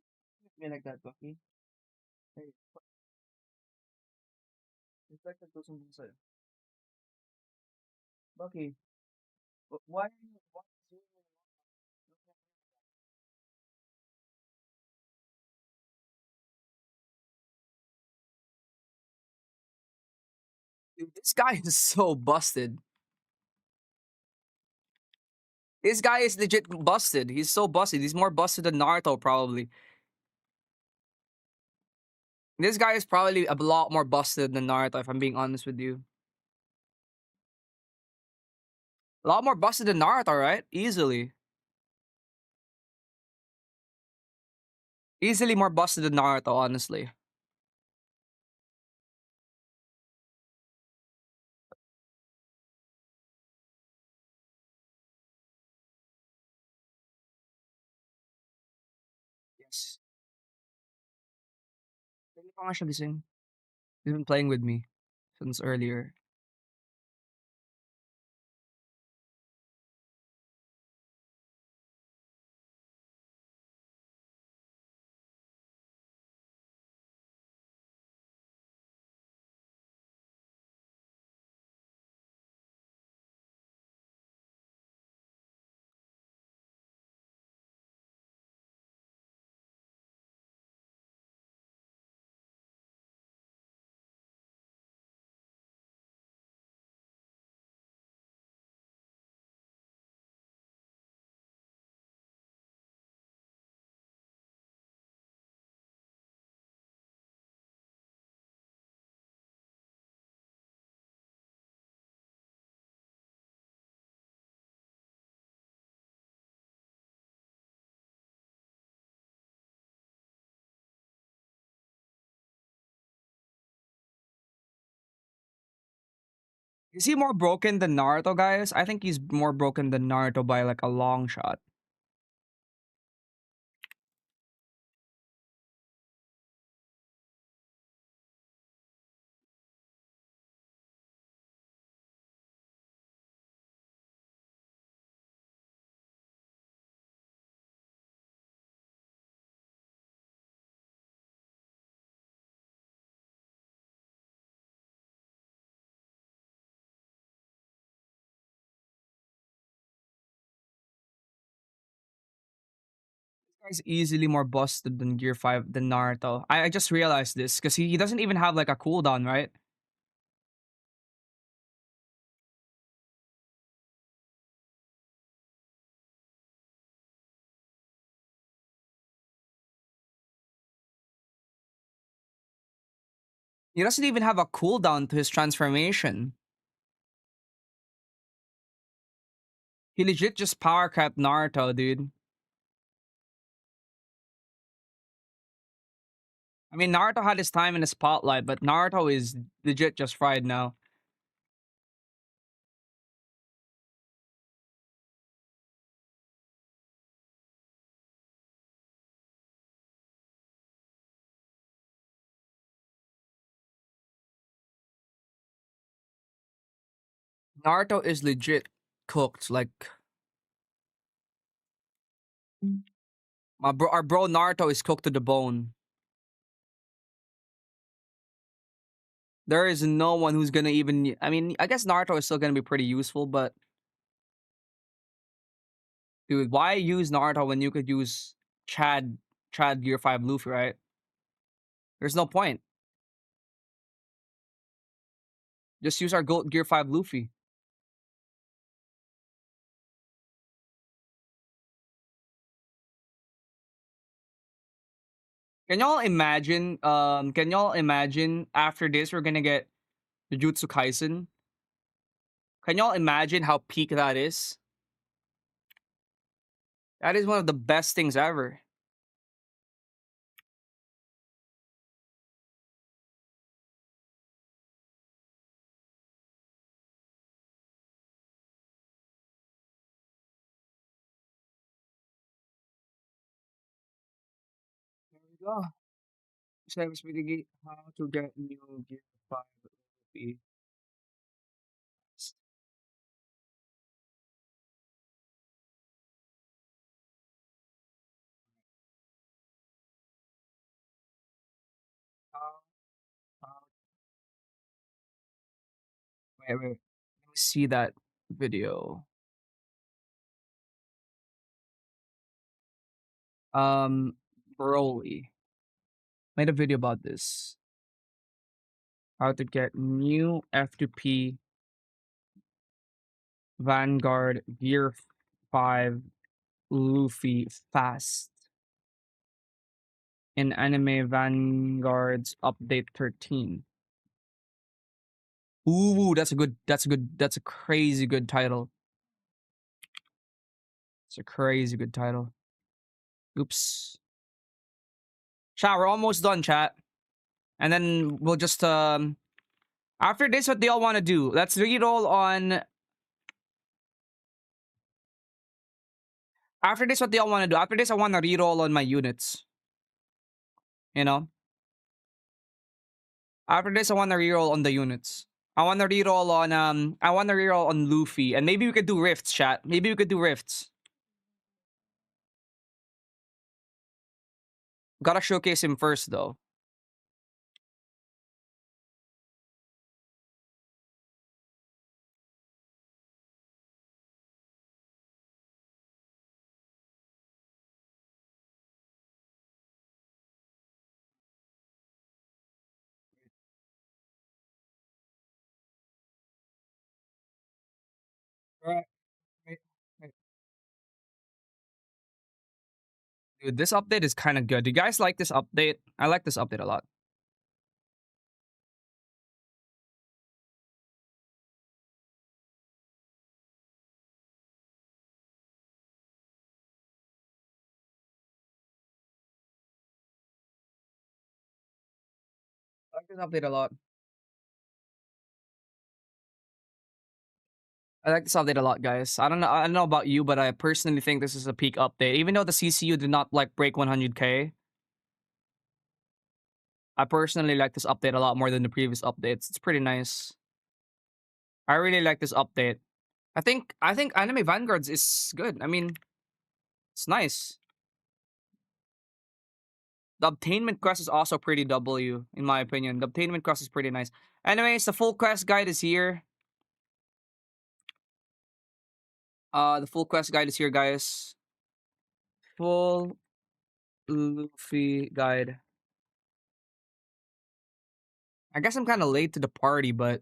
Me like that, Bucky. Hey, reflect that goes on the side. Bucky, why are you dude, this guy is so busted. This guy is legit busted. He's so busted. He's more busted than Naruto, probably. This guy is probably a lot more busted than Naruto, if I'm being honest with you. A lot more busted than Naruto, right? Easily. Easily more busted than Naruto, honestly. Yes. Hindi pa nga siya gising. He's been playing with me since earlier. Is he more broken than Naruto, guys? I think he's more broken than Naruto by like a long shot. This guy's easily more busted than Gear 5 than Naruto. I just realized this because he doesn't even have like a cooldown, right? He doesn't even have a cooldown to his transformation. He legit just power crept Naruto, dude. I mean, Naruto had his time in the spotlight, but Naruto is legit just fried now. Naruto is legit cooked. Like our bro Naruto is cooked to the bone. There is no one who's gonna even. I mean, I guess Naruto is still gonna be pretty useful, but dude, why use Naruto when you could use Chad, Chad Gear 5 Luffy, right? There's no point. Just use our Gold Gear 5 Luffy. Can y'all imagine? Can y'all imagine after this we're gonna get Jujutsu Kaisen? Can y'all imagine how peak that is? That is one of the best things ever. There we go. Service mitigate how to get new Gear 5 Luffy. How, how, wait. Let me see that video. Um, Broly made a video about this. How to get new F2P Vanguard Gear 5 Luffy fast. in Anime Vanguards Update 13. Ooh, that's a crazy good title. It's a crazy good title. Oops. Chat, we're almost done, chat. And then we'll just after this, what do y'all want to do? Let's reroll on. After this, what do y'all want to do? After this, I want to reroll on my units. You know. After this, I want to reroll on the units. I want to reroll on Luffy, and maybe we could do rifts, chat. Maybe we could do rifts. Gotta showcase him first, though. Alright. Wait, wait. Dude, this update is kind of good. Do you guys like this update? I like this update a lot. I like this update a lot. I like this update a lot, guys. I don't know about you, but I personally think this is a peak update. Even though the CCU did not like break 100k, I personally like this update a lot more than the previous updates. It's pretty nice. I really like this update. I think Anime Vanguards is good. I mean, it's nice. The obtainment quest is also pretty W, in my opinion. The obtainment quest is pretty nice. Anyways, the full quest guide is here. The full quest guide is here, guys. Full Luffy guide. I guess I'm kind of late to the party, but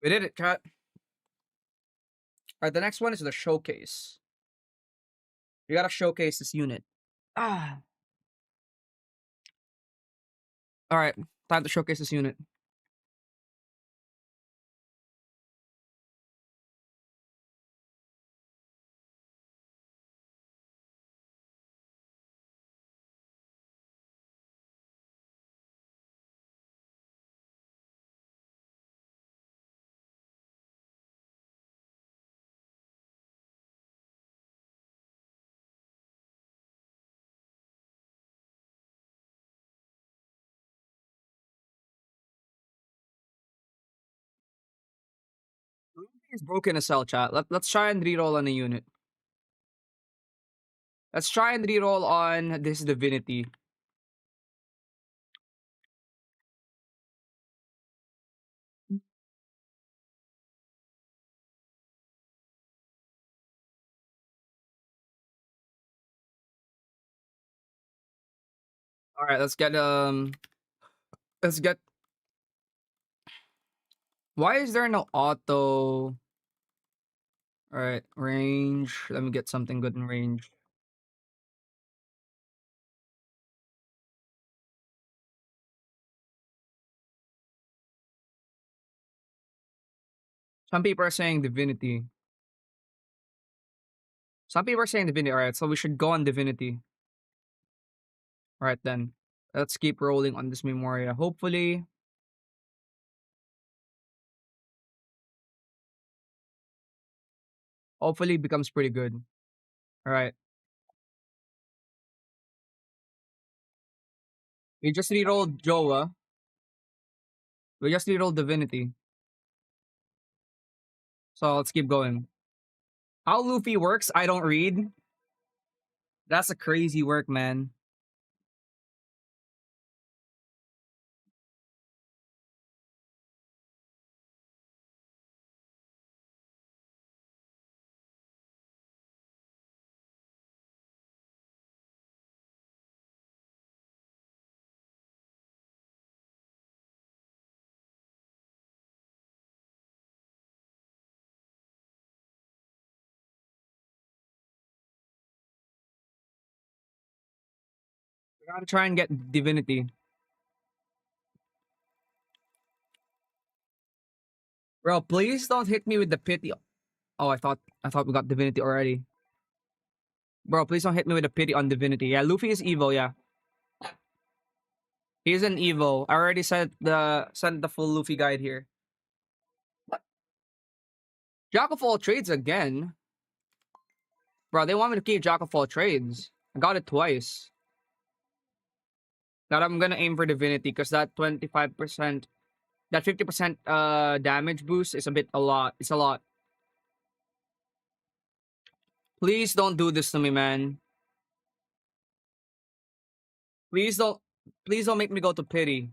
we did it, chat. All right, the next one is the showcase. You gotta showcase this unit. Ah. All right, time to showcase this unit. Luffy is broken as hell, chat. Let's try and reroll on a unit. Let's try and reroll on this divinity. All right, let's get. Why is there no auto? All right, range. Let me get something good in range. Some people are saying divinity. Some people are saying divinity. All right, so we should go on divinity. All right then. Let's keep rolling on this Memoria. Hopefully it becomes pretty good. All right. We just rerolled Joa. We just rerolled divinity. So let's keep going. How Luffy works, I don't read. That's a crazy work, man. Gotta try and get divinity. Bro, please don't hit me with the pity. Oh, I thought we got divinity already. Bro, please don't hit me with the pity on divinity. Yeah, Luffy is evil, yeah. He's an evil. I already sent the full Luffy guide here. Jack of all trades again. Bro, they want me to keep Jack of all trades. I got it twice. Now I'm gonna aim for divinity because that 25%, that 50% damage boost is a lot. It's a lot. Please don't do this to me, man. Please don't please don't make me go to pity.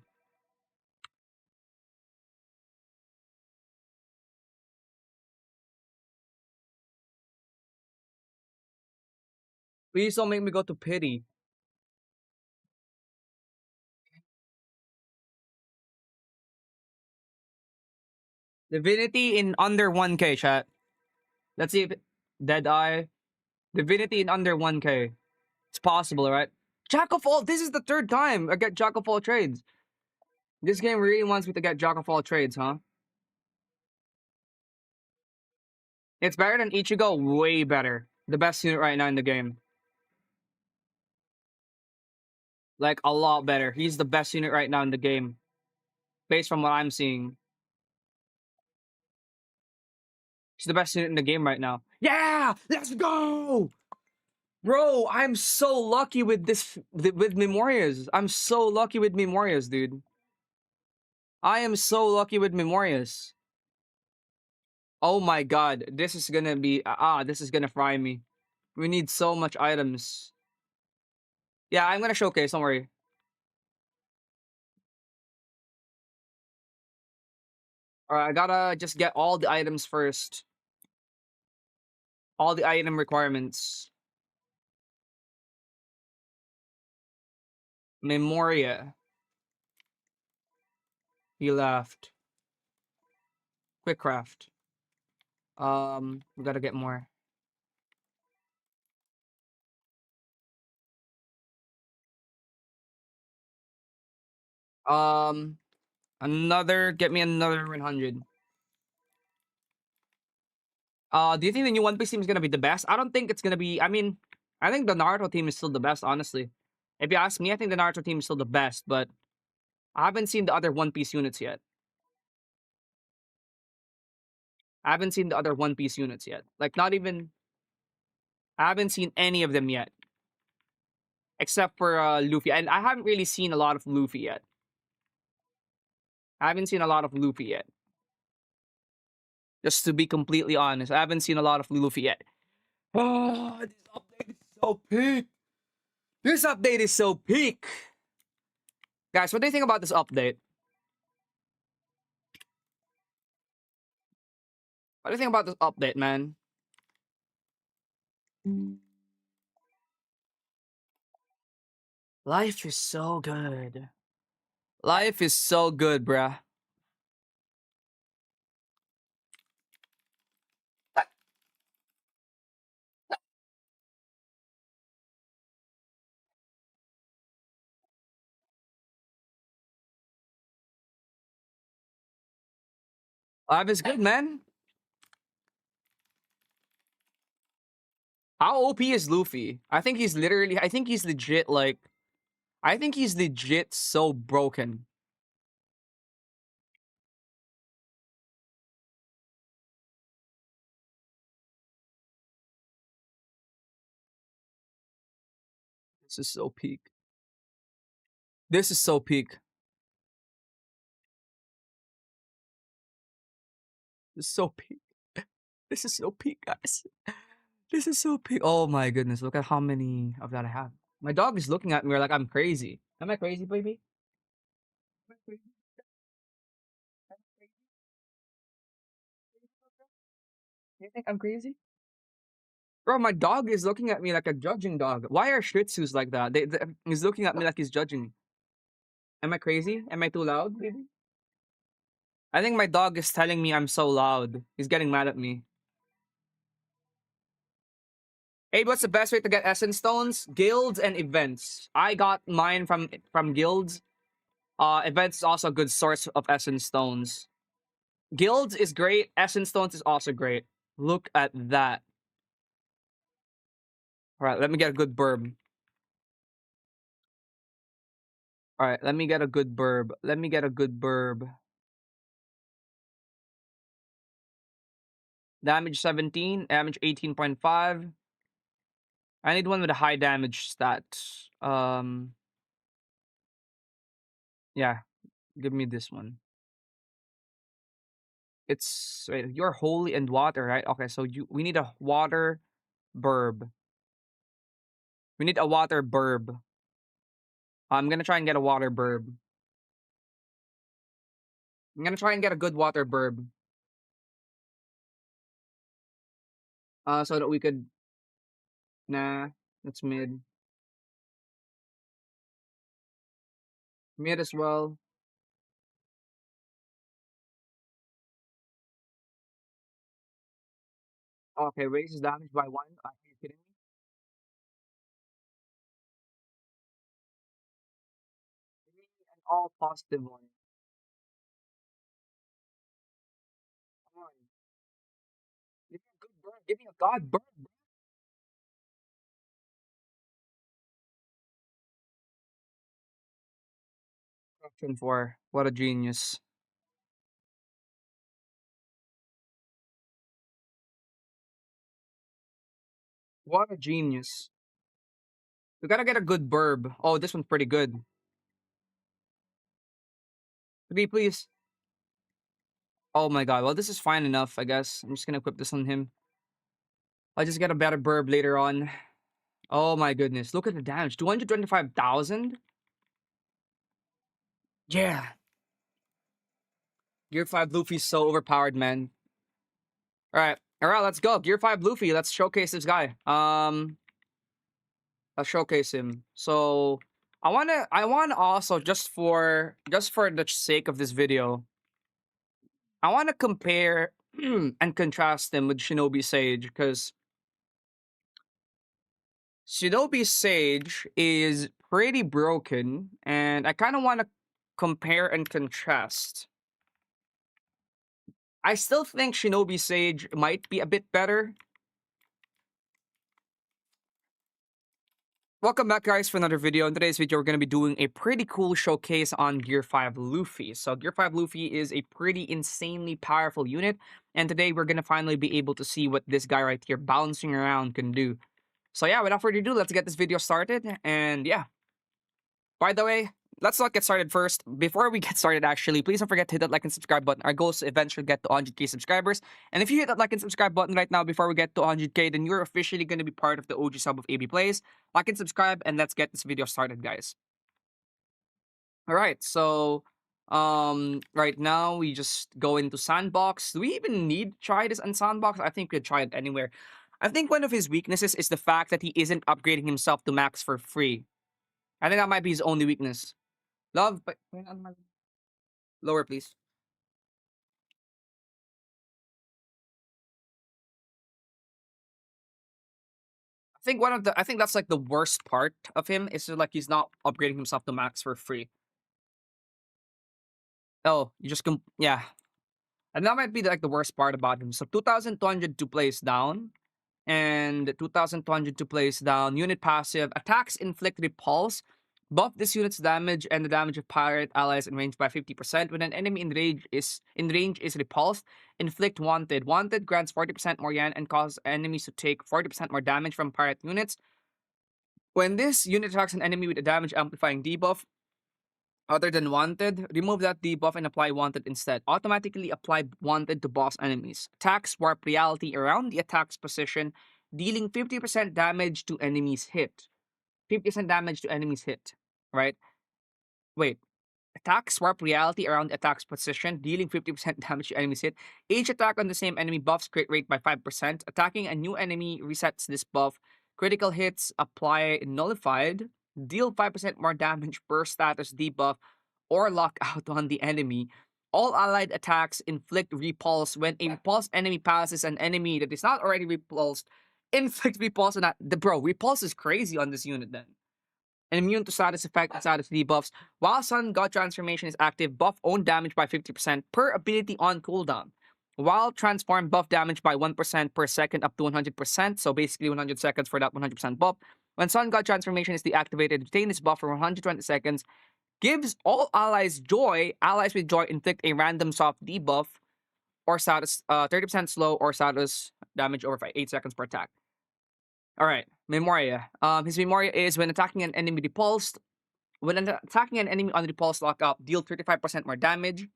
Please don't make me go to pity. Divinity in under 1k, chat. Let's see if Deadeye. Divinity in under 1k. It's possible, right? Jack of all. This is the third time I get Jack of all trades. This game really wants me to get Jack of all trades, huh? It's better than Ichigo. Way better. The best unit right now in the game. Like, a lot better. He's the best unit right now in the game. Based from what I'm seeing. He's the best unit in the game right now. Yeah! Let's go! Bro, I'm so lucky with with Memorias. I'm so lucky with Memorias, dude. I am so lucky with Memorias. Oh my god, this is gonna be this is gonna fry me. We need so much items. Yeah, I'm gonna showcase, don't worry. Alright, I gotta just get all the items first. All the item requirements. Memoria. He left. Quick craft. We gotta get more. Um, get me another 100. Do you think the new One Piece team is gonna be the best? I don't think it's gonna be. I mean, I think the Naruto team is still the best, honestly. If you ask me, I think the Naruto team is still the best, but I haven't seen the other One Piece units yet. I haven't seen the other One Piece units yet. Like, not even. I haven't seen any of them yet, except for Luffy, and I haven't really seen a lot of Luffy yet. I haven't seen a lot of Luffy yet. Just to be completely honest, I haven't seen a lot of Luffy yet. Oh, this update is so peak. This update is so peak. Guys, what do you think about this update? What do you think about this update, man? Life is so good. Life is so good, bruh. Life is good, man. How OP is Luffy? I think he's legit, like, I think he's legit so broken. This is so peak. This is so peak. This is so peak. This is so peak, guys. This is so peak. Oh my goodness, look at how many of that I have. My dog is looking at me like I'm crazy. Am I crazy, baby? Am I crazy? Am I crazy? Do you think I'm crazy? Bro, my dog is looking at me like a judging dog. Why are Shih Tzus like that? He's looking at me like he's judging. Am I crazy? Am I too loud, baby? I think my dog is telling me I'm so loud. He's getting mad at me. Hey, what's the best way to get essence stones? Guilds and events. I got mine from guilds. Events is also a good source of essence stones. Guilds is great. Essence stones is also great. Look at that. All right, let me get a good burb. All right, let me get a good burb. Let me get a good burb. Damage 17, damage 18.5. I need one with a high damage stat. Yeah, give me this one. It's wait, you're holy and water, right? Okay, so we need a water burb. We need a water burb. I'm gonna try and get a water burb. I'm gonna try and get a good water burb. So that we could. Nah, that's mid. Mid as well. Okay, raises damage by one. Are you kidding me? Give me an all positive one. Come on. Give me a good burb. Give me a god burb. Corruption 4. What a genius. What a genius. We gotta get a good burb. Oh, this one's pretty good. 3, please. Oh my god. Well, this is fine enough, I guess. I'm just gonna equip this on him. I'll just get a better burb later on. Oh my goodness. Look at the damage. 225,000? Yeah. Gear 5 Luffy's so overpowered, man. Alright. Alright, let's go. Gear 5 Luffy. Let's showcase this guy. Let's showcase him. So I wanna also just for the sake of this video, I wanna compare and contrast him with Shinobi Sage, because Shinobi Sage is pretty broken, and I kinda wanna compare and contrast. I still think Shinobi Sage might be a bit better. Welcome back, guys, for another video. In today's video, we're going to be doing a pretty cool showcase on Gear 5 Luffy. So Gear 5 Luffy is a pretty insanely powerful unit, and today we're going to finally be able to see what this guy right here bouncing around can do. So yeah, without further ado, let's get this video started. And yeah, by the way, let's not get started first. Before we get started, actually, please don't forget to hit that like and subscribe button. Our goal is to eventually get to 100k subscribers. And if you hit that like and subscribe button right now before we get to 100k, then you're officially going to be part of the OG sub of AB Plays. Like and subscribe, and let's get this video started, guys. All right, so right now we just go into sandbox. Do we even need to try this on sandbox? I think we could try it anywhere. I think one of his weaknesses is the fact that he isn't upgrading himself to max for free. I think that might be his only weakness. Love, but lower, please. I think that's like the worst part of him is like he's not upgrading himself to max for free. Oh, you just yeah. And that might be like the worst part about him. So 2,200 to place down, and 2,200 to place down. Unit passive attacks inflict repulse. Buff this unit's damage and the damage of pirate allies in range by 50%. When an enemy in range is repulsed, inflict wanted. Wanted grants 40% more yen and causes enemies to take 40% more damage from pirate units. When this unit attacks an enemy with a damage amplifying debuff other than wanted, remove that debuff and apply wanted instead. Automatically apply wanted to boss enemies. Attacks warp reality around the attack's position, dealing 50% damage to enemies hit. 50% damage to enemies hit. Right? Wait. Attack swap reality around attack's position, dealing 50% damage to enemies hit. Each attack on the same enemy buffs crit rate by 5%. Attacking a new enemy resets this buff. Critical hits apply nullified. Deal 5% more damage per status debuff or lock out on the enemy. All allied attacks inflict repulse. When a repulsed enemy passes an enemy that is not already repulsed, Inflict repulse on that. Bro, repulse is crazy on this unit then. And immune to status effect and status debuffs. While Sun God Transformation is active, buff own damage by 50% per ability on cooldown. While transform, buff damage by 1% per second up to 100%. So basically 100 seconds for that 100% buff. When Sun God Transformation is deactivated, retain this buff for 120 seconds. Gives all allies joy. Allies with joy inflict a random soft debuff or status 30% slow or status damage over 8 seconds per attack. All right, Memoria. His Memoria is when attacking an enemy repulsed. When attacking an enemy on repulse lockup, deal 35% more damage.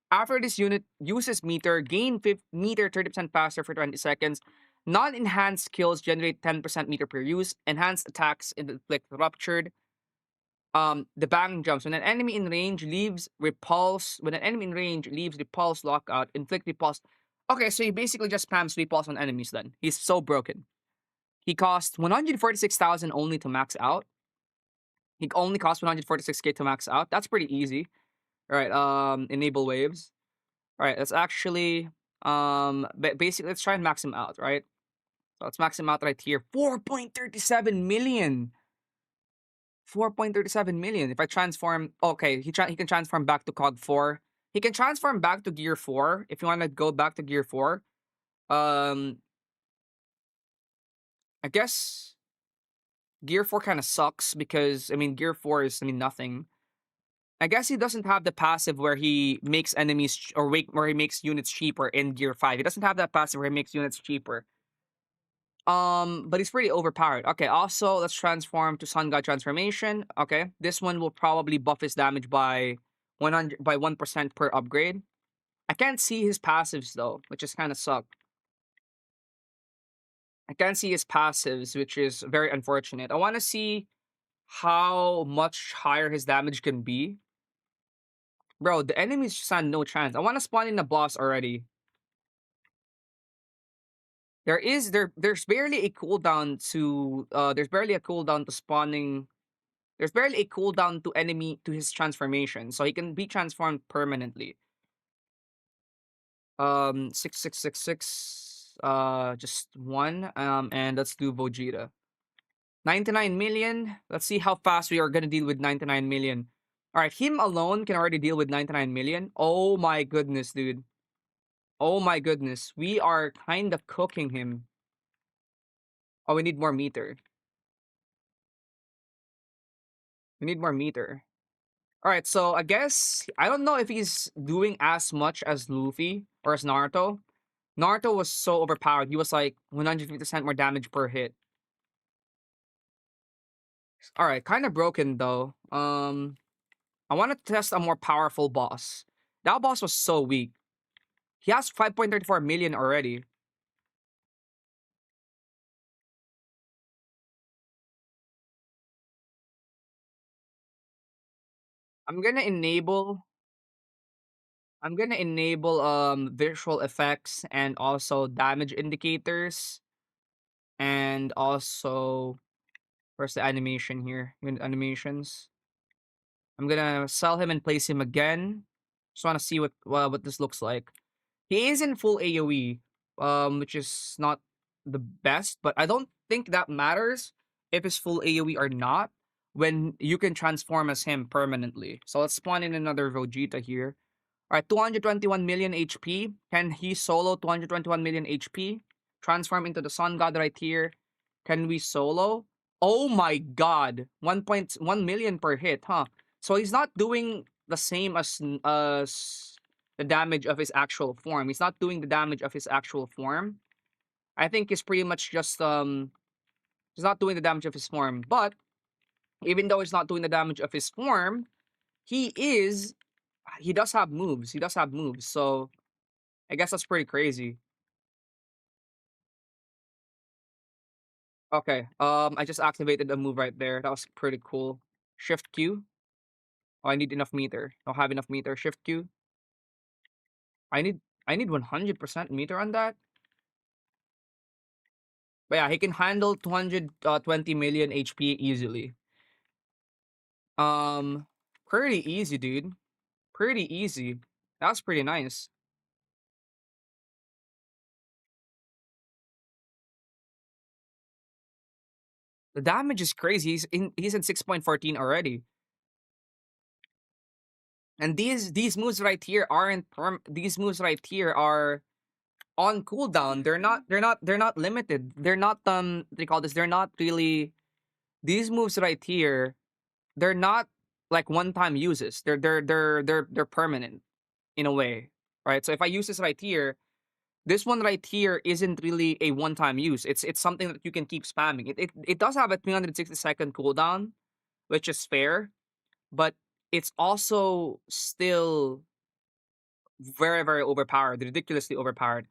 After this unit uses meter, gain meter 30% faster for 20 seconds. Non-enhanced skills generate 10% meter per use. Enhanced attacks inflict ruptured. The bang jumps. When an enemy in range leaves repulse, lockout, inflict repulse. Okay, so he basically just spams repulse on enemies then. He's so broken. He costs 146,000 only to max out. He only costs 146k to max out. That's pretty easy. All right, enable waves. All right, let's actually basically let's try and max him out, right? So let's max him out right here. 4.37 million. 4.37 million. If I transform, okay, he can transform back to COG 4. He can transform back to Gear 4 if you want to go back to Gear 4. I guess Gear 4 kind of sucks because I mean Gear 4 is nothing. I guess he doesn't have the passive where he makes enemies where he makes units cheaper in Gear 5. He doesn't have that passive where he makes units cheaper. But he's pretty overpowered. Okay, also let's transform to Sun God Transformation. Okay, this one will probably buff his damage by 1% per upgrade. I can't see his passives though, which is kind of suck. I can't see his passives, which is very unfortunate. I want to see how much higher his damage can be. Bro, the enemies just had no chance. I want to spawn in the boss already. There's barely a cooldown to spawning. There's barely a cooldown to his transformation, so he can be transformed permanently. 6666 just one and let's do Vegeta. 99 million. Let's see how fast we are going to deal with 99 million. All right, him alone can already deal with 99 million. Oh my goodness, dude. Oh my goodness. We are kind of cooking him. Oh, we need more meter. We need more meter. All right, so I guess I don't know if he's doing as much as Luffy or as Naruto. Naruto was so overpowered. He was like 150% more damage per hit. All right, kind of broken though. I want to test a more powerful boss. That boss was so weak. He has 5.34 million already. I'm gonna enable visual effects and also damage indicators and also where's the animation here? Animations. I'm gonna sell him and place him again. Just want to see what this looks like. He is in full AOE, which is not the best, but I don't think that matters if it's full AOE or not when you can transform as him permanently. So let's spawn in another Vegeta here. All right, 221 million HP. Can he solo 221 million HP? Transform into the Sun God right here. Can we solo? Oh my god. 1.1 million per hit, huh? So he's not doing the same as the damage of his actual form. He's not doing the damage of his actual form. I think he's pretty much just he's not doing the damage of his form. But even though he's not doing the damage of his form, he does have moves. He does have moves. So I guess that's pretty crazy. Okay. I just activated a move right there. That was pretty cool. Shift Q. Oh, I need enough meter. I don't have enough meter. Shift Q. I need 100% meter on that. But yeah, he can handle 220 million HP easily. Um, Pretty easy, dude. Pretty easy. That's pretty nice. The damage is crazy. He's in 6.14 already. And these moves right here aren't these moves right here are on cooldown. They're not limited. They're not they call this, they're not really, these moves right here, they're not like one-time uses. They're permanent in a way. Right? So if I use this right here, this one right here isn't really a one-time use. It's something that you can keep spamming. It does have a 360-second cooldown, which is fair, but it's also still very, very overpowered, ridiculously overpowered.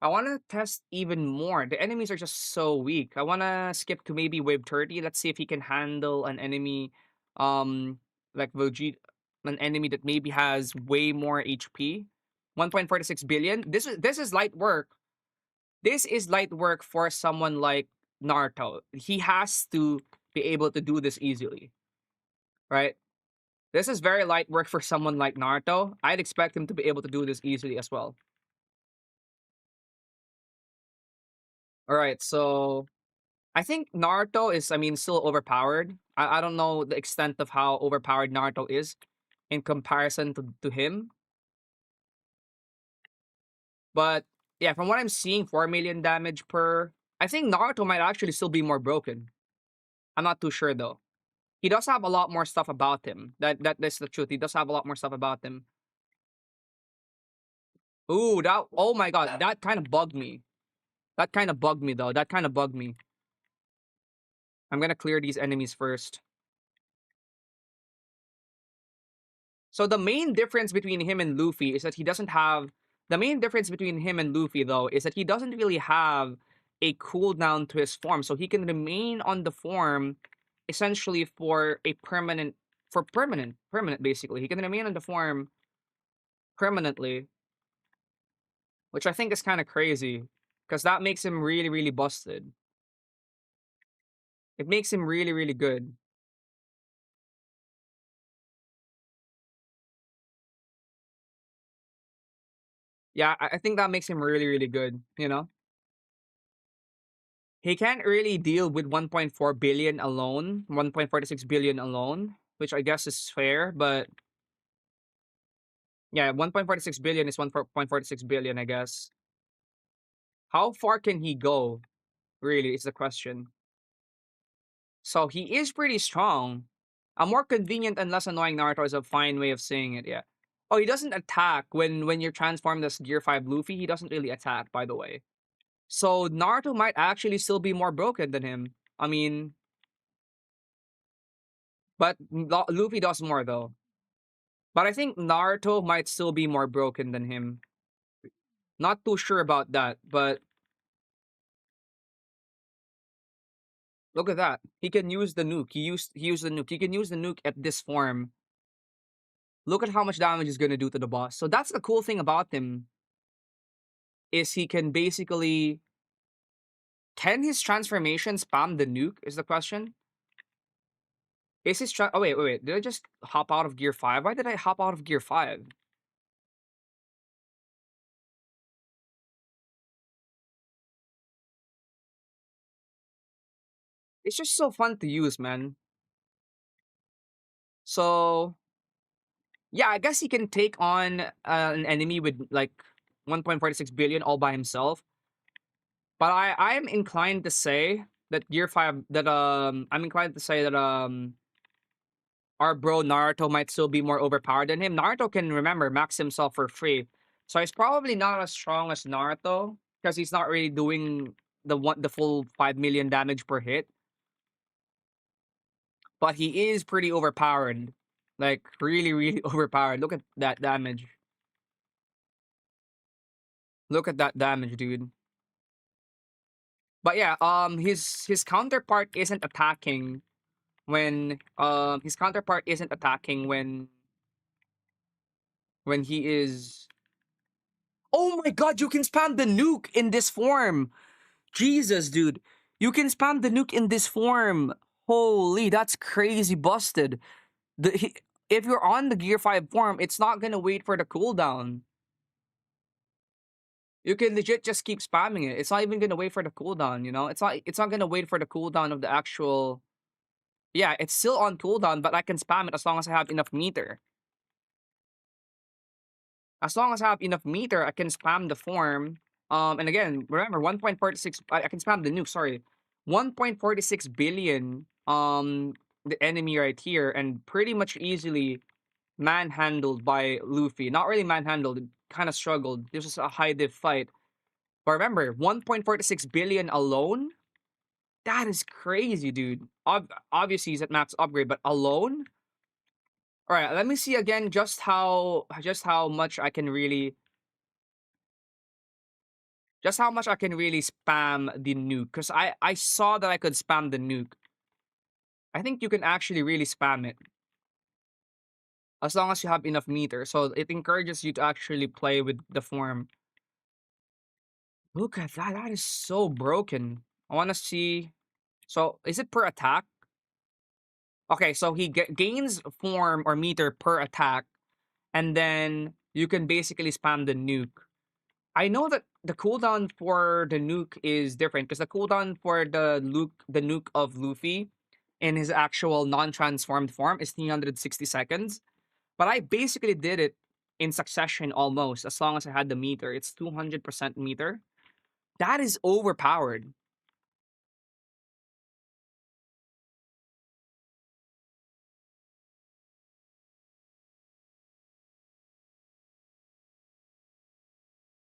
I want to test even more. The enemies are just so weak. I want to skip to maybe wave 30. Let's see if he can handle an enemy, um, like Vegeta, an enemy that maybe has way more HP. 1.46 billion. This is light work. This is light work for someone like Naruto. He has to be able to do this easily, right? This is very light work for someone like Naruto. I'd expect him to be able to do this easily as well. All right, so I think Naruto is, I mean, still overpowered. I don't know the extent of how overpowered Naruto is in comparison to him. But yeah, from what I'm seeing, 4 million damage per. I think Naruto might actually still be more broken. I'm not too sure though. He does have a lot more stuff about him. That's the truth. He does have a lot more stuff about him. Ooh, that, oh my god, that kind of bugged me. That kind of bugged me though. That kind of bugged me. I'm gonna clear these enemies first. So the main difference between him and Luffy is that he doesn't have, the main difference between him and Luffy though is that he doesn't really have a cooldown to his form. So he can remain on the form essentially for a permanent, permanent basically. He can remain on the form permanently, which I think is kind of crazy because that makes him really, really busted. It makes him really, really good. Yeah, I think that makes him really, really good, you know? He can't really deal with 1.4 billion alone, 1.46 billion alone, which I guess is fair, but yeah, 1.46 billion is 1.46 billion, I guess. How far can he go? Really, is the question. So he is pretty strong. A more convenient and less annoying Naruto is a fine way of saying it, yeah. Oh, he doesn't attack when you're transformed as Gear 5 Luffy. He doesn't really attack, by the way. So Naruto might actually still be more broken than him. I mean, but Luffy does more though. But I think Naruto might still be more broken than him. Not too sure about that, but look at that. He can use the nuke. He used the nuke. He can use the nuke at this form. Look at how much damage he's gonna do to the boss. So that's the cool thing about him. Is he can basically, can his transformation spam the nuke? Is the question. Is his oh wait. Did I just hop out of gear 5? Why did I hop out of gear 5? It's just so fun to use, man. So yeah, I guess he can take on an enemy with like 1.46 billion all by himself. But I am inclined to say that Gear 5 that I'm inclined to say that our bro Naruto might still be more overpowered than him. Naruto can, remember, max himself for free. So he's probably not as strong as Naruto because he's not really doing the full 5 million damage per hit. But he is pretty overpowered. Like really, really overpowered. Look at that damage. Look at that damage, dude. But yeah, his counterpart isn't attacking when he is. Oh my god, you can spam the nuke in this form. Jesus, dude. You can spam the nuke in this form. Holy, that's crazy busted. If you're on the Gear 5 form, it's not gonna wait for the cooldown. You can legit just keep spamming it. It's not even gonna wait for the cooldown, you know? It's not gonna wait for the cooldown of the actual. Yeah, it's still on cooldown, but I can spam it as long as I have enough meter. As long as I have enough meter, I can spam the form. And again, remember 1.46. I can spam the nuke. Sorry, 1.46 billion. The enemy right here, and pretty much easily manhandled by Luffy. Not really manhandled. Kind of struggled. This was a high div fight. But remember, 1.46 billion alone. That is crazy, dude. Obviously, he's at max upgrade, but alone. All right, let me see again just how much I can really spam the nuke, because I saw that I could spam the nuke. I think you can actually really spam it as long as you have enough meter. So it encourages you to actually play with the form. Look at that. That is so broken. I want to see. So is it per attack? Okay, so he gains form or meter per attack, and then you can basically spam the nuke. I know that the cooldown for the nuke is different, because the cooldown for the nuke of Luffy in his actual non-transformed form is 360 seconds. But I basically did it in succession almost, as long as I had the meter. It's 200% meter. That is overpowered.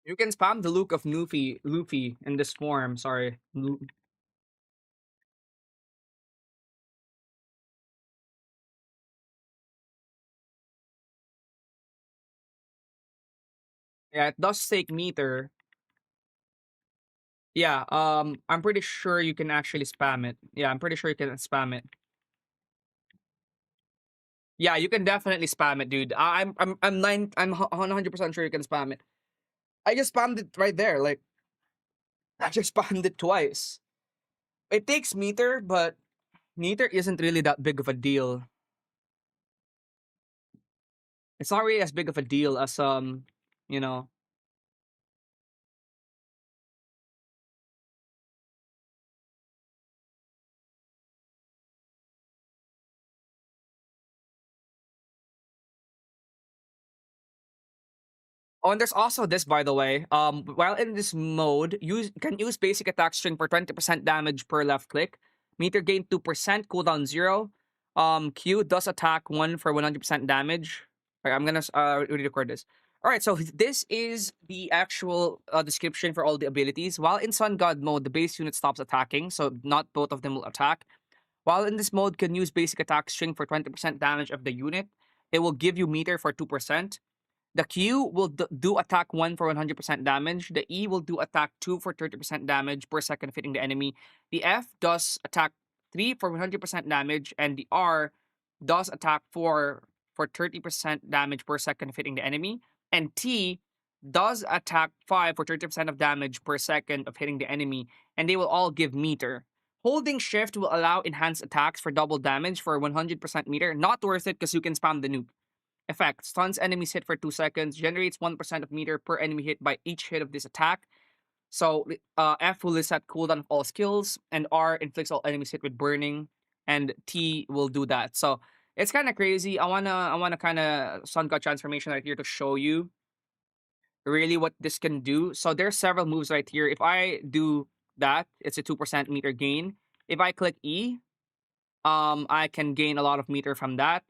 You can spam the Luke of Luffy in this form. Sorry. Yeah, it does take meter. Yeah, I'm pretty sure you can actually spam it. Yeah, I'm pretty sure you can spam it. Yeah, you can definitely spam it, dude. I'm 100% sure you can spam it. I just spammed it right there. Like, I just spammed it twice. It takes meter, but meter isn't really that big of a deal. It's not really as big of a deal as you know. Oh, and there's also this, by the way. While in this mode, use basic attack string for 20% damage per left click. Meter gain 2%, cooldown 0. Q does attack 1 for 100% damage. Alright, I'm gonna re-record this. Alright, so this is the actual description for all the abilities. While in Sun God mode, the base unit stops attacking, so not both of them will attack. While in this mode, can use basic attack string for 20% damage of the unit. It will give you meter for 2%. The Q will do attack 1 for 100% damage. The E will do attack 2 for 30% damage per second of hitting the enemy. The F does attack 3 for 100% damage. And the R does attack 4 for 30% damage per second of hitting the enemy. And T does attack 5 for 30% of damage per second of hitting the enemy. And they will all give meter. Holding shift will allow enhanced attacks for double damage for 100% meter. Not worth it, because you can spam the nuke. Effect: stuns enemies hit for 2 seconds, generates 1% of meter per enemy hit by each hit of this attack. So F will reset cooldown of all skills, and R inflicts all enemies hit with burning, and T will do that. So it's kind of crazy. I wanna kind of Sun God transformation right here to show you really what this can do. So there's several moves right here. If I do that, it's a 2% meter gain. If I click E, I can gain a lot of meter from that.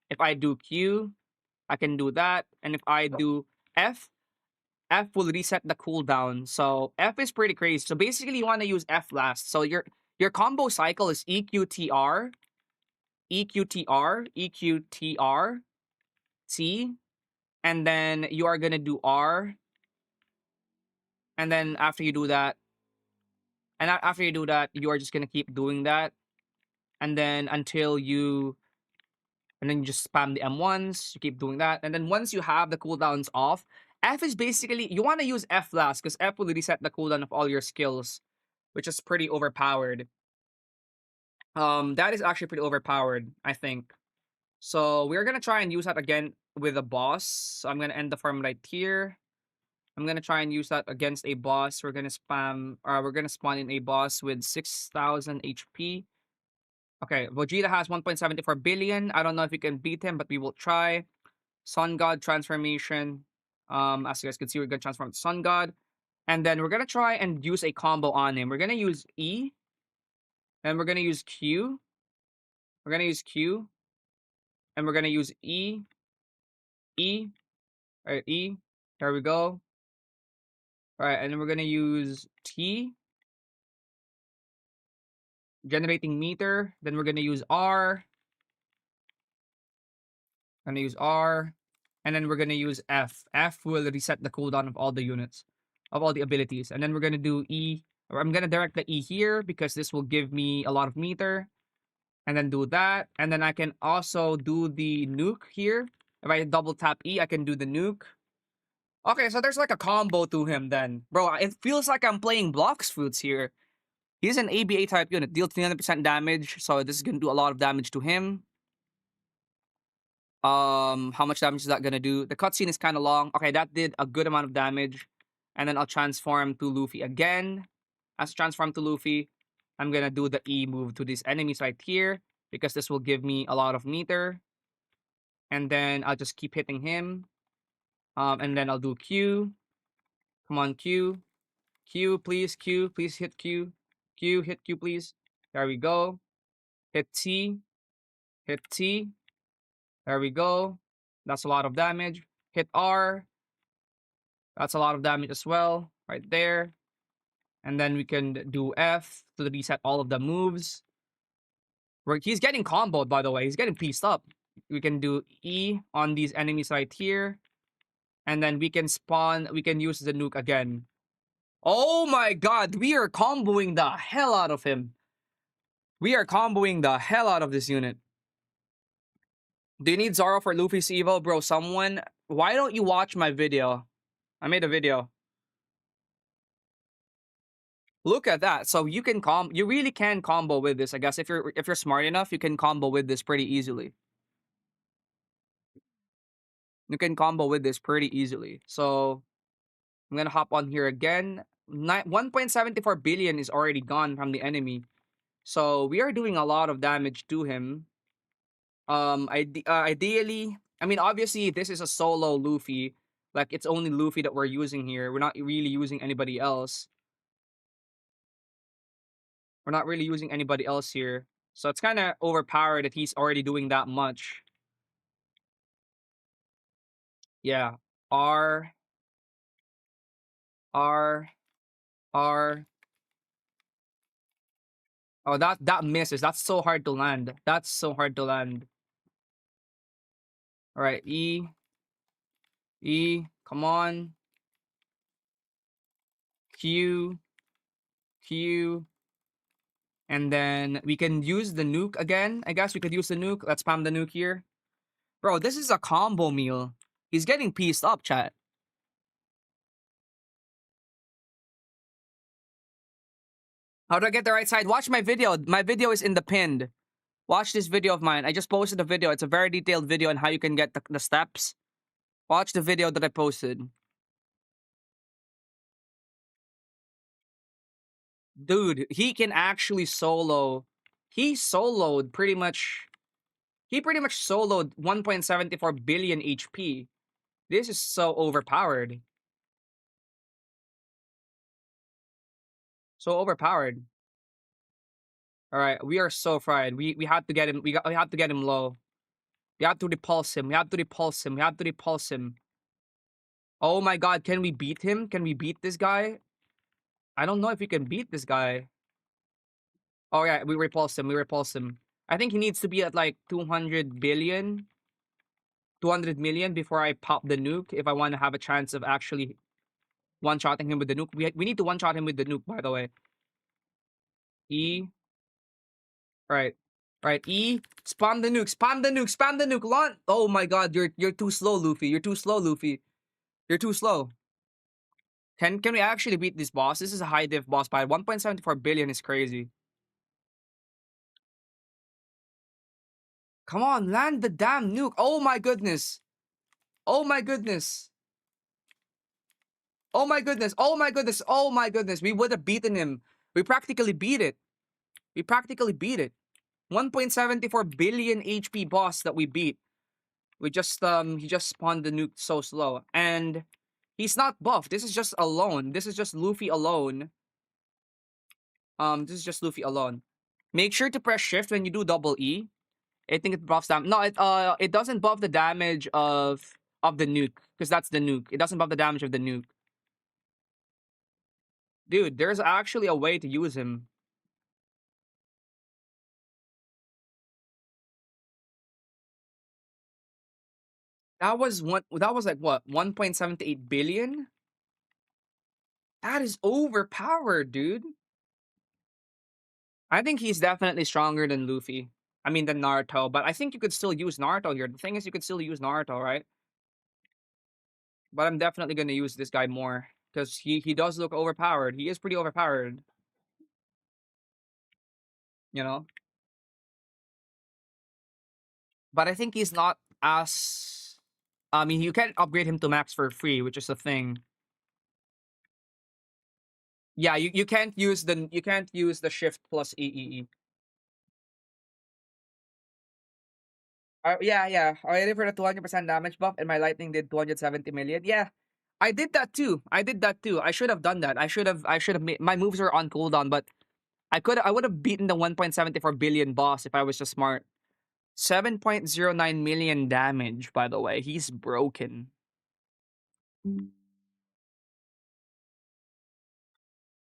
If I do Q, I can do that. And if I do F, F will reset the cooldown. So F is pretty crazy. So basically, you want to use F last. So your combo cycle is EQTR, EQTR, EQTR, C, and then you are gonna do R. And then after you do that, you are just gonna keep doing that, and then until you and then you just spam the M1s, you keep doing that. And then once you have the cooldowns off, F is basically, you want to use F last, because F will reset the cooldown of all your skills, which is pretty overpowered. That is actually pretty overpowered, I think. So we're gonna try and use that again with a boss. So I'm gonna end the farm right here. I'm gonna try and use that against a boss. We're gonna spam, we're gonna spawn in a boss with 6,000 HP. Okay, Vegeta has 1.74 billion. I don't know if we can beat him, but we will try. Sun God transformation. As you guys can see, we're gonna transform to Sun God. And then we're gonna try and use a combo on him. We're gonna use E, and we're gonna use Q. We're gonna use Q, and we're gonna use E, E, alright, E. There we go. Alright, and then we're gonna use T, generating meter. Then we're gonna use R. Gonna use R. And then we're gonna use F. F will reset the cooldown of all the units, of all the abilities. And then we're gonna do E. Or I'm gonna direct the E here because this will give me a lot of meter. And then do that. And then I can also do the nuke here. If I double tap E, I can do the nuke. Okay, so there's like a combo to him then. Bro, it feels like I'm playing Blox Fruits here. He's an ABA type unit, deals 300% damage, so this is gonna do a lot of damage to him. How much damage is that gonna do? The cutscene is kind of long. Okay, that did a good amount of damage. And then I'll transform to Luffy again. As transform to Luffy, I'm gonna do the E move to these enemies right here because this will give me a lot of meter. And then I'll just keep hitting him. And then I'll do Q. Come on, Q. Q, please. Q, please hit Q. Q, hit Q, please. There we go. Hit T. Hit T. There we go. That's a lot of damage. Hit R. That's a lot of damage as well. Right there. And then we can do F to reset all of the moves. He's getting comboed, by the way. He's getting pieced up. We can do E on these enemies right here. And then we can spawn, we can use the nuke again. Oh my god, we are comboing the hell out of him. We are comboing the hell out of this unit. Do you need Zoro for Luffy's Evo? Bro, someone, why don't you watch my video? I made a video. Look at that. So you can you really can combo with this. I guess if you're smart enough, you can combo with this pretty easily. You can combo with this pretty easily. So I'm gonna hop on here again. 1.74 billion is already gone from the enemy. So we are doing a lot of damage to him. Ideally, I mean, obviously, this is a solo Luffy. Like, it's only Luffy that we're using here. We're not really using anybody else. We're not really using anybody else here. So it's kind of overpowered that he's already doing that much. Yeah. R. R. R. Oh, that misses. That's so hard to land. That's so hard to land. All right, E. E. Come on. Q. Q. And then we can use the nuke again. I guess we could use the nuke. Let's spam the nuke here. Bro, this is a combo meal. He's getting pieced up, chat. How do I get the right side? Watch my video. My video is in the pinned. Watch this video of mine. I just posted a video. It's a very detailed video on how you can get the steps. Watch the video that I posted. Dude, he can actually solo. He soloed pretty much. He pretty much soloed 1.74 billion HP. This is so overpowered. So overpowered. All right, we are so fried. We have to get him. We have to get him low. We have to repulse him. We have to repulse him. We have to repulse him. Oh my god, can we beat him? Can we beat this guy? I don't know if we can beat this guy. Oh yeah, we repulsed him. We repulsed him. I think he needs to be at like 200 billion, 200 million before I pop the nuke if I want to have a chance of actually one-shotting him with the nuke. We need to one-shot him with the nuke, by the way. E. Right. Right. E. Spam the nuke. Spam the nuke. Spam the nuke. Launch. Oh my god, you're too slow, Luffy. You're too slow, Luffy. You're too slow. Can we actually beat this boss? This is a high diff boss fight. 1.74 billion is crazy. Come on, land the damn nuke. Oh my goodness. Oh my goodness. Oh my goodness. Oh my goodness. Oh my goodness. We would have beaten him. We practically beat it. We practically beat it. 1.74 billion HP boss that we beat. We just he just spawned the nuke so slow. And he's not buffed. This is just alone. This is just Luffy alone. This is just Luffy alone. Make sure to press shift when you do double E. I think it buffs them. No, it doesn't buff the damage of the nuke, because that's the nuke. It doesn't buff the damage of the nuke. Dude, there's actually a way to use him. That was like what, 1.78 billion? That is overpowered, dude. I think he's definitely stronger than Luffy. I mean, than Naruto, but I think you could still use Naruto here. The thing is, you could still use Naruto, right? But I'm definitely gonna use this guy more because he does look overpowered. He is pretty overpowered, you know. But I think he's not as. I mean, you can't upgrade him to max for free, which is the thing. Yeah, you can't use the shift plus EEE. Yeah, yeah. Already for the 200% damage buff, and my lightning did 270 million. Yeah, I did that too. I did that too. I should have done that. I should have made my moves are on cooldown, but I would have beaten the 1.74 billion boss if I was just smart. 7.09 million damage, by the way. He's broken.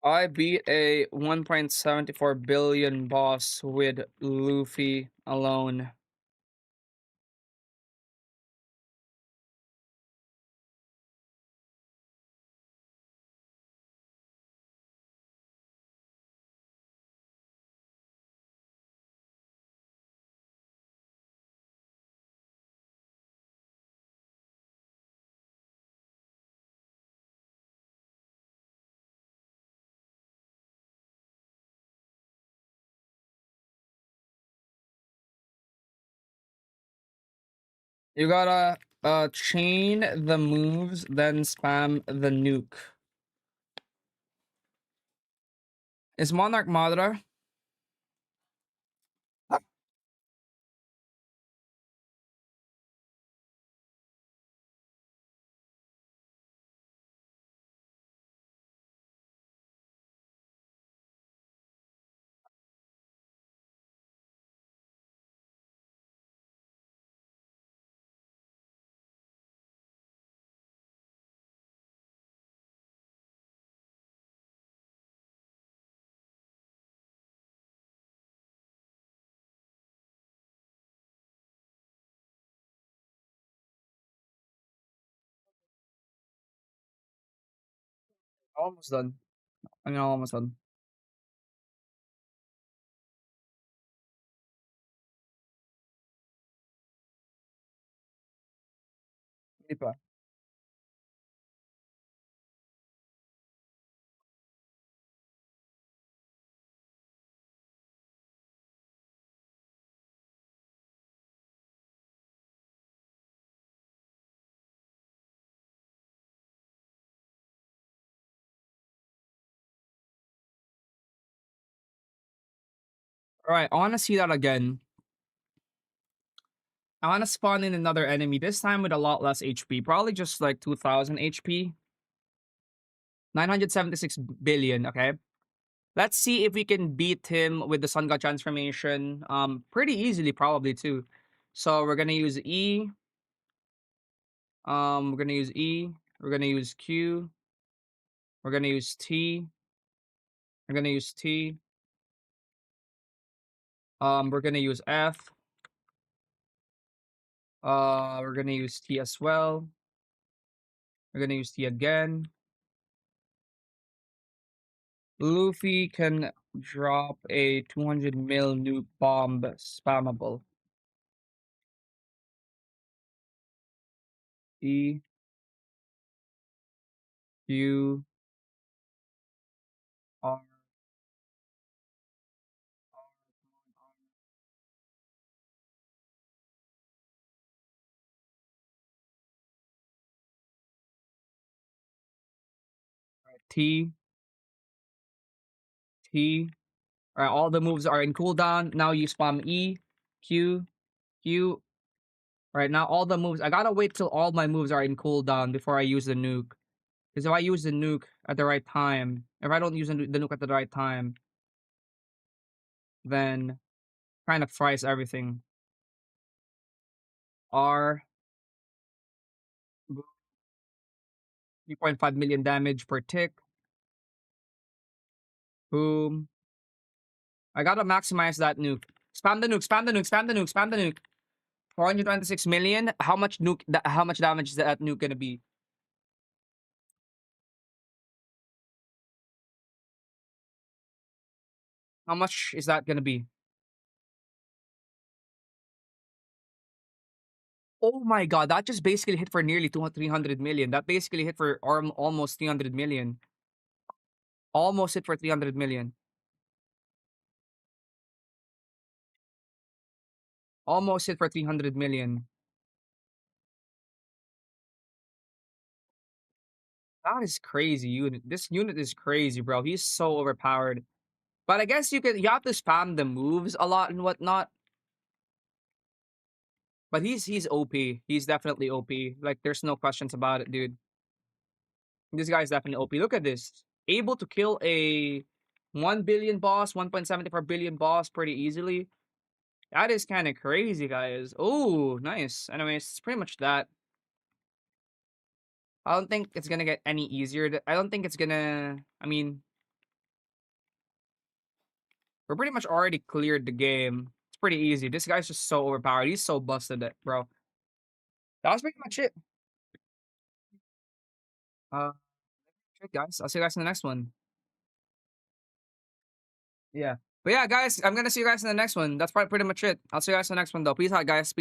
I beat a 1.74 billion boss with Luffy alone. You gotta chain the moves, then spam the nuke. Is Monarch Madara? Almost done. I mean, almost done. Hindi pa. All right, I want to see that again. I want to spawn in another enemy, this time with a lot less HP. Probably just like 2,000 HP. 976 billion, okay? Let's see if we can beat him with the Sun God transformation. Pretty easily, probably too. So we're gonna use E. We're gonna use E. We're gonna use Q. We're gonna use T. We're gonna use T. We're gonna use F. We're gonna use T as well. We're gonna use T again. Luffy can drop a 200 mil nuke bomb spammable. E Q R. T, T. All right, all the moves are in cooldown. Now you spam E, Q, Q. All right, now all the moves. I gotta wait till all my moves are in cooldown before I use the nuke. Because if I use the nuke at the right time, if I don't use the nuke at the right time, then kind of fries everything. R, 3.5 million damage per tick. Boom. I gotta maximize that nuke. Spam the nuke, spam the nuke, spam the nuke, spam the nuke. 426 million. How much nuke? How much damage is that nuke gonna be? How much is that gonna be? Oh my god, that just basically hit for nearly 300 million. That basically hit for almost 300 million. Almost hit for 300 million. Almost hit for 300 million. That is crazy unit. This unit is crazy, bro. He's so overpowered. But I guess you have to spam the moves a lot and whatnot. But he's OP. He's definitely OP. Like there's no questions about it, dude. This guy's definitely OP. Look at this. Able to kill a 1 billion boss, 1.74 billion boss pretty easily. That is kind of crazy, guys. Oh, nice. Anyways, it's pretty much that. I don't think it's gonna get any easier. I don't think it's gonna. I mean, we're pretty much already cleared the game. It's pretty easy. This guy's just so overpowered. He's so busted, bro. That was pretty much it. Uh, guys. I'll see you guys in the next one. Yeah. But yeah, guys, I'm gonna see you guys in the next one. That's probably pretty much it. I'll see you guys in the next one, though. Peace out, guys. Peace.